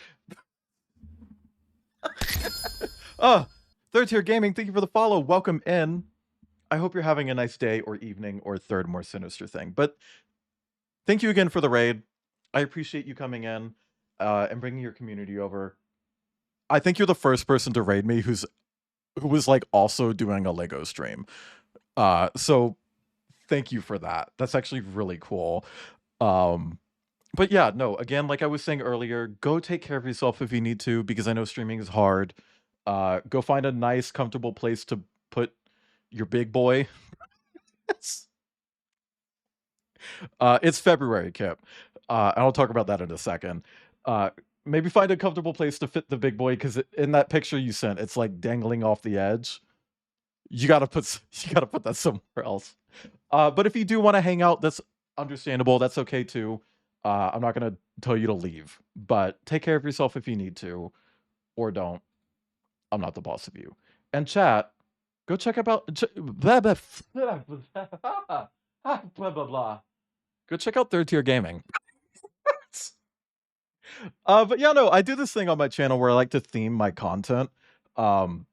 Speaker 2: Third Tier Gaming, thank you for the follow. Welcome in. I hope you're having a nice day or evening or third more sinister thing. But thank you again for the raid. I appreciate you coming in and bringing your community over. I think you're the first person to raid me who was like also doing a Lego stream. So thank you for that. That's actually really cool. But yeah, no, again, like I was saying earlier, go take care of yourself if you need to, because I know streaming is hard. Go find a nice, comfortable place to put your big boy. It's February, Kip. And I'll talk about that in a second. Maybe find a comfortable place to fit the big boy, because in that picture you sent, it's like dangling off the edge. You gotta put that somewhere else. But if you do want to hang out, that's understandable. That's okay too. I'm not gonna tell you to leave, but take care of yourself if you need to, or don't. I'm not the boss of you. And chat, go check out blah blah blah blah blah. Go check out Third Tier Gaming. But yeah, no, I do this thing on my channel where I like to theme my content. So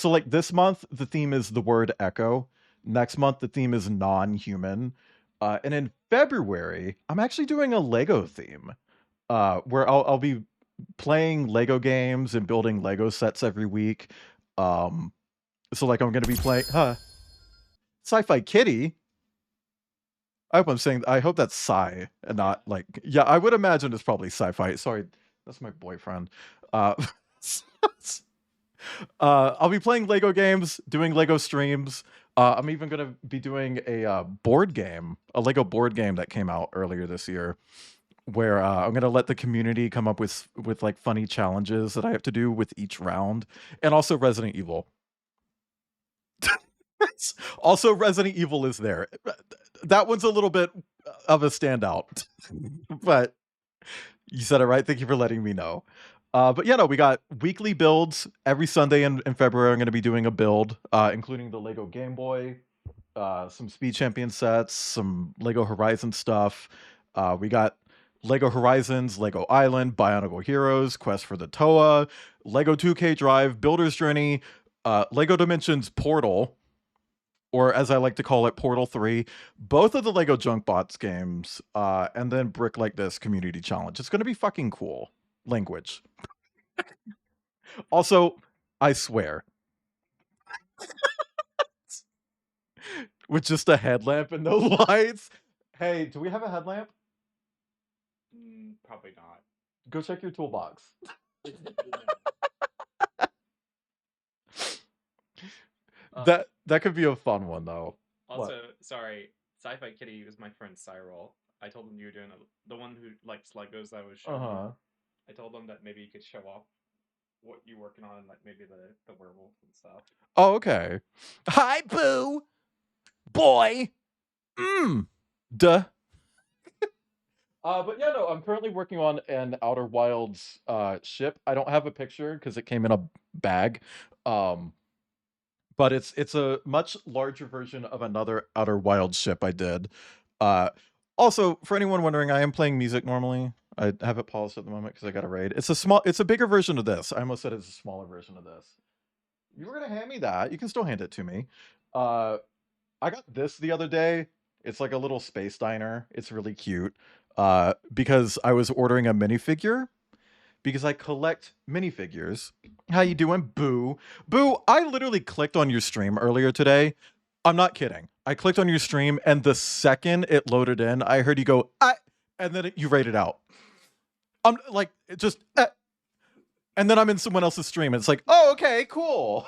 Speaker 2: like this month, the theme is the word echo. Next month, the theme is non-human. And in February, I'm actually doing a Lego theme, where I'll be playing Lego games and building Lego sets every week. So like I'm gonna be playing Sci-Fi Kitty. I hope that's Sci and not like, yeah, I would imagine it's probably sci-fi. Sorry, that's my boyfriend. I'll be playing Lego games, doing Lego streams. I'm even gonna be doing a board game, a Lego board game that came out earlier this year, where I'm gonna let the community come up with like funny challenges that I have to do with each round, and also Resident Evil. Also, Resident Evil is there. That one's a little bit of a standout, but you said it right. Thank you for letting me know. But yeah, no, we got weekly builds every Sunday in February. I'm going to be doing a build, including the Lego Game Boy, some Speed Champion sets, some Lego Horizon stuff. We got Lego Horizons, Lego Island, Bionicle Heroes, Quest for the Toa, Lego 2K Drive, Builder's Journey, Lego Dimensions Portal, or as I like to call it, Portal 3, both of the Lego Junkbots games, and then Brick Like This Community Challenge. It's going to be fucking cool. Language. Also, I swear. With just a headlamp and no lights. Hey, do we have a headlamp?
Speaker 3: Probably not.
Speaker 2: Go check your toolbox. That could be a fun one though.
Speaker 3: Also, sorry, Sci-Fi Kitty was my friend Cyril. I told him you were doing the one who likes Legos that was showing. I told him that maybe you could show off what you're working on, like maybe the werewolf and stuff.
Speaker 2: Oh, okay. Hi, boo, boy. Duh. But yeah, no, I'm currently working on an Outer Wilds ship. I don't have a picture because it came in a bag. But it's a much larger version of another Outer Wilds ship I did. Also, for anyone wondering, I am playing music normally. I have it paused at the moment because I got a raid. It's a bigger version of this. I almost said it's a smaller version of this. You were gonna hand me that. You can still hand it to me. I got this the other day. It's like a little space diner. It's really cute. Because I was ordering a minifigure because I collect minifigures. How you doing, Boo? Boo, I literally clicked on your stream earlier today. I'm not kidding. I clicked on your stream, and the second it loaded in, I heard you go, and then you rated out. I'm like, it just, and then I'm in someone else's stream, and it's like, oh, okay, cool.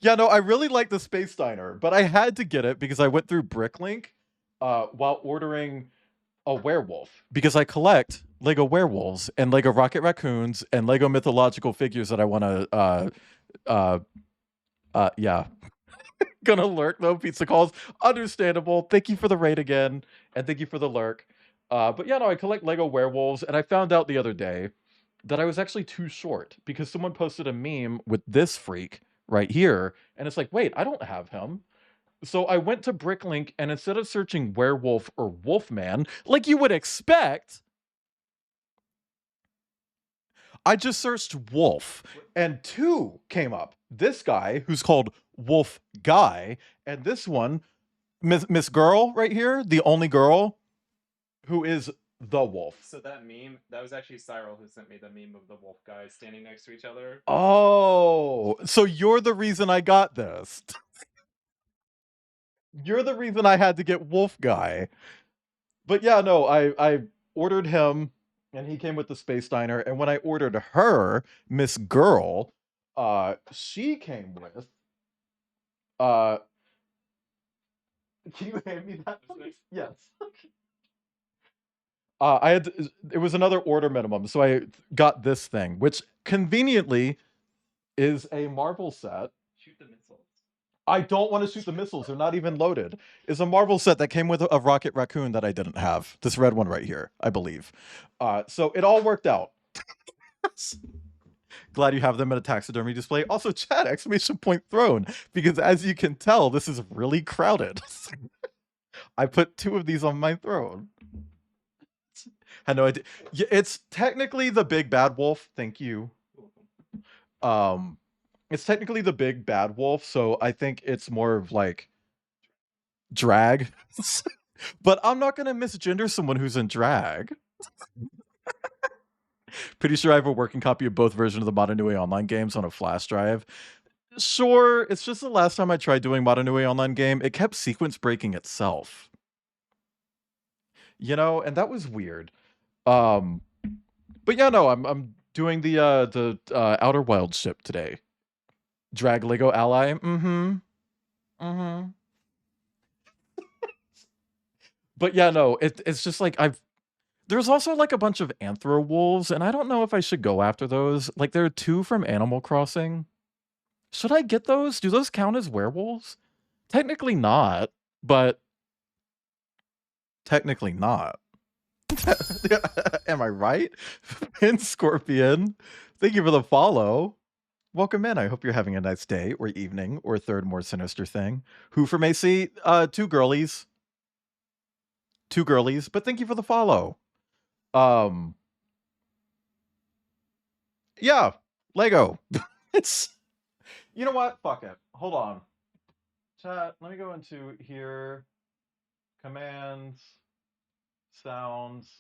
Speaker 2: Yeah, no, I really like the Space Diner, but I had to get it because I went through Bricklink while ordering a werewolf because I collect Lego werewolves and Lego Rocket Raccoons and Lego mythological figures that I want to yeah. Gonna lurk though, pizza calls. Understandable. Thank you for the raid again, and thank you for the lurk. But yeah, no, I collect Lego werewolves, and I found out the other day that I was actually too short because someone posted a meme with this freak right here, and it's like, wait, I don't have him. So I went to Bricklink, and instead of searching werewolf or wolfman, like you would expect, I just searched wolf, and two came up. This guy, who's called Wolf Guy, and this one, Miss Girl right here, the only girl, who is the wolf.
Speaker 3: So that meme, that was actually Cyril who sent me the meme of the wolf guys standing next to each other.
Speaker 2: Oh, so you're the reason I got this. You're the reason I had to get Wolf Guy. But yeah, no, I ordered him, and he came with the Space Diner, and when I ordered her, Miss Girl, she came with can you hand me that, please? Yes. I had to, it was another order minimum, so I got this thing, which conveniently is a Marvel set.
Speaker 3: Shoot the missiles.
Speaker 2: I don't want to shoot the missiles. They're not even loaded. It's a Marvel set that came with a Rocket Raccoon that I didn't have. This red one right here, I believe. So it all worked out. Glad you have them in a taxidermy display. Also, chat, exclamation point thrown, because as you can tell, this is really crowded. I put 2 of these on my throne. I had no idea. Yeah, it's technically the big bad wolf. Thank you. It's technically the big bad wolf, so I think it's more of like drag. But I'm not gonna misgender someone who's in drag. Pretty sure I have a working copy of both versions of the Motonui online games on a flash drive. Sure, it's just the last time I tried doing Motonui online game, it kept sequence breaking itself. You know, and that was weird. But yeah, no, I'm doing the Outer Wilds ship today. Drag Lego Ally. But yeah, no, it's just like there's also like a bunch of anthro wolves, and I don't know if I should go after those. Like there are 2 from Animal Crossing. Should I get those? Do those count as werewolves? Technically not, but technically not. Am I right? Pin Scorpion, thank you for the follow. Welcome in. I hope you're having a nice day or evening or third more sinister thing. Who from AC? 2 girlies. 2 girlies, but thank you for the follow. Yeah, Lego. It's, you know what? Fuck it. Hold on. Chat, let me go into here. Commands, sounds.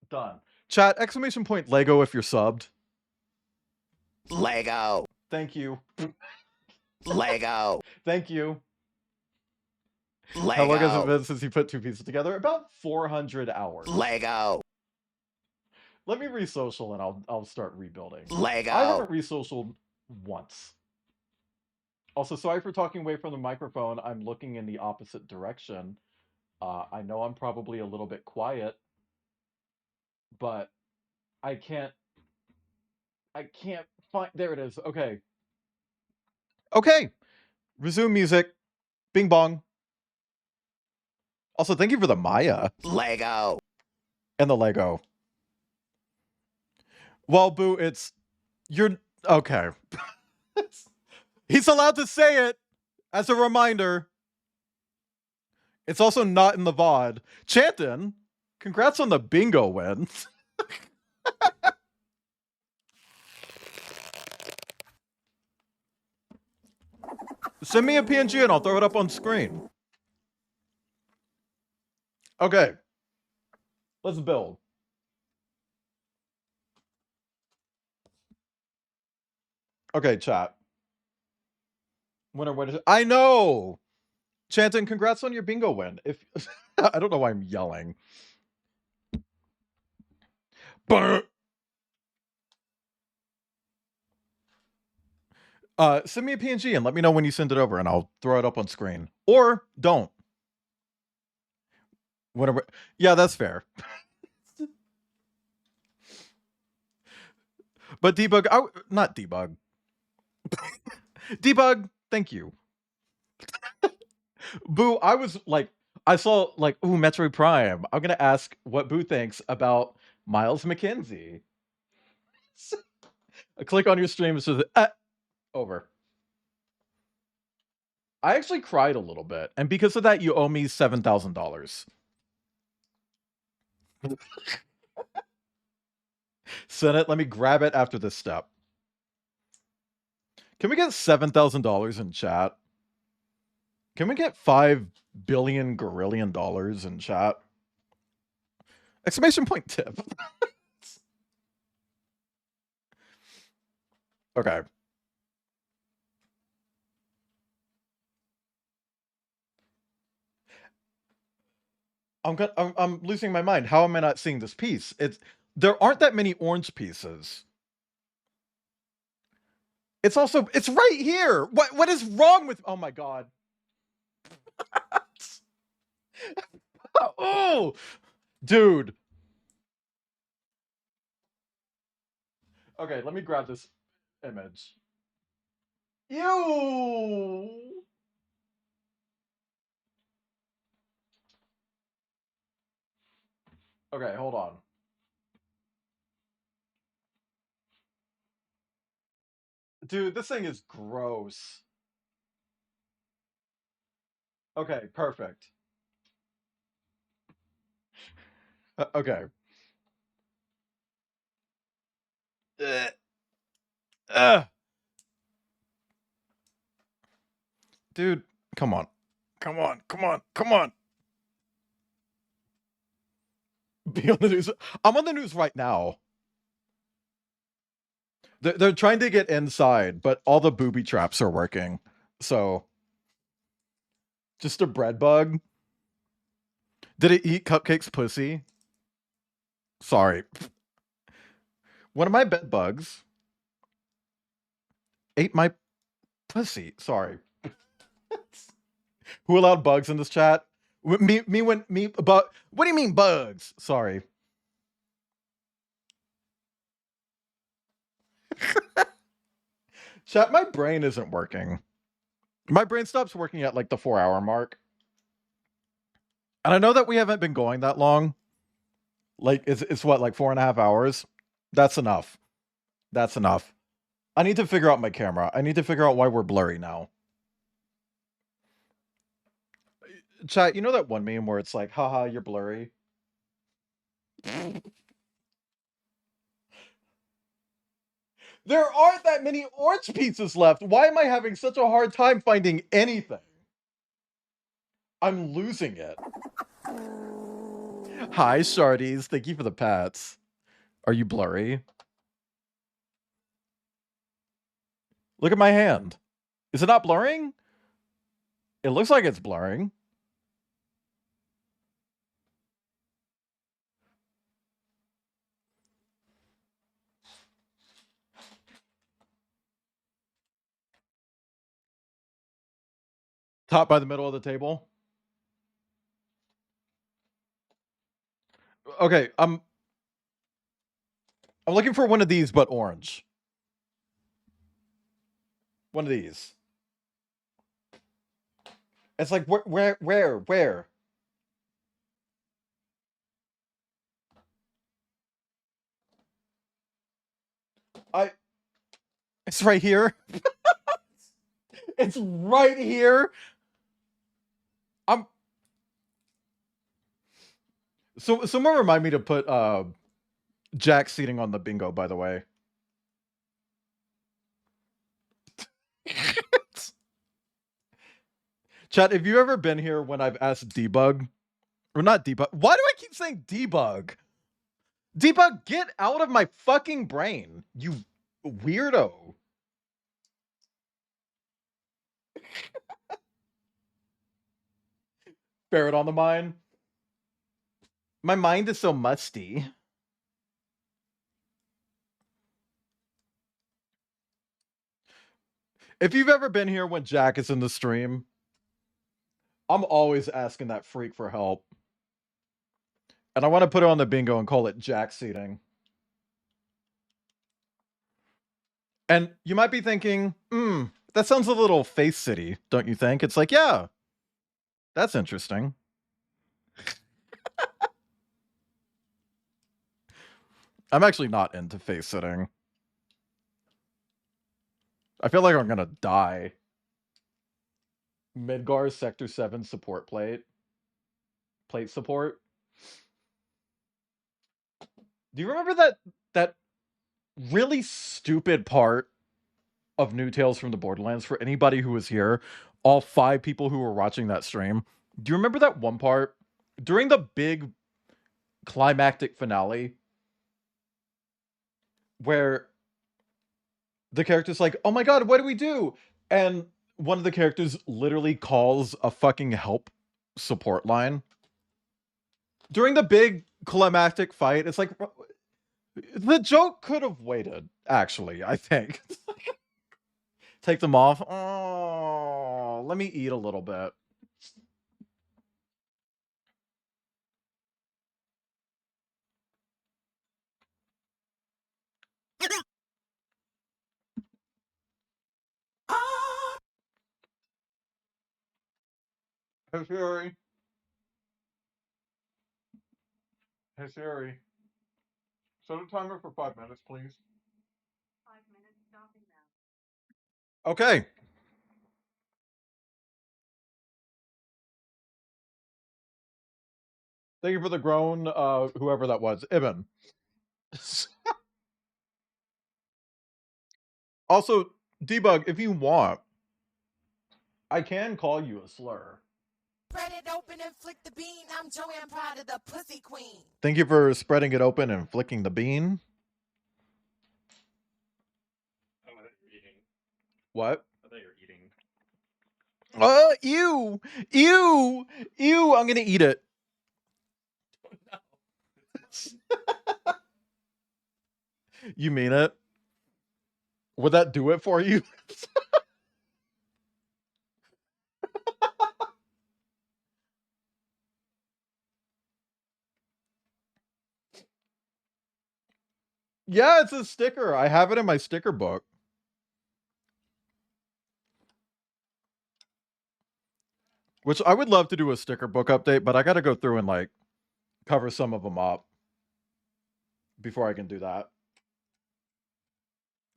Speaker 2: Done. Chat, exclamation point Lego if you're subbed.
Speaker 11: Lego.
Speaker 2: Thank you.
Speaker 11: Lego.
Speaker 2: Thank you.
Speaker 11: Lego.
Speaker 2: How long has it been since you put 2 pieces together? About 400 hours.
Speaker 11: Lego.
Speaker 2: Let me re-social and I'll start rebuilding.
Speaker 11: Lego.
Speaker 2: I haven't re-socialed once. Also, sorry for talking away from the microphone. I'm looking in the opposite direction. I know I'm probably a little bit quiet, but I can't find, there it is. Okay. Okay. Resume music. Bing bong. Also, thank you for the Maya.
Speaker 11: Lego.
Speaker 2: And the Lego. Well, Boo, you're, okay. He's allowed to say it as a reminder. It's also not in the VOD. Chanton, congrats on the bingo win. Send me a PNG and I'll throw it up on screen. Okay. Let's build. Okay, chat. Winner, I know! Chanton, congrats on your bingo win. If I don't know why I'm yelling. Send me a PNG and let me know when you send it over and I'll throw it up on screen. Or don't. Whatever. Yeah, that's fair. But debug, not debug. Debug, thank you. Boo, I was like, I saw like, ooh, Metroid Prime. I'm gonna ask what Boo thinks about Miles McKenzie. Click on your stream so that over. I actually cried a little bit, and because of that, you owe me $7,000. Senate, let me grab it after this step. Can we get $7,000 in chat? Can we get $5 billion gorillion dollars in chat? Exclamation point tip. Okay. I'm losing my mind. How am I not seeing this piece? There aren't that many orange pieces. It's right here. What is wrong with, oh my God. Oh, dude. Okay, let me grab this image. Ew. Okay, hold on. Dude, this thing is gross. Okay, perfect. Okay. Dude, come on. Come on, come on, come on. Be on the news. I'm on the news right now. They're trying to get inside, but all the booby traps are working. So, just a bread bug. Did it eat Cupcake's pussy? Sorry. One of my bed bugs ate my pussy. Sorry. Who allowed bugs in this chat? But what do you mean bugs? Sorry. Chat, my brain isn't working. My brain stops working at like the 4-hour mark. And I know that we haven't been going that long. Like, it's what, like 4.5 hours? That's enough. That's enough. I need to figure out my camera. I need to figure out why we're blurry now. Chat, you know that one meme where it's like, haha, you're blurry? There aren't that many orange pieces left. Why am I having such a hard time finding anything? I'm losing it. Hi, Shardies. Thank you for the pats. Are you blurry? Look at my hand. Is it not blurring? It looks like it's blurring. Top by the middle of the table. Okay, I'm looking for one of these, but orange. One of these. It's like, where? It's right here. It's right here. Someone remind me to put Jack seating on the bingo, by the way. Chat, have you ever been here when I've asked debug? Or not debug. Why do I keep saying debug? Debug, get out of my fucking brain, you weirdo. Ferret on the mind. My mind is so musty. If you've ever been here when Jack is in the stream, I'm always asking that freak for help. And I want to put it on the bingo and call it Jack seating. And you might be thinking, that sounds a little Face City, don't you think? It's like, yeah, that's interesting. I'm actually not into face sitting. I feel like I'm gonna die. Midgar Sector 7 support plate. Plate support. Do you remember that really stupid part of New Tales from the Borderlands for anybody who was here? All 5 people who were watching that stream. Do you remember that one part? During the big climactic finale where the character's like, oh my god, what do we do? And one of the characters literally calls a fucking help support line. During the big climactic fight, it's like, the joke could have waited, actually, I think. Take them off. Oh, let me eat a little bit. Hey Siri. Hey Siri. Set a timer for 5 minutes, please.
Speaker 8: 5 minutes stopping now.
Speaker 2: Okay. Thank you for the groan, whoever that was. Ibn. Also, Debug, if you want, I can call you a slur.
Speaker 12: Spread it open and flick the bean. I'm Joanne Pride of the Pussy Queen.
Speaker 2: Thank you for spreading it open and flicking the bean.
Speaker 3: Oh, I thought you were eating.
Speaker 2: What?
Speaker 3: I thought you were eating.
Speaker 2: Ew! Ew! Ew! I'm gonna eat it. No. You mean it? Would that do it for you? Yeah, it's a sticker. I have it in my sticker book. Which I would love to do a sticker book update, but I gotta go through and like cover some of them up before I can do that.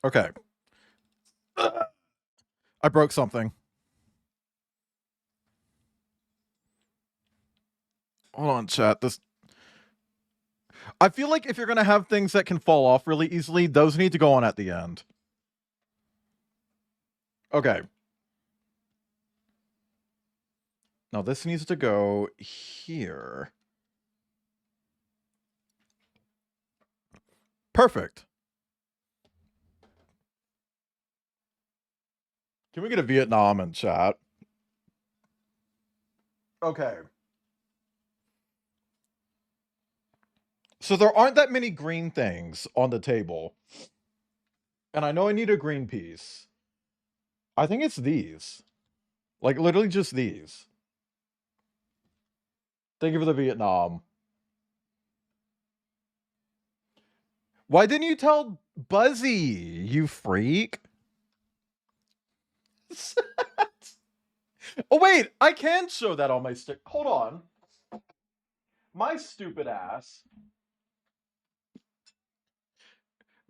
Speaker 2: Okay. I broke something. Hold on, chat. I feel like if you're gonna have things that can fall off really easily, those need to go on at the end. Okay. Now this needs to go here. Perfect. Can we get a Vietnam in chat? Okay. So there aren't that many green things on the table. And I know I need a green piece. I think it's these. Like, literally just these. Thank you for the Vietnam. Why didn't you tell Buzzy, you freak? Oh, wait. I can show that on my stick. Hold on. My stupid ass.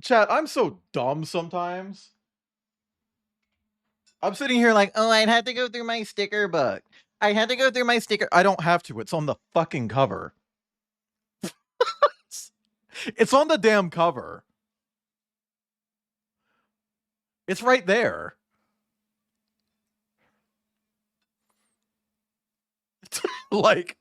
Speaker 2: Chat, I'm so dumb sometimes. I'm sitting here like, oh, I'd have to go through my sticker book. I had to go through my sticker. I don't have to. It's on the fucking cover. It's on the damn cover. It's right there. Like,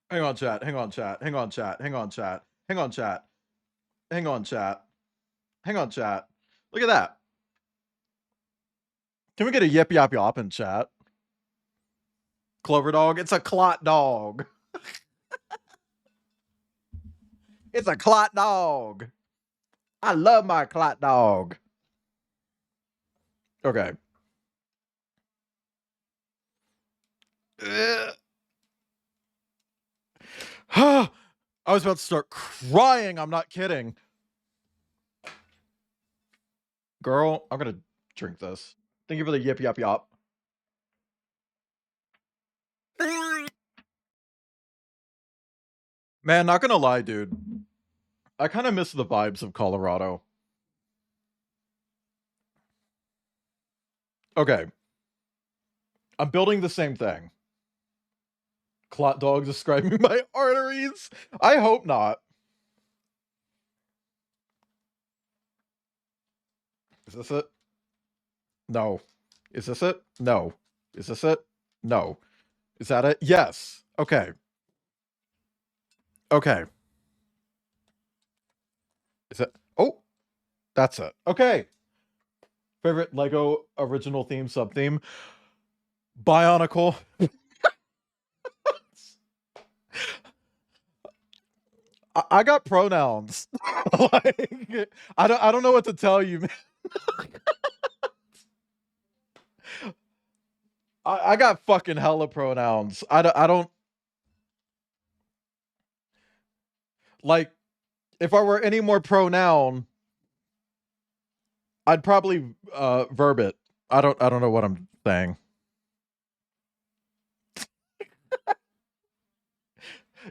Speaker 2: hang on, chat. Hang on, chat. Hang on, chat. Hang on, chat. Hang on, chat. Hang on, chat. Hang on, chat. Look at that. Can we get a yip yap yop in chat? Clover dog. It's a clot dog. It's a clot dog. I love my clot dog. Okay. I was about to start crying. I'm not kidding. Girl, I'm gonna drink this. Thank you for the yip yap yop. Man, not gonna lie, dude. I kind of miss the vibes of Colorado. Okay. I'm building the same thing. Clot dog describing my arteries. I hope not. Is this it? No. Is this it? No. Is this it? No. Is that it? Yes. Okay. Okay. Is it? Oh, that's it. Okay. Favorite Lego original theme, sub-theme? Bionicle. I got pronouns. Like, I don't know what to tell you, man. I got fucking hella pronouns. I don't like, if I were any more pronoun, I'd probably verb it. I don't know what I'm saying.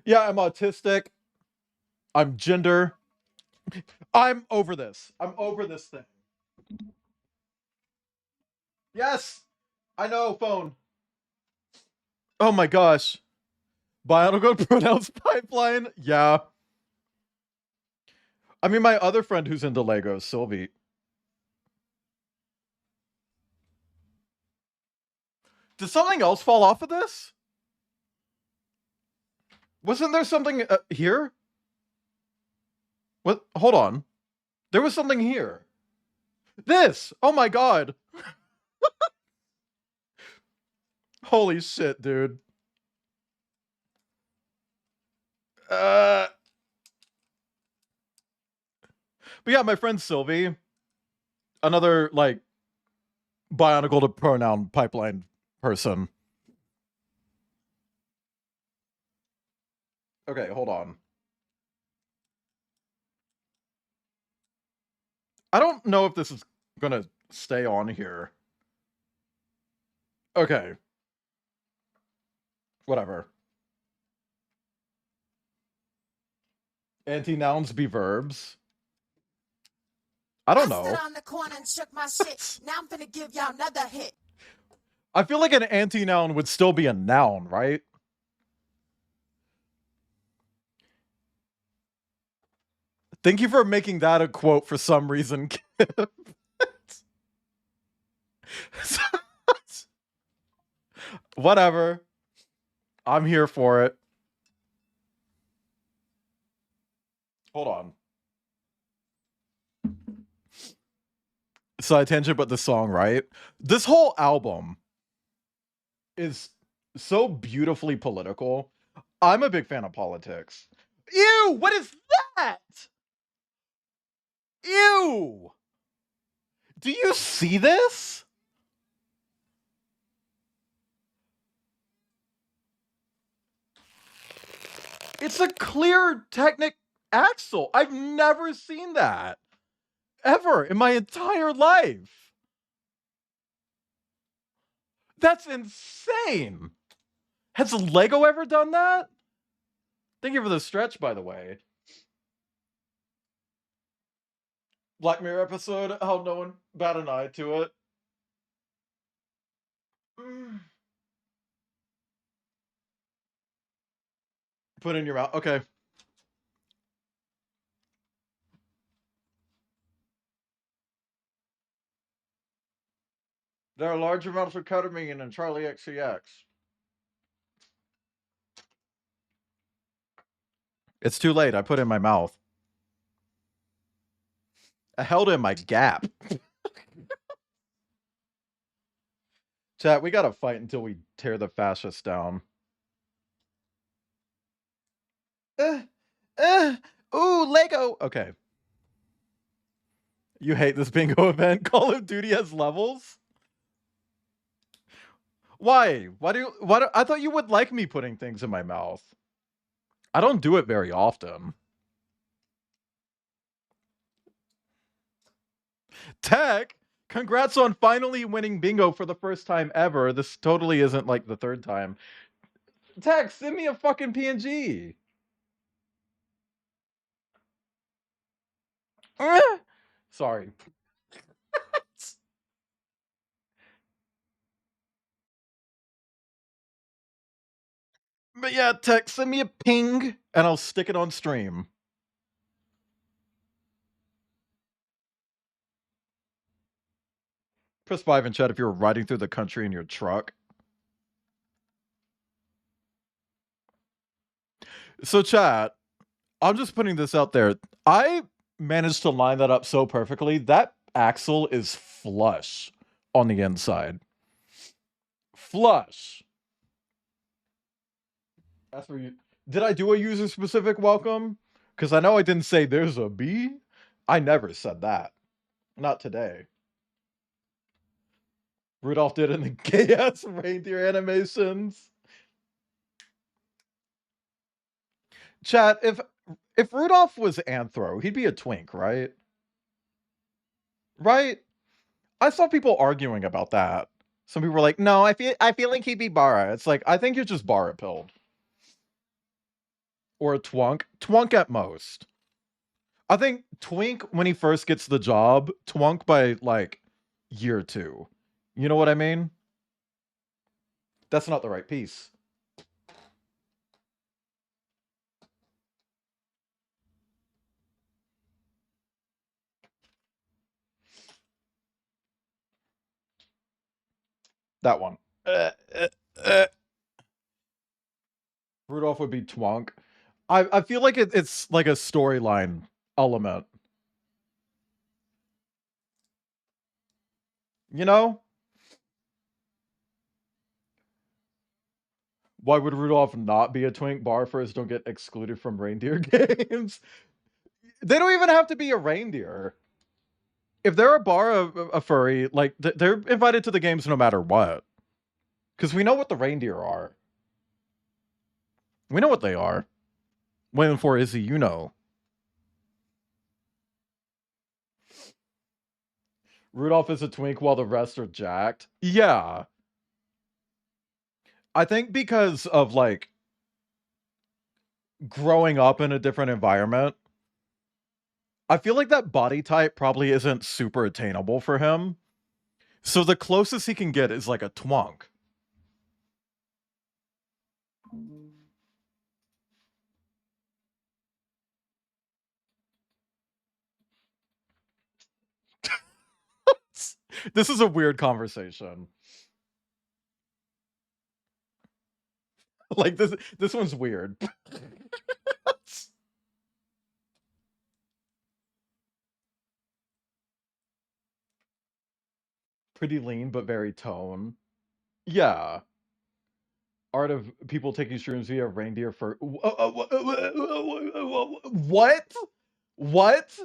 Speaker 2: Yeah, I'm autistic. I'm gender. I'm over this. I'm over this thing. Yes! I know, phone. Oh my gosh. Bionicle pronouns pipeline? Yeah. I mean, my other friend who's into Legos, Sylvie. Did something else fall off of this? Wasn't there something here? What? Hold on. There was something here. This! Oh my god. Holy shit, dude. But yeah, my friend Sylvie, another, like, Bionicle to pronoun pipeline person. Okay, hold on. I don't know if this is gonna stay on here. Okay. Whatever. Anti-nouns be verbs. I don't know.
Speaker 12: I stood on the corner and shook my shit. Now I'm finna give y'all another hit.
Speaker 2: I feel like an anti-noun would still be a noun, right? Thank you for making that a quote for some reason, Kip. Whatever. I'm here for it. Hold on. Side tangent, but the song, right? This whole album is so beautifully political. I'm a big fan of politics. Ew! What is that? Ew! Do you see this? It's a clear Technic axle. I've never seen that. Ever in my entire life. That's insane. Has Lego ever done that? Thank you for the stretch, by the way. Black Mirror episode, how no one bat an eye to it. Put it in your mouth. Okay. There are large amounts of ketamine in Charlie XCX. It's too late. I put it in my mouth. I held it in my gap. Chat, we gotta fight until we tear the fascists down. Ooh, Lego! Okay. You hate this bingo event? Call of Duty has levels? Why? I thought you would like me putting things in my mouth. I don't do it very often. Tech, congrats on finally winning bingo for the first time ever. This totally isn't like the third time. Tech, send me a fucking PNG. Sorry. But yeah, Tech, send me a ping and I'll stick it on stream. Press 5 in chat if you're riding through the country in your truck. So chat, I'm just putting this out there. I managed to line that up so perfectly. That axle is flush on the inside. Flush. That's where you... Did I do a user-specific welcome? Because I know I didn't say there's a bee. I never said that. Not today. Rudolph did in the gay-ass reindeer animations. Chat, if Rudolph was Anthro, he'd be a twink, right? Right? I saw people arguing about that. Some people were like, no, I feel like he'd be Bara. It's like, I think you're just Bara pilled. Or a twunk. Twunk at most. I think twink when he first gets the job, twunk by like year 2. You know what I mean? That's not the right piece. That one. Rudolph would be twunk. I feel like it's like a storyline element. You know? Why would Rudolph not be a twink? Barfers don't get excluded from reindeer games. They don't even have to be a reindeer. If they're a furry, like, they're invited to the games no matter what. Because we know what the reindeer are. We know what they are. Waiting for Izzy, you know. Rudolph is a twink while the rest are jacked. Yeah. I think because of, like, growing up in a different environment, I feel like that body type probably isn't super attainable for him. So the closest he can get is like a twunk. This is a weird conversation. Like this one's weird. Pretty lean, but very tone. Yeah. Art of people taking shrooms via reindeer for... What? What?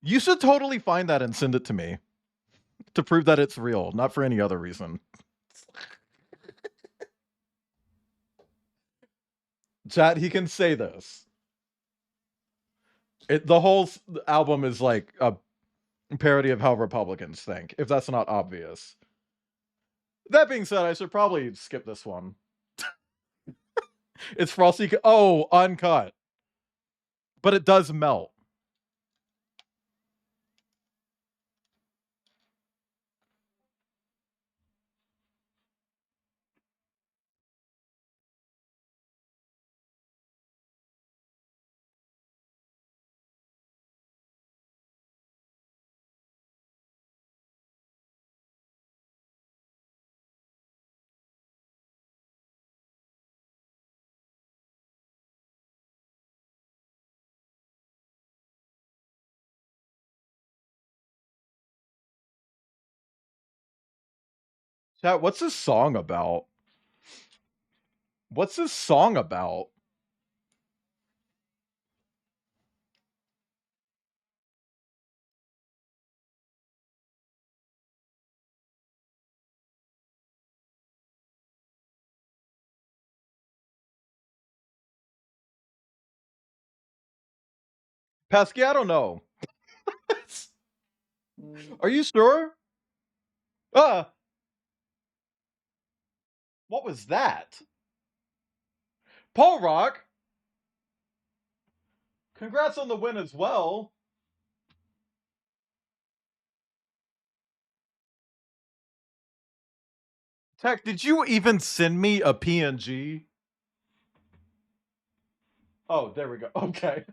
Speaker 2: You should totally find that and send it to me. To prove that it's real, not for any other reason. Chat, he can say this. The whole album is like a parody of how Republicans think, if that's not obvious. That being said, I should probably skip this one. It's Frosty... Oh, uncut. But it does melt. Chat, what's this song about? What's this song about? Pascal, I don't know. Are you sure? What was that? Paul Rock! Congrats on the win as well. Tech, did you even send me a PNG? Oh, there we go. Okay.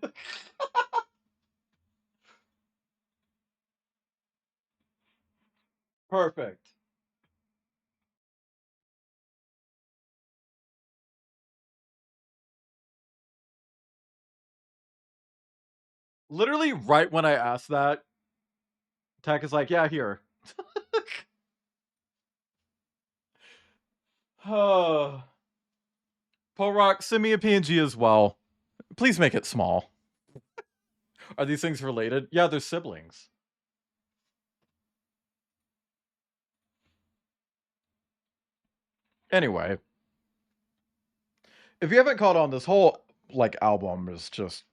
Speaker 2: Perfect. Literally right when I asked that, Tech is like, yeah, here. Paul Rock, send me a PNG as well. Please make it small. Are these things related? Yeah, they're siblings. Anyway. If you haven't caught on, this whole, like, album is just,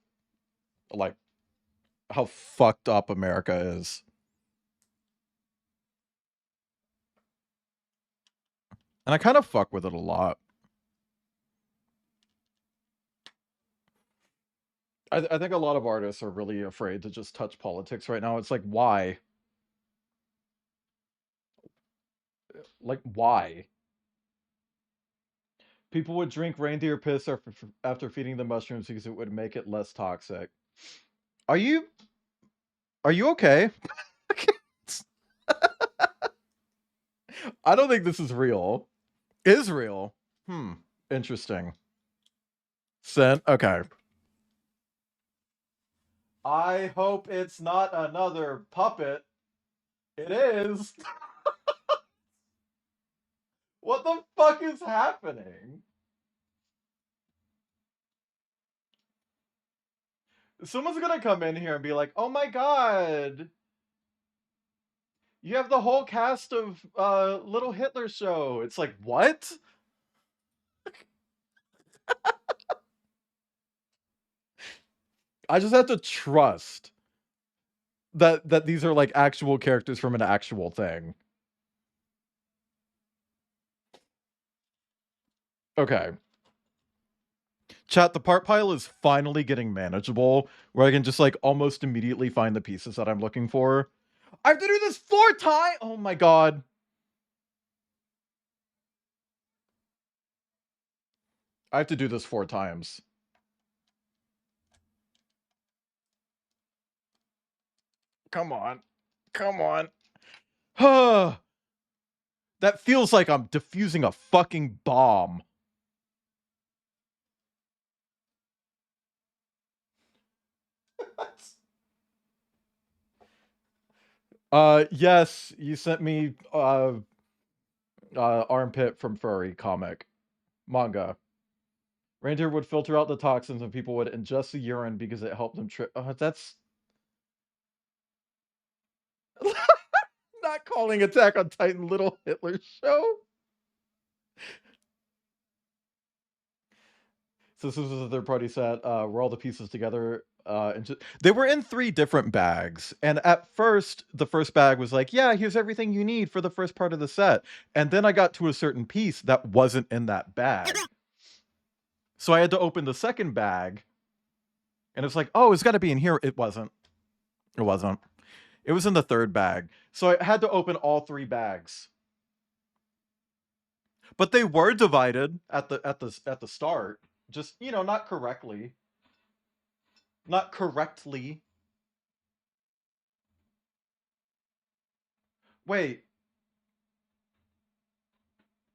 Speaker 2: like, how fucked up America is. And I kind of fuck with it a lot. I think a lot of artists are really afraid to just touch politics right now. It's like, why? Like, why? People would drink reindeer piss after feeding them mushrooms because it would make it less toxic. Are you okay? I don't think this is real. Is real. Interesting. Sent. Okay. I hope it's not another puppet. It is. What the fuck is happening? Someone's gonna come in here and be like, oh my god, you have the whole cast of Little Hitler Show. It's like, what? I just have to trust that these are like actual characters from an actual thing. Okay. Chat, the part pile is finally getting manageable, where I can just like almost immediately find the pieces that I'm looking for. I have to do this 4 times! Oh my god. I have to do this 4 times. Come on. Come on. That feels like I'm defusing a fucking bomb. Yes, you sent me Armpit from Furry comic. Manga. Reindeer would filter out the toxins and people would ingest the urine because it helped them trip. That's not calling Attack on Titan Little Hitler Show. So this was a third-party set where all the pieces together. They were in 3 different bags, and at first, the first bag was like, yeah, here's everything you need for the first part of the set. And then I got to a certain piece that wasn't in that bag. So I had to open the second bag, and it's like, oh, it's got to be in here. It wasn't. It wasn't. It was in the third bag. So I had to open all 3 bags. But they were divided at the start. Just, you know, not correctly. Not correctly. Wait.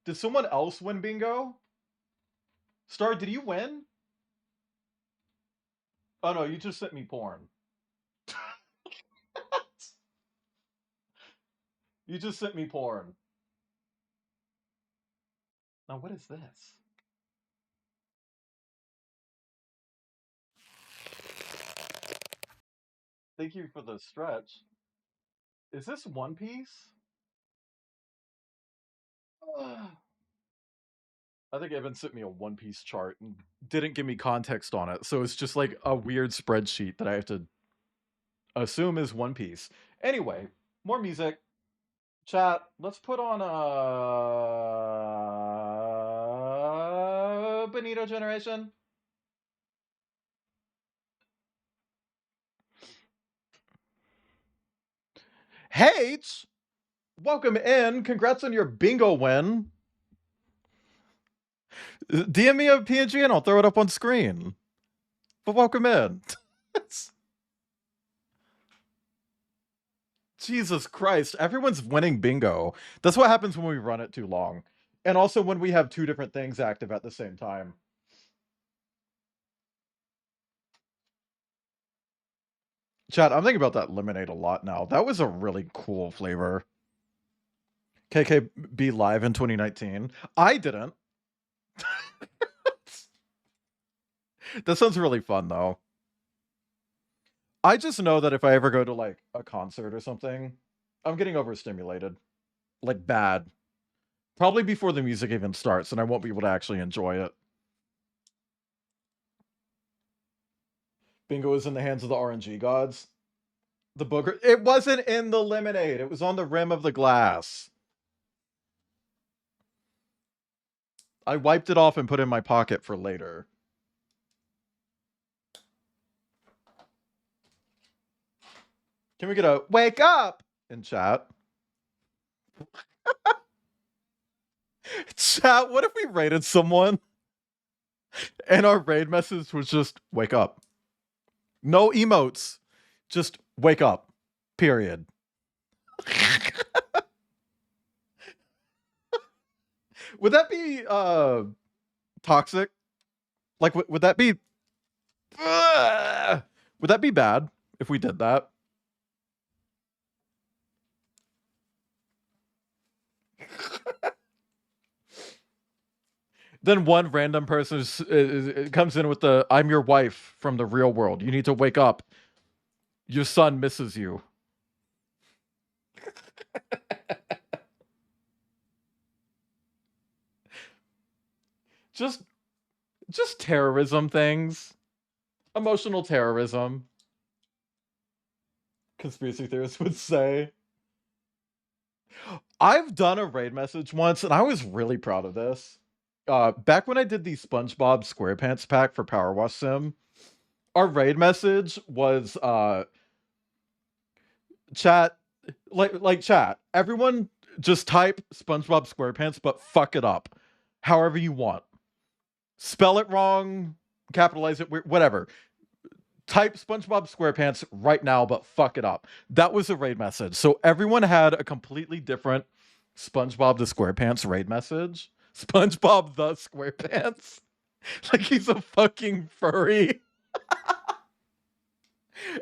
Speaker 2: Did someone else win bingo? Star, did you win? Oh no, you just sent me porn. You just sent me porn. Now, what is this? Thank you for the stretch. Is this One Piece? I think Evan sent me a One Piece chart and didn't give me context on it. So it's just like a weird spreadsheet that I have to assume is One Piece. Anyway, more music. Chat, let's put on a Benito Generation. H, welcome in. Congrats on your bingo win. DM me a PNG and I'll throw it up on screen. But welcome in. Jesus Christ, everyone's winning bingo. That's what happens when we run it too long. And also when we have two different things active at the same time. Chat, I'm thinking about that lemonade a lot now. That was a really cool flavor. KKB live in 2019. I didn't. That sounds really fun, though. I just know that if I ever go to, like, a concert or something, I'm getting overstimulated. Like, bad. Probably before the music even starts, and I won't be able to actually enjoy it. Bingo is in the hands of the RNG gods. The booger. It wasn't in the lemonade. It was on the rim of the glass. I wiped it off and put it in my pocket for later. Can we get a wake up in chat? Chat, what if we raided someone and our raid message was just wake up? No emotes. Just wake up. Period. Would that be toxic? Like would that be would that be bad if we did that? Then one random person comes in with the "I'm your wife from the real world. You need to wake up. Your son misses you." Just terrorism things. Emotional terrorism. Conspiracy theorists would say. I've done a raid message once, and I was really proud of this. Back when I did the SpongeBob SquarePants pack for Power Wash Sim, our raid message was chat, like chat. Everyone just type SpongeBob SquarePants, but fuck it up, however you want. Spell it wrong, capitalize it, whatever. Type SpongeBob SquarePants right now, but fuck it up. That was a raid message. So everyone had a completely different SpongeBob the SquarePants raid message. SpongeBob the SquarePants. Like he's a fucking furry.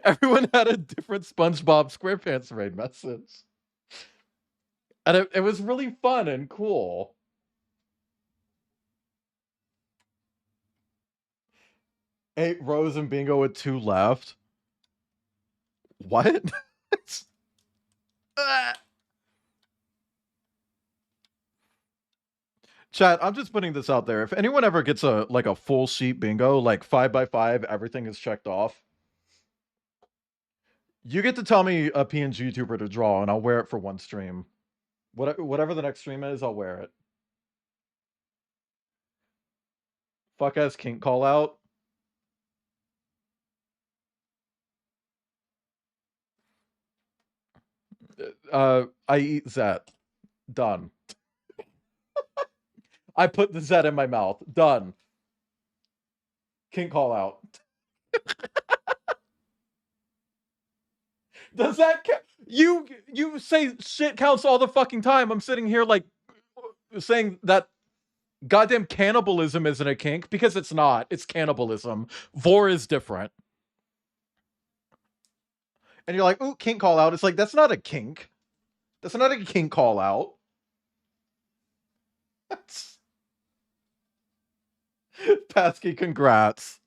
Speaker 2: Everyone had a different SpongeBob SquarePants raid message. And it was really fun and cool. Eight rows and bingo with 2 left. What? Chat, I'm just putting this out there. If anyone ever gets a full sheet bingo, like 5x5, everything is checked off, you get to tell me a PNG YouTuber to draw, and I'll wear it for one stream. Whatever the next stream is, I'll wear it. Fuck ass kink call out. I eat Zet. Done. I put the Zet in my mouth. Done. Kink call out. Does that count? You say shit counts all the fucking time. I'm sitting here like saying that goddamn cannibalism isn't a kink because it's not. It's cannibalism. Vor is different. And you're like, ooh, kink call out. It's like, that's not a kink. That's not a kink call out. Pasky, congrats.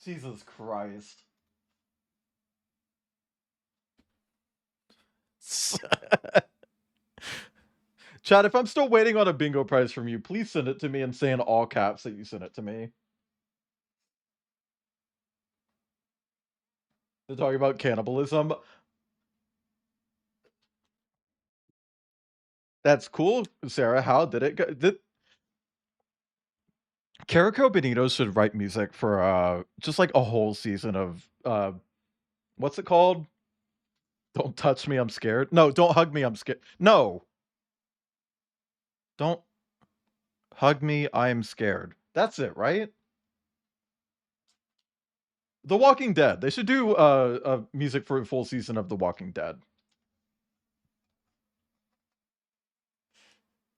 Speaker 2: Jesus Christ. Chad, if I'm still waiting on a bingo prize from you, please send it to me and say in all caps that you sent it to me. They're talking about cannibalism. That's cool, Sarah. How did it go? Carico Benito should write music for just like a whole season of what's it called? Don't touch me, I'm scared. No, don't hug me, I'm scared. No. Don't hug me, I'm scared. That's it, right? The Walking Dead. They should do music for a full season of The Walking Dead.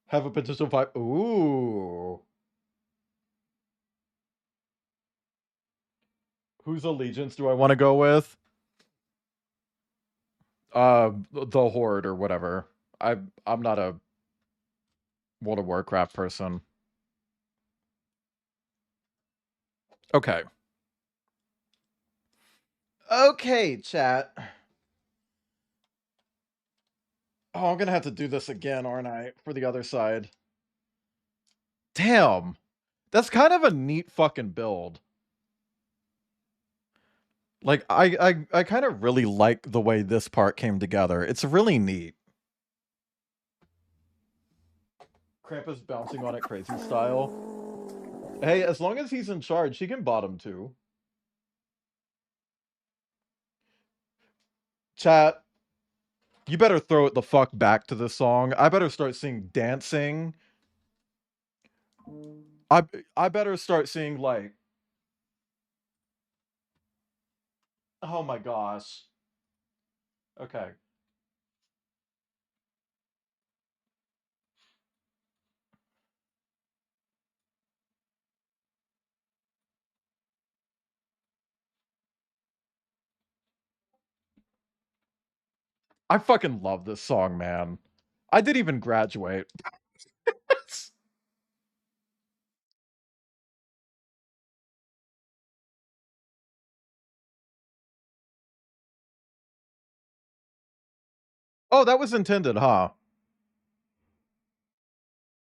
Speaker 2: Have a potential vibe. Ooh. Whose allegiance do I want to go with? The Horde or whatever. I'm not a World of Warcraft person. Okay. Okay, chat. Oh, I'm gonna have to do this again, aren't I? For the other side. Damn. That's kind of a neat fucking build. Like, I kind of really like the way this part came together. It's really neat. Krampus bouncing on it crazy style. Hey, as long as he's in charge, he can bottom too. Chat, you better throw it the fuck back to this song. I better start seeing dancing. I better start seeing like... Oh my gosh. Okay. I fucking love this song, man. I didn't even graduate. Oh, that was intended, huh?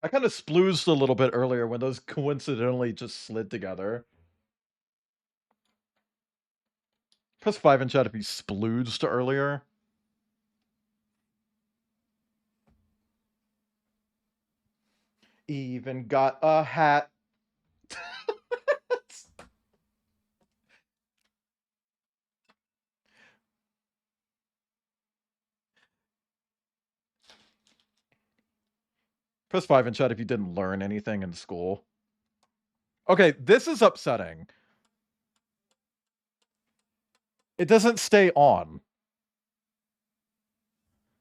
Speaker 2: I kind of sploozed a little bit earlier when those coincidentally just slid together. Press 5 in chat if you sploozed earlier. Even got a hat. Press 5 in chat if you didn't learn anything in school. Okay, this is upsetting. It doesn't stay on.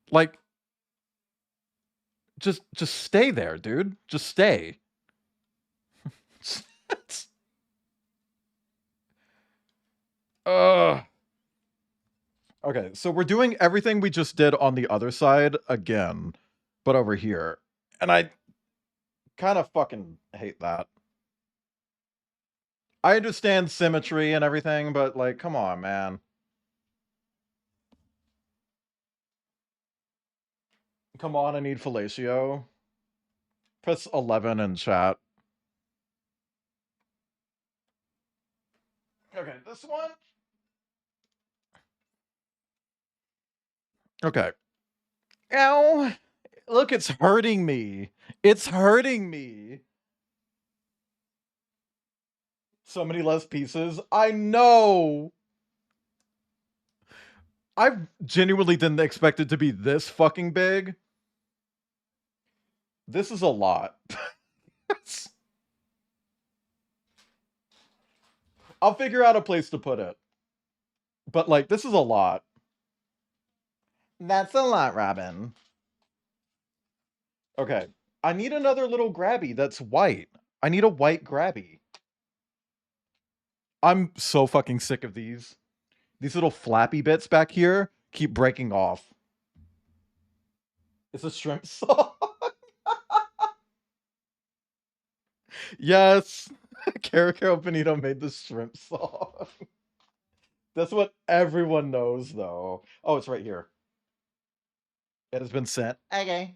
Speaker 2: Like, just stay there, dude. Just stay. Ugh. Okay, so we're doing everything we just did on the other side again, but over here. And I kind of fucking hate that. I understand symmetry and everything, but like, come on, man. Come on, I need fellatio. Press 11 in chat. Okay, this one. Okay. Ow. Look, it's hurting me. It's hurting me. So many less pieces. I know. I genuinely didn't expect it to be this fucking big. This is a lot. I'll figure out a place to put it. But, like, this is a lot. That's a lot, Robin. Okay. I need another little grabby that's white. I need a white grabby. I'm so fucking sick of these. These little flappy bits back here keep breaking off. It's a shrimp song. Yes. Caro Benito made the shrimp song. That's what everyone knows, though. Oh, it's right here. It has been sent. Okay.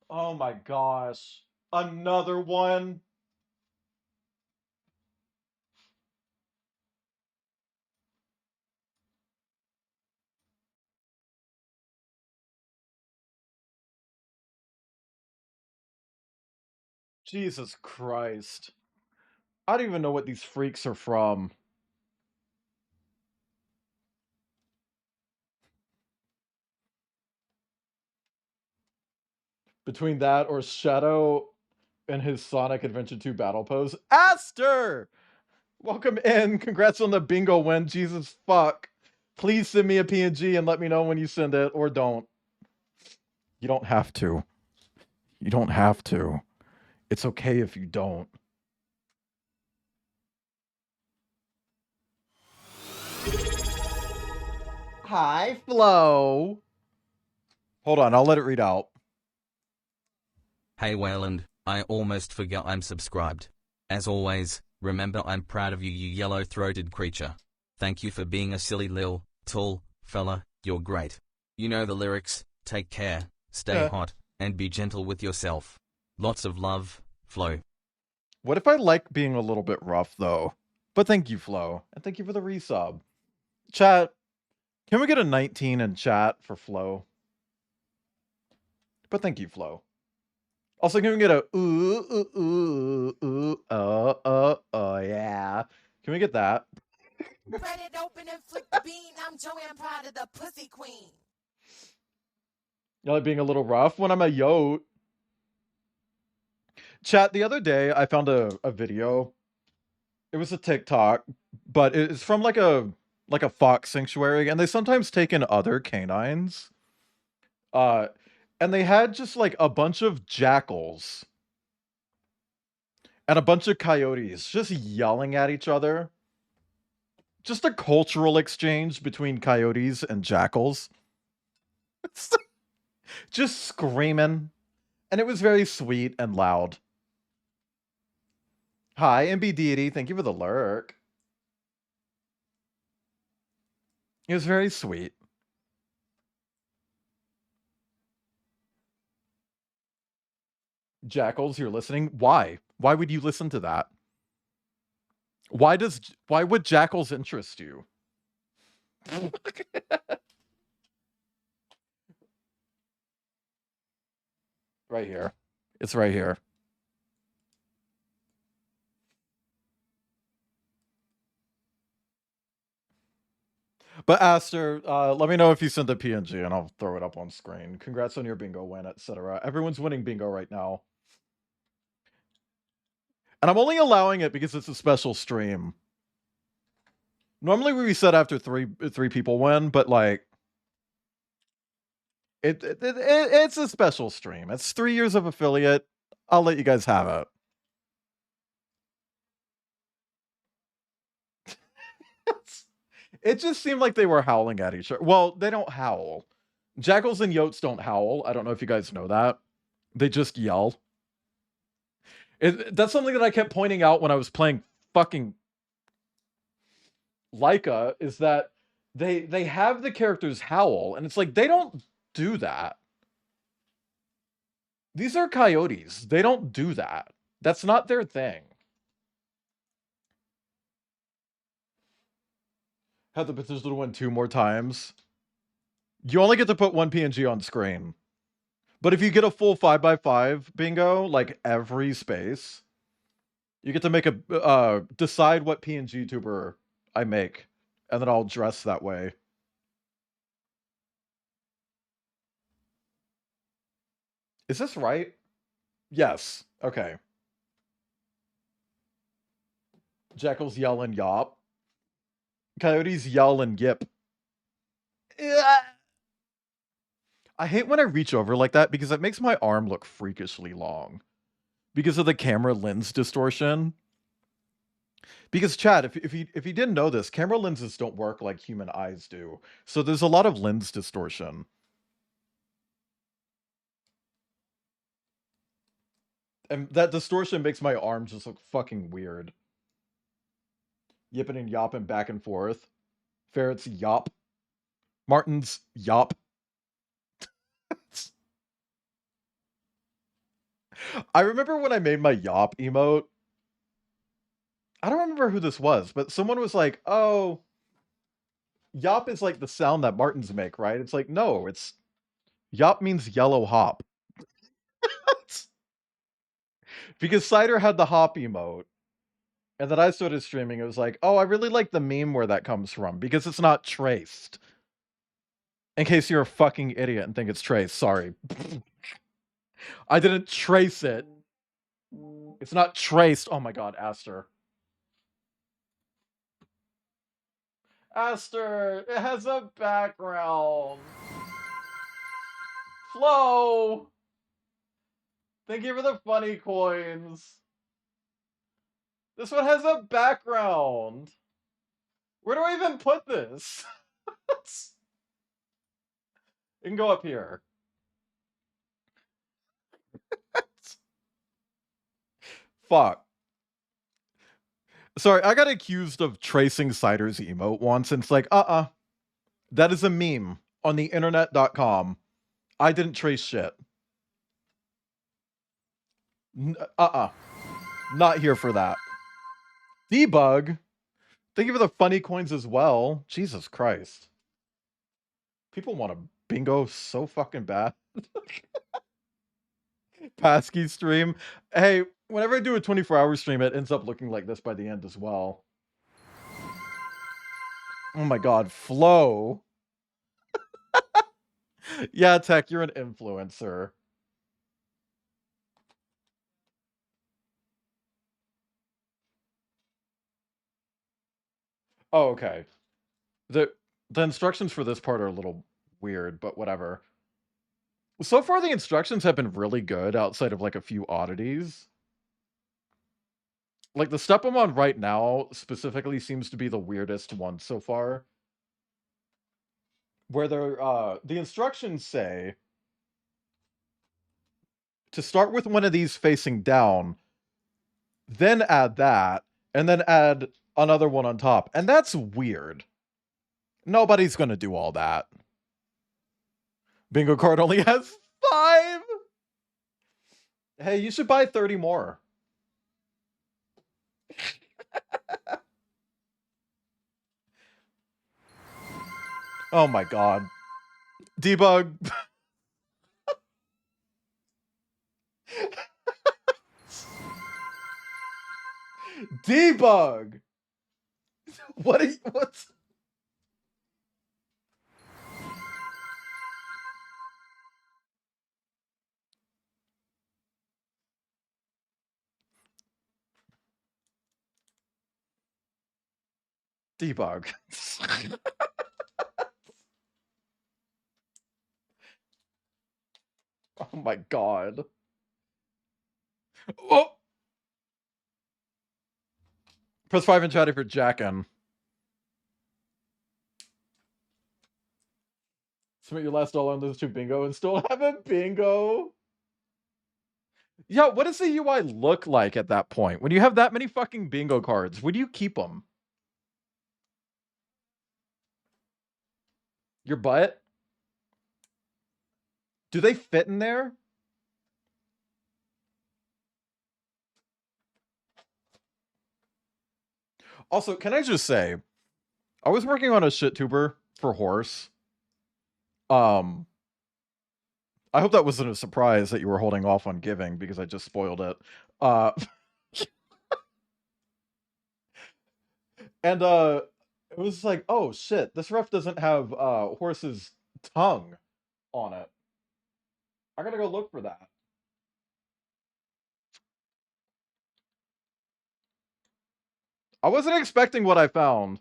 Speaker 2: Oh my gosh. Another one. Jesus Christ. I don't even know what these freaks are from. Between that or Shadow and his Sonic Adventure 2 battle pose. Aster! Welcome in. Congrats on the bingo win. Jesus fuck. Please send me a PNG and let me know when you send it, or don't. You don't have to. You don't have to. It's okay if you don't. Hi, Flo. Hold on, I'll let it read out.
Speaker 7: Hey Wayland, I almost forgot I'm subscribed. As always, remember I'm proud of you, you yellow-throated creature. Thank you for being a silly lil, tall, fella, you're great. You know the lyrics, take care, stay hot, and be gentle with yourself. Lots of love, Flo.
Speaker 2: What if I like being a little bit rough, though? But thank you, Flo, and thank you for the resub. Chat, can we get a 19 in chat for Flo? But thank you, Flo. Also, can we get a yeah? Can we get that?
Speaker 12: Spread it open and flick the bean. I'm Joey, I'm proud of the pussy queen.
Speaker 2: You like being a little rough when I'm a yote. Chat, the other day I found a video. It was a TikTok, but it's from like a fox sanctuary, and they sometimes take in other canines. And they had just like a bunch of jackals and a bunch of coyotes just yelling at each other. Just a cultural exchange between coyotes and jackals. Just screaming. And it was very sweet and loud. Hi, MB Deity. Thank you for the lurk. It was very sweet. Jackals, you're listening? Why? Why would you listen to that? Why would jackals interest you? Right here. It's right here. But Aster, let me know if you send a PNG and I'll throw it up on screen. Congrats on your bingo win, etc. Everyone's winning bingo right now. And I'm only allowing it because it's a special stream. Normally we reset after three people win, but like it's a special stream. It's 3 years of affiliate. I'll let you guys have it. It just seemed like they were howling at each other. Well, they don't howl. Jackals and yotes don't howl. I don't know if you guys know that. They just yell. That's something that I kept pointing out when I was playing fucking Leica, is that they have the characters howl, and it's like, they don't do that. These are coyotes. They don't do that. That's not their thing. Have the potential to win 2 more times. You only get to put 1 PNG on screen. But if you get a full 5x5 bingo, like every space, you get to make a decide what PNG tuber I make, and then I'll dress that way. Is this right? Yes. Okay. Jackals yell and yop. Coyotes yell and yip. I hate when I reach over like that because it makes my arm look freakishly long. Because of the camera lens distortion. Because Chad, if you didn't know this, camera lenses don't work like human eyes do. So there's a lot of lens distortion. And that distortion makes my arms just look fucking weird. Yipping and yopping back and forth. Ferret's yop. Martin's yop. I remember when I made my yop emote. I don't remember who this was, but someone was like, oh, yop is like the sound that Martins make, right? It's like, no, it's yop means yellow hop. Because Cider had the hop emote. And then I started streaming. It was like, oh, I really like the meme where that comes from because it's not traced. In case you're a fucking idiot and think it's traced, sorry. I didn't trace it. It's not traced. Oh my god, Aster. Aster, it has a background. Flo! Thank you for the funny coins. This one has a background. Where do I even put this? It can go up here. Fuck. Sorry, I got accused of tracing Cider's emote once, and it's like, that is a meme on the internet.com. I didn't trace shit. Not here for that. Debug. Thank you for the funny coins as well. Jesus Christ. People want to bingo so fucking bad. Pasky stream. Hey, whenever I do a 24-hour stream, it ends up looking like this by the end as well. Oh my god, Flo. Yeah, Tech, you're an influencer. Oh, okay. The instructions for this part are a little weird, but whatever. So far, the instructions have been really good outside of like a few oddities. Like the step I'm on right now specifically seems to be the weirdest one so far. Where the instructions say to start with one of these facing down, then add that, and then add another one on top. And that's weird. Nobody's going to do all that. Bingo card only has 5. Hey, you should buy 30 more. Oh my god. Debug. Debug. What's Debug. Oh my god. Oh! Press 5 in chat if you're jacking. Submit your last dollar on those 2 bingo and still have a bingo. Yeah, what does the UI look like at that point? When you have that many fucking bingo cards, where do you keep them? Your butt? Do they fit in there? Also, can I just say, I was working on a shit-tuber for Horse. I hope that wasn't a surprise that you were holding off on giving because I just spoiled it. And it was like, oh shit, this ref doesn't have Horse's tongue on it. I gotta go look for that. I wasn't expecting what I found.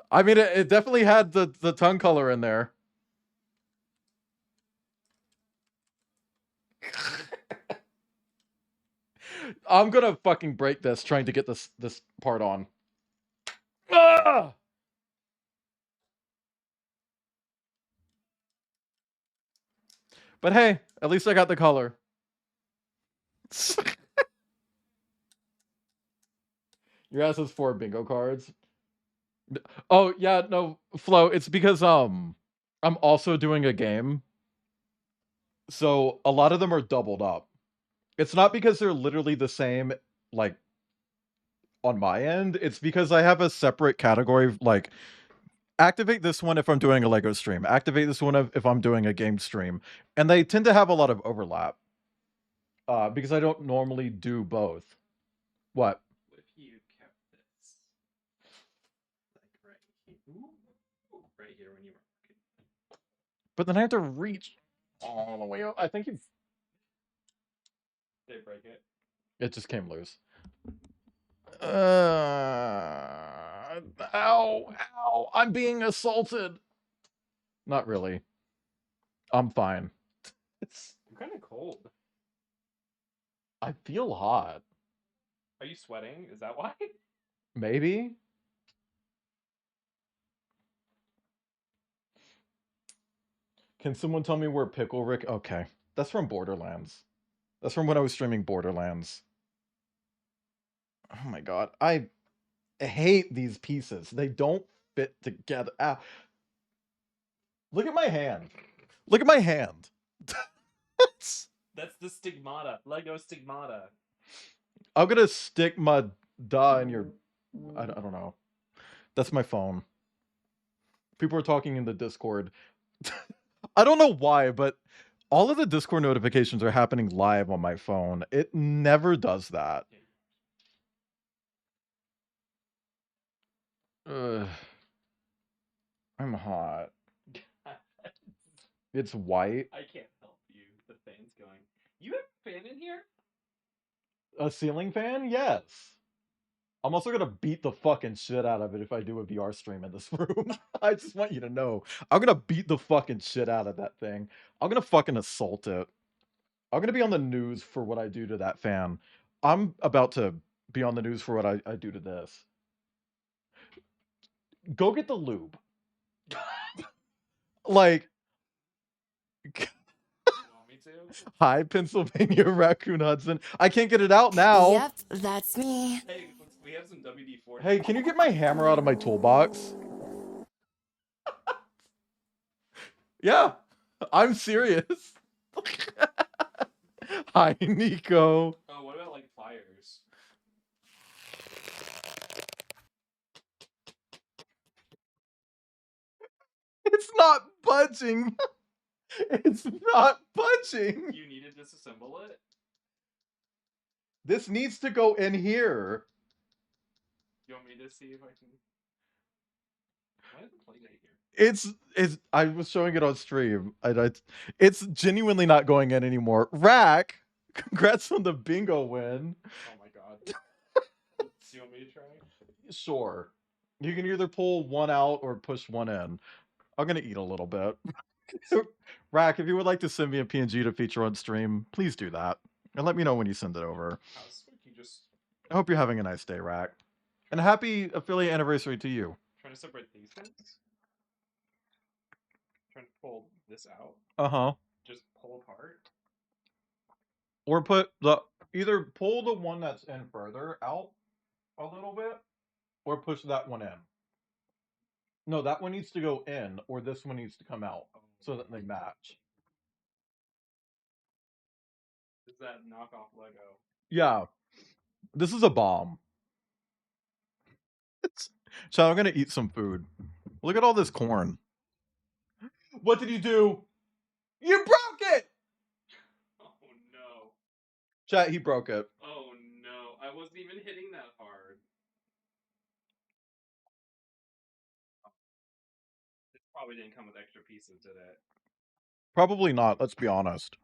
Speaker 2: I mean, it definitely had the tongue color in there. I'm gonna fucking break this trying to get this part on. Ah! But hey, at least I got the color. Your ass has 4 bingo cards. Oh yeah, no, Flo. It's because I'm also doing a game, so a lot of them are doubled up. It's not because they're literally the same, like on my end. It's because I have a separate category, like activate this one if I'm doing a Lego stream, activate this one if I'm doing a game stream, and they tend to have a lot of overlap. Because I don't normally do both. What?
Speaker 3: What if you kept this like right here when you were working?
Speaker 2: But then I have to reach all the way up. I think you've.
Speaker 3: Did it break it?
Speaker 2: It just came loose. Ow, ow, I'm being assaulted. Not really. I'm fine.
Speaker 3: I'm kind of cold.
Speaker 2: I feel hot.
Speaker 3: Are you sweating? Is that why?
Speaker 2: Maybe. Can someone tell me where Pickle Rick? Okay. That's from Borderlands. That's from when I was streaming Borderlands. Oh my god. I hate these pieces. They don't fit together. Ow. Look at my hand. Look at my hand.
Speaker 3: That's the stigmata. Lego stigmata.
Speaker 2: I'm gonna stick my duh in your... I don't know. That's my phone. People are talking in the Discord. I don't know why, but all of the Discord notifications are happening live on my phone. It never does that. Ugh. I'm hot. It's white.
Speaker 3: I can't help you. The fan's going. You have a fan in here?
Speaker 2: A ceiling fan? Yes. I'm also gonna beat the fucking shit out of it if I do a VR stream in this room. I just want you to know. I'm gonna beat the fucking shit out of that thing. I'm gonna fucking assault it. I'm gonna be on the news for what I do to that fan. I'm about to be on the news for what I do to this. Go get the lube. Like... Hi, Pennsylvania Raccoon Hudson. I can't get it out now.
Speaker 10: Yep, that's me.
Speaker 3: Hey, we have some WD-40.
Speaker 2: Hey, can you get my hammer out of my toolbox? Yeah, I'm serious. Hi, Nico.
Speaker 3: Oh, what about like pliers?
Speaker 2: It's not budging. It's not budging.
Speaker 3: You need to disassemble it?
Speaker 2: This needs to go in here.
Speaker 3: You want me to see if I can... Why is the plate right here?
Speaker 2: It's I was showing it on stream. It's genuinely not going in anymore. Rack, congrats on the bingo win.
Speaker 3: Oh my god. Do you want me to try?
Speaker 2: Sure. You can either pull one out or push one in. I'm gonna eat a little bit. Rack, if you would like to send me a PNG to feature on stream, please do that. And let me know when you send it over. I hope you're having a nice day, Rack. And happy affiliate anniversary to you.
Speaker 3: Trying to separate these things? Trying to pull this out?
Speaker 2: Uh-huh.
Speaker 3: Just pull apart?
Speaker 2: Or put the... Either pull the one that's in further out a little bit, or push that one in. No, that one needs to go in, or this one needs to come out, so that they match.
Speaker 3: Is that knockoff Lego?
Speaker 2: Yeah. This is a bomb. So I'm gonna eat some food. Look at all this corn. What did you do? You broke it!
Speaker 3: Oh no.
Speaker 2: Chat, he broke it.
Speaker 3: Oh no. I wasn't even hitting that hard. It probably didn't come with extra pieces, did it?
Speaker 2: Probably not, let's be honest.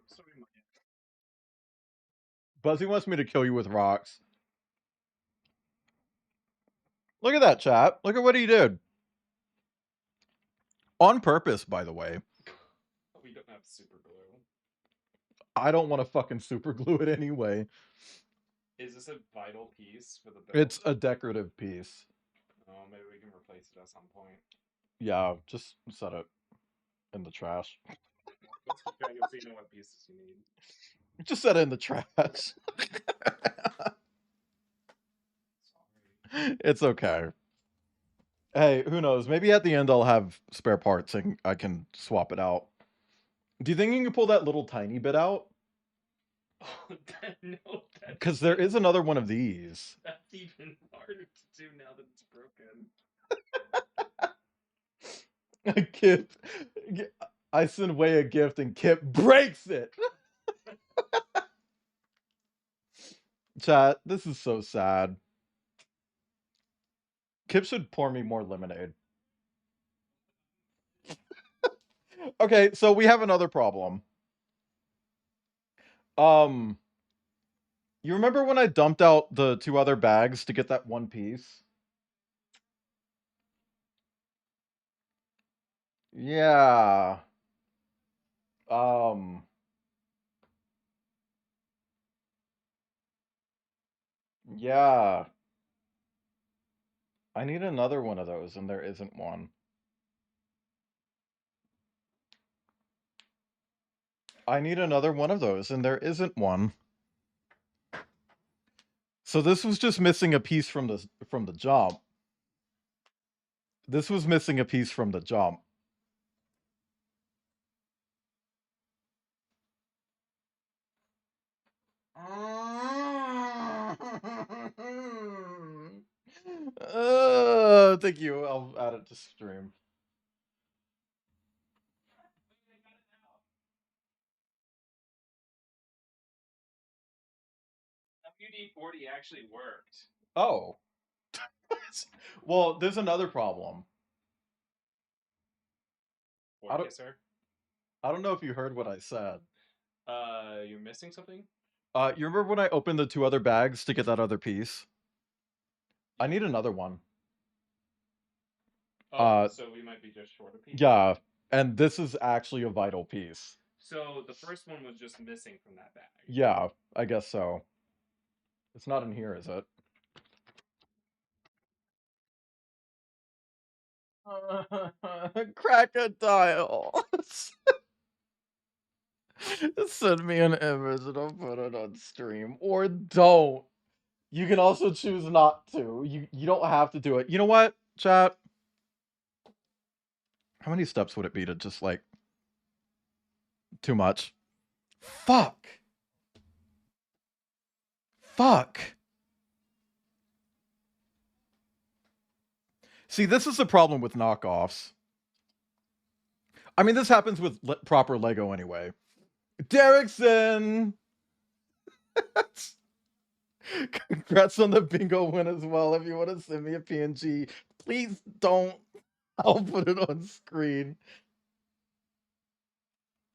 Speaker 3: So we might.
Speaker 2: Buzzy wants me to kill you with rocks. Look at that, chat. Look at what he did. On purpose, by the way.
Speaker 3: We don't have super glue.
Speaker 2: I don't want to fucking super glue it anyway.
Speaker 3: Is this a vital piece for the build?
Speaker 2: It's a decorative piece.
Speaker 3: Oh, maybe we can replace it at some point.
Speaker 2: Yeah, just set it in the trash.
Speaker 3: Let's keep going. You'll see what pieces you need.
Speaker 2: Just set it in the trash. It's okay. Hey, who knows? Maybe at the end I'll have spare parts and I can swap it out. Do you think you can pull that little tiny bit out?
Speaker 3: No,
Speaker 2: because there is another one of these.
Speaker 3: That's even harder to do now that it's broken.
Speaker 2: Kip, I send Way a gift and Kip breaks it. Chat, this is so sad. Kip should pour me more lemonade. Okay, so we have another problem. You remember when I dumped out the 2 other bags to get that one piece? Yeah. Yeah. I need another one of those, and there isn't one. I need another one of those, and there isn't one. So this was just missing a piece from the jump. This was missing a piece from the jump. Thank you. I'll add it to stream.
Speaker 3: WD-40 actually worked.
Speaker 2: Oh. Well, there's another problem.
Speaker 3: What, sir?
Speaker 2: I don't know if you heard what I said.
Speaker 3: You're missing something?
Speaker 2: You remember when I opened the 2 other bags to get that other piece? I need another one.
Speaker 3: Oh, so we might be just short a piece?
Speaker 2: Yeah, and this is actually a vital piece.
Speaker 3: So the first one was just missing from that bag?
Speaker 2: Yeah, I guess so. It's not in here, is it? Crocodile. Send me an image and I'll put it on stream. Or don't. You can also choose not to. You don't have to do it. You know what, chat? How many steps would it be to just, like... Too much. Fuck. Fuck. See, this is the problem with knockoffs. I mean, this happens with proper Lego anyway. Derrickson! Congrats on the bingo win as well. If you want to send me a PNG, please don't. I'll put it on screen.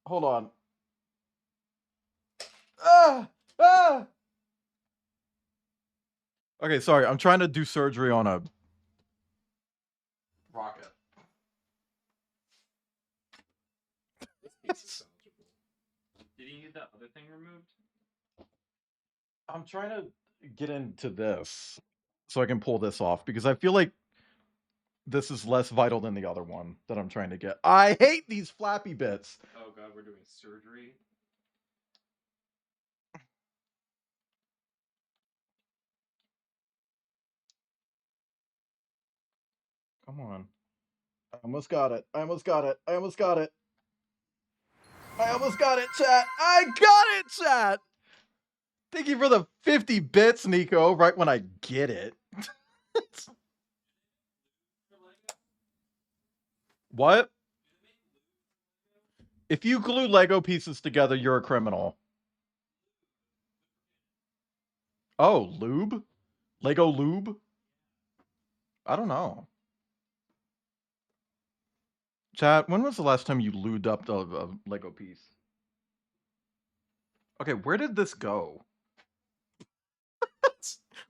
Speaker 2: Hold on. Ah! Okay, sorry. I'm trying to do surgery on a rocket.
Speaker 3: Did you need that other thing removed?
Speaker 2: I'm trying to get into this so I can pull this off because I feel like this is less vital than the other one that I'm trying to get. I hate these flappy bits.
Speaker 3: Oh god, we're doing surgery.
Speaker 2: Come on. I almost got it. I almost got it. I almost got it. I almost got it, chat. I got it, chat. Thank you for the 50 bits, Nico, right when I get it. What? If you glue Lego pieces together, you're a criminal. Oh, lube? Lego lube? I don't know. Chat, when was the last time you lubed up a Lego piece? Okay, where did this go?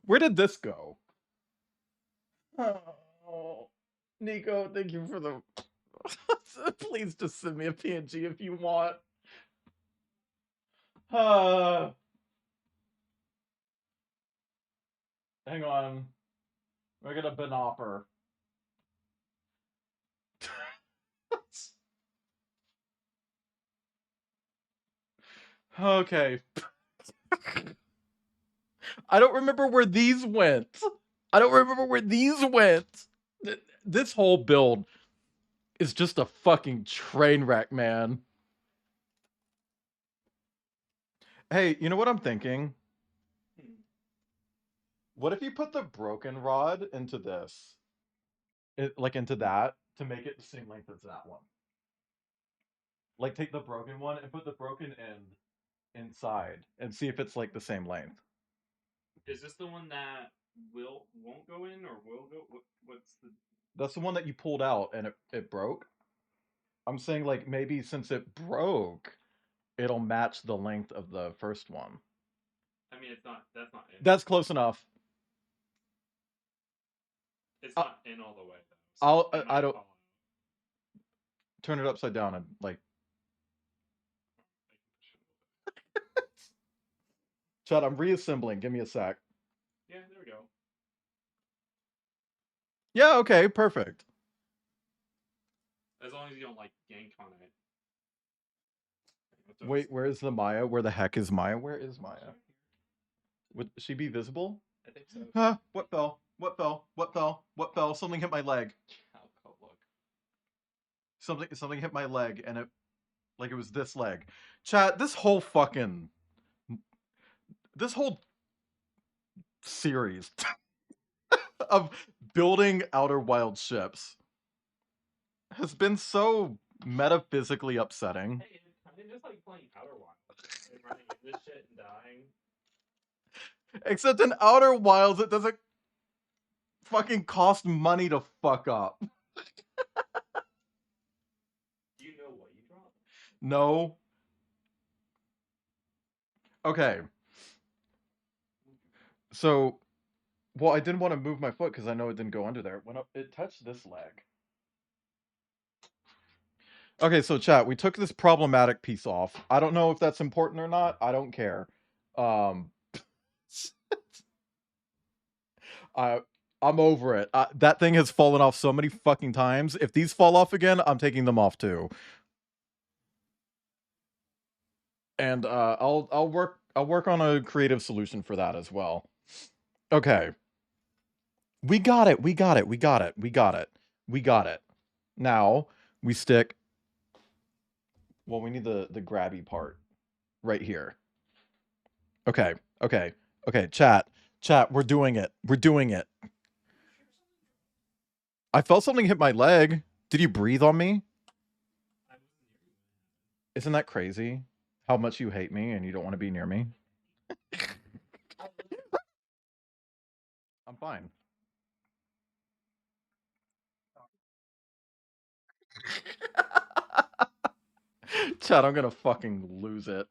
Speaker 2: Where did this go? Oh, Nico, thank you for the... Please just send me a PNG if you want. Hang on. We're gonna banopper. Okay. I don't remember where these went. This whole build is just a fucking train wreck, man. Hey, you know what I'm thinking? What if you put the broken rod into this? Like into that to make it the same length as that one. Like take the broken one and put the broken end inside and see if it's like the same length.
Speaker 3: Is this the one that won't go in or will go? What's the?
Speaker 2: That's the one that you pulled out and it broke. I'm saying like maybe since it broke, it'll match the length of the first one.
Speaker 3: I mean, it's not. That's not in.
Speaker 2: That's close enough.
Speaker 3: It's not in all the way though. So
Speaker 2: I don't turn it upside down and like. Chad, I'm reassembling. Give me a sec.
Speaker 3: Yeah, there we go.
Speaker 2: Yeah, okay, perfect.
Speaker 3: As long as you don't like yank on it.
Speaker 2: Wait, where is the Maya? Where the heck is Maya? Where is Maya? Would she be visible?
Speaker 3: I think so.
Speaker 2: Huh? What fell? What fell? What fell? What fell? Something hit my leg.
Speaker 3: I'll look.
Speaker 2: Something hit my leg, and it was this leg. Chat, this whole series of building Outer Wild ships has been so metaphysically upsetting.
Speaker 3: Hey, it's kind of just like playing Outer Wilds and running into this shit and dying.
Speaker 2: Except in Outer Wilds, it doesn't fucking cost money to fuck up.
Speaker 3: Do you know what you dropped?
Speaker 2: No. Okay. So, well, I didn't want to move my foot because I know it didn't go under there. It went up. It touched this leg. Okay, so chat, we took this problematic piece off. I don't know if that's important or not. I don't care. I'm over it. That thing has fallen off so many fucking times. If these fall off again, I'm taking them off too. And I'll work on a creative solution for that as well. Okay. We got it. Now we stick. Well, we need the grabby part right here. Okay. Chat. We're doing it. I felt something hit my leg. Did you breathe on me? Isn't that crazy? How much you hate me and you don't want to be near me? I'm fine. Chad, I'm gonna fucking lose it.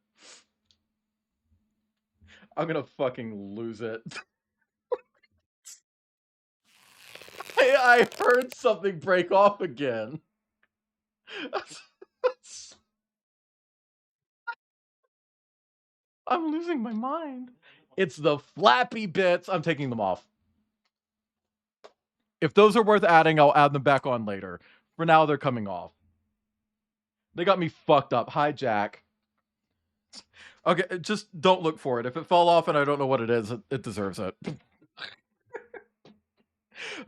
Speaker 2: Hey, I heard something break off again. I'm losing my mind. It's the flappy bits. I'm taking them off. If those are worth adding, I'll add them back on later. For now, they're coming off. They got me fucked up. Hi, Jack. Okay, just don't look for it. If it fell off and I don't know what it is, it deserves it.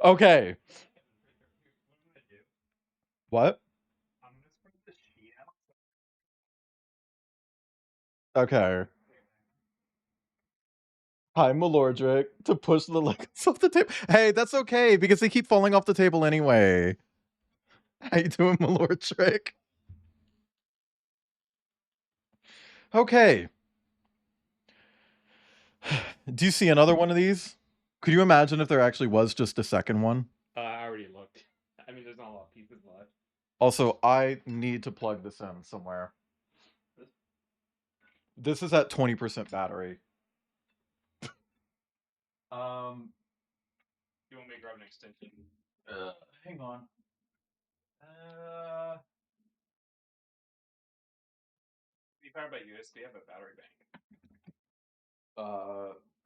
Speaker 2: Okay. What? Okay. Hi, Malordric, to push the legs off the table. Hey, that's okay, because they keep falling off the table anyway. How you doing, Malordric? Okay. Do you see another one of these? Could you imagine if there actually was just a second one?
Speaker 3: I already looked. I mean, there's not a lot of pieces left.
Speaker 2: Also, I need to plug this in somewhere. This is at 20% battery.
Speaker 3: You want me to grab an extension?
Speaker 2: Hang on.
Speaker 3: Be powered by USB. I have a battery bank.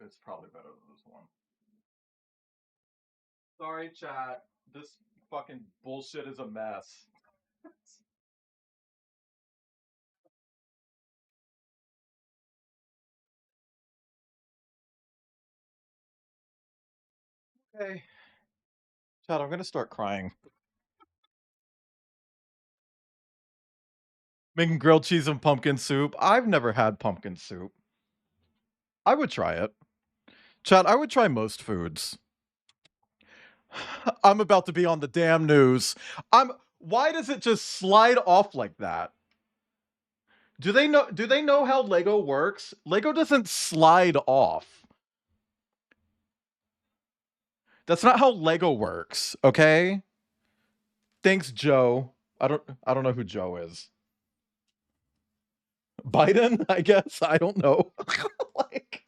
Speaker 2: It's probably better than this one. Sorry, chat. This fucking bullshit is a mess. Okay. Chad, I'm gonna start crying. Making grilled cheese and pumpkin soup. I've never had pumpkin soup. I would try it. Chad, I would try most foods. I'm about to be on the damn news. Why does it just slide off like that? Do they know how Lego works? Lego doesn't slide off. That's not how Lego works, okay? Thanks, Joe. I don't know who Joe is. Biden, I guess. I don't know. Like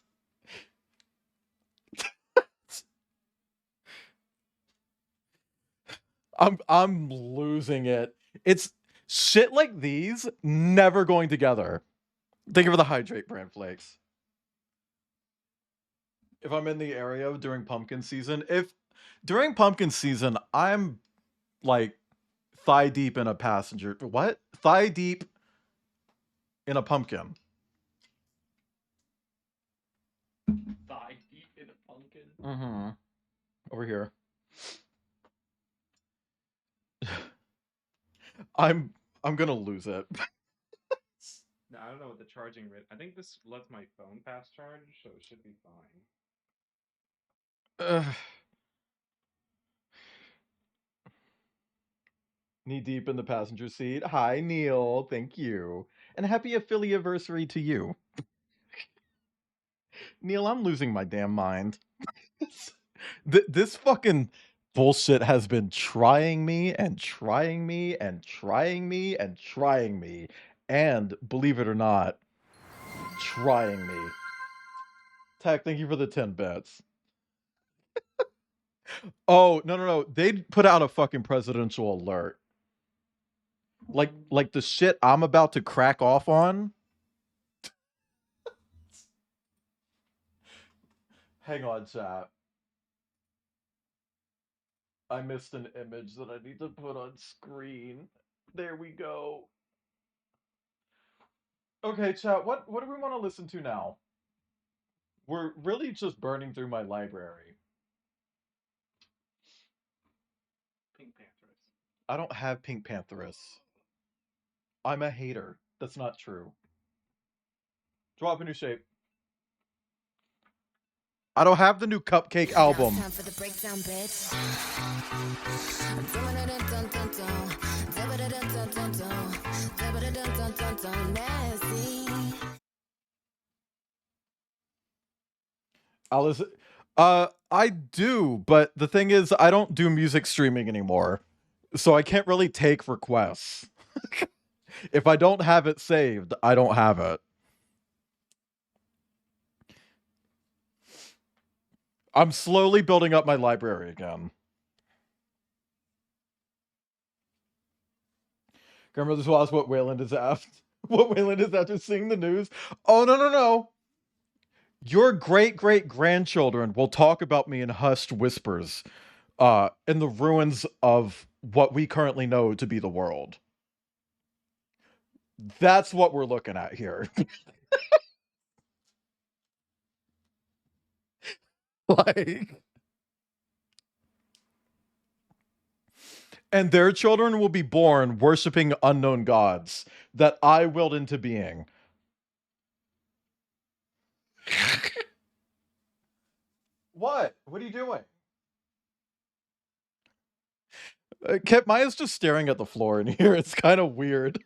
Speaker 2: I'm losing it. It's shit like these never going together. Thank you for the hydrate brand flakes. If I'm in the area during pumpkin season, during pumpkin season, I'm like thigh deep in a passenger. What? Thigh deep in a pumpkin.
Speaker 3: Thigh deep in a pumpkin.
Speaker 2: Mm-hmm. Over here. I'm gonna lose it.
Speaker 3: No, I don't know what the charging rate. I think this lets my phone fast charge, so it should be fine.
Speaker 2: Knee deep in the passenger seat. Hi, Neil. Thank you. And happy affiliate-versary to you. Neil, I'm losing my damn mind. This fucking bullshit has been trying me and trying me and trying me and trying me. And, believe it or not, trying me. Tech, thank you for the 10 bits. Oh, no. They put out a fucking presidential alert. Like the shit I'm about to crack off on. Hang on, chat. I missed an image that I need to put on screen. There we go. Okay, chat, what do we want to listen to now? We're really just burning through my library.
Speaker 3: Pink Pantheress.
Speaker 2: I don't have Pink Pantheress. I'm a hater. That's not true. Drop a new shape. I don't have the new Cupcake album.
Speaker 9: Time for the breakdown, bitch.
Speaker 2: Alice, I do, but the thing is, I don't do music streaming anymore, so I can't really take requests. If I don't have it saved, I don't have it. I'm slowly building up my library again. Grandmother's will ask what Wayland is after. What Wayland is after seeing the news. Oh, no. Your great-great-grandchildren will talk about me in hushed whispers in the ruins of what we currently know to be the world. That's what we're looking at here. Like, and their children will be born worshiping unknown gods that I willed into being. What? What are you doing? Kip, Maya's just staring at the floor in here. It's kind of weird.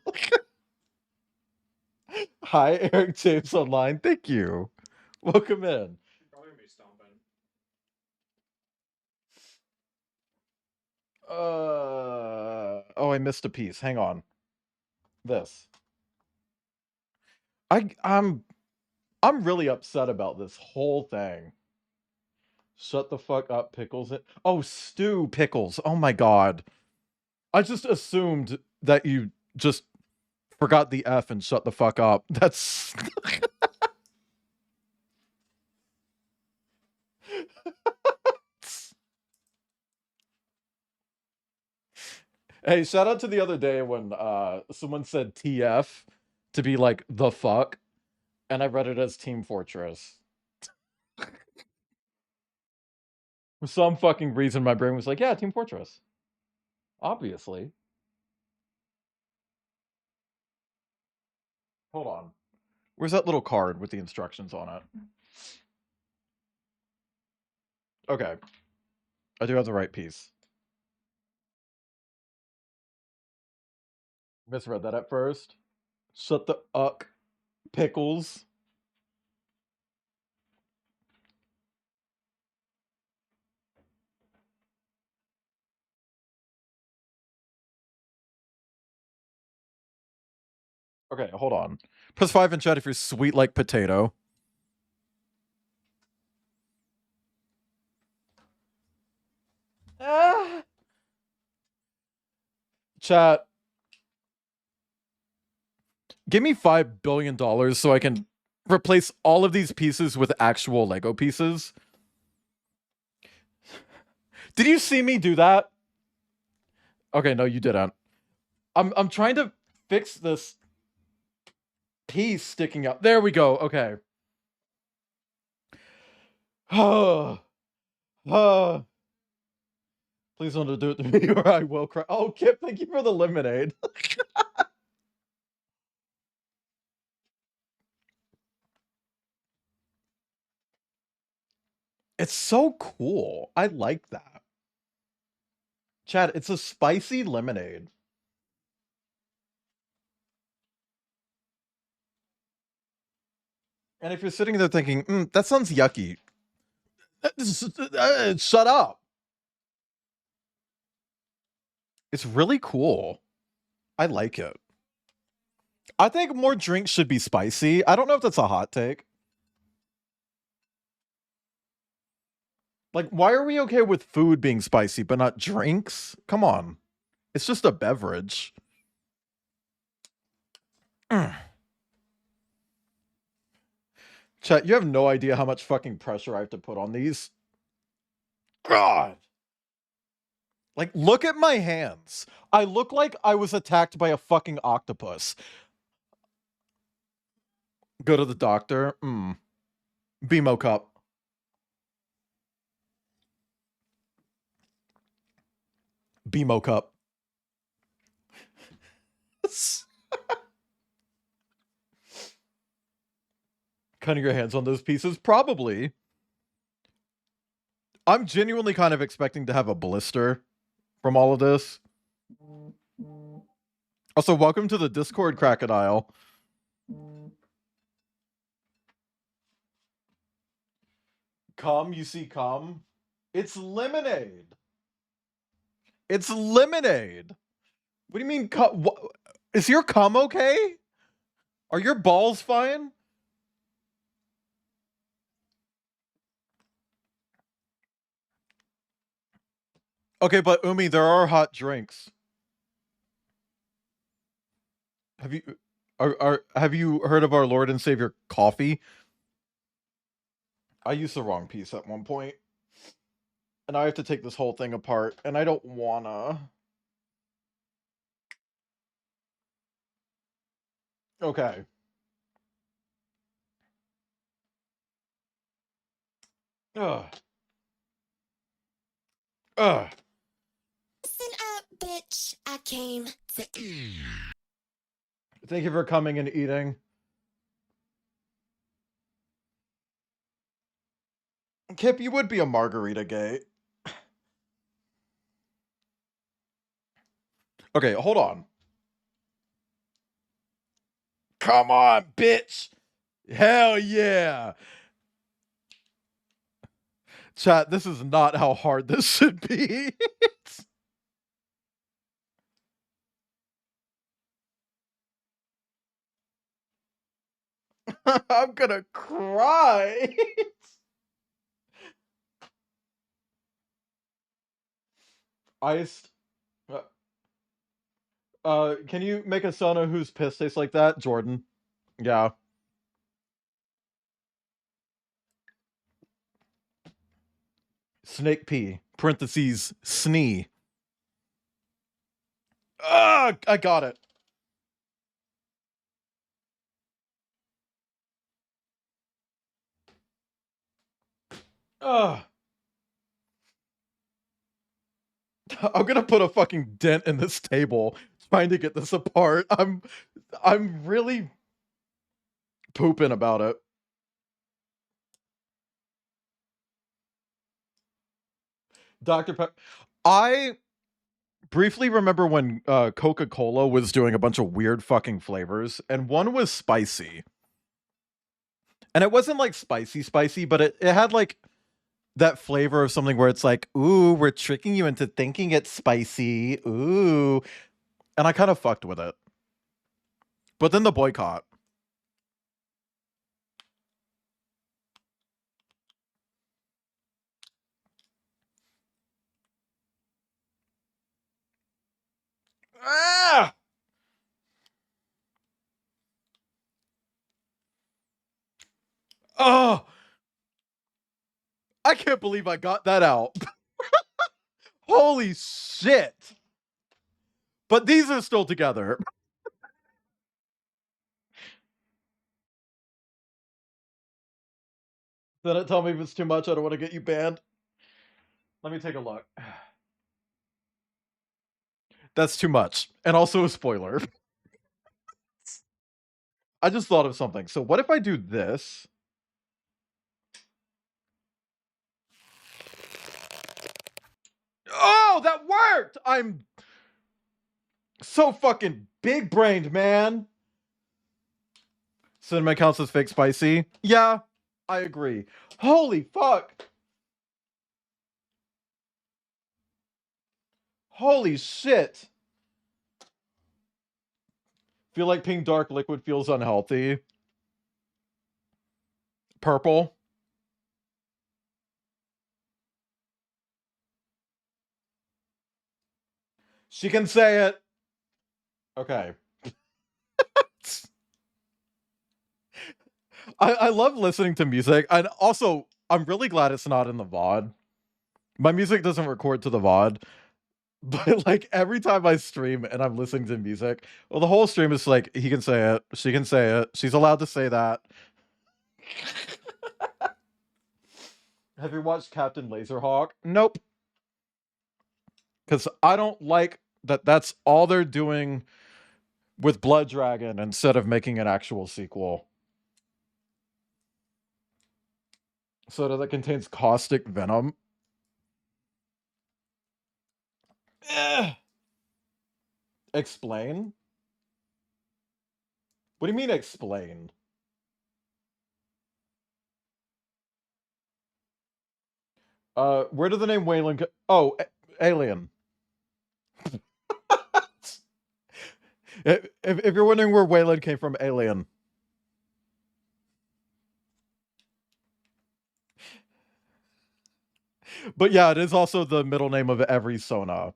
Speaker 2: Hi, Eric James Online. Thank you. Welcome in.
Speaker 3: Probably gonna be stomping.
Speaker 2: Oh, I missed a piece. Hang on. This. I'm really upset about this whole thing. Shut the fuck up, Pickles. Oh, Stu Pickles. Oh my god. I just assumed that you just forgot the F and shut the fuck up. That's... Hey, shout out to the other day when someone said TF to be like, the fuck, and I read it as Team Fortress. For some fucking reason, my brain was like, yeah, Team Fortress. Obviously. Hold on. Where's that little card with the instructions on it? Okay. I do have the right piece. Misread that at first. Shut the uck. Pickles. Okay, hold on. Press 5 in chat if you're sweet like potato. Chat. Give me $5 billion so I can replace all of these pieces with actual Lego pieces. Did you see me do that? Okay, no, you didn't. I'm trying to fix this piece sticking out. There we go. Okay. Please don't do it to me or I will cry. Oh, Kip, thank you for the lemonade. It's so cool. I like that. Chad, it's a spicy lemonade. And if you're sitting there thinking, that sounds yucky. Shut up. It's really cool. I like it. I think more drinks should be spicy. I don't know if that's a hot take. Like, why are we okay with food being spicy, but not drinks? Come on. It's just a beverage. Chat, you have no idea how much fucking pressure I have to put on these. God. Like, look at my hands. I look like I was attacked by a fucking octopus. Go to the doctor. BMO cup. BMO cup. Cutting your hands on those pieces? Probably. I'm genuinely kind of expecting to have a blister from all of this. Also, welcome to the Discord, Crocodile. Cum, you see cum? It's lemonade. It's lemonade. What do you mean cum? Is your cum okay? Are your balls fine? Okay, but Umi, there are hot drinks. Have you heard of our Lord and Savior coffee? I used the wrong piece at one point. And I have to take this whole thing apart, and I don't wanna. Okay. Ugh. Ugh.
Speaker 9: Listen up, bitch. I came to
Speaker 2: Thank you for coming and eating. Kip, you would be a margarita gay. Okay, hold on. Come on, bitch. Hell yeah. Chat, this is not how hard this should be. I'm gonna cry. Iced. Can you make a soda whose piss tastes like that? Jordan. Yeah. Snake pee. Parentheses. Snee. Ugh, I got it. Ugh. I'm gonna put a fucking dent in this table trying to get this apart. I'm really pooping about it. Dr. Pepper. I briefly remember when Coca-Cola was doing a bunch of weird fucking flavors, and one was spicy. And it wasn't like spicy, but it had like that flavor of something where it's like, ooh, we're tricking you into thinking it's spicy. Ooh. And I kind of fucked with it. But then the boycott. Ah! Oh! I can't believe I got that out. Holy shit. But these are still together. Then it tell me if it's too much. I don't want to get you banned. Let me take a look. That's too much. And also a spoiler. I just thought of something. So what if I do this? Oh, that worked! I'm so fucking big-brained, man. Cinnamon counts as fake spicy? Yeah, I agree. Holy fuck! Holy shit! Feel like pink dark liquid feels unhealthy. Purple. She can say it. Okay. I love listening to music. And also, I'm really glad it's not in the VOD. My music doesn't record to the VOD. But like every time I stream and I'm listening to music, well, the whole stream is like, he can say it, she can say it, she's allowed to say that. Have you watched Captain Laserhawk? Nope. Because I don't like that that's all they're doing with Blood Dragon instead of making an actual sequel. Soda that contains caustic venom. Explain? What do you mean explain? Where did the name Wayland go? Oh, Alien. If you're wondering where Wayland came from, Alien. But yeah, it is also the middle name of every Sona.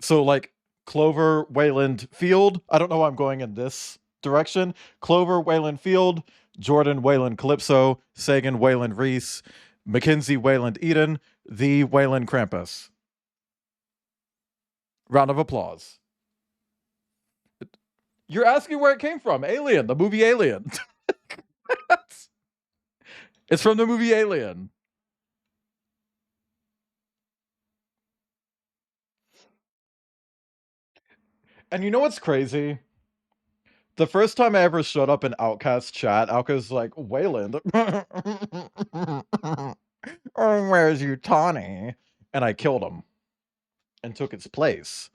Speaker 2: So like Clover, Wayland, Field. I don't know why I'm going in this direction. Clover, Wayland, Field. Jordan, Wayland, Calypso. Sagan, Wayland, Reese. Mackenzie, Wayland, Eden. The Wayland, Krampus. Round of applause. You're asking where it came from. Alien, the movie Alien. It's from the movie Alien. And you know what's crazy? The first time I ever showed up in Outcast chat, Outcast was like, Wayland. Oh, where's Utani? And I killed him. And took its place.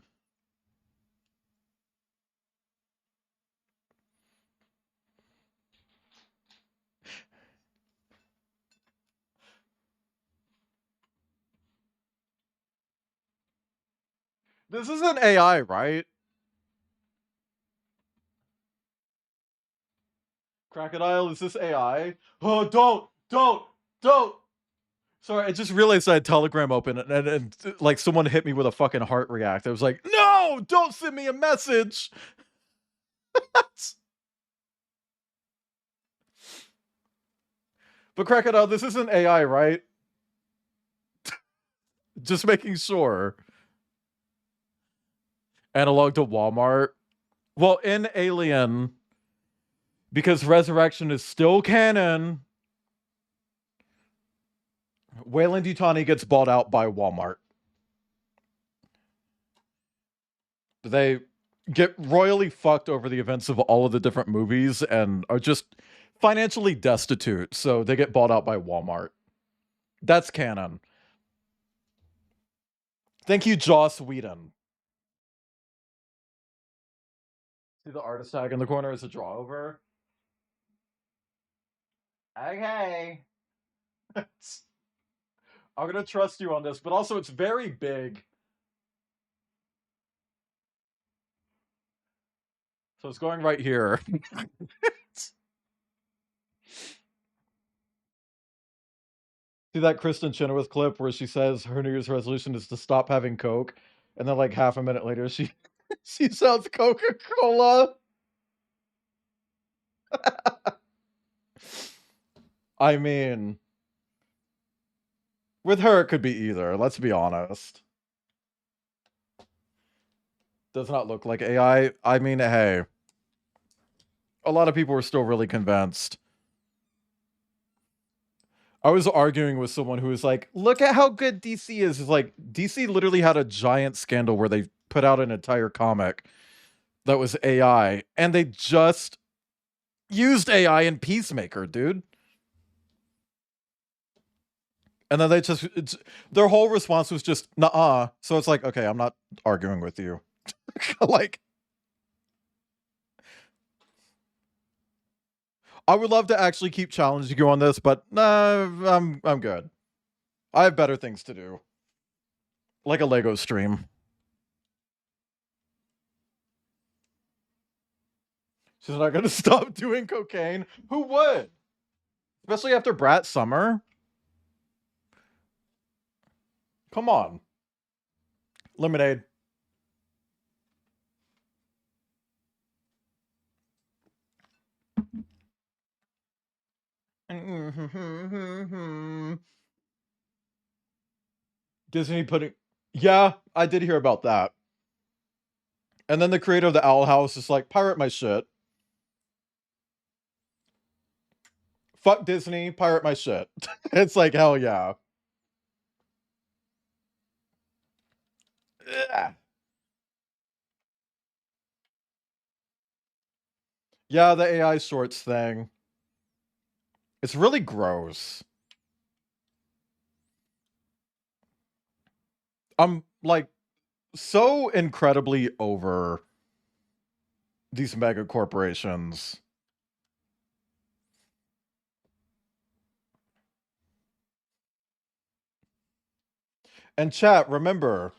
Speaker 2: This isn't AI, right? Crocodile, is this AI? Oh, don't! Sorry, I just realized I had Telegram open and like someone hit me with a fucking heart react. I was like, no, don't send me a message. But Crocodile, this isn't AI, right? Just making sure. Analog to Walmart. Well, in Alien, because Resurrection is still canon, Wayland Yutani gets bought out by Walmart. They get royally fucked over the events of all of the different movies and are just financially destitute, so they get bought out by Walmart. That's canon. Thank you, Joss Whedon. See the artist tag in the corner as a draw over? Okay. I'm gonna trust you on this, but also it's very big. So it's going right here. See that Kristen Chenoweth clip where she says her New Year's resolution is to stop having Coke, and then like half a minute later she she sells Coca-Cola. I mean, with her it could be either, let's be honest. Does not look like AI. I mean, hey. A lot of people were still really convinced. I was arguing with someone who was like, look at how good DC is. It's like, DC literally had a giant scandal where they put out an entire comic that was AI, and they just used AI in Peacemaker, dude. And then they just, their whole response was just, nuh-uh. So it's like, okay, I'm not arguing with you. Like, I would love to actually keep challenging you on this, but nah, I'm good. I have better things to do. Like a Lego stream. She's not gonna stop doing cocaine. Who would? Especially after Brat Summer. Come on. Lemonade. Disney putting... Yeah, I did hear about that. And then the creator of the Owl House is like, pirate my shit. Fuck Disney, pirate my shit. It's like, hell yeah. Ugh. Yeah, the AI shorts thing. It's really gross. I'm like so incredibly over these mega corporations. And chat, remember,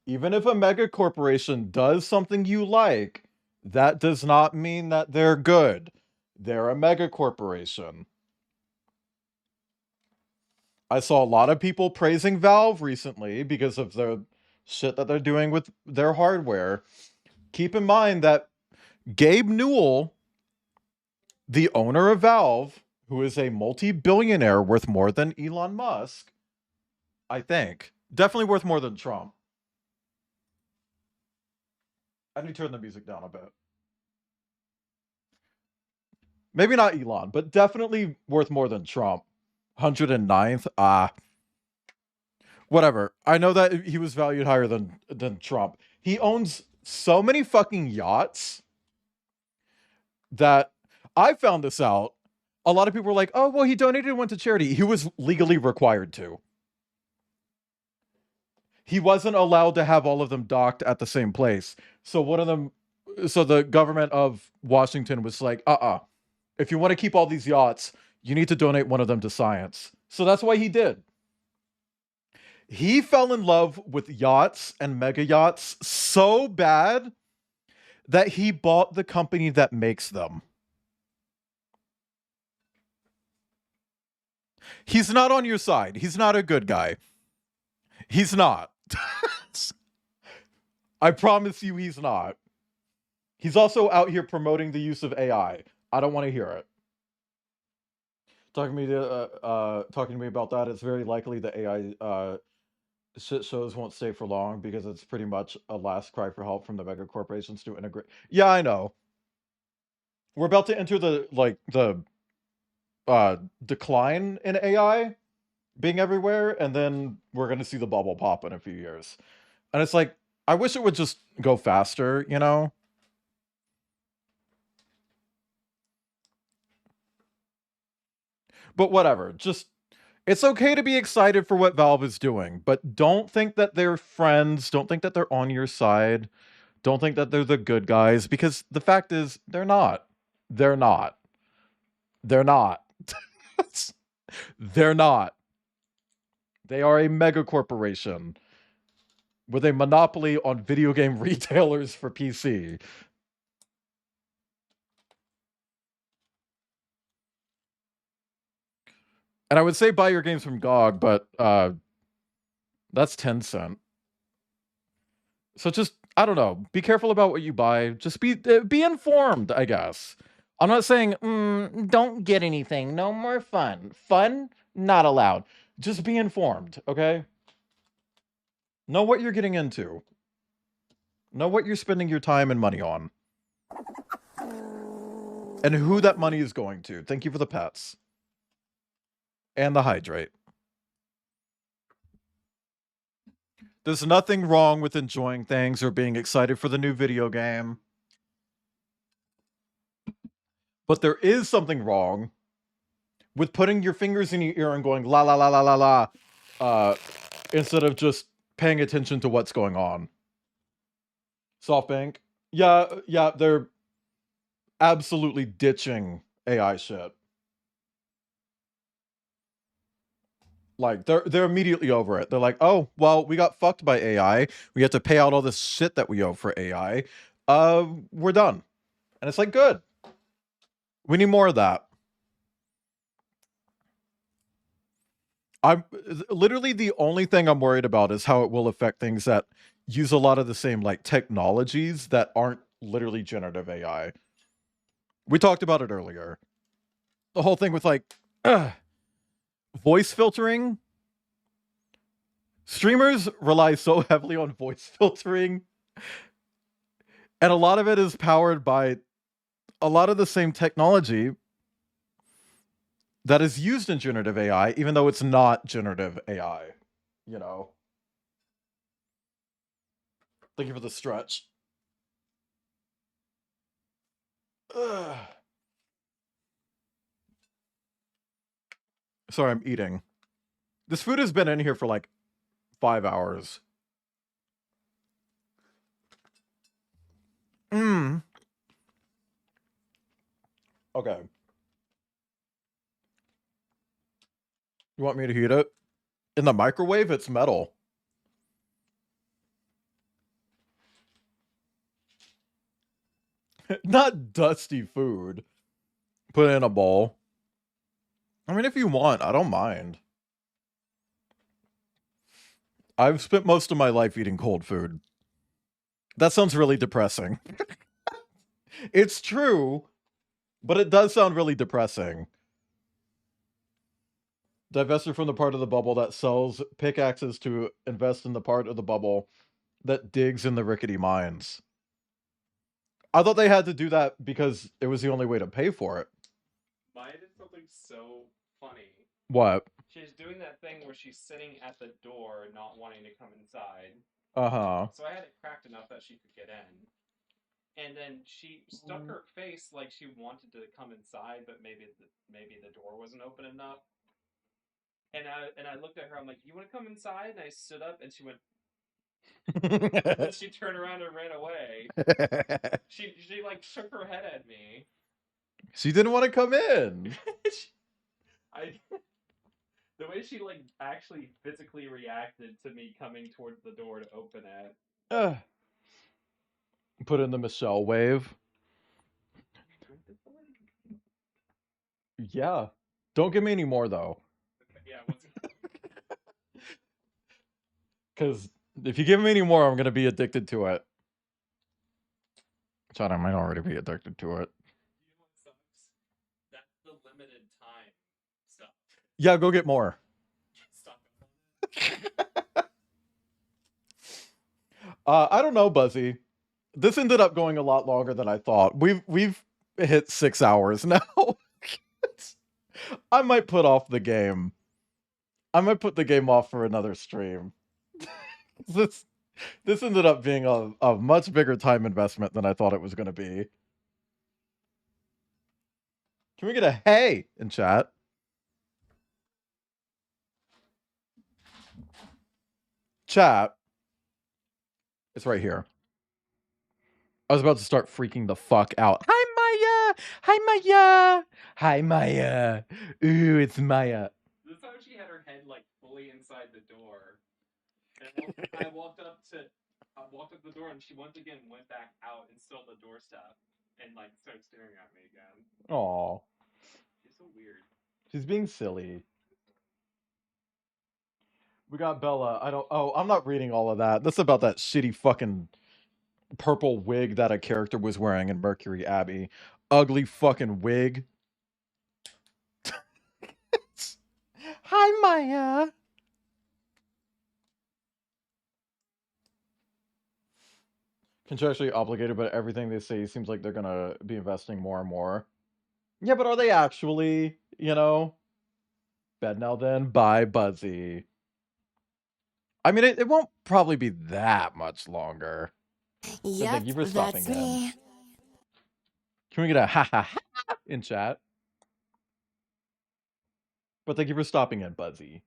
Speaker 2: even if a mega corporation does something you like, that does not mean that they're good. They're a mega corporation. I saw a lot of people praising Valve recently because of the shit that they're doing with their hardware. Keep in mind that Gabe Newell, the owner of Valve, who is a multi-billionaire worth more than Elon Musk, I think. Definitely worth more than Trump. I need to turn the music down a bit. Maybe not Elon, but definitely worth more than Trump. 109th? Whatever. I know that he was valued higher than Trump. He owns so many fucking yachts that I found this out. A lot of people were like, oh, well, he donated one to charity. He was legally required to. He wasn't allowed to have all of them docked at the same place. So one of them, so the government of Washington was like, if you want to keep all these yachts, you need to donate one of them to science. So that's why he did. He fell in love with yachts and mega yachts so bad that he bought the company that makes them. He's not on your side. He's not a good guy. He's not. I promise you he's not. He's also out here promoting the use of AI. I don't want to hear it. Talking to me about that, it's very likely that AI shit shows won't stay for long because it's pretty much a last cry for help from the mega corporations to integrate. Yeah, I know. We're about to enter the decline in AI being everywhere, and then we're going to see the bubble pop in a few years. And it's like, I wish it would just go faster, you know? But whatever, just... It's okay to be excited for what Valve is doing, but don't think that they're friends, don't think that they're on your side, don't think that they're the good guys, because the fact is, they're not. They're not. They're not. They're not. They are a mega corporation with a monopoly on video game retailers for PC. And I would say buy your games from GOG, but that's Tencent. So just, I don't know, be careful about what you buy. Just be informed, I guess. I'm not saying, don't get anything. No more fun. Fun? Not allowed. Just be informed, okay? Know what you're getting into. Know what you're spending your time and money on. And who that money is going to. Thank you for the pets. And the hydrate. There's nothing wrong with enjoying things or being excited for the new video game. But there is something wrong with putting your fingers in your ear and going la la la la la la instead of just paying attention to what's going on. SoftBank. Yeah, they're absolutely ditching AI shit. Like, they're immediately over it. They're like, oh, well, we got fucked by AI. We have to pay out all this shit that we owe for AI. We're done. And it's like, good. We need more of that. I'm literally the only thing I'm worried about is how it will affect things that use a lot of the same like technologies that aren't literally generative AI. We talked about it earlier. The whole thing with like voice filtering. Streamers rely so heavily on voice filtering. And a lot of it is powered by a lot of the same technology that is used in generative AI, even though it's not generative AI, you know. Thank you for the stretch. Ugh. Sorry, I'm eating. This food has been in here for like 5 hours. Okay. You want me to heat it? In the microwave, it's metal. Not dusty food. Put it in a bowl. I mean, if you want, I don't mind. I've spent most of my life eating cold food. That sounds really depressing. It's true, but it does sound really depressing. Divested from the part of the bubble that sells pickaxes to invest in the part of the bubble that digs in the rickety mines. I thought they had to do that because it was the only way to pay for it.
Speaker 3: Maya did something so funny.
Speaker 2: What?
Speaker 3: She's doing that thing where she's sitting at the door, not wanting to come inside.
Speaker 2: Uh-huh.
Speaker 3: So I had it cracked enough that she could get in. And then she stuck her face like she wanted to come inside, but maybe the door wasn't open enough. And I looked at her. I'm like, "You want to come inside?" And I stood up, and she went. And she turned around and ran away. She like shook her head at me.
Speaker 2: She didn't want to come in.
Speaker 3: The way she like actually physically reacted to me coming towards the door to open it.
Speaker 2: Put in the Michelle wave. Yeah. Don't give me any more though.
Speaker 3: Okay, yeah.
Speaker 2: Because if you give me any more, I'm gonna be addicted to it. Chad, I might already be addicted to it.
Speaker 3: You know what sucks? That's the limited time stuff.
Speaker 2: Yeah, go get more. I don't know, Buzzy. This ended up going a lot longer than I thought. We've hit 6 hours now. I might put off the game. I might put the game off for another stream. This ended up being a much bigger time investment than I thought it was going to be. Can we get a hey in chat? Chat. It's right here. I was about to start freaking the fuck out. Hi, Maya! Hi, Maya! Hi, Maya! Ooh, it's Maya.
Speaker 3: This time she had her head, like, fully inside the door. And I walked up the door, and she once again went back out and stood on the doorstep and, like, started staring at me again.
Speaker 2: Aw.
Speaker 3: She's so weird.
Speaker 2: She's being silly. We got Bella. I'm not reading all of that. That's about that shitty fucking purple wig that a character was wearing in Mercury Abbey. Ugly fucking wig. Hi, Maya. Contractually obligated, but everything they say seems like they're gonna be investing more and more. Yeah, but are they actually, you know? Bed now then, bye, Buzzy. I mean, it won't probably be that much longer.
Speaker 10: Yep,
Speaker 2: thank you for stopping
Speaker 10: that's me.
Speaker 2: in. Can we get a ha ha ha in chat? But thank you for stopping in, Buzzy.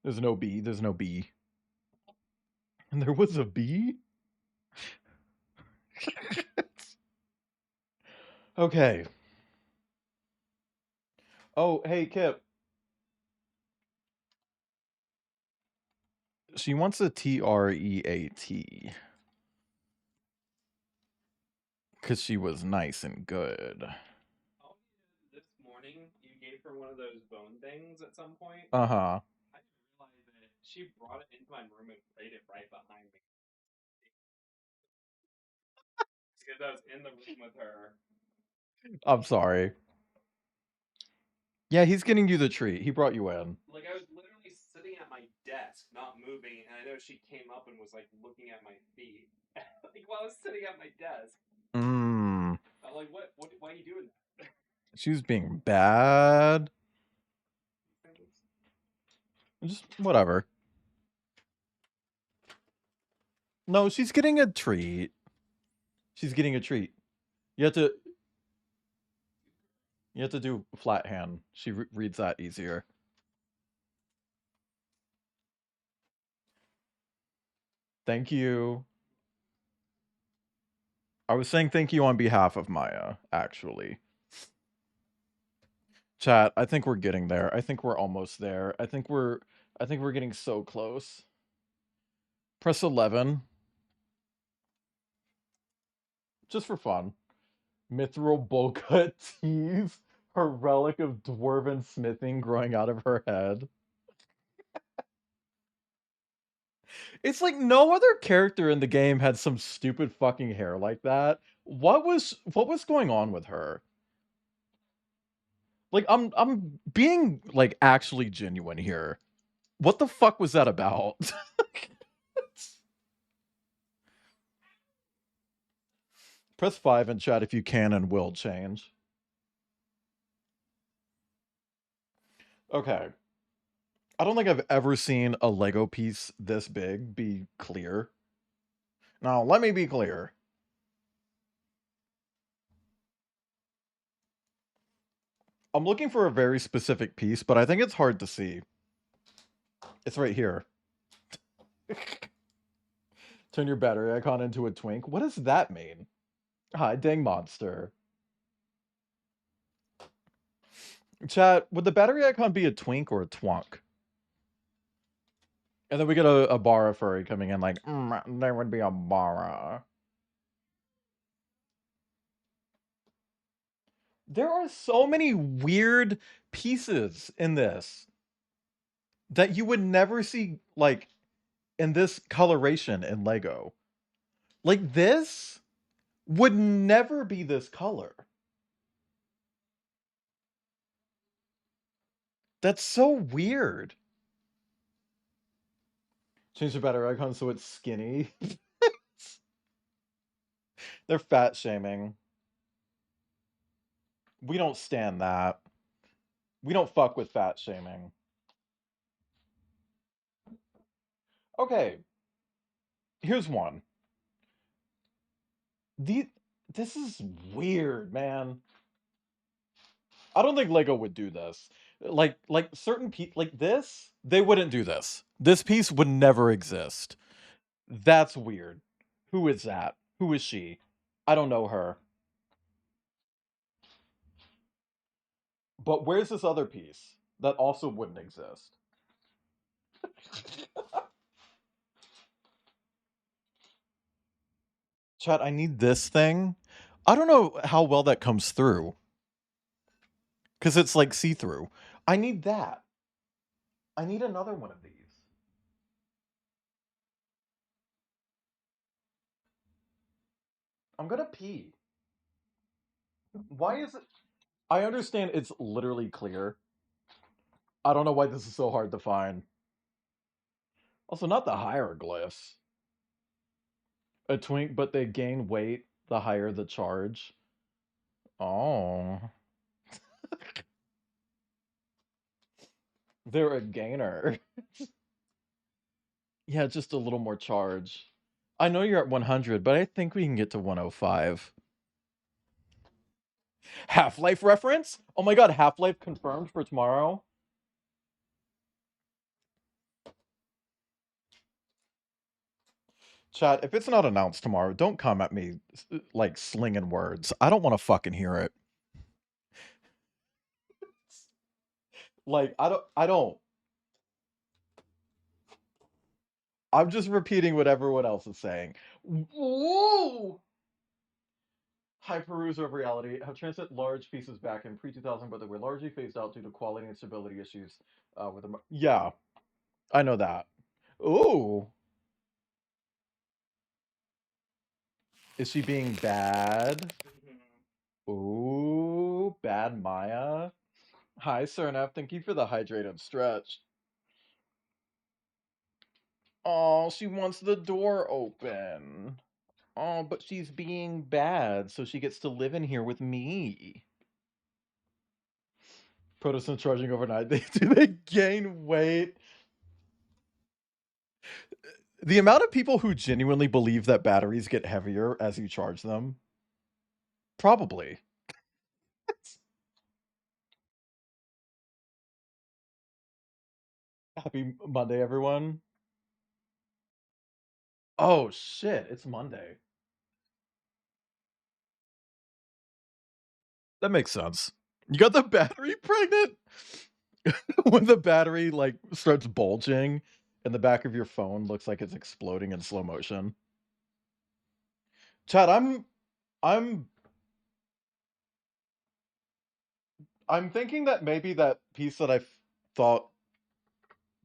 Speaker 2: There's no B. There's no B. And there was a B? Okay. Oh, hey, Kip. She wants a TREAT. Because she was nice and good.
Speaker 3: This morning, you gave her one of those bone things at some point.
Speaker 2: Uh-huh.
Speaker 3: I didn't realize that she brought it into my room and laid it right behind me. Because I was in the room with her.
Speaker 2: I'm sorry. Yeah, he's getting you the treat. He brought you in.
Speaker 3: Like, I was literally sitting at my desk, not moving, and I know she came up and was, like, looking at my feet. Like, while I was sitting at my desk.
Speaker 2: Mmm.
Speaker 3: I'm like, why are you doing that?
Speaker 2: She was being bad. Just whatever. No, she's getting a treat. She's getting a treat. You have to do flat hand. She reads that easier. Thank you. I was saying thank you on behalf of Maya, actually. Chat, I think we're getting there. I think we're almost there. I think we're getting so close. Press 11. Just for fun. Mithril bowl cut tease. Her relic of dwarven smithing growing out of her head. It's like no other character in the game had some stupid fucking hair like that. What was going on with her? Like I'm being like actually genuine here. What the fuck was that about? Press 5 in chat if you can and will change. Okay. I don't think I've ever seen a Lego piece this big be clear. Now, let me be clear. I'm looking for a very specific piece, but I think it's hard to see. It's right here. Turn your battery icon into a twink. What does that mean? Hi, dang monster. Chat, would the battery icon be a twink or a twunk? And then we get a Bara furry coming in like, there would be a Bara. There are so many weird pieces in this that you would never see, like, in this coloration in Lego. Like, this would never be this color. That's so weird. Change the battery icon so it's skinny. They're fat shaming. We don't stand that. We don't fuck with fat shaming. Okay. Here's one. This is weird, man. I don't think Lego would do this. Like certain people like this, they wouldn't do this. This piece would never exist. That's weird. Who is that? Who is she? I don't know her. But where's this other piece that also wouldn't exist? Chat, I need this thing. I don't know how well that comes through. Because it's like see-through. I need that. I need another one of these. I'm gonna pee. Why is it? I understand it's literally clear. I don't know why this is so hard to find. Also, not the hieroglyphs. A twink, but they gain weight the higher the charge. Oh. They're a gainer. Yeah, just a little more charge. I know you're at 100, but I think we can get to 105. Half-Life reference? Oh my god, Half-Life confirmed for tomorrow? Chat, if it's not announced tomorrow, don't come at me like slinging words. I don't want to fucking hear it. Like, I don't. I'm just repeating what everyone else is saying. Whoa! Hyperuse of reality have transit large pieces back in pre-2000, but they were largely phased out due to quality and stability issues with them. Yeah, I know that. Ooh. Is she being bad? Ooh, bad Maya. Hi, Cernaf. Thank you for the hydrated stretch. Oh, she wants the door open. Oh, but she's being bad, so she gets to live in here with me. Protestant charging overnight. Do they gain weight? The amount of people who genuinely believe that batteries get heavier as you charge them? Probably. Happy Monday, everyone. Oh, shit. It's Monday. That makes sense. You got the battery pregnant? When the battery, like, starts bulging and the back of your phone looks like it's exploding in slow motion. Chad, I'm thinking that maybe that piece that I thought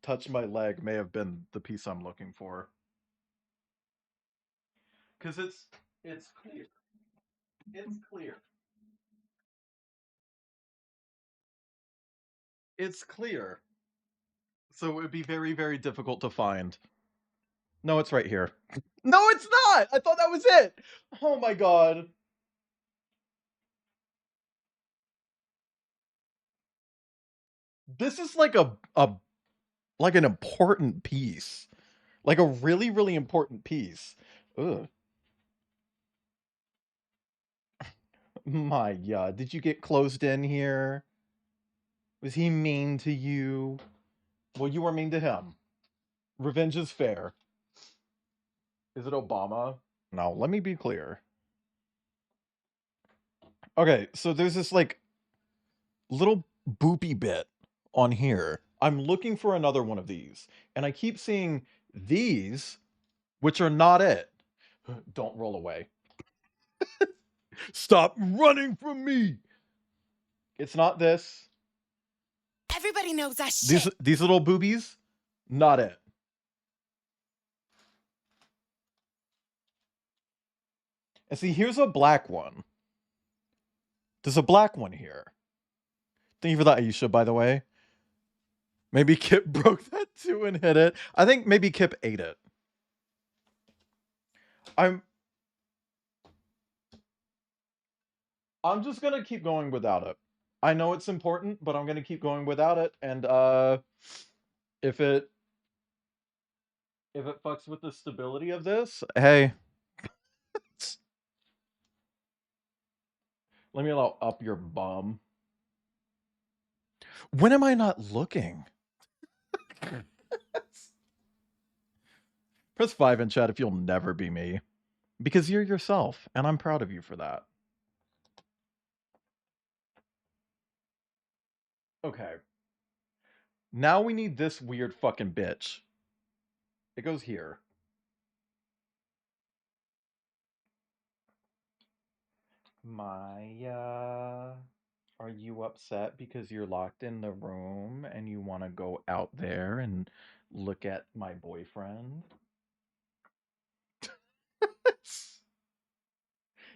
Speaker 2: touched my leg may have been the piece I'm looking for. Because it's clear. It's clear. It's clear. So it would be very, very difficult to find. No, it's right here. No, it's not! I thought that was it! Oh my god. This is like like an important piece. Like a really, really important piece. Ugh. My god, did you get closed in here? Was he mean to you? Well, you were mean to him. Revenge is fair. Is it Obama? No, let me be clear. Okay, so there's this like little boopy bit on here. I'm looking for another one of these, and I keep seeing these, which are not it. Don't roll away. Stop running from me. It's not this.
Speaker 12: Everybody knows that shit.
Speaker 2: These little boobies, not it. And see, here's a black one. There's a black one here. Thank you for that, Aisha, by the way. Maybe Kip broke that too and hit it. I think maybe Kip ate it. I'm just gonna keep going without it. I know it's important, but I'm gonna keep going without it. And if it If it fucks with the stability of this, hey. Let me up your bum. When am I not looking? Press 5 in chat if you'll never be me. Because you're yourself, and I'm proud of you for that. Okay. Now we need this weird fucking bitch. It goes here. Maya, are you upset because you're locked in the room and you want to go out there and look at my boyfriend?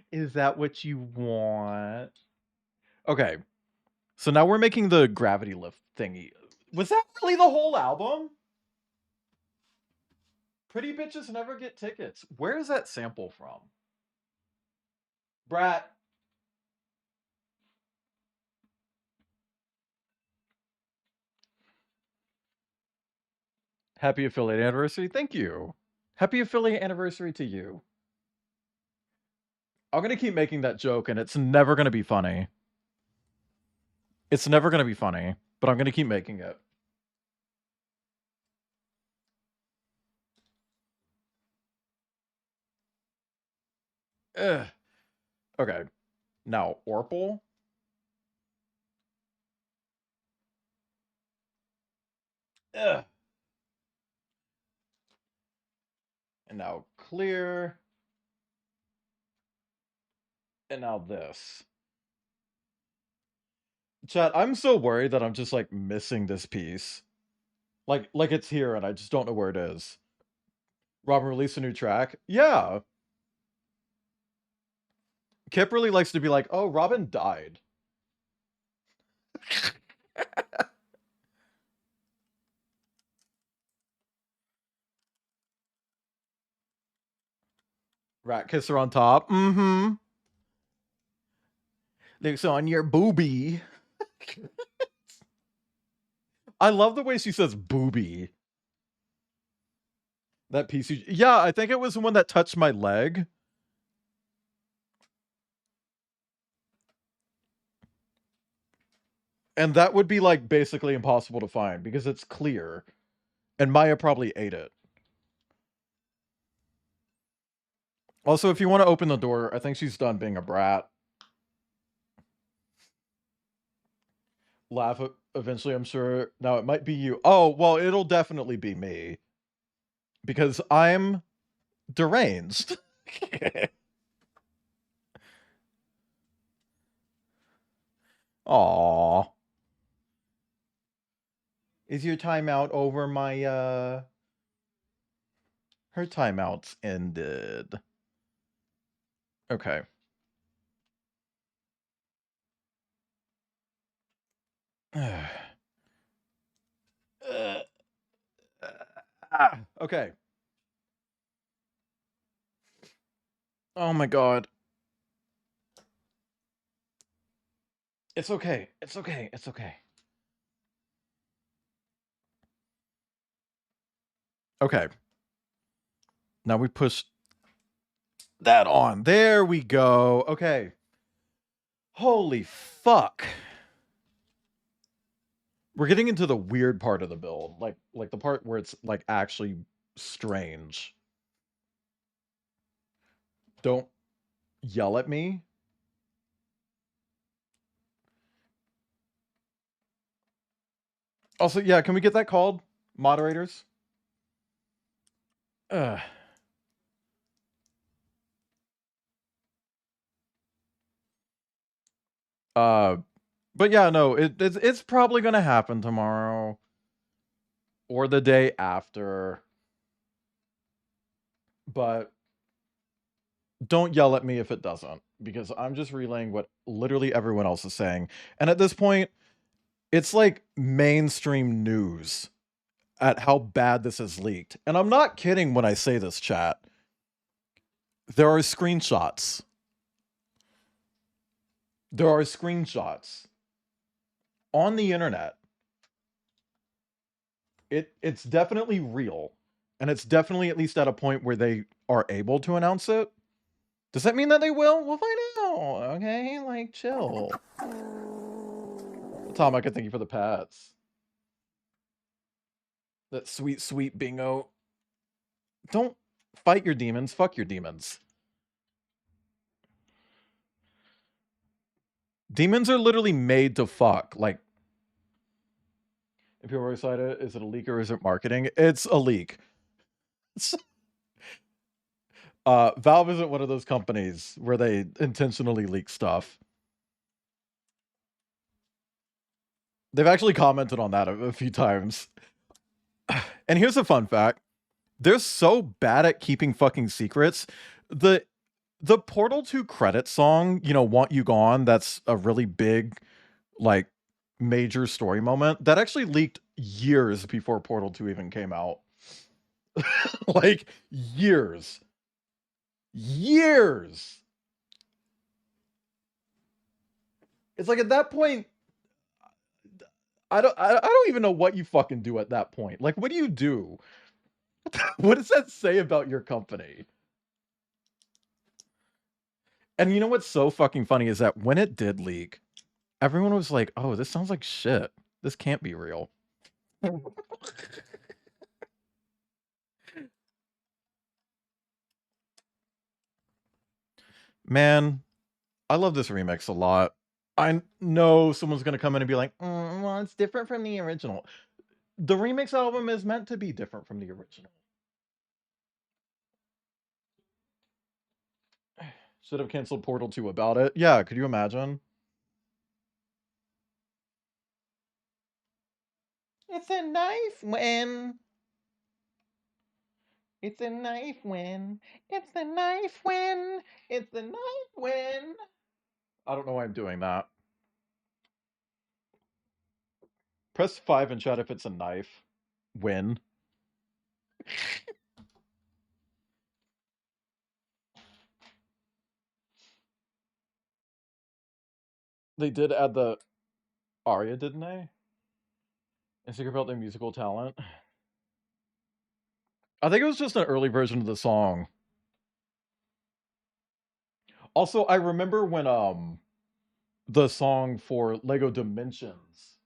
Speaker 2: Is that what you want? Okay. So now we're making the gravity lift thingy. Was that really the whole album? Pretty bitches never get tickets. Where is that sample from? Brat. Happy affiliate anniversary. Thank you. Happy affiliate anniversary to you. I'm going to keep making that joke and it's never going to be funny. It's never going to be funny, but I'm going to keep making it. Ugh. Okay. Now, Orpal. Ugh. And now clear. And now this. Chat, I'm so worried that I'm just like missing this piece. Like it's here and I just don't know where it is. Robin released a new track. Yeah. Kip really likes to be like, oh, Robin died. Rat kisser on top. Mm-hmm. Looks on your boobie. I love the way she says boobie. That piece. Yeah, I think it was the one that touched my leg. And that would be like basically impossible to find because it's clear. And Maya probably ate it. Also, if you want to open the door, I think she's done being a brat. Laugh eventually, I'm sure. Now, it might be you. Oh, well, it'll definitely be me. Because I'm deranged. Aww. Is your timeout over, Maya? Her timeout's ended. Okay. Okay. Oh my god. It's okay. It's okay. It's okay. Okay. Now we push that on. There we go. Okay. Holy fuck. We're getting into the weird part of the build. Like the part where it's like actually strange. Don't yell at me. Also, yeah, can we get that called? Moderators? But yeah, no, it's probably gonna happen tomorrow. Or the day after. But don't yell at me if it doesn't. Because I'm just relaying what literally everyone else is saying. And at this point, it's like mainstream news at how bad this has leaked. And I'm not kidding when I say this, chat. There are screenshots. There are screenshots on the internet. It's definitely real. And it's definitely at least at a point where they are able to announce it. Does that mean that they will? We'll find out. Okay, like chill. Tom, I could thank you for the pats. That sweet, sweet bingo. Don't fight your demons. Fuck your demons. Demons are literally made to fuck. Like, if you're excited, is it a leak or is it marketing? It's a leak. Valve isn't one of those companies where they intentionally leak stuff. They've actually commented on that a few times. And here's a fun fact. They're so bad at keeping fucking secrets. The Portal 2 credit song, you know, Want You Gone, that's a really big, like, major story moment. That actually leaked years before Portal 2 even came out. Like, years. Years! It's like, at that point, I don't even know what you fucking do at that point. Like, what do you do? What does that say about your company? And you know what's so fucking funny is that when it did leak, everyone was like, oh, this sounds like shit. This can't be real. Man, I love this remix a lot. I know someone's going to come in and be like, well, it's different from the original. The remix album is meant to be different from the original. Should have canceled Portal 2 about it. Yeah, could you imagine? It's a knife win. It's a knife win. It's a knife win. It's a knife win. I don't know why I'm doing that. Press 5 in chat if it's a knife. Win. They did add the aria, didn't they? And secret about their musical talent. I think it was just an early version of the song. Also, I remember when the song for Lego Dimensions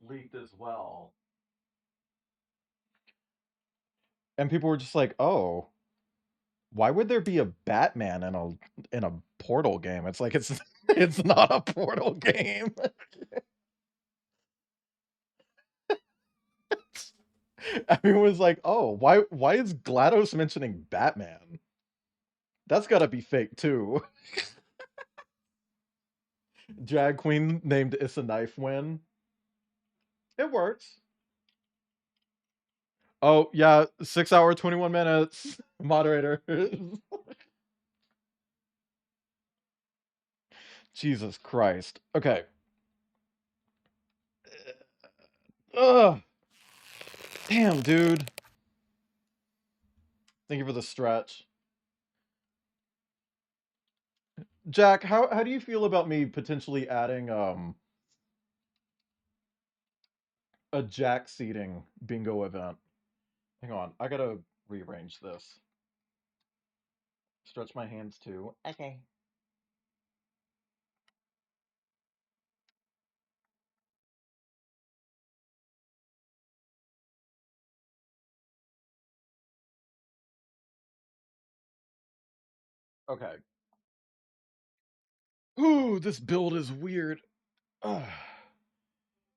Speaker 2: leaked as well. And people were just like, "Oh, why would there be a Batman in a Portal game?" It's like it's not a Portal game. Everyone was like, "Oh, why is GLaDOS mentioning Batman? That's got to be fake too." Drag queen named It's a Knife Win. It works. Oh, yeah, 6 hour, 21 minutes. Moderator. Jesus Christ. Okay. Ugh. Damn, dude. Thank you for the stretch. Jack, how do you feel about me potentially adding a Jack seating bingo event? Hang on, I gotta rearrange this. Stretch my hands too. Okay. Okay. Ooh, this build is weird. Ugh.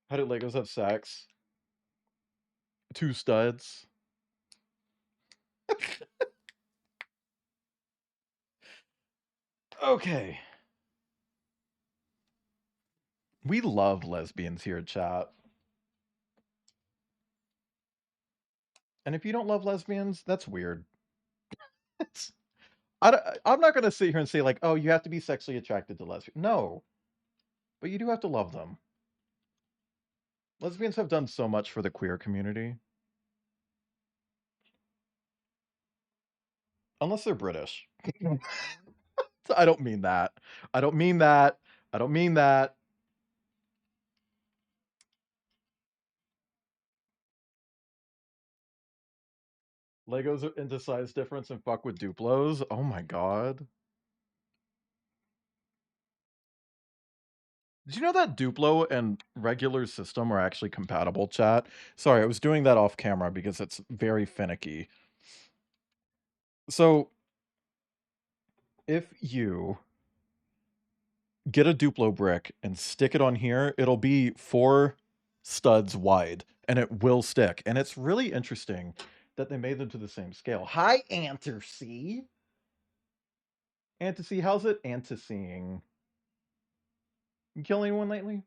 Speaker 2: How do Legos have sex? 2 studs. Okay. We love lesbians here, chat. And if you don't love lesbians, that's weird. I'm not going to sit here and say, like, oh, you have to be sexually attracted to lesbians. No. But you do have to love them. Lesbians have done so much for the queer community. Unless they're British. I don't mean that. I don't mean that. I don't mean that. Legos are into size difference and fuck with Duplos. Oh my god. Did you know that Duplo and regular system are actually compatible, chat? Sorry, I was doing that off camera because it's very finicky. So, if you get a Duplo brick and stick it on here, it'll be 4 studs wide, and it will stick. And it's really interesting that they made them to the same scale. Hi, Antersea. Antersea, how's it anteseeing? You kill anyone lately?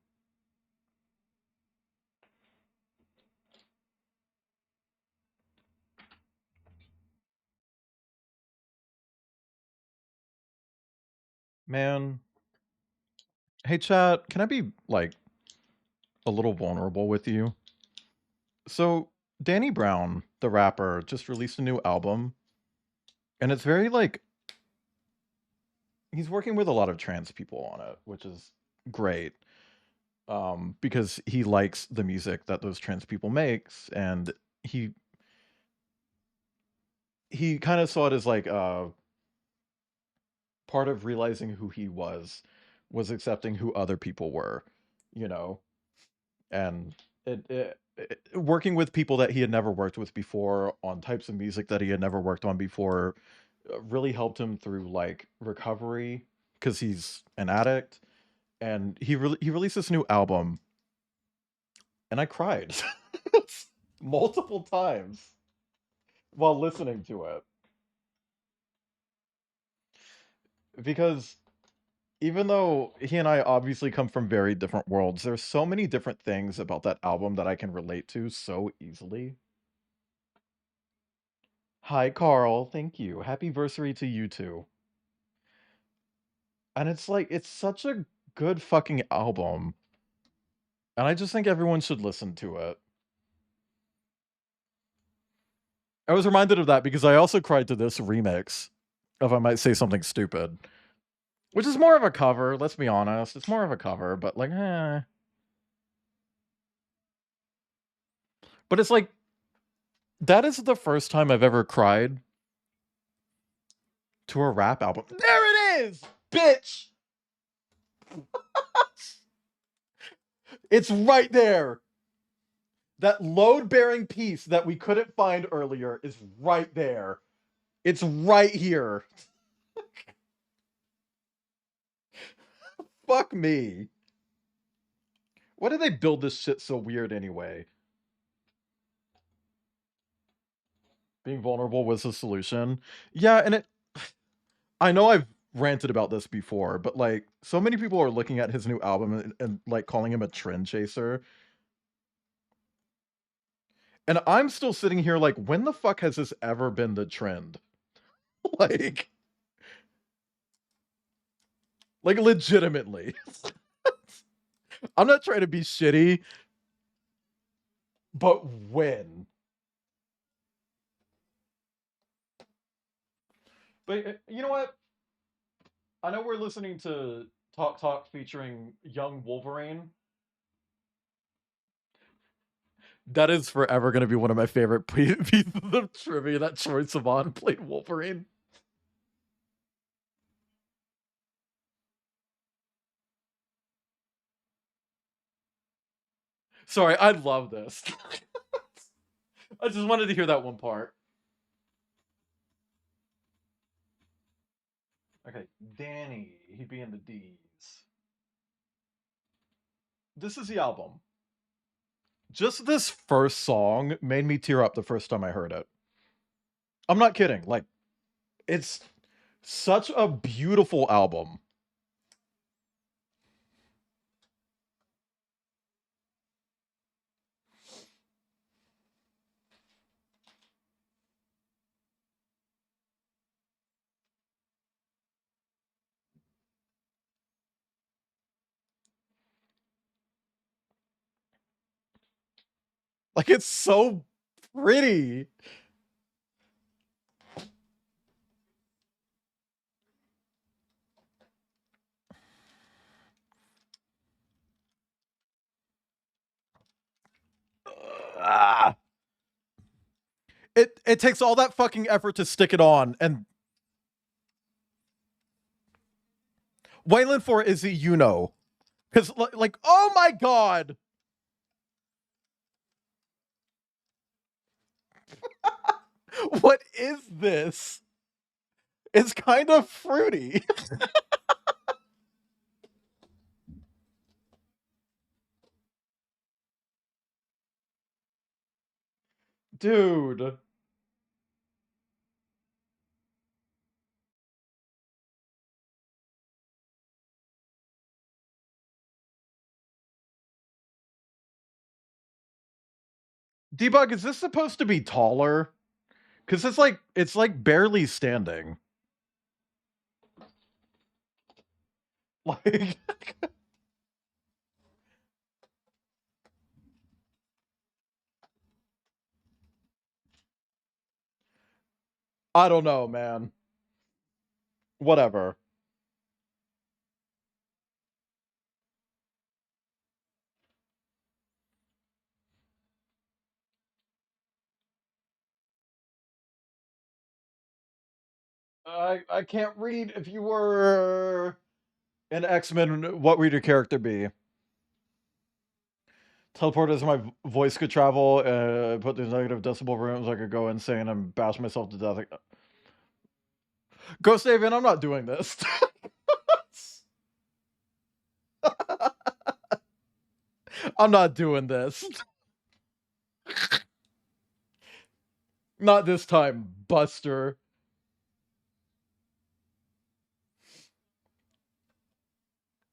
Speaker 2: Man. Hey, chat, can I be, like, a little vulnerable with you? So, Danny Brown, the rapper, just released a new album. And it's very, like... He's working with a lot of trans people on it, which is great. Because he likes the music that those trans people makes, and he kind of saw it as, like, part of realizing who he was accepting who other people were, you know? And working with people that he had never worked with before on types of music that he had never worked on before really helped him through, like, recovery, because he's an addict. And he released this new album, and I cried multiple times while listening to it, because even though he and I obviously come from very different worlds, there's so many different things about that album that I can relate to so easily. Hi, Carl. Thank you. Happy anniversary to you too. And it's like, it's such a good fucking album. And I just think everyone should listen to it. I was reminded of that because I also cried to this remix of I Might Say Something Stupid. Which is more of a cover, let's be honest. It's more of a cover, but like, eh. But it's like, that is the first time I've ever cried to a rap album. There it is! Bitch! It's right there! That load-bearing piece that we couldn't find earlier is right there. It's right here. Fuck me. Why did they build this shit so weird anyway? Being vulnerable was the solution. Yeah, and it... I know I've ranted about this before, but, like, so many people are looking at his new album and like, calling him a trend chaser. And I'm still sitting here like, when the fuck has this ever been the trend? Like, legitimately. I'm not trying to be shitty, but when? But you know what? I know we're listening to Talk Talk featuring Young Wolverine. That is forever going to be one of my favorite pieces of trivia, that Troye Sivan played Wolverine. Sorry, I love this. I just wanted to hear that one part. Okay, Danny, he'd be in the D's. This is the album. Just this first song made me tear up the first time I heard it. I'm not kidding. Like, it's such a beautiful album. Like, it's so pretty. It takes all that fucking effort to stick it on, and Wayland for Izzy, you know. Because, like, oh my god! What is this? It's kind of fruity. Dude. Debug, is this supposed to be taller? Because it's like barely standing. Like I don't know, man. Whatever. I can't read. If you were an X-Men, what would your character be? Teleport as my voice could travel, put these negative decibel rooms, I could go insane and bash myself to death. Ghost Avian, I'm not doing this. I'm not doing this. Not this time, Buster.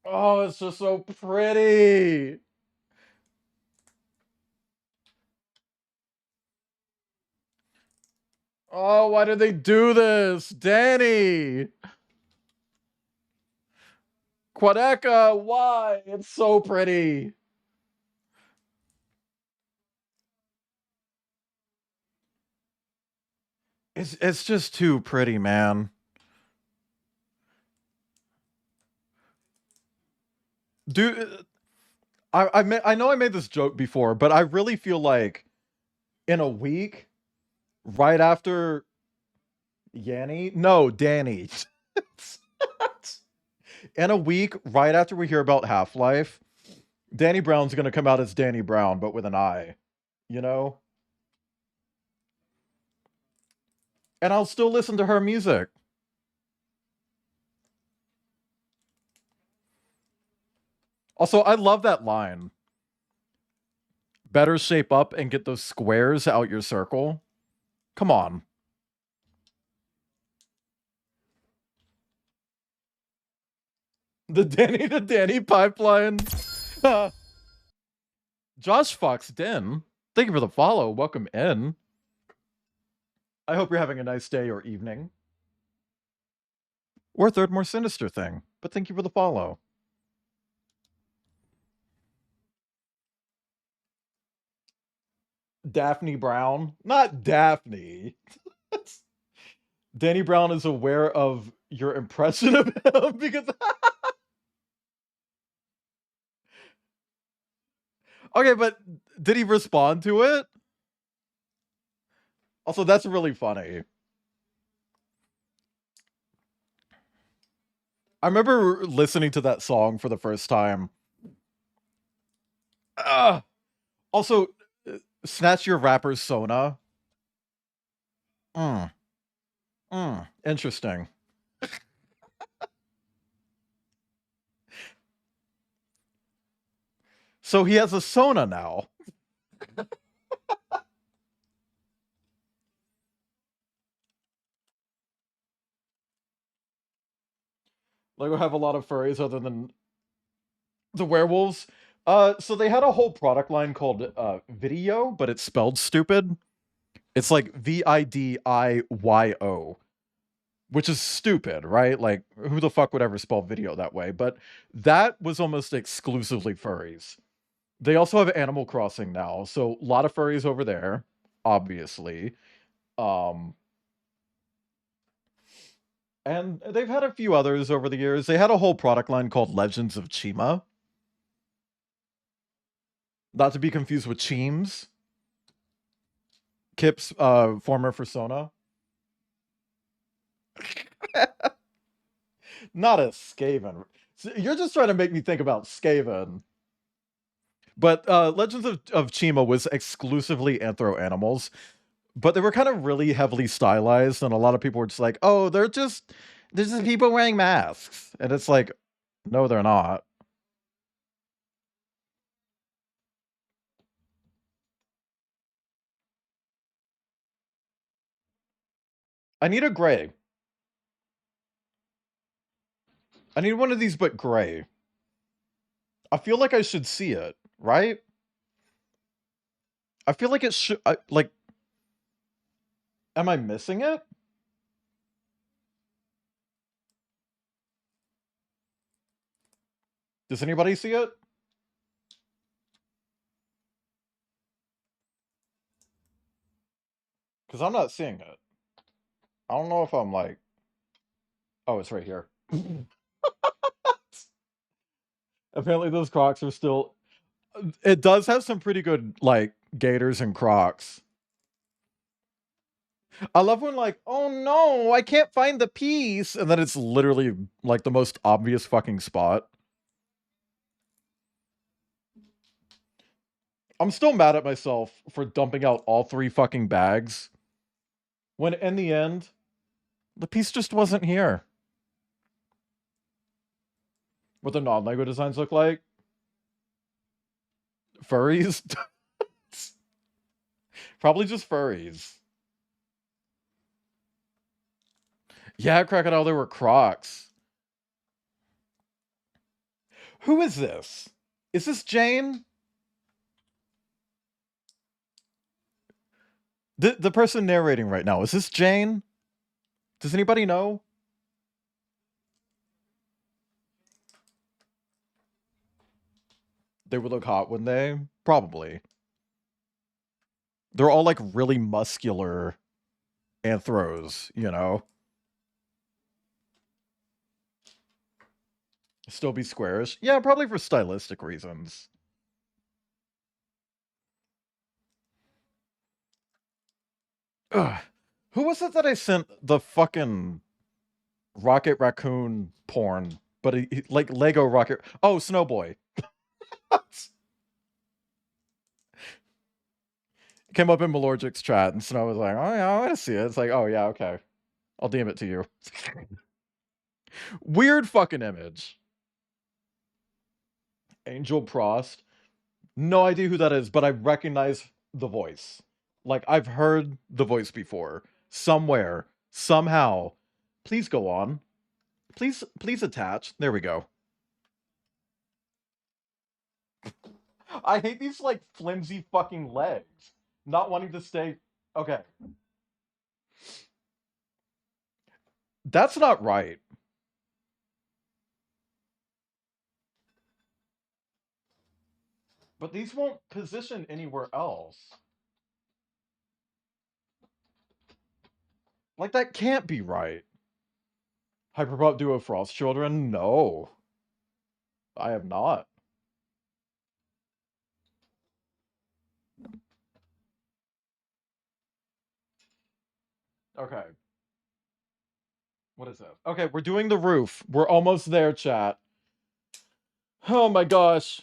Speaker 2: Oh, it's just so pretty. Oh, why did they do this? Danny! Quadeca, why? It's so pretty. It's just too pretty, man. Dude, I know I made this joke before, but I really feel like in a week, right after Yanni, no, Danny. In a week, right after we hear about Half-Life, Danny Brown's gonna come out as Danny Brown, but with an I. You know? And I'll still listen to her music. Also, I love that line. Better shape up and get those squares out your circle. Come on. The Danny to Danny pipeline. Josh Fox Den, thank you for the follow. Welcome in. I hope you're having a nice day or evening. Or third more sinister thing. But thank you for the follow. Daphne Brown. Not Daphne. Danny Brown is aware of your impression of him because... Okay, but did he respond to it? Also, that's really funny. I remember listening to that song for the first time. Also, Snatch Your Rapper's Sona. Interesting. So he has a Sona now. Like, we have a lot of furries other than the werewolves. So they had a whole product line called Video, but it's spelled stupid. It's like VIDIYO, which is stupid, right? Like, who the fuck would ever spell video that way? But that was almost exclusively furries. They also have Animal Crossing now, so a lot of furries over there, obviously. And they've had a few others over the years. They had a whole product line called Legends of Chima. Not to be confused with Cheems. Kip's former persona. Not a Skaven. You're just trying to make me think about Skaven. But Legends of Chima was exclusively anthro animals, but they were kind of really heavily stylized, and a lot of people were just like, "Oh, they're just people wearing masks," and it's like, no, they're not. I need a gray. I need one of these, but gray. I feel like I should see it, right? I feel like it should, like, am I missing it? Does anybody see it? Because I'm not seeing it. I don't know if I'm like, oh, it's right here. Apparently those Crocs are still, it does have some pretty good, like, gaiters and Crocs. I love when, like, oh no, I can't find the piece, and then it's literally, like, the most obvious fucking spot. I'm still mad at myself for dumping out all 3 fucking bags, when in the end, the piece just wasn't here. What the non-Lego designs look like? Furries? Probably just furries. Yeah, Crocodile, there were Crocs. Who is this? Is this Jane? The person narrating right now, is this Jane? Does anybody know? They would look hot, wouldn't they? Probably. They're all like really muscular anthros, you know? Still be squarish? Yeah, probably for stylistic reasons. Ugh. Who was it that I sent the fucking Rocket Raccoon porn? But he like Lego Rocket... Oh, Snowboy. Came up in Malorgic's chat, and Snow was like, oh yeah, I want to see it. It's like, oh yeah, okay. I'll DM it to you. Weird fucking image. Angel Prost. No idea who that is, but I recognize the voice. Like, I've heard the voice before. Somewhere. Somehow. Please go on. Please attach. There we go. I hate these, like, flimsy fucking legs. Not wanting to stay... Okay. That's not right. But these won't position anywhere else. Like, that can't be right. Hyperpop Duo Frost Children? No. I have not. Okay. What is that? Okay, we're doing the roof. We're almost there, chat. Oh my gosh.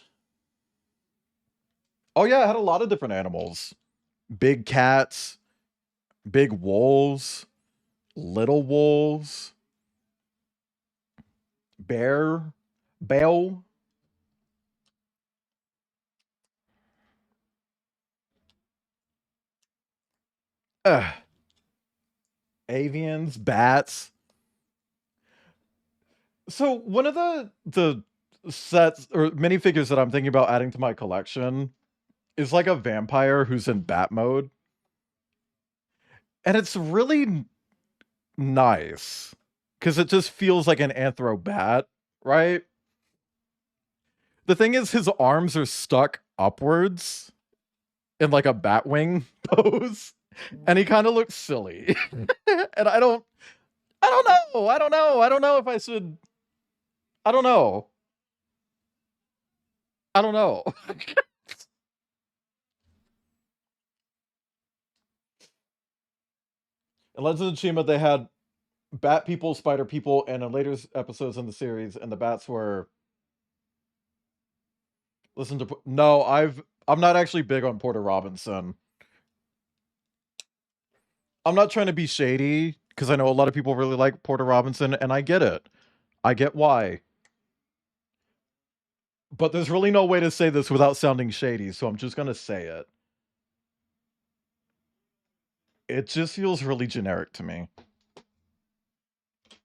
Speaker 2: Oh yeah, I had a lot of different animals. Big cats, big wolves, little wolves, bear, bell. Avians, bats. So one of the sets or minifigures that I'm thinking about adding to my collection is like a vampire who's in bat mode. And it's really nice because it just feels like an anthro bat, right? The thing is, his arms are stuck upwards in like a bat wing pose, and he kind of looks silly. And I don't know if I should. I don't know. In Legend of Tsushima, they had bat people, spider people, and in later episodes in the series, and the bats were. Listen to no, I'm not actually big on Porter Robinson. I'm not trying to be shady because I know a lot of people really like Porter Robinson, and I get it. I get why. But there's really no way to say this without sounding shady, so I'm just gonna say it. It just feels really generic to me.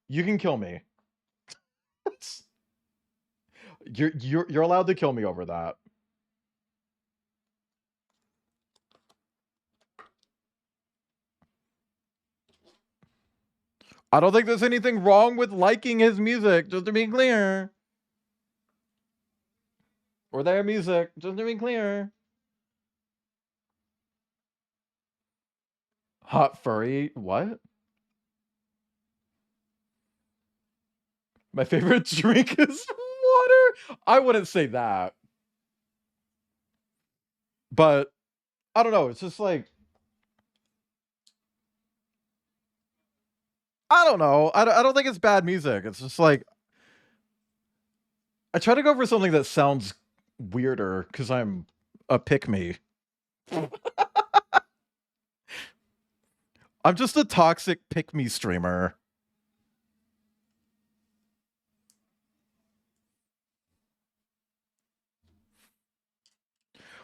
Speaker 2: You can kill me. You're allowed to kill me over that. I don't think there's anything wrong with liking his music, just to be clear. Or their music, just to be clear. Hot furry, what? My favorite drink is water? I wouldn't say that. But, I don't know, it's just like... I don't know. I don't think it's bad music. It's just like... I try to go for something that sounds weirder, because I'm a pick-me. I'm just a toxic pick-me streamer.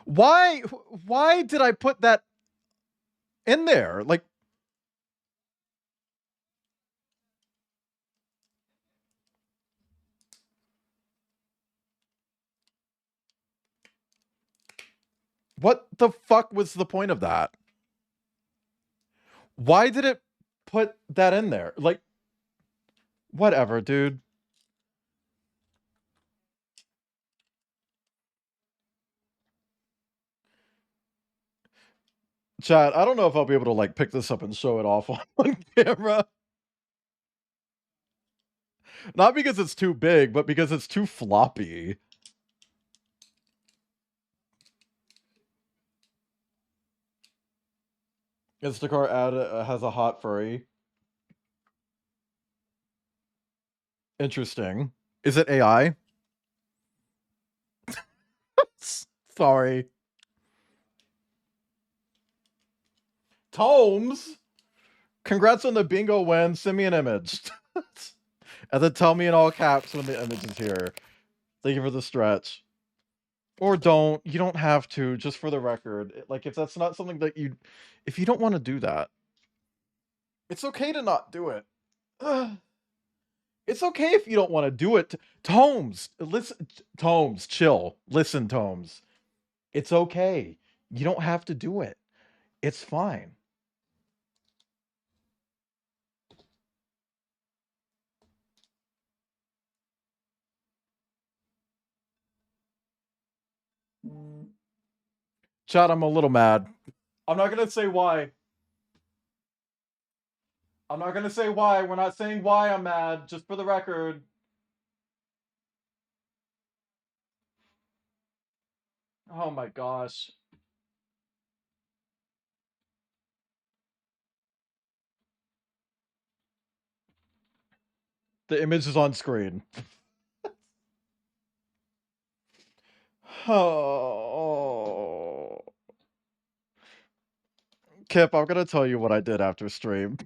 Speaker 2: Why did I put that in there? Like, what the fuck was the point of that? Why did it put that in there? Like, whatever, dude. Chat, I don't know if I'll be able to, like, pick this up and show it off on camera. Not because it's too big, but because it's too floppy. Instacart ad has a hot furry. Interesting. Is it AI? Sorry. Tomes? Congrats on the bingo win. Send me an image. And then tell me in all caps when the image is here. Thank you for the stretch. Or don't. You don't have to, just for the record. Like, if that's not something that you... If you don't want to do that, it's okay to not do it. It's okay if you don't want to do it. Tomes, listen. Tomes, chill. Listen, Tomes. It's okay. You don't have to do it. It's fine. Chad, I'm a little mad. I'm not going to say why. I'm not going to say why. We're not saying why I'm mad, just for the record. Oh my gosh. The image is on screen. Oh. Kip, I'm going to tell you what I did after stream.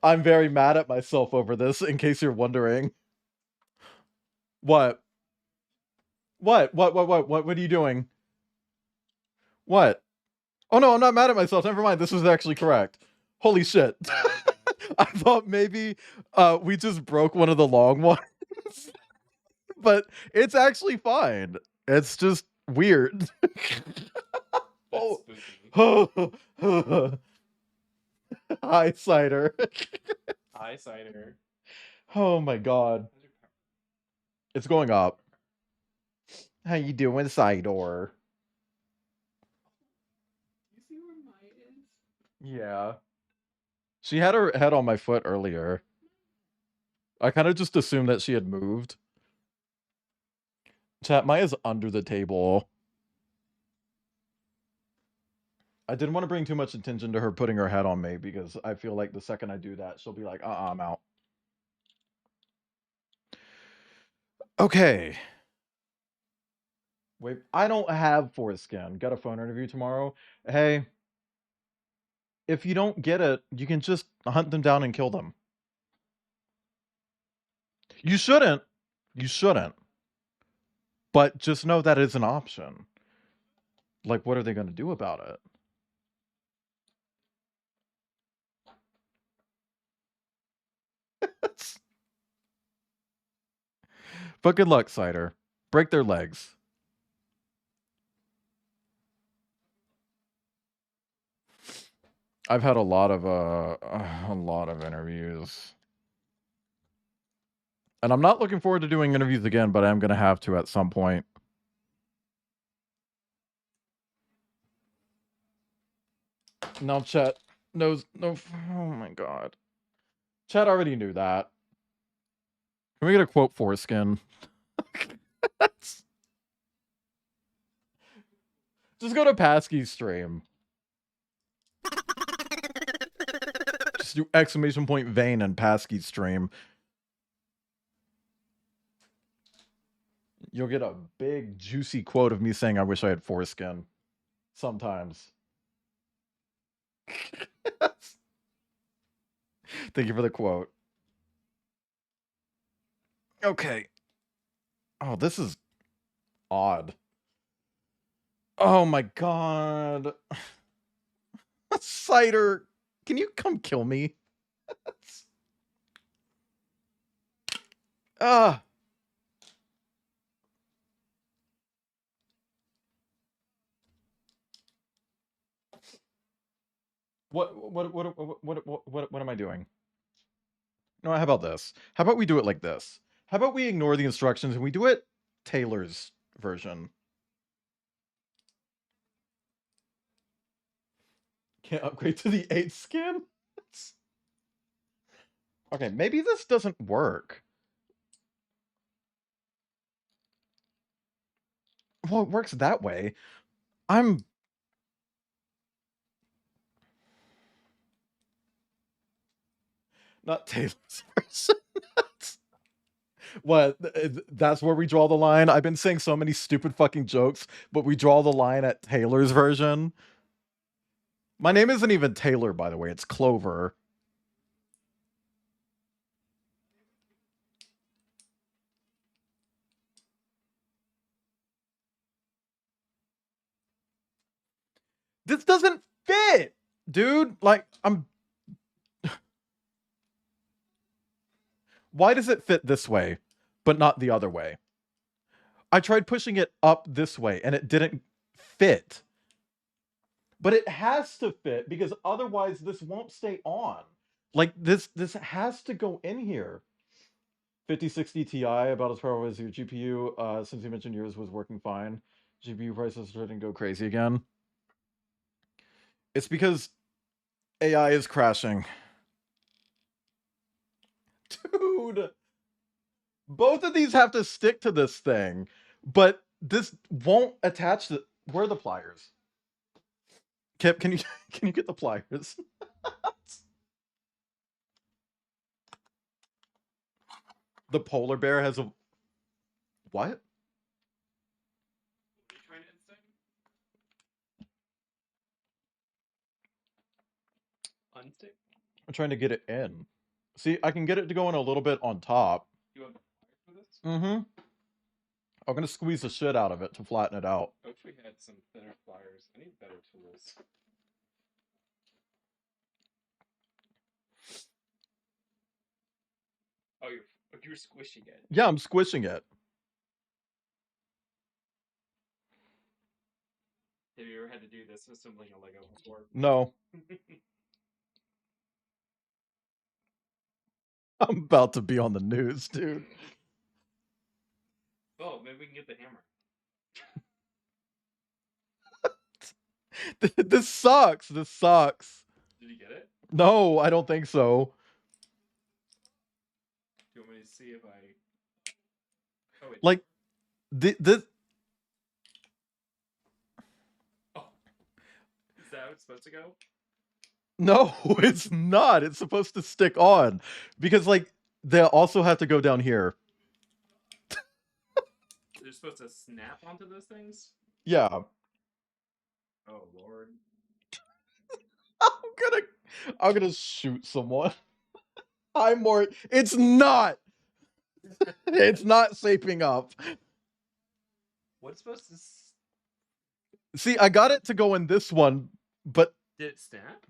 Speaker 2: I'm very mad at myself over this, in case you're wondering. What? What are you doing? What? Oh no, I'm not mad at myself. Never mind. This was actually correct. Holy shit. I thought maybe we just broke one of the long ones. But it's actually fine. It's just weird. Oh. Hi, Cider.
Speaker 3: Hi, Cider.
Speaker 2: Oh my god. It's going up. How you doing, Cider?
Speaker 3: You see where Mai is?
Speaker 2: Yeah. She had her head on my foot earlier. I kind of just assumed that she had moved. Chat, Maya's under the table. I didn't want to bring too much attention to her putting her head on me because I feel like the second I do that, she'll be like, I'm out. Okay. Wait, I don't have foreskin. Got a phone interview tomorrow. Hey, if you don't get it, you can just hunt them down and kill them. You shouldn't. You shouldn't. But just know that is an option. Like, what are they going to do about it? But good luck, Cider. Break their legs. I've had a lot of interviews. And I'm not looking forward to doing interviews again, but I'm going to have to at some point. No, chat knows. No, oh my god. Chat already knew that. Can we get a quote foreskin? Just go to Pasky's stream. Just do exclamation point Vane and Pasky's stream. You'll get a big juicy quote of me saying I wish I had foreskin. Sometimes. Thank you for the quote. Okay. Oh, this is odd. Oh my god. Cider, can you come kill me? Ah. What am I doing? No, how about this? How about we do it like this? How about we ignore the instructions and we do it Taylor's version? Can't upgrade to the 8th skin? Okay, maybe this doesn't work. Well, it works that way. I'm... Not Taylor's version. What? That's where we draw the line? I've been saying so many stupid fucking jokes, but we draw the line at Taylor's version. My name isn't even Taylor, by the way. It's Clover. This doesn't fit, dude. Like, Why does it fit this way, but not the other way? I tried pushing it up this way, and it didn't fit. But it has to fit, because otherwise this won't stay on. Like, this has to go in here. 5060 Ti, about as powerful as your GPU. Since you mentioned yours was working fine, GPU prices didn't go crazy again. It's because AI is crashing. Dude! Both of these have to stick to this thing, but this won't attach to... Where are the pliers? Kip, can you get the pliers? The polar bear has a... What?
Speaker 3: Unstick?
Speaker 2: I'm trying to get it in. See, I can get it to go in a little bit on top.
Speaker 3: You want pliers for this?
Speaker 2: Mm-hmm. I'm gonna squeeze the shit out of it to flatten it out.
Speaker 3: I wish we had some thinner pliers. I need better tools. Oh, you're squishing it.
Speaker 2: Yeah, I'm squishing it.
Speaker 3: Have you ever had to do this assembling a Lego before?
Speaker 2: No. I'm about to be on the news, dude.
Speaker 3: Oh, maybe we can get the hammer.
Speaker 2: This sucks. This sucks.
Speaker 3: Did you get it?
Speaker 2: No, I don't think so.
Speaker 3: Do you want me to see if I... Oh, wait.
Speaker 2: Like, This
Speaker 3: Is that how it's supposed to go?
Speaker 2: No, it's not. It's supposed to stick on because like they also have to go down here.
Speaker 3: They're supposed to snap onto those things?
Speaker 2: Yeah.
Speaker 3: Oh lord.
Speaker 2: I'm gonna shoot someone. It's not. It's not saping up.
Speaker 3: What's supposed to
Speaker 2: See, I got it to go in this one, but
Speaker 3: did it snap?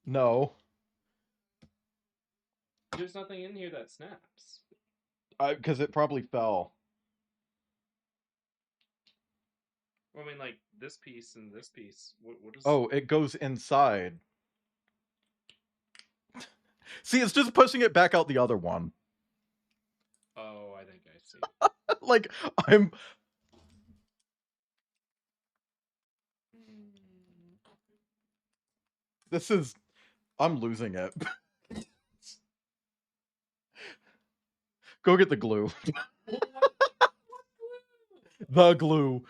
Speaker 2: no.
Speaker 3: There's nothing in here that snaps.
Speaker 2: Because it probably fell.
Speaker 3: Well, I mean, like this piece and this piece. What is?
Speaker 2: Oh, it goes inside. See, it's just pushing it back out the other one.
Speaker 3: Oh, I think I see.
Speaker 2: Like I'm. This is. I'm losing it. Go get the glue. The glue.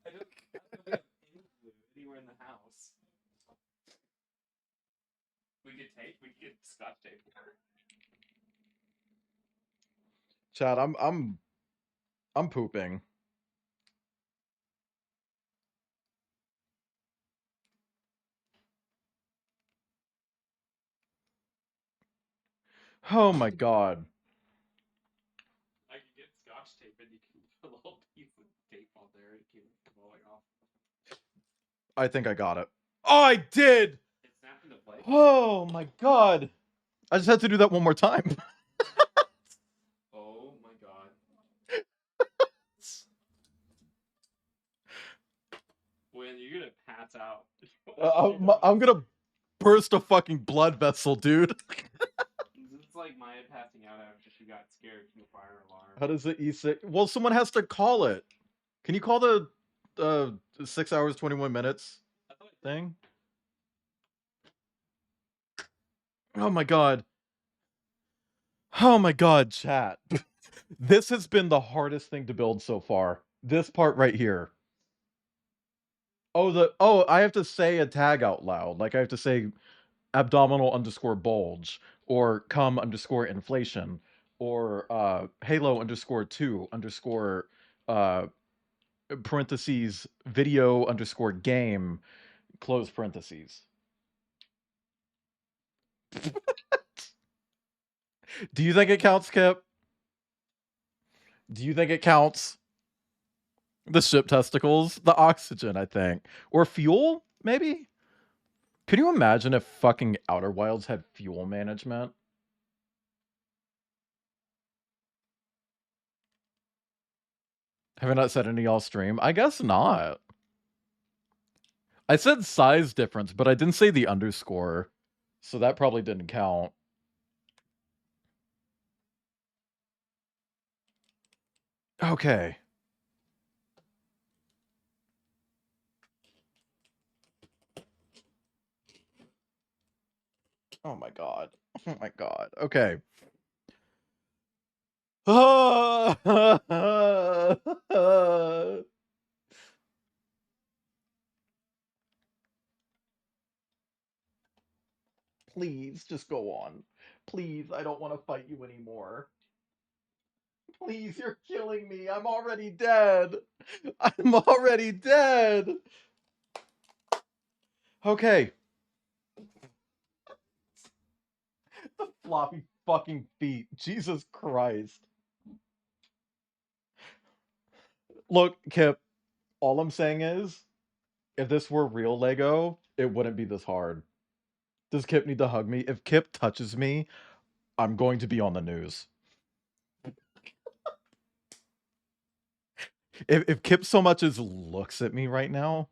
Speaker 3: I don't have any glue anywhere in the house. We could tape. We could get Scotch tape.
Speaker 2: Chad, I'm pooping. Oh my god.
Speaker 3: I could get Scotch tape and you can put a little piece of tape on there and keep it blowing off.
Speaker 2: I think I got it. Oh, I did!
Speaker 3: It snapped into place.
Speaker 2: Oh my god. I just had to do that one more time.
Speaker 3: Oh my god. When you're gonna pass out.
Speaker 2: I'm gonna burst a fucking blood vessel, dude.
Speaker 3: It's like Maya passing out after she got scared from the fire alarm.
Speaker 2: How does it E6? Well, someone has to call it. Can you call the 6 hours 21 minutes thing? Oh my god. Oh my god, chat. This has been the hardest thing to build so far. This part right here. Oh, I have to say a tag out loud. Like I have to say abdominal underscore bulge or cum underscore inflation or halo underscore 2 underscore parentheses video underscore game close parentheses. Do you think it counts, Kip? Do you think it counts? The ship testicles? The oxygen, I think. Or fuel, maybe? Could you imagine if fucking Outer Wilds had fuel management? Have I not said any y'all stream? I guess not. I said size difference, but I didn't say the underscore. So that probably didn't count. Okay. Oh my god. Oh my god. Okay. Please, just go on. Please, I don't want to fight you anymore. Please, you're killing me. I'm already dead. I'm already dead. Okay. The floppy fucking feet. Jesus Christ. Look, Kip, all I'm saying is, if this were real Lego, it wouldn't be this hard. Does Kip need to hug me? If Kip touches me, I'm going to be on the news. If Kip so much as looks at me right now,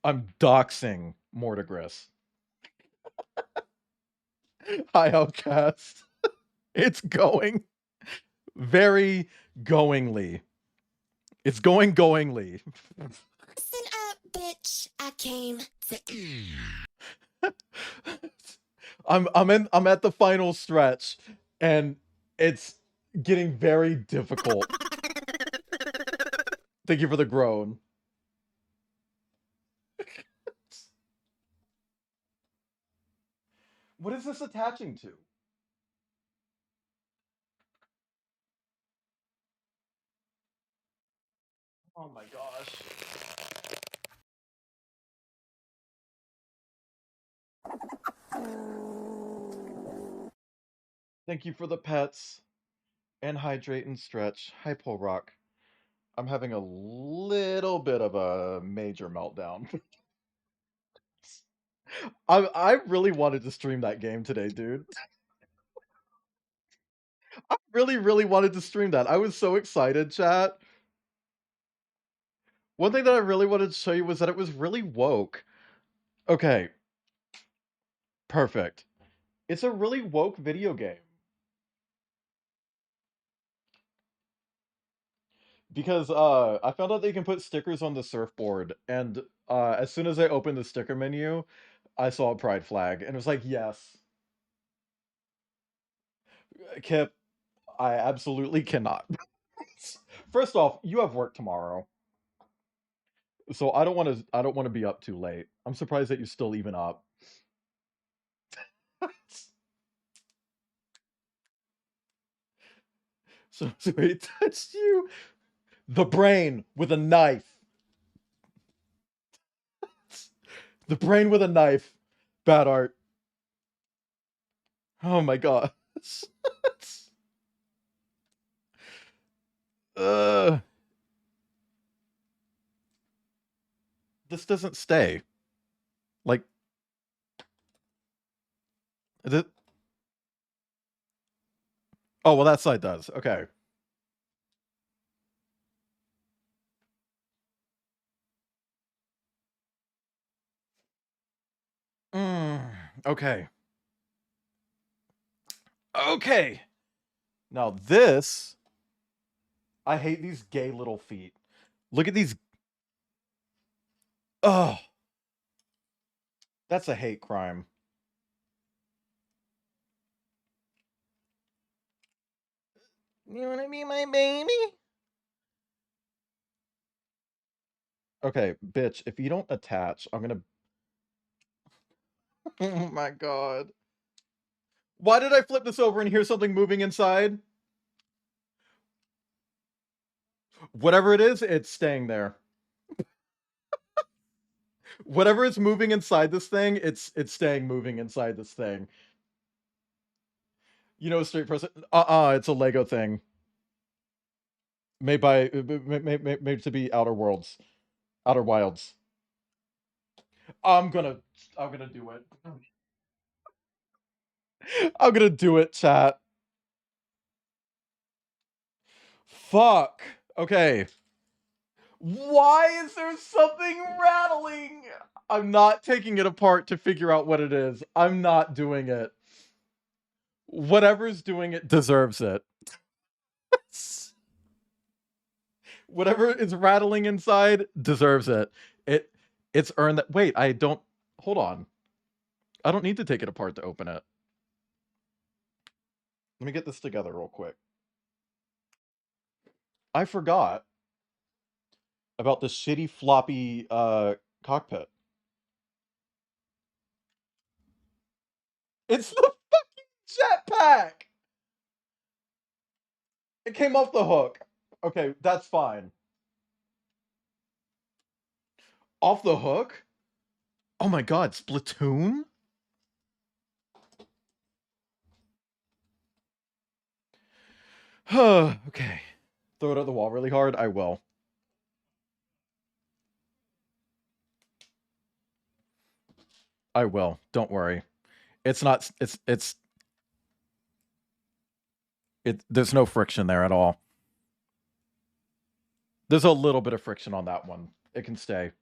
Speaker 2: I'm doxing Mortigris. Hi, Outcast. It's going very goingly. It's going goingly.
Speaker 10: Listen up, bitch. I came to.
Speaker 2: I'm at the final stretch, and it's getting very difficult. Thank you for the groan. What is this attaching to? Oh my gosh. Thank you for the pets. And hydrate and stretch. Hi, Pole Rock. I'm having a little bit of a major meltdown. I really wanted to stream that game today, dude. I really wanted to stream that. I was so excited, chat. One thing that I really wanted to show you was that it was really woke. Okay. Perfect. It's a really woke video game. Because I found out that you can put stickers on the surfboard, and as soon as I opened the sticker menu, I saw a pride flag, and it was like, yes. Kip, I absolutely cannot. First off, you have work tomorrow. So I don't want to be up too late. I'm surprised that you're still even up. So he touched you. The brain with a knife. The brain with a knife. Bad art. Oh my god. This doesn't stay. Like, is it? Oh, well, that side does. Okay. Okay. Okay. Now this, I hate these gay little feet. Look at these. Oh. That's a hate crime. You wanna be my baby? Okay, bitch, if you don't attach, I'm gonna... Oh my god. Why did I flip this over and hear something moving inside? Whatever it is, it's staying there. Whatever is moving inside this thing, it's staying moving inside this thing. You know, straight person. It's a Lego thing. Made by made to be Outer Worlds. Outer Wilds. I'm gonna do it. I'm gonna do it, chat. Fuck. Okay. Why is there something rattling? I'm not taking it apart to figure out what it is. I'm not doing it. Whatever's doing it deserves it. Whatever is rattling inside deserves it. It's earned that. Wait, I don't... Hold on. I don't need to take it apart to open it. Let me get this together real quick. I forgot about the shitty floppy cockpit. It's the fucking jetpack! It came off the hook. Okay, that's fine. Off the hook? Oh my god, Splatoon? Okay. Throw it at the wall really hard? I will. I will. Don't worry. It's not... There's no friction there at all. There's a little bit of friction on that one. It can stay.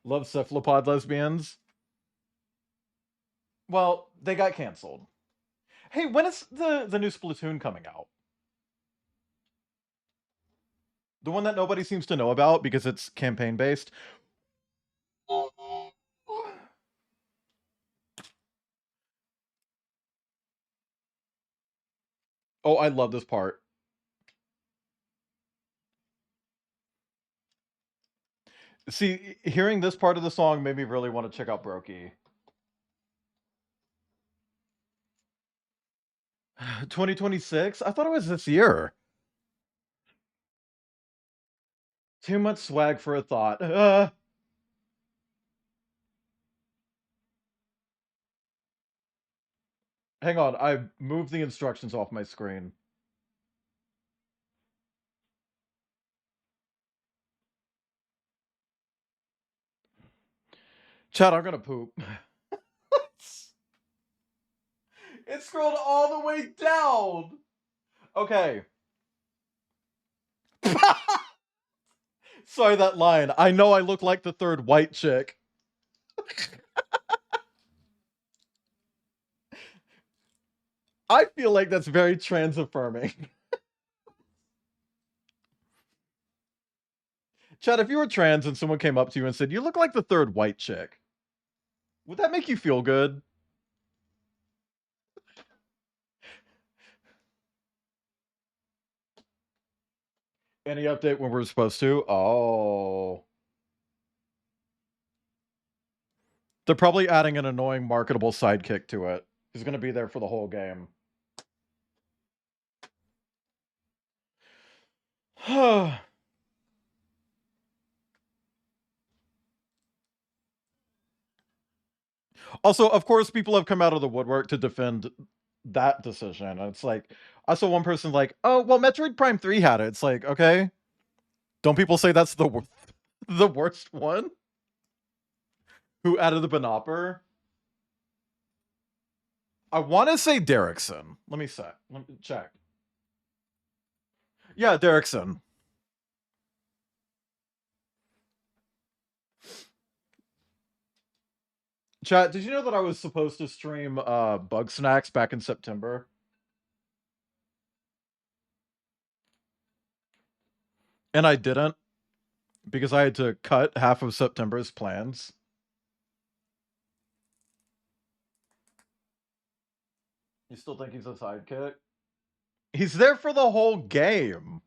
Speaker 2: Love cephalopod lesbians? Well, they got canceled. Hey, when is the new Splatoon coming out? The one that nobody seems to know about because it's campaign-based? Oh, I love this part. See, hearing this part of the song made me really want to check out Brokey. 2026? I thought it was this year. Too much swag for a thought. Hang on, I moved the instructions off my screen. Chad, I'm gonna poop. It scrolled all the way down. Okay. Sorry, that line. I know I look like the third white chick. I feel like that's very trans affirming. Chad, if you were trans and someone came up to you and said, "You look like the third white chick," would that make you feel good? Any update when we're supposed to? Oh. They're probably adding an annoying marketable sidekick to it. He's going to be there for the whole game. Also, of course, people have come out of the woodwork to defend that decision. And it's like, I saw one person like, oh, well, Metroid Prime 3 had it. It's like, okay. Don't people say that's the worst one? Who added the Banopper? I want to say Derrickson. Let me check. Yeah, Derrickson. Chat, did you know that I was supposed to stream Bug Snacks back in September? And I didn't, because I had to cut half of September's plans. You still think he's a sidekick? He's there for the whole game.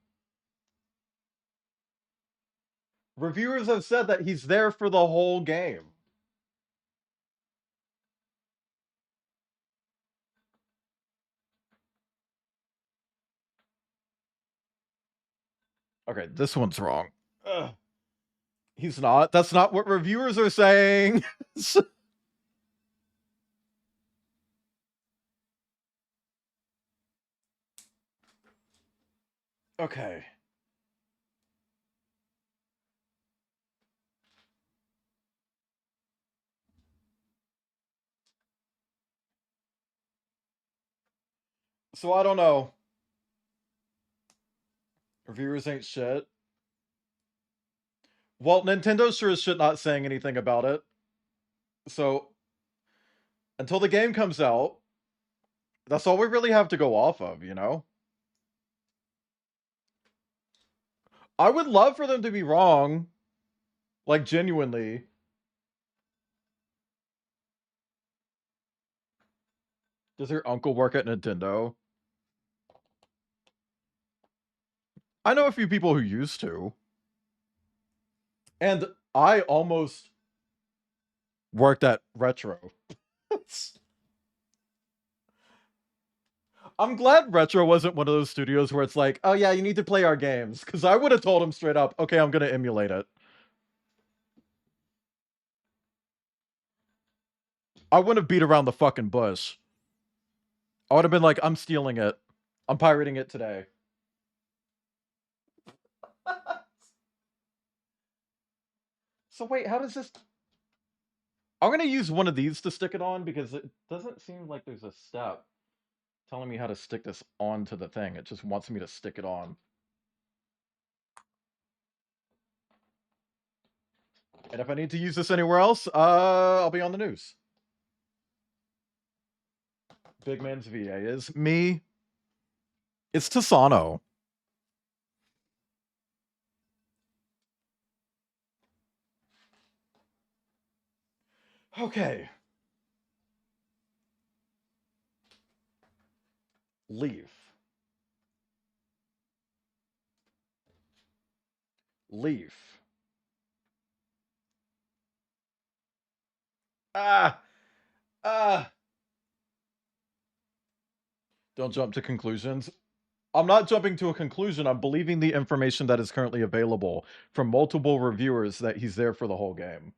Speaker 2: Reviewers have said that he's there for the whole game. Okay, this one's wrong. Ugh. He's not. That's not what reviewers are saying. Okay. So I don't know. Reviewers ain't shit. Well, Nintendo sure as shit not saying anything about it. So, until the game comes out, that's all we really have to go off of, you know? I would love for them to be wrong. Like, genuinely. Does your uncle work at Nintendo? I know a few people who used to. And I almost worked at Retro. I'm glad Retro wasn't one of those studios where it's like, oh yeah, you need to play our games. Because I would have told him straight up, okay, I'm going to emulate it. I wouldn't have beat around the fucking bush. I would have been like, I'm stealing it. I'm pirating it today. So wait, how does this... I'm going to use one of these to stick it on because it doesn't seem like there's a step telling me how to stick this onto the thing. It just wants me to stick it on. And if I need to use this anywhere else, I'll be on the news. Big Man's VA is me. It's Tisano. Okay. Leave. Leaf. Ah! Don't jump to conclusions. I'm not jumping to a conclusion. I'm believing the information that is currently available from multiple reviewers that he's there for the whole game.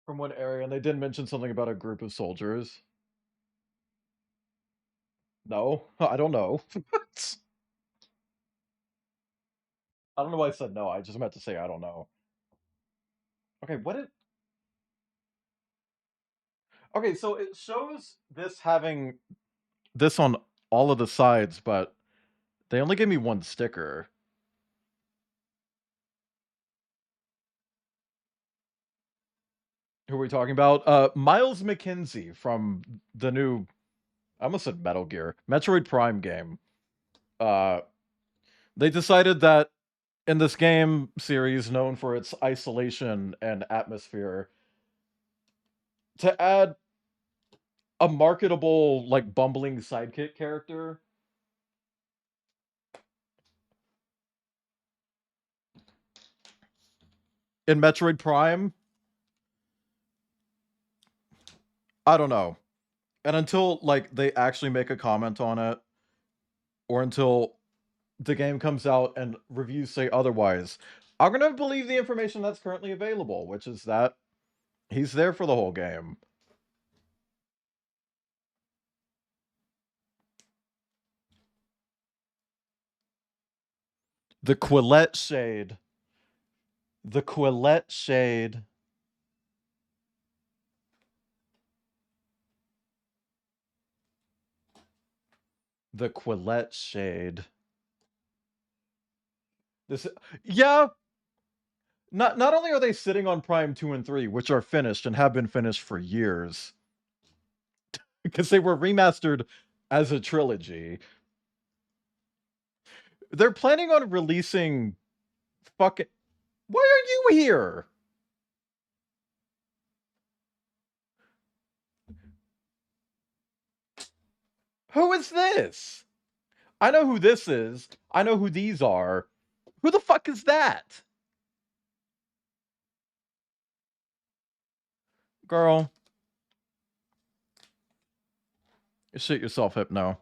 Speaker 2: From what area? And they did mention something about a group of soldiers. No, I don't know. I don't know why I said no. I just meant to say I don't know. Okay, what it... Okay, so it shows this having this on all of the sides, but they only gave me one sticker. Who are we talking about? Miles McKenzie from the new... I almost said Metal Gear. Metroid Prime game. They decided that in this game series known for its isolation and atmosphere, to add a marketable, like, bumbling sidekick character. In Metroid Prime, I don't know. And until, like, they actually make a comment on it, or until the game comes out and reviews say otherwise, I'm gonna believe the information that's currently available, which is that he's there for the whole game. The Quillette shade. The Quillette shade. The Quillette shade. This, yeah. Not only are they sitting on Prime 2 and 3, which are finished and have been finished for years, because they were remastered as a trilogy. They're planning on releasing fucking... Why are you here? Who is this? I know who this is. I know who these are. Who the fuck is that? Girl. You shit yourself, Hypno.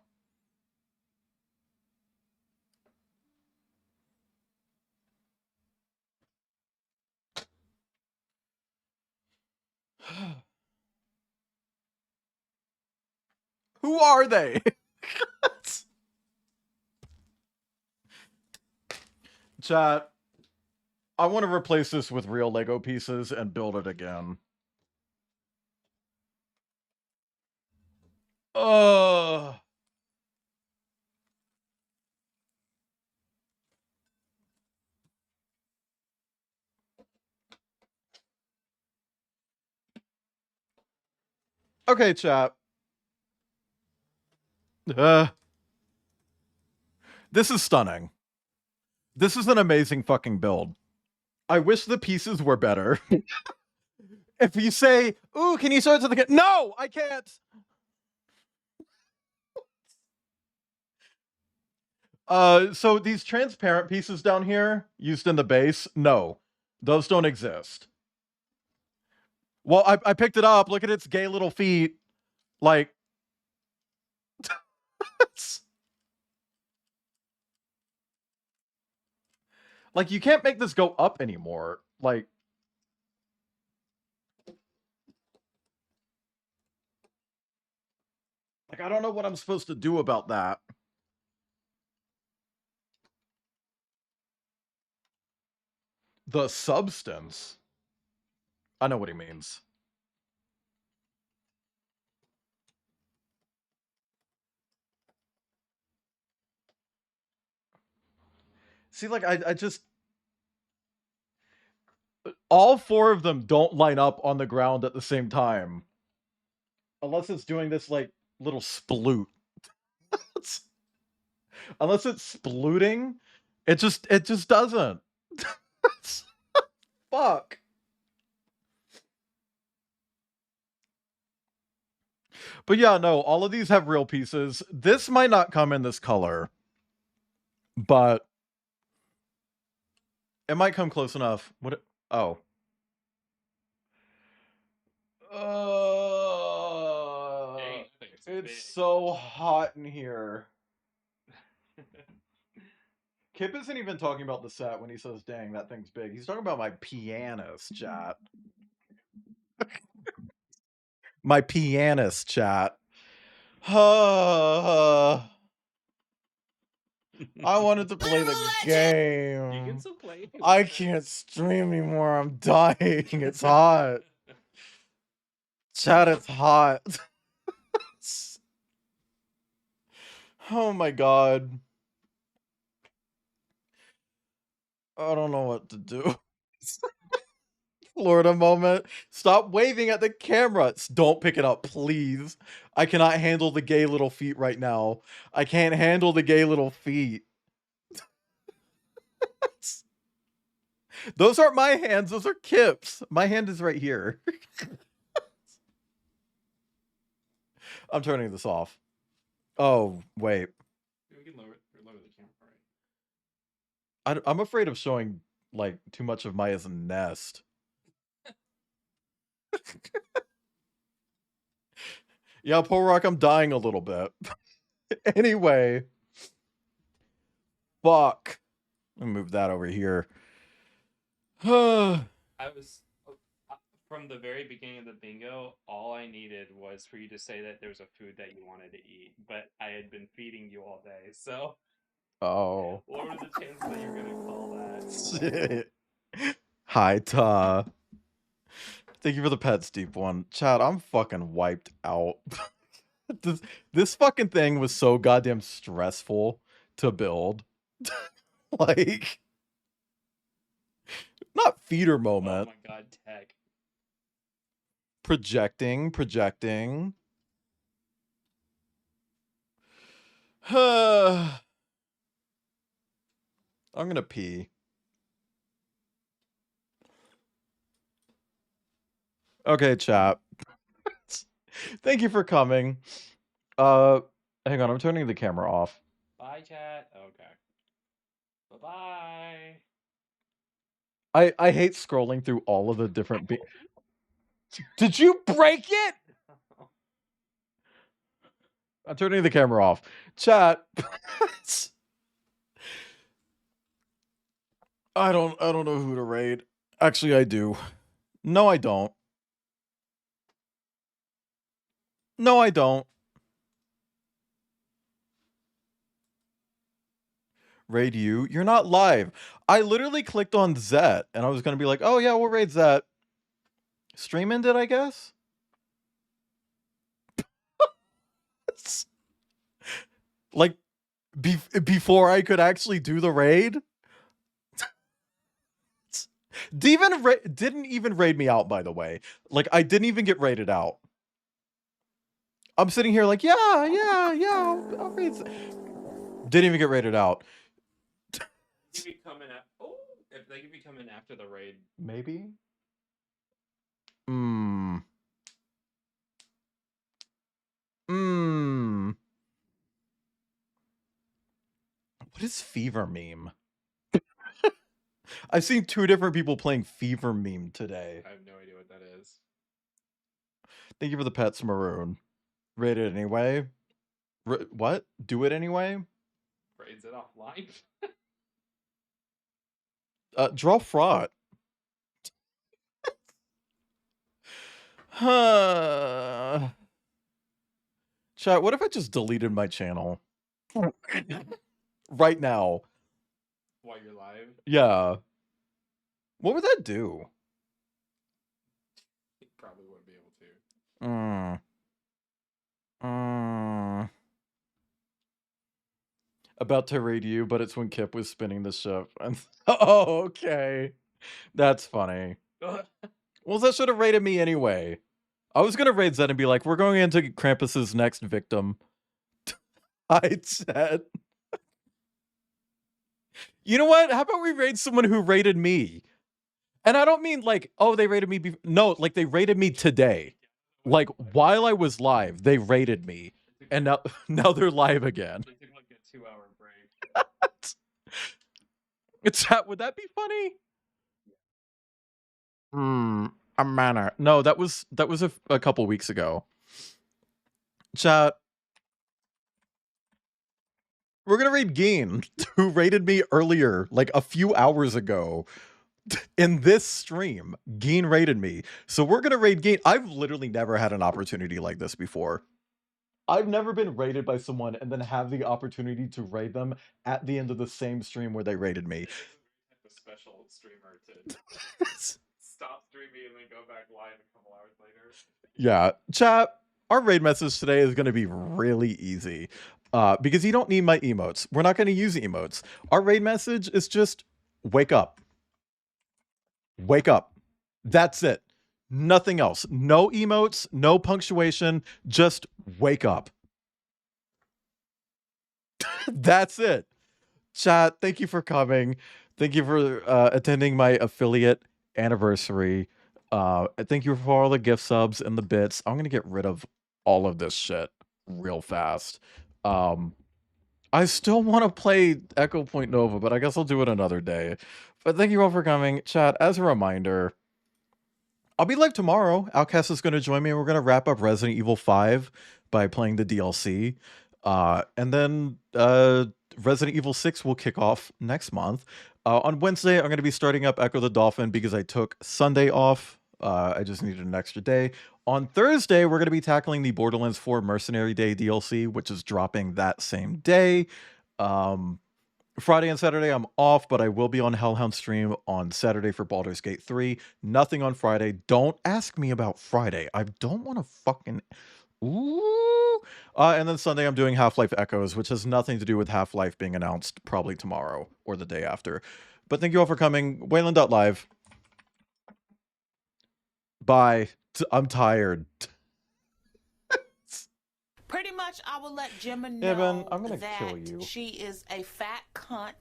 Speaker 2: Who are they? Chat, I want to replace this with real Lego pieces and build it again. Okay, chat. This is stunning. This is an amazing fucking build. I wish the pieces were better. If you say, ooh, can you show it to the kid? No, I can't. So these transparent pieces down here, used in the base, no. Those don't exist. Well, I picked it up. Look at its gay little feet. Like... Like, you can't make this go up anymore. Like... Like, I don't know what I'm supposed to do about that. The substance? I know what he means. See, like, I just... All four of them don't line up on the ground at the same time. Unless it's doing this, like, little sploot. Unless it's splooting, it just doesn't. Fuck. But yeah, no, all of these have real pieces. This might not come in this color, but it might come close enough. What? Oh. It's so hot in here. Kip isn't even talking about the set when he says, dang, that thing's big. He's talking about my pianist, chat. My pianist, chat. I wanted to play the game.
Speaker 3: You can still play.
Speaker 2: I can't stream anymore. I'm dying. It's hot. Chat, it's hot. Oh my god. I don't know what to do. Florida moment. Stop waving at the camera. Don't pick it up, please. I cannot handle the gay little feet right now. I can't handle the gay little feet. Those aren't my hands. Those are Kip's. My hand is right here. I'm turning this off. Oh, wait.
Speaker 3: We can lower the camera, right?
Speaker 2: I'm afraid of showing, like, too much of Maya's nest. Yeah, Paul Rock, I'm dying a little bit. Anyway. Fuck. Let me move that over here.
Speaker 3: I was... From the very beginning of the bingo, all I needed was for you to say that there was a food that you wanted to eat, but I had been feeding you all day, so...
Speaker 2: Oh.
Speaker 3: What were the chances that you were gonna call that?
Speaker 2: Shit. Hi, Ta. Thank you for the pets, Deep One. Chad, I'm fucking wiped out. This fucking thing was so goddamn stressful to build. Like... Not feeder moment.
Speaker 3: Oh my god, tech.
Speaker 2: Projecting. I'm gonna pee. Okay, chat. Thank you for coming. Hang on, I'm turning the camera off.
Speaker 3: Bye, chat. Okay. Bye-bye.
Speaker 2: I hate scrolling through all of the different Did you break it? I'm turning the camera off. Chat. I don't know who to raid. Actually, I do. No, I don't. No, I don't. Raid you? You're not live. I literally clicked on Zet, and I was going to be like, oh yeah, we'll raid Zet. Stream ended, I guess? Like, before I could actually do the raid? Didn't even raid me out, by the way. Like, I didn't even get raided out. I'm sitting here like, yeah, I'll raid. Didn't even get raided out.
Speaker 3: If you come in if they give you come in after the raid.
Speaker 2: Maybe? What is Fever Meme? I've seen 2 different people playing Fever Meme today.
Speaker 3: I have no idea what that is.
Speaker 2: Thank you for the pets, Maroon. Raid it anyway? What? Do it anyway?
Speaker 3: Raids it offline?
Speaker 2: Draw fraud. Chat, what if I just deleted my channel? Right now.
Speaker 3: While you're live?
Speaker 2: Yeah. What would that do?
Speaker 3: You probably wouldn't be able to.
Speaker 2: About to raid you, but it's when Kip was spinning the ship. Oh, okay. That's funny. Well, that should have raided me anyway. I was gonna raid Zed and be like, we're going into Krampus's next victim. I said. You know what? How about we raid someone who raided me? And I don't mean like, oh, they raided me. No, like they raided me today. Like, while I was live, they rated me. And now they're live again.
Speaker 3: They took like a 2-hour break.
Speaker 2: Would that be funny? A manner. No, that was a couple weeks ago. Chat. We're gonna raid Geen, who rated me earlier, like a few hours ago. In this stream, Geen rated me. So we're gonna raid Geen. I've literally never had an opportunity like this before. I've never been raided by someone and then have the opportunity to raid them at the end of the same stream where they raided me.
Speaker 3: The special streamer to stop streaming and then go back live a couple hours later.
Speaker 2: Yeah, chat. Our raid message today is going to be really easy because you don't need my emotes. We're not going to use emotes. Our raid message is just wake up. Wake up. That's it. Nothing else. No emotes, no punctuation, just wake up. That's it. Chat, thank you for coming. Thank you for attending my affiliate anniversary. Thank you for all the gift subs and the bits. I'm going to get rid of all of this shit real fast. I still want to play Echo Point Nova, but I guess I'll do it another day. But thank you all for coming. Chat, as a reminder, I'll be live tomorrow. Outcast is going to join me, and we're going to wrap up Resident Evil 5 by playing the DLC. And then Resident Evil 6 will kick off next month. On Wednesday, I'm going to be starting up Echo the Dolphin because I took Sunday off. I just needed an extra day. On Thursday, we're going to be tackling the Borderlands 4 Mercenary Day DLC, which is dropping that same day. Friday and Saturday, I'm off, but I will be on Hellhound stream on Saturday for Baldur's Gate 3. Nothing on Friday. Don't ask me about Friday. I don't want to fucking... Ooh. And then Sunday, I'm doing Half-Life Echoes, which has nothing to do with Half-Life being announced probably tomorrow or the day after. But thank you all for coming. Wayland.live. Bye. I'm tired.
Speaker 4: Pretty much, I will let Gemma know
Speaker 2: I'm gonna
Speaker 4: that
Speaker 2: kill you.
Speaker 4: she is a fat cunt.